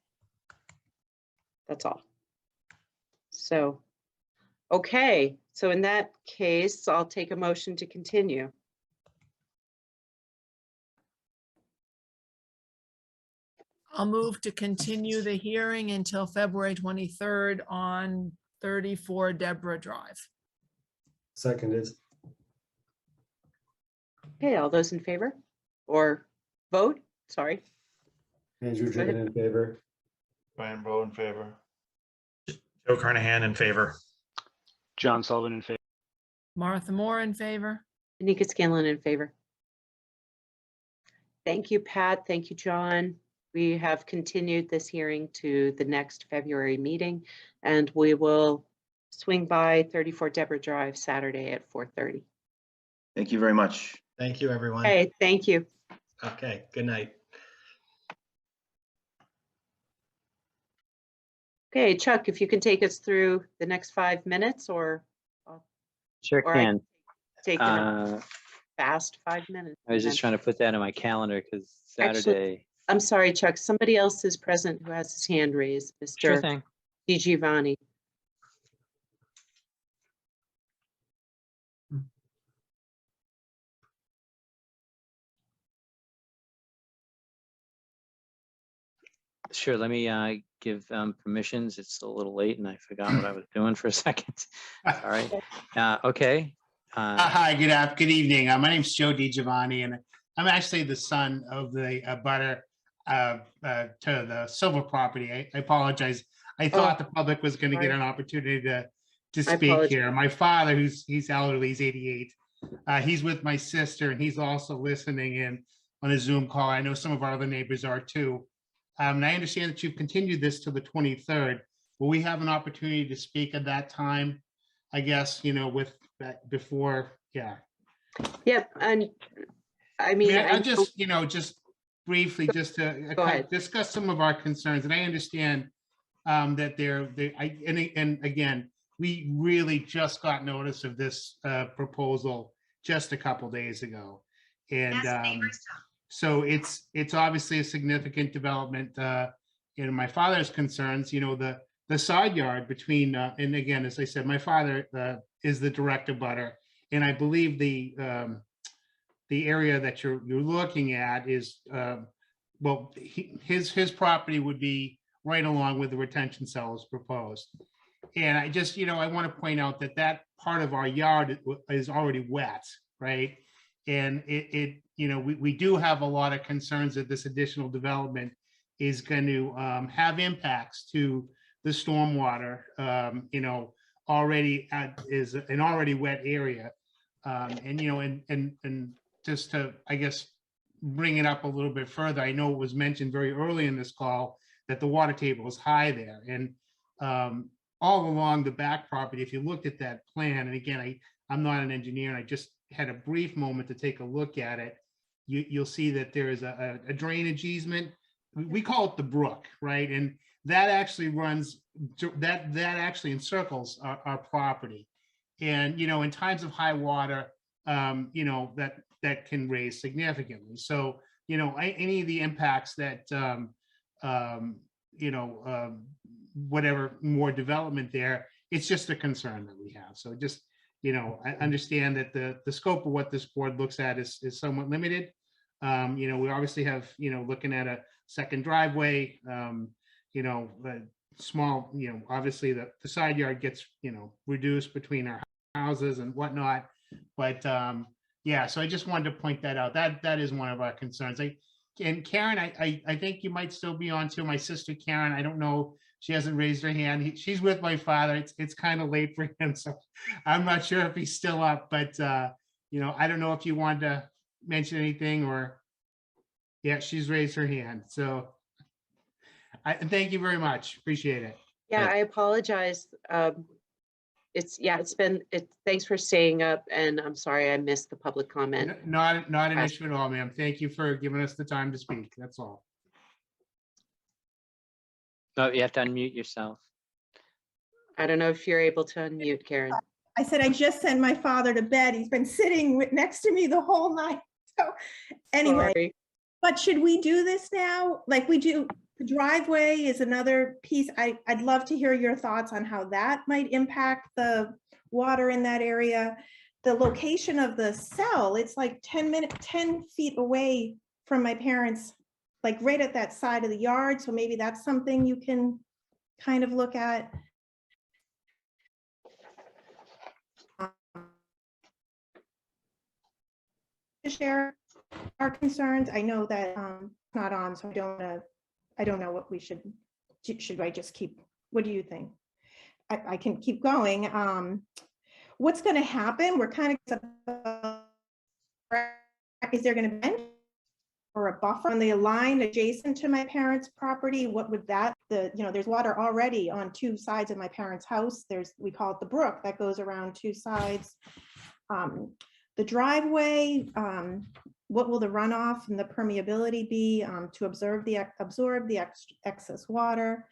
That's all. So, okay, so in that case, I'll take a motion to continue. I'll move to continue the hearing until February 23rd on 34 Deborah Drive. Seconded. Okay, all those in favor or vote? Sorry. Andrew Go ahead. Driven in favor. Brian Bowe in favor. Joe Carnahan in favor. John Sullivan in favor. Martha Moore in favor. Anika Scanlon in favor. Thank you, Pat. Thank you, John. We have continued this hearing to the next February meeting, and we will swing by 34 Deborah Drive Saturday at 4:30. Thank you very much. Thank you, everyone. Okay, thank you. Okay, good night. Okay, Chuck, if you can take us through the next 5 minutes or Sure or I can. take the fast 5 minutes. I was and just then- trying to put that in my calendar because Actually, Saturday. I'm sorry, Chuck, somebody else is present who has his hand raised, Sure Mr. thing. DG Varney. Sure, let me give permissions. It's a little late and I forgot what I was doing for a second. Sorry. Okay. Hi, good evening. My name's Joe DiGiovanni, and I'm actually the son of the butter to the Silver property. I apologize. I thought the public was going to get an opportunity to speak here. My father, he's elderly, he's 88. He's with my sister, and he's also listening in on a Zoom call. I know some of our other neighbors are too. And I understand that you've continued this to the 23rd. Will we have an opportunity to speak at that time? I guess, with that before, yeah. Yep, and I mean, I just, just briefly, just to Go ahead. discuss some of our concerns, and I understand that and again, we really just got notice of this proposal just a couple days ago, and so it's obviously a significant development. My father's concerns, the side yard between, and again, as I said, my father is the direct abutter, and I believe the area that you're looking at is, well, his property would be right along with the retention cells proposed. And I just, I want to point out that part of our yard is already wet, right? And we do have a lot of concerns that this additional development is going to have impacts to the stormwater, already is an already wet area. And just to, I guess, bring it up a little bit further, I know it was mentioned very early in this call that the water table is high there. And all along the back property, if you looked at that plan, and again, I'm not an engineer, and I just had a brief moment to take a look at it, you'll see that there is a drainage easement. We call it the brook, right? And that actually runs, that actually encircles our property. And, in times of high water, that can raise significantly. So, any of the impacts that, whatever more development there, it's just a concern that we have. So just, I understand that the scope of what this board looks at is somewhat limited. We obviously have, looking at a second driveway, small, obviously the side yard gets, reduced between our houses and whatnot. But yeah, so I just wanted to point that out. That is one of our concerns. And Karen, I think you might still be on to my sister Karen. I don't know. She hasn't raised her hand. She's with my father. It's kind of late for him, so I'm not sure if he's still up. But I don't know if you wanted to mention anything or. Yeah, she's raised her hand. So thank you very much. Appreciate it. Yeah, I apologize. Thanks for staying up, and I'm sorry I missed the public comment. Not an issue at all, ma'am. Thank you for giving us the time to speak. That's all. Oh, you have to unmute yourself. I don't know if you're able to unmute, Karen. I said I just sent my father to bed. He's been sitting next to me the whole night. So anyway, Sorry. but should we do this now? Like we do, The driveway is another piece. I'd love to hear your thoughts on how that might impact the water in that area. The location of the cell, it's like 10 feet away from my parents', like right at that side of the yard. So maybe that's something you can kind of look at. To share our concerns. I know that it's not on, so I don't know what we should I just keep, what do you think? I can keep going. What's going to happen? We're kind of, is there going to be or a buffer on the line adjacent to my parents' property? What would that, there's water already on two sides of my parents' house. We call it the brook that goes around two sides. The driveway, what will the runoff and the permeability be to absorb the excess water?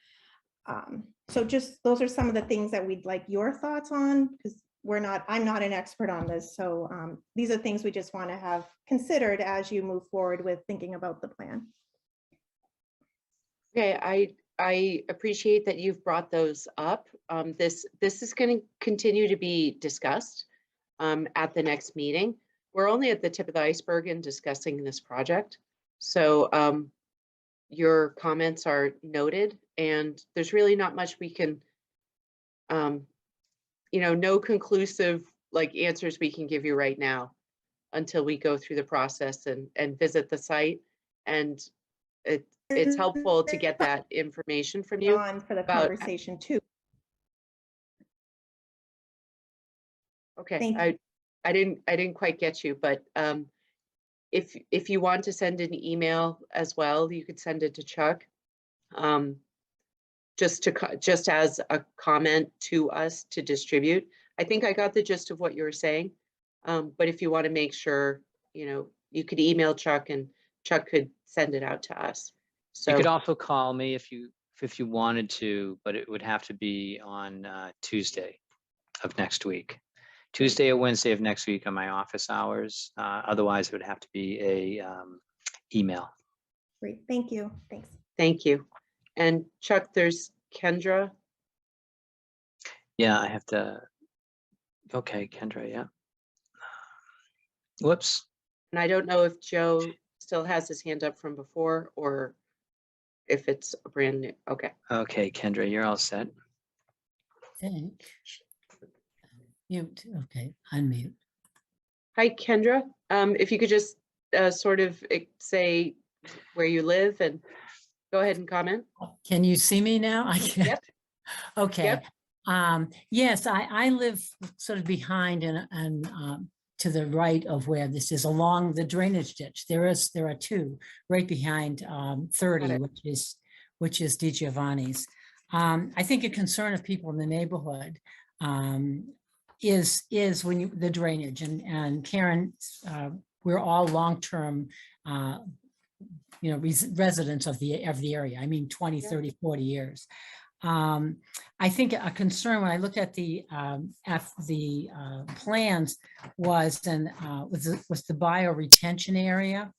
So just, those are some of the things that we'd like your thoughts on, because I'm not an expert on this. So these are things we just want to have considered as you move forward with thinking about the plan. Okay, I appreciate that you've brought those up. This is going to continue to be discussed at the next meeting. We're only at the tip of the iceberg in discussing this project. So your comments are noted, and there's really not much we can, no conclusive answers we can give you right now until we go through the process and visit the site. And it's helpful to get that information from you. On for the conversation too. Okay, I didn't quite get you, but if you want to send an email as well, you could send it to Chuck, just as a comment to us to distribute. I think I got the gist of what you were saying, but if you want to make sure, you could email Chuck and Chuck could send it out to us. So You could also call me if you wanted to, but it would have to be on Tuesday of next week. Tuesday or Wednesday of next week are my office hours. Otherwise, it would have to be a email. Great, thank you. Thanks. Thank you. And Chuck, there's Kendra. Yeah, I have to. Okay, Kendra, yeah. Whoops. And I don't know if Joe still has his hand up from before or if it's a brand new. Okay. Okay, Kendra, you're all set. Think. Mute. Okay, unmute. Hi, Kendra. If you could just sort of say where you live and go ahead and comment. Can you see me now? I can. Yep. Okay. Yep. Yes, I live sort of behind and to the right of where this is, along the drainage ditch. There are two right behind 30, which is Di Giovanni's. I think a concern of people in the neighborhood is when the drainage and Karen, we're all long-term residents of the area. I mean, 20, 30, 40 years. I think a concern when I looked at the plans was the bioretention area.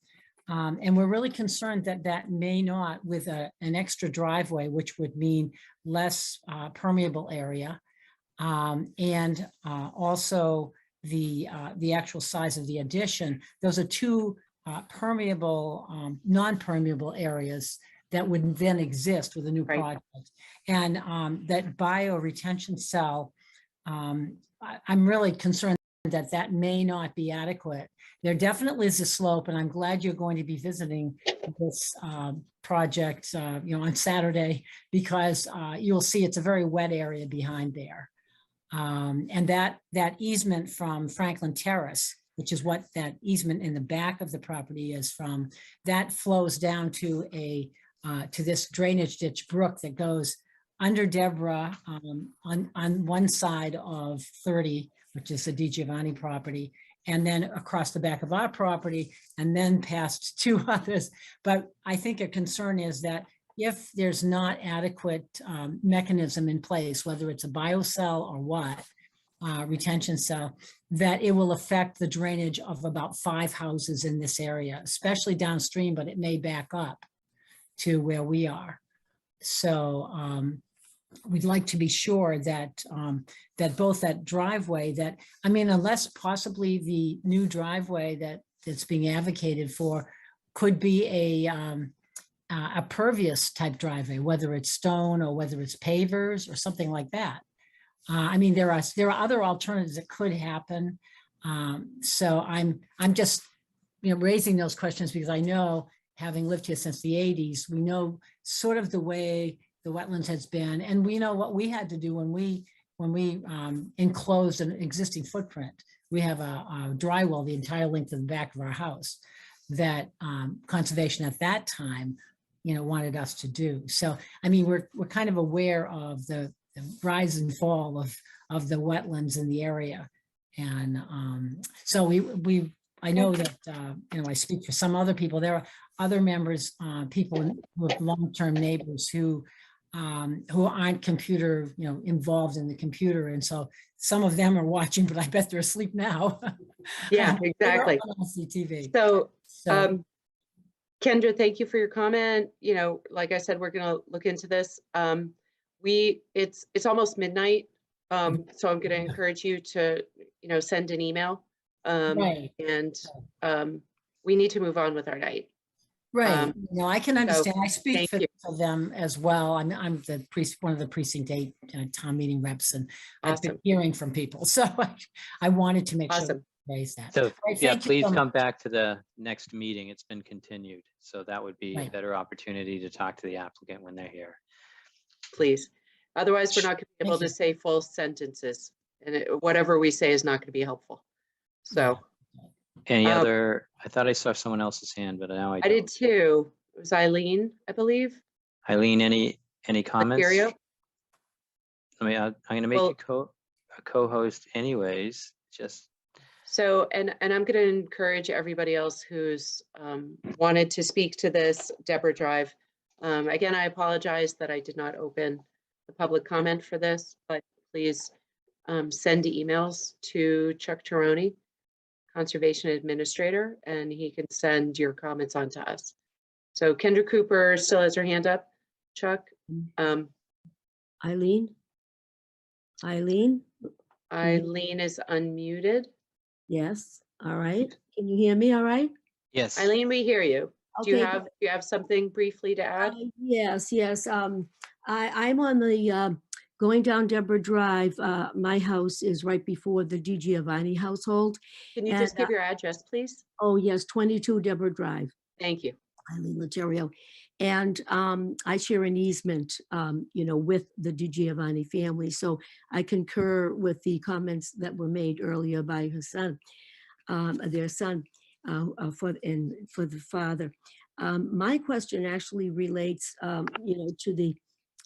And we're really concerned that may not, with an extra driveway, which would mean less permeable area. And also the actual size of the addition. Those are two permeable, non-permeable areas that would then exist with a new project. And that bioretention cell, I'm really concerned that may not be adequate. There definitely is a slope, and I'm glad you're going to be visiting this project on Saturday, because you'll see it's a very wet area behind there. And that easement from Franklin Terrace, which is what that easement in the back of the property is from, that flows down to to this drainage ditch brook that goes under Deborah on one side of 30, which is the Di Giovanni property, and then across the back of our property, and then past two others. But I think a concern is that if there's not adequate mechanism in place, whether it's a biocell or what, retention cell, that it will affect the drainage of about 5 houses in this area, especially downstream, but it may back up. to where we are. So we'd like to be sure that that both that driveway that, I mean, unless possibly the new driveway that's being advocated for could be a pervious type driveway, whether it's stone or whether it's pavers or something like that. I mean, there are other alternatives that could happen. So I'm just, raising those questions because I know, having lived here since the 80s, we know sort of the way the wetlands has been, and we know what we had to do when we enclosed an existing footprint. We have a dry well the entire length of the back of our house that conservation at that time, wanted us to do. So, I mean, we're kind of aware of the rise and fall of the wetlands in the area. And so I know that, I speak for some other people. There are other members, people with long-term neighbors who aren't computer, involved in the computer. And so some of them are watching, but I bet they're asleep now. Yeah, exactly. TV. So, Kendra, thank you for your comment. Like I said, we're going to look into this. It's almost midnight. So I'm going to encourage you to, send an email. Right. And we need to move on with our night. Right. I can understand. So, I speak for you. them as well. I'm one of the precinct 8 town meeting reps, and I've been Awesome. hearing from people. So I wanted to make sure Awesome. we raise that. So Right, yeah, thank you please so come much. back to the next meeting. It's been continued. So that would be a Right. better opportunity to talk to the applicant when they're here. Please. Otherwise, we're not going to be able Thank to say full sentences, and whatever we say is not going to be helpful. So Any other, I thought I saw someone else's hand, but now I I don't. did too. It was Eileen, I believe. Eileen, any comments? Materio? I mean, I'm going to make Well- you a co-host anyways, just. So, and I'm going to encourage everybody else who's wanted to speak to this, Deborah Drive. Again, I apologize that I did not open the public comment for this, but please send emails to Chuck Taroni, Conservation Administrator, and he can send your comments on to us. So Kendra Cooper still has her hand up. Chuck? Eileen? Eileen? Eileen is unmuted. Yes, all right. Can you hear me all right? Yes. Eileen, we hear you. Do you Okay. have something briefly to add? Yes. I'm on the going down Deborah Drive. My house is right before the Di Giovanni household. Can you just give your address, please? Oh, yes, 22 Deborah Drive. Thank you. Eileen Laterio. And I share an easement, with the Di Giovanni family. So I concur with the comments that were made earlier by her son, their son, for the father. My question actually relates, to the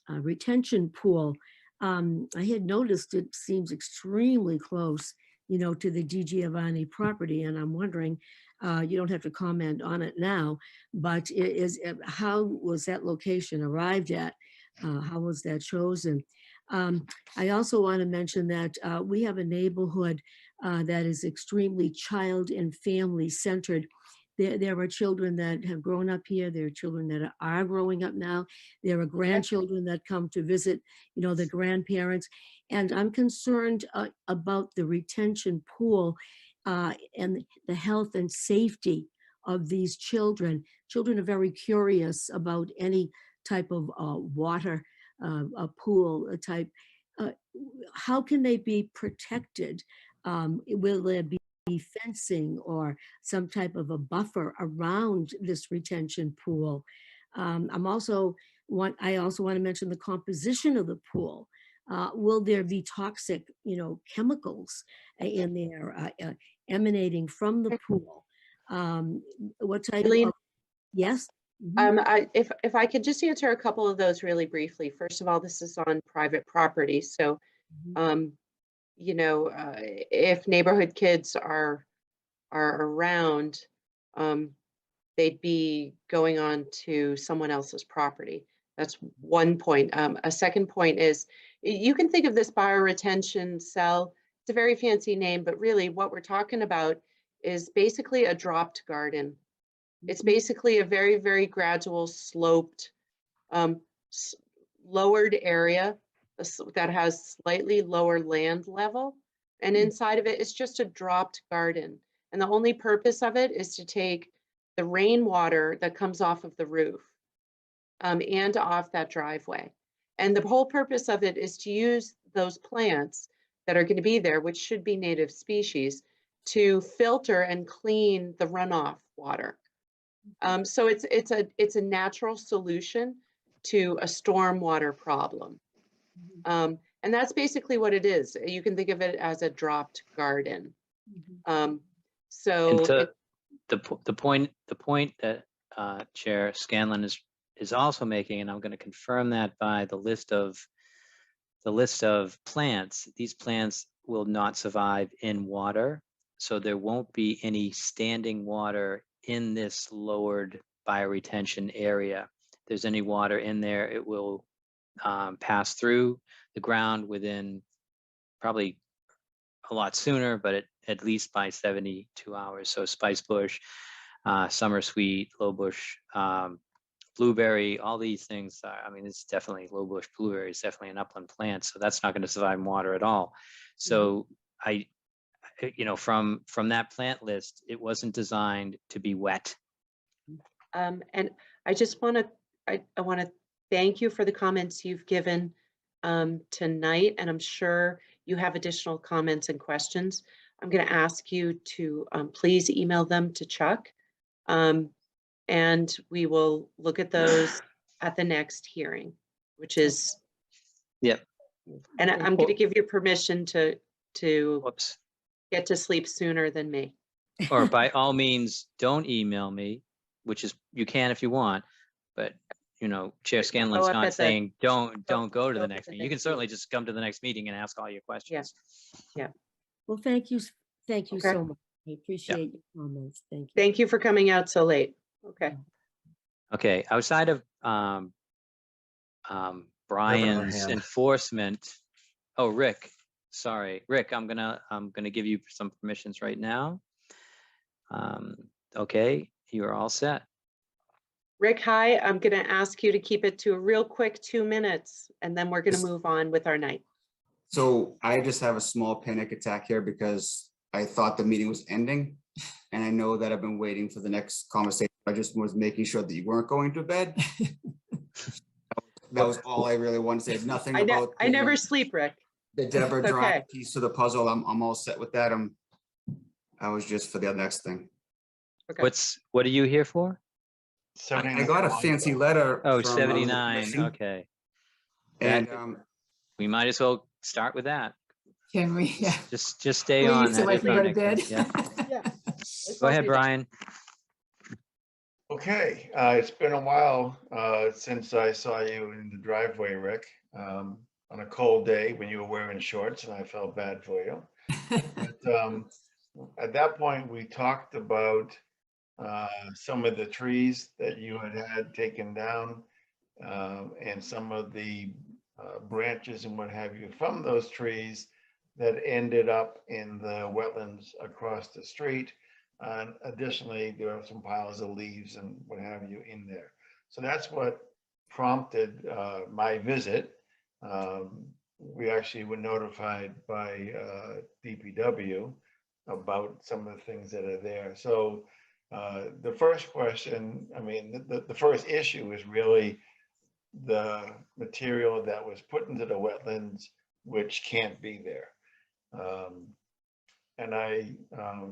retention pool. I had noticed it seems extremely close, to the Di Giovanni property, and I'm wondering, you don't have to comment on it now, but how was that location arrived at? How was that chosen? I also want to mention that we have a neighborhood that is extremely child and family centered. There are children that have grown up here. There are children that are growing up now. There are grandchildren that come to visit, the grandparents. And I'm concerned about the retention pool and the health and safety of these children. Children are very curious about any type of water, a pool type. How can they be protected? Will there be fencing or some type of a buffer around this retention pool? I also want to mention the composition of the pool. Will there be toxic, chemicals in there emanating from the pool? What type of, yes? If I could just answer a couple of those really briefly. First of all, this is on private property. So, if neighborhood kids are around, they'd be going on to someone else's property. That's one point. A second point is, you can think of this bioretention cell. It's a very fancy name, but really what we're talking about is basically a dropped garden. It's basically a very, very gradual sloped, lowered area that has slightly lower land level. And inside of it is just a dropped garden. And the only purpose of it is to take the rainwater that comes off of the roof and off that driveway. And the whole purpose of it is to use those plants that are going to be there, which should be native species, to filter and clean the runoff water. So it's a natural solution to a stormwater problem. And that's basically what it is. You can think of it as a dropped garden. So And the point that Chair Scanlon is also making, and I'm going to confirm that by the list of plants. These plants will not survive in water, so there won't be any standing water in this lowered bioretention area. If there's any water in there, it will pass through the ground within probably a lot sooner, but at least by 72 hours. So spice bush, summer sweet, low bush, blueberry, all these things. I mean, it's definitely low bush blueberry is definitely an upland plant, so that's not going to survive in water at all. So from that plant list, it wasn't designed to be wet. And I just want to, I want to thank you for the comments you've given tonight, and I'm sure you have additional comments and questions. I'm going to ask you to please email them to Chuck, and we will look at those at the next hearing, which is, yep. And I'm going to give you permission to Whoops. get to sleep sooner than me. Or by all means, don't email me, which is, you can if you want, but Chair Scanlon's not saying don't go to the next meeting. You can certainly just come to the next meeting and ask all your questions. Yeah. Well, thank you Okay. so much. I appreciate your comments. Thank you. Thank you for coming out so late. Okay. Okay, outside of Brian's hand. enforcement. Oh, Rick, sorry, Rick, I'm gonna give you some permissions right now. Okay, you are all set. Rick, hi. I'm going to ask you to keep it to a real quick 2 minutes, and then we're going to move on with our night. So I just have a small panic attack here because I thought the meeting was ending, and I know that I've been waiting for the next conversation. I just was making sure that you weren't going to bed. That was all I really wanted to say. Nothing about. I never sleep, Rick. The Deborah It's Drive okay. piece of the puzzle. I'm all set with that. I was just for the next thing. Okay. What are you here for? I got a fancy letter. Oh, from, 79. Okay. And we might as well start with that. Can we? Yeah. Just stay Please, on. so I That'd can be go to fine. bed. Yeah. Go ahead, Brian. Okay, it's been a while since I saw you in the driveway, Rick, on a cold day when you were wearing shorts, and I felt bad for you. But, at that point, we talked about some of the trees that you had taken down, and some of the branches and what have you from those trees that ended up in the wetlands across the street. And additionally, there are some piles of leaves and what have you in there. So that's what prompted my visit. We actually were notified by DPW about some of the things that are there. So the first question, I mean, the first issue is really the material that was put into the wetlands, which can't be there. And I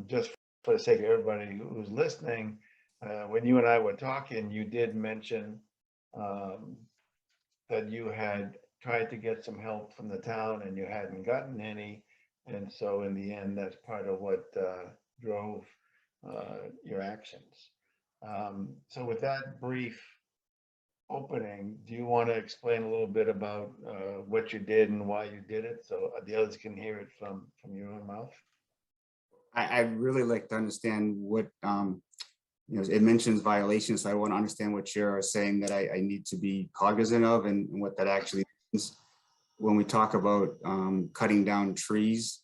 just for the sake of everybody who's listening, when you and I were talking, you did mention that you had tried to get some help from the town and you hadn't gotten any. And so in the end, that's part of what drove your actions. So with that brief opening, do you want to explain a little bit about what you did and why you did it so the others can hear it from your own mouth? I'd really like to understand what, it mentions violations, so I want to understand what you're saying that I need to be cognizant of and what that actually means. When we talk about cutting down trees,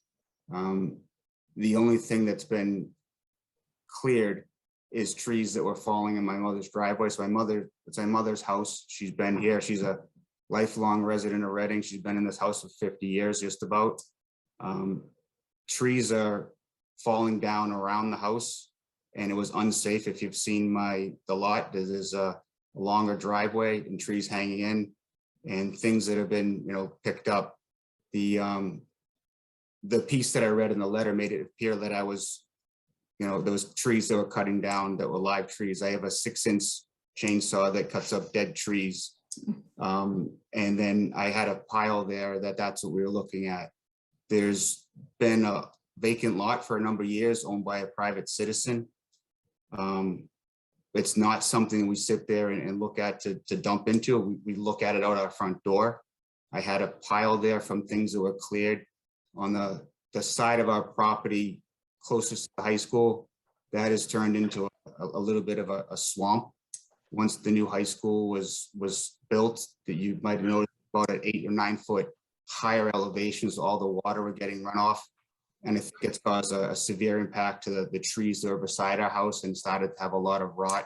the only thing that's been cleared is trees that were falling in my mother's driveway. So it's my mother's house. She's been here. She's a lifelong resident of Reading. She's been in this house for 50 years, just about. Trees are falling down around the house, and it was unsafe. If you've seen the lot, there's a longer driveway and trees hanging in and things that have been, picked up. The piece that I read in the letter made it appear that I was, those trees that were cutting down that were live trees. I have a 6-inch chainsaw that cuts up dead trees. And then I had a pile there that's what we were looking at. There's been a vacant lot for a number of years owned by a private citizen. It's not something we sit there and look at to dump into. We look at it out our front door. I had a pile there from things that were cleared on the side of our property closest to the high school. That has turned into a little bit of a swamp. Once the new high school was built, that you might have noticed about an 8 or 9 foot higher elevations, all the water were getting run off. And I think it's caused a severe impact to the trees that were beside our house and started to have a lot of rot.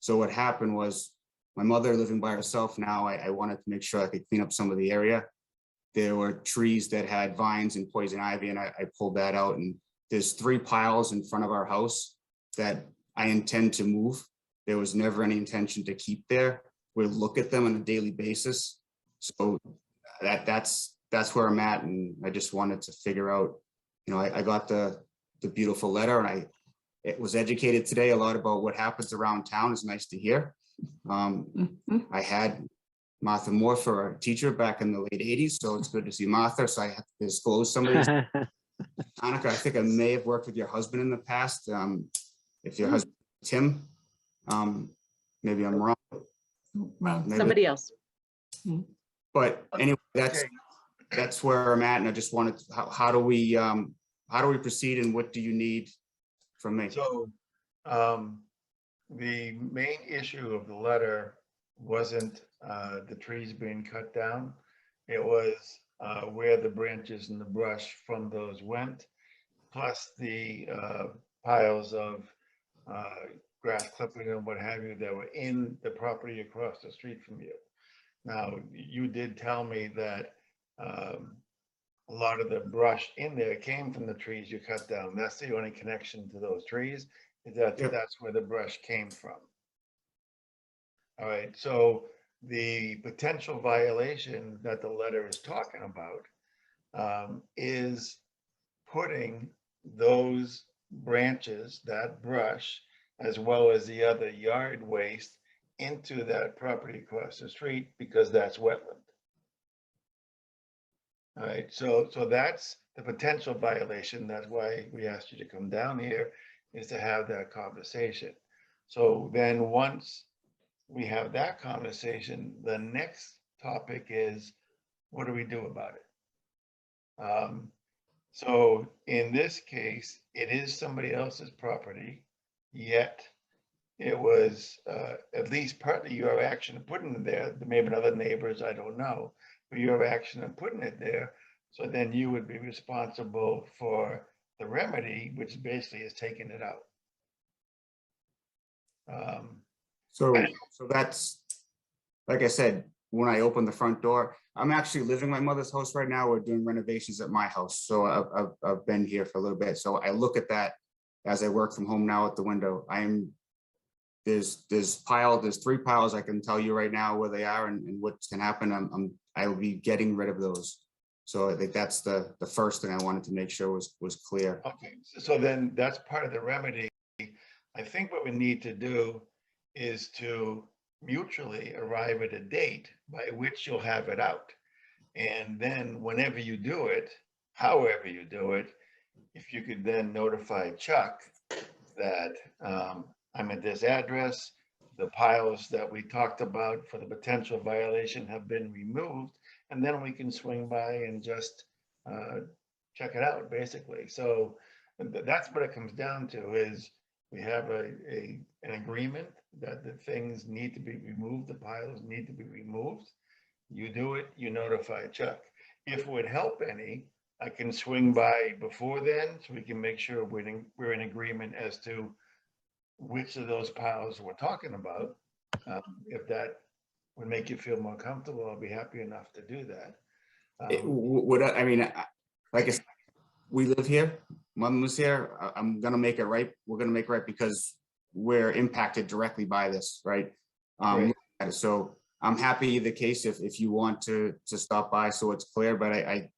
So what happened was, my mother living by herself now, I wanted to make sure I could clean up some of the area. There were trees that had vines and poison ivy, and I pulled that out. And there's 3 piles in front of our house that I intend to move. There was never any intention to keep there. We look at them on a daily basis. So that's where I'm at. And I just wanted to figure out, I got the beautiful letter, and it was educated today a lot about what happens around town. Is nice to hear. I had Martha Moore for a teacher back in the late 80s, so it's good to see Martha. So I have to disclose some of these. Annika, I think I may have worked with your husband in the past. If your husband, Tim, maybe I'm wrong. Maybe. Somebody else. But anyway, that's where I'm at, and I just wanted to, how do we proceed, and what do you need from me? So the main issue of the letter wasn't the trees being cut down. It was where the branches and the brush from those went, plus the piles of grass clipping and what have you that were in the property across the street from you. Now, you did tell me that a lot of the brush in there came from the trees you cut down. That's the only connection to those trees, is that that's where the brush came from. All right, so the potential violation that the letter is talking about is putting those branches, that brush, as well as the other yard waste into that property across the street, because that's wetland. All right, so that's the potential violation. That's why we asked you to come down here, is to have that conversation. So then once we have that conversation, the next topic is, what do we do about it? So in this case, it is somebody else's property, yet it was at least partly your action of putting it there. There may have been other neighbors, I don't know, but your action of putting it there. So then you would be responsible for the remedy, which basically is taking it out. So that's, like I said, when I opened the front door, I'm actually living in my mother's house right now. We're doing renovations at my house. So I've been here for a little bit. So I look at that as I work from home now at the window. There's 3 piles. I can tell you right now where they are and what can happen. I will be getting rid of those. So I think that's the first thing I wanted to make sure was clear. Okay, so then that's part of the remedy. I think what we need to do is to mutually arrive at a date by which you'll have it out. And then whenever you do it, however you do it, if you could then notify Chuck that I'm at this address, the piles that we talked about for the potential violation have been removed, and then we can swing by and just check it out, basically. So that's what it comes down to, is we have an agreement that the things need to be removed, the piles need to be removed. You do it, you notify Chuck. If it would help any, I can swing by before then, so we can make sure we're in agreement as to which of those piles we're talking about. If that would make you feel more comfortable, I'll be happy enough to do that. I mean, like I said, we live here, Mom was here, I'm gonna make it right. We're gonna make it right because we're impacted directly by this, right? Great. So I'm happy the case if you want to stop by so it's clear, but I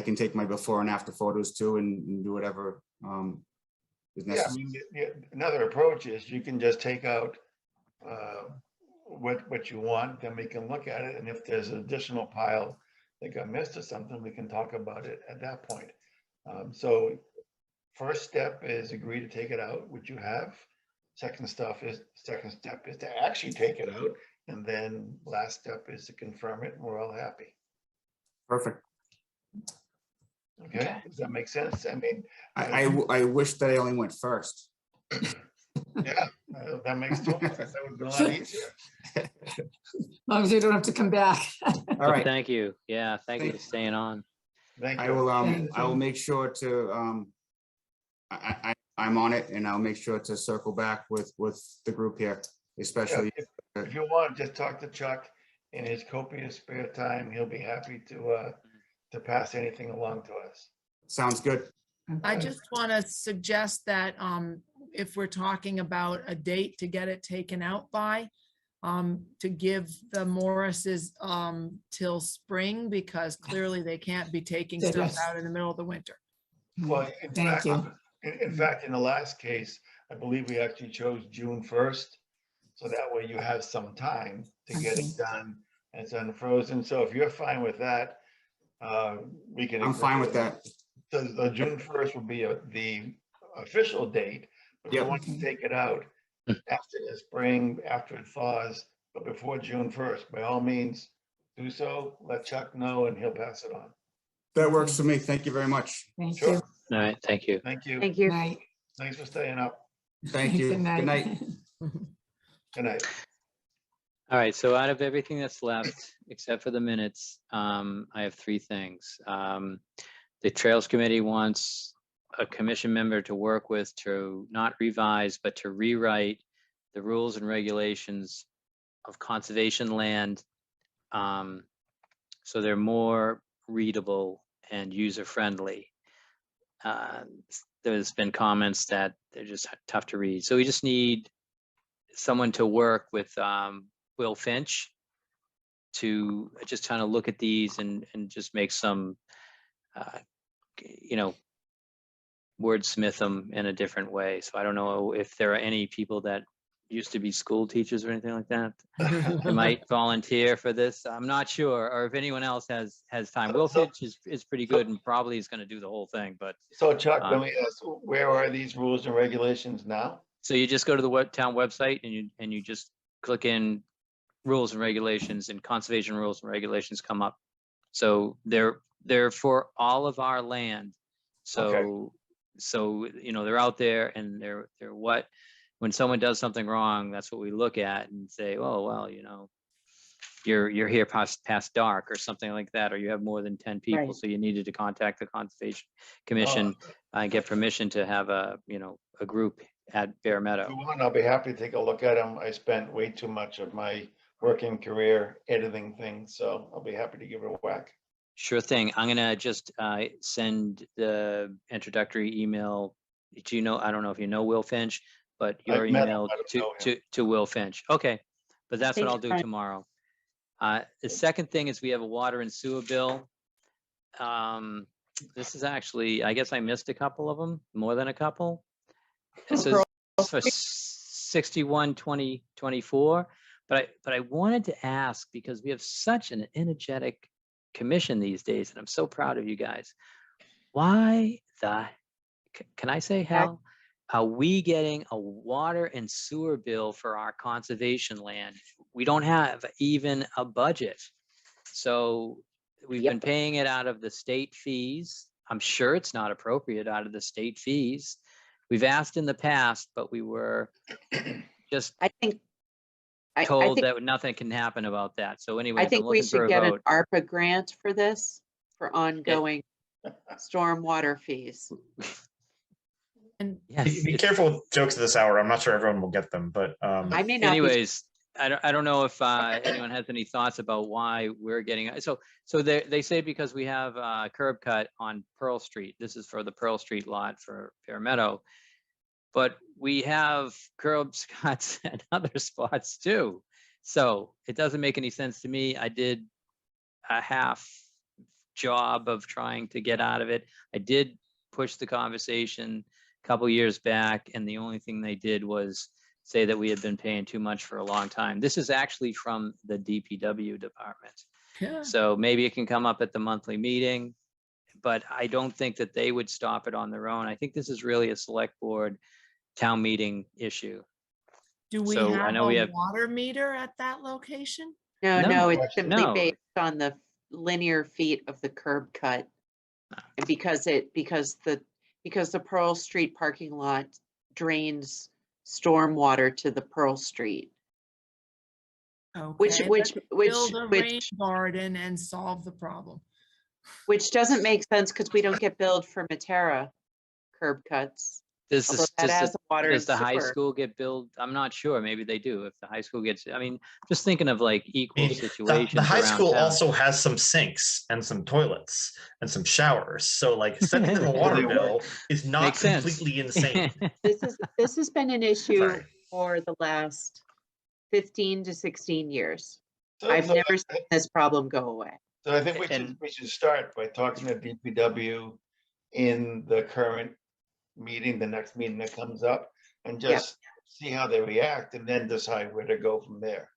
can take my before and after photos too and do whatever is Yeah, I necessary. mean, another approach is you can just take out what you want, then we can look at it, and if there's an additional pile that got missed or something, we can talk about it at that point. So first step is agree to take it out, which you have. Second step is to actually take it out, and then last step is to confirm it, and we're all happy. Perfect. Okay, does that make sense? I mean, I wish that I only went first. yeah, that makes total sense. That would be a lot easier. As long as you don't have to come back. All right. Thank you. Yeah, thank you for staying on. Thank you. I will make sure to I'm on it, and I'll make sure to circle back with the group here, especially if you want, just talk to Chuck in his copious spare time. He'll be happy to pass anything along to us. Sounds good. I just want to suggest that if we're talking about a date to get it taken out by, to give the Morrises till spring, because clearly they can't be taking stuff out in the middle of the winter. Well, Thank you. In fact, in the last case, I believe we actually chose June 1st. So that way you have some time to get it done and it's unfrozen. So if you're fine with that, we can. I'm fine with that. So the June 1st will be the official date. But if you want to take it out after the spring, after it thaws, but before June 1st, by all means, do so. Let Chuck know and he'll pass it on. That works for me. Thank you very much. Thank Sure. you. All right, thank you. Thank you. Thank you. Night. Thanks for staying up. Thank you. Good night. Good night. Good night. All right, so out of everything that's left, except for the minutes, I have three things. The Trails Committee wants a commission member to work with to not revise, but to rewrite the rules and regulations of conservation land, so they're more readable and user-friendly. There's been comments that they're just tough to read. So we just need someone to work with Will Finch to just kind of look at these and just make some, wordsmith them in a different way. So I don't know if there are any people that used to be school teachers or anything like that. They might volunteer for this. I'm not sure, or if anyone else has time. Will Finch is pretty good and probably is going to do the whole thing. But so Chuck, let me ask, where are these rules and regulations now? so you just go to the town website and you just click in rules and regulations, and conservation rules and regulations come up. So they're for all of our land. So they're out there, and they're what, when someone does something wrong, that's what we look at and say, oh, well, you're here past dark or something like that, or you have more than 10 people. Right. So you needed to contact the Conservation Commission and get permission to have a group at Bear Meadow. If you want, I'll be happy to take a look at them. I spent way too much of my working career editing things, so I'll be happy to give it a whack. Sure thing. I'm gonna just send the introductory email to, I don't know if you know Will Finch, but your I've met him, email I don't know him. to Will Finch. Okay, but that's what Thanks, I'll do Brian. tomorrow. The second thing is we have a water and sewer bill. This is actually, I guess I missed a couple of them, more than a couple. This is for 61/2024, but I wanted to ask, because we have such an energetic commission these days, and I'm so proud of you guys. Why can I say hell? Are we getting a water and sewer bill for our conservation land? We don't have even a budget. So we've been paying it out of the state fees. I'm sure it's not appropriate out of the state fees. We've asked in the past, but we were just told that nothing can happen about that. So anyway, I think we should get an vote. ARPA grant for this, for ongoing stormwater fees. And Yes. Be careful with jokes at this hour. I'm not sure everyone will get them, but I may not. Anyways, I don't know if anyone has any thoughts about why we're getting, so they say because we have a curb cut on Pearl Street. This is for the Pearl Street lot for Fair Meadow. But we have curb cuts at other spots too. So it doesn't make any sense to me. I did a half job of trying to get out of it. I did push the conversation a couple years back, and the only thing they did was say that we had been paying too much for a long time. This is actually from the DPW department. yeah, So maybe it can come up at the monthly meeting, but I don't think that they would stop it on their own. I think this is really a select board town meeting issue. do we So I have know we a have, water meter at that location? No, it's simply no. based on the linear feet of the curb cut. And because the Pearl Street parking lot drains stormwater to the Pearl Street. Okay, Which build a rain garden and solve the problem. which doesn't make sense because we don't get billed for Matera curb cuts. Does although that has water does and the high sewer. school get billed? I'm not sure. Maybe they do. If the high school gets, I mean, just thinking of like equal situations. The high around school town. also has some sinks and some toilets and some showers. So like sending them a water bill is not Makes sense. completely insane. This has been an issue Sorry. for the last 15 to 16 years. So- I've so never seen this problem go away. So I think we should start by talking to DPW in the current meeting, the next meeting that comes up, and just see how they react and then decide where to go from there.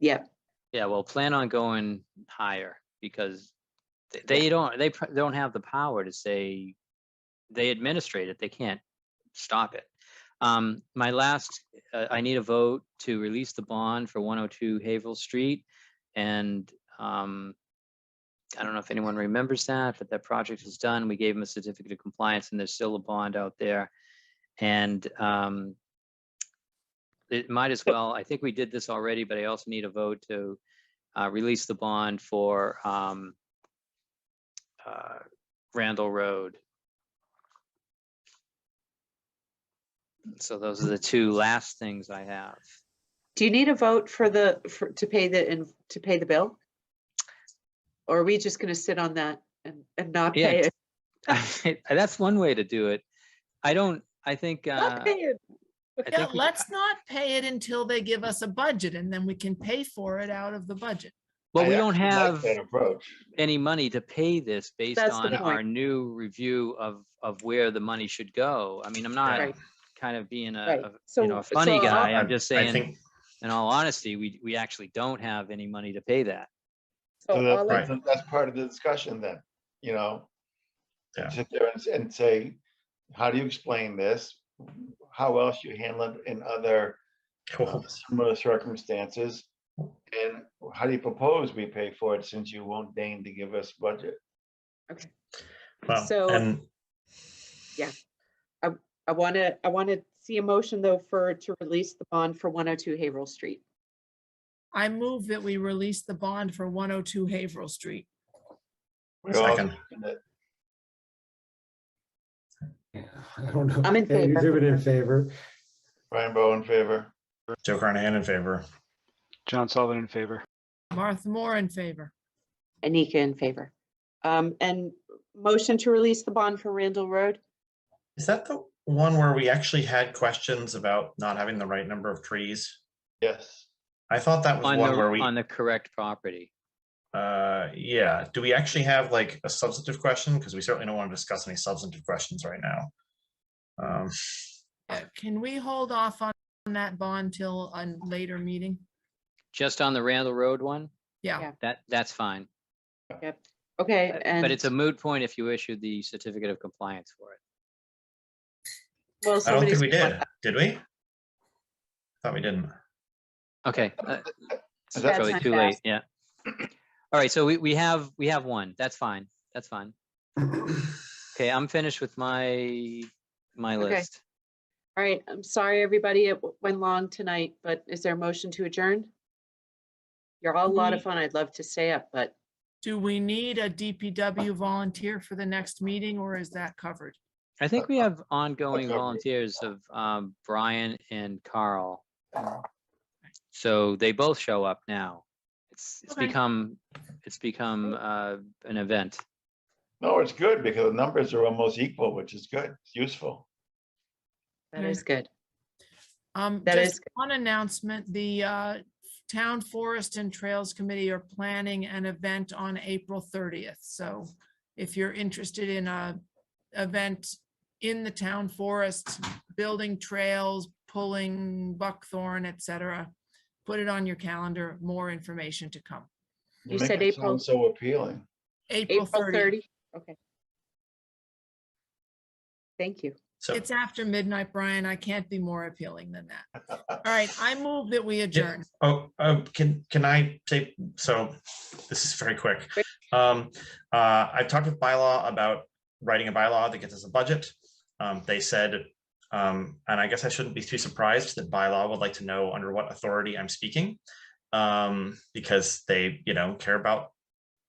Yep. Yeah, well, plan on going higher because they don't have the power to say they administrate it. They can't stop it. My last, I need a vote to release the bond for 102 Haverhill Street. And I don't know if anyone remembers that, but that project is done. We gave them a certificate of compliance and there's still a bond out there. And it might as well, I think we did this already, but I also need a vote to release the bond for Randall Road. So those are the two last things I have. Do you need a vote to pay the bill? Or are we just going to sit on that and not pay it? That's one way to do it. I think Not pay it. Yeah, let's not pay it until they give us a budget and then we can pay for it out of the budget. Well, we I don't actually like have that approach. any money to pay this based That's the on our point. new review of where the money should go. I mean, I'm not Right. kind of being Right. a funny So, guy. I'm just I saying, think in all honesty, we actually don't have any money to pay that. So So all of- that's part of the discussion then, you know? Yeah. Sit there and say, how do you explain this? How else you handle it in other similar circumstances? And how do you propose we pay for it since you won't deign to give us budget? Okay. well, So- and I want to see a motion though to release the bond for 102 Haverhill Street. I move that we release the bond for 102 Haverhill Street. We all Second. second it. I don't know. I'm in Hey, favor. Exhibit in favor. Brian Bowe in favor. Joe Carnahan in favor. John Sullivan in favor. Martha Moore in favor. Anika in favor. And motion to release the bond for Randall Road. Is that the one where we actually had questions about not having the right number of trees? Yes. I thought that was On one where we, the correct property. yeah. Do we actually have like a substantive question? Because we certainly don't want to discuss any substantive questions right now. Can we hold off on that bond till a later meeting? Just on the Randall Road one? Yeah. That's fine. Yep. Okay. And But it's a moot point if you issue the certificate of compliance for it. well, I don't think somebody's- we did. Did we? Thought we didn't. Okay. That's It's probably not too fast. late, yeah. All right, so we have one. That's fine. That's fine. Okay, I'm finished with my Okay. list. All right. I'm sorry, everybody. It went long tonight, but is there a motion to adjourn? You're all a lot of fun. I'd love to stay up, but Do we need a DPW volunteer for the next meeting or is that covered? I think we have ongoing cover it. volunteers of Brian and Carl. So they both show up now. It's Okay. become an event. No, it's good because the numbers are almost equal, which is good. It's useful. That is good. That Just is- one announcement, the Town Forest and Trails Committee are planning an event on April 30th. So if you're interested in a event in the town forest, building trails, pulling buckthorn, etc., put it on your calendar. More information to come. You make said it April- sound so appealing. April 30th. Okay. Thank you. So It's after midnight, Brian. I can't be more appealing than that. All right, I move that we adjourn. Can I say, so this is very quick. I've talked with bylaw about writing a bylaw that gets us a budget. They said, and I guess I shouldn't be too surprised that bylaw would like to know under what authority I'm speaking, because they, care about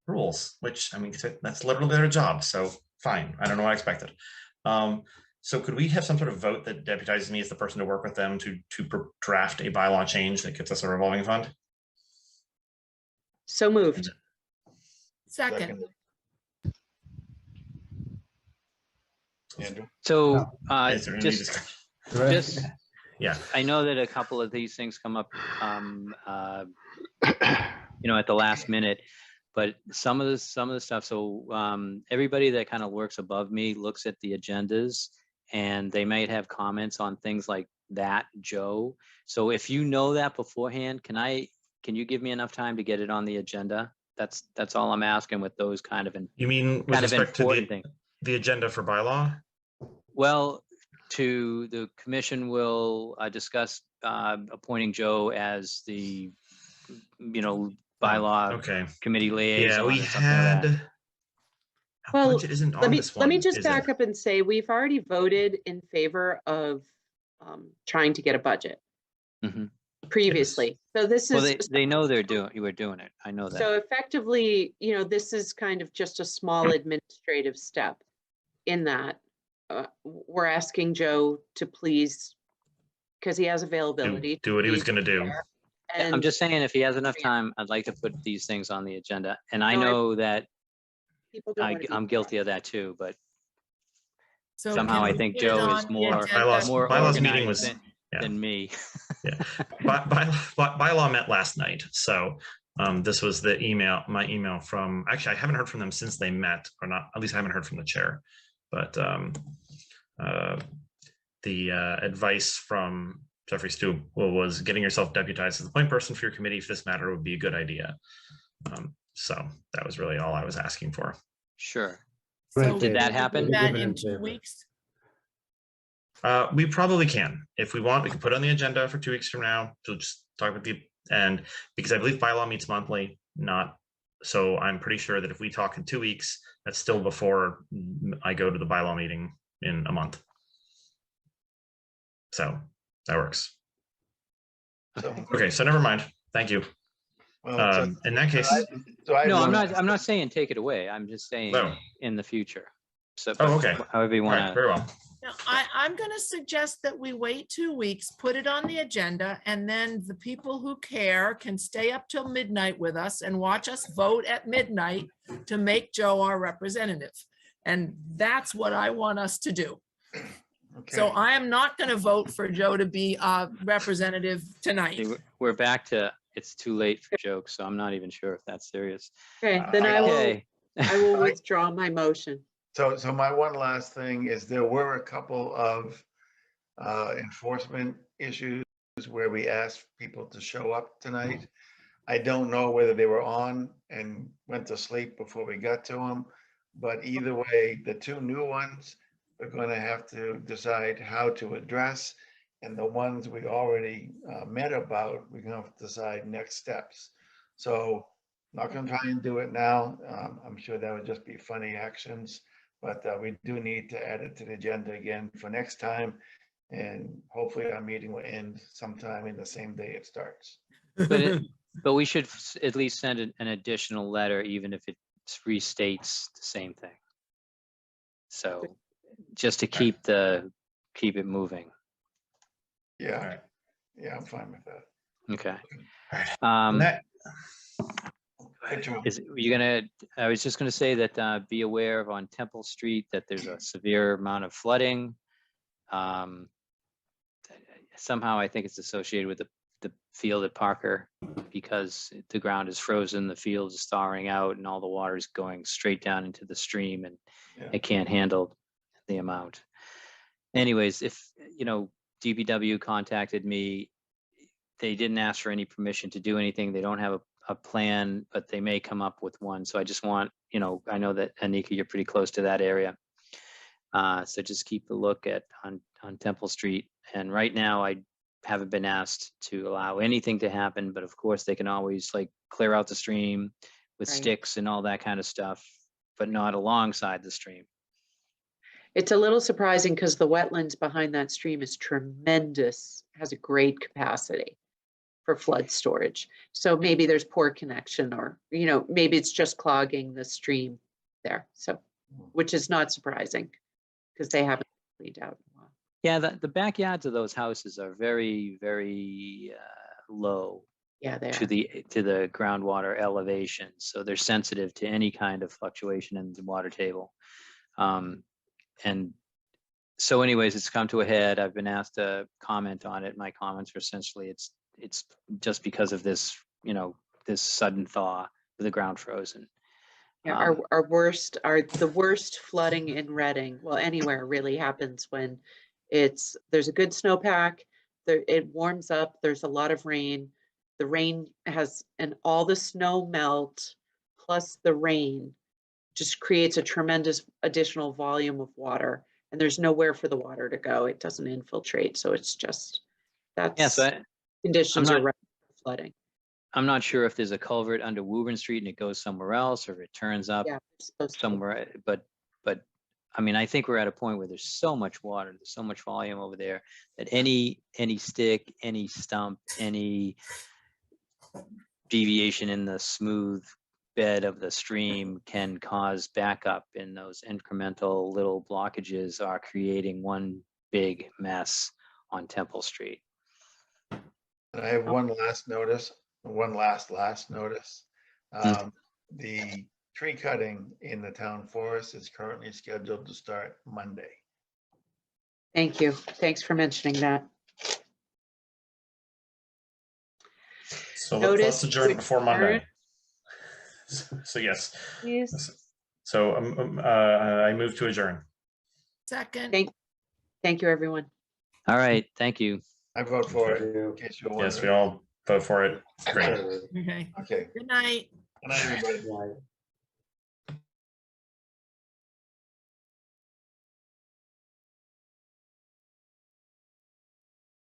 rules, which, I mean, that's literally their job. So fine, I don't know what I expected. So could we have some sort of vote that deputizes me as the person to work with them to draft a bylaw change that gets us a revolving fund? So moved. Second. Andrew? So Is there any discussion? just Yeah, I know that a couple of these things come up, at the last minute, but some of the stuff. So everybody that kind of works above me looks at the agendas, and they might have comments on things like that, Joe. So if you know that beforehand, can you give me enough time to get it on the agenda? That's all I'm asking with those kind of you mean with respect to the agenda for bylaw? Well, the commission will discuss appointing Joe as the, bylaw committee liaison. Yeah, we or something like that. had. Well, budget isn't on let me this one, just is back it? up and say we've already voted in favor of trying to get a budget Mhm. previously. So this Well, is they know you were doing it. I know that. so effectively, this is kind of just a small administrative step in that we're asking Joe to please, because he has availability. Do what he was going to do. Yeah, I'm And just saying, if he has enough time, I'd like to put these things on the agenda. And I No, I- know that people don't want to be I'm guilty of that too, but So somehow can I we think put it Joe on is the more agenda? Bylaws meeting organized was than me. Yeah, bylaw met last night. So this was my email from, actually, I haven't heard from them since they met, or not, at least I haven't heard from the chair. But the advice from Jeffrey Stu was getting yourself deputized as the point person for your committee for this matter would be a good idea. So that was really all I was asking for. Sure. So Did that we can do happen? that Give it in in 2 favor. weeks. We probably can. If we want, we can put it on the agenda for 2 weeks from now to just talk with you. And because I believe bylaw meets monthly, so I'm pretty sure that if we talk in 2 weeks, that's still before I go to the bylaw meeting in a month. So that works. Okay, so never mind. Thank you. Well, In that case, No, I'm not saying take it away. I'm just saying No. in the future. So, Oh, okay. however you all want right, to. very well. Now, I'm going to suggest that we wait 2 weeks, put it on the agenda, and then the people who care can stay up till midnight with us and watch us vote at midnight to make Joe our representative. And that's what I want us to do. So I am not going to vote for Joe to be a representative tonight. We're back to it's too late for jokes, so I'm not even sure if that's serious. Okay, then I Okay. will withdraw my motion. So my one last thing is there were a couple of enforcement issues where we asked people to show up tonight. I don't know whether they were on and went to sleep before we got to them, but either way, the two new ones, we're going to have to decide how to address, and the ones we already met about, we're going to have to decide next steps. So not going to try and do it now. I'm sure that would just be funny actions, but we do need to add it to the agenda again for next time. And hopefully our meeting will end sometime in the same day it starts. But we should at least send an additional letter, even if it restates the same thing. So just to keep it moving. Yeah, yeah, I'm fine with that. Okay. I was just gonna say that be aware of on Temple Street that there's a severe amount of flooding. Somehow I think it's associated with the field at Parker because the ground is frozen, the field is thawing out, and all the water is going straight down into the stream, and it can't handle the amount. Anyways, if DPW contacted me, they didn't ask for any permission to do anything. They don't have a plan, but they may come up with one. So I just want, I know that Anika, you're pretty close to that area. So just keep a look on Temple Street. And right now I haven't been asked to allow anything to happen, but of course they can always clear out the stream with sticks and all that kind of stuff, but not alongside the stream. It's a little surprising because the wetlands behind that stream is tremendous, has a great capacity for flood storage. So maybe there's poor connection, or, maybe it's just clogging the stream there. So, which is not surprising because they haven't cleaned out in a while. Yeah, the backyards of those houses are very, very low. Yeah, they to the groundwater elevation. So they're sensitive to any kind of fluctuation in the water table. And so anyways, it's come to a head. I've been asked to comment on it. My comments are essentially, it's just because of this, this sudden thaw with the ground frozen. Yeah, the worst flooding in Reading, well, anywhere really happens when there's a good snowpack, it warms up, there's a lot of rain. The rain and all the snow melt plus the rain just creates a tremendous additional volume of water, and there's nowhere for the water to go. It doesn't infiltrate. So it's just, conditions are right for flooding. I'm not sure if there's a culvert under Woburn Street and it goes somewhere else, or if it turns up somewhere, but I mean, I think we're at a point where there's so much water, there's so much volume over there that any stick, any stump, any deviation in the smooth bed of the stream can cause backup, and those incremental little blockages are creating one big mess on Temple Street. I have one last notice. The tree cutting in the town forest is currently scheduled to start Monday. Thank you. Thanks for mentioning that. So let's adjourn before Monday. So yes. Yes. So I move to adjourn. Second. Thank you, everyone. All right. Thank you. I vote for it. In case you're Yes, we all vote for it. Great. Okay. Okay. Good night. Good night, everybody.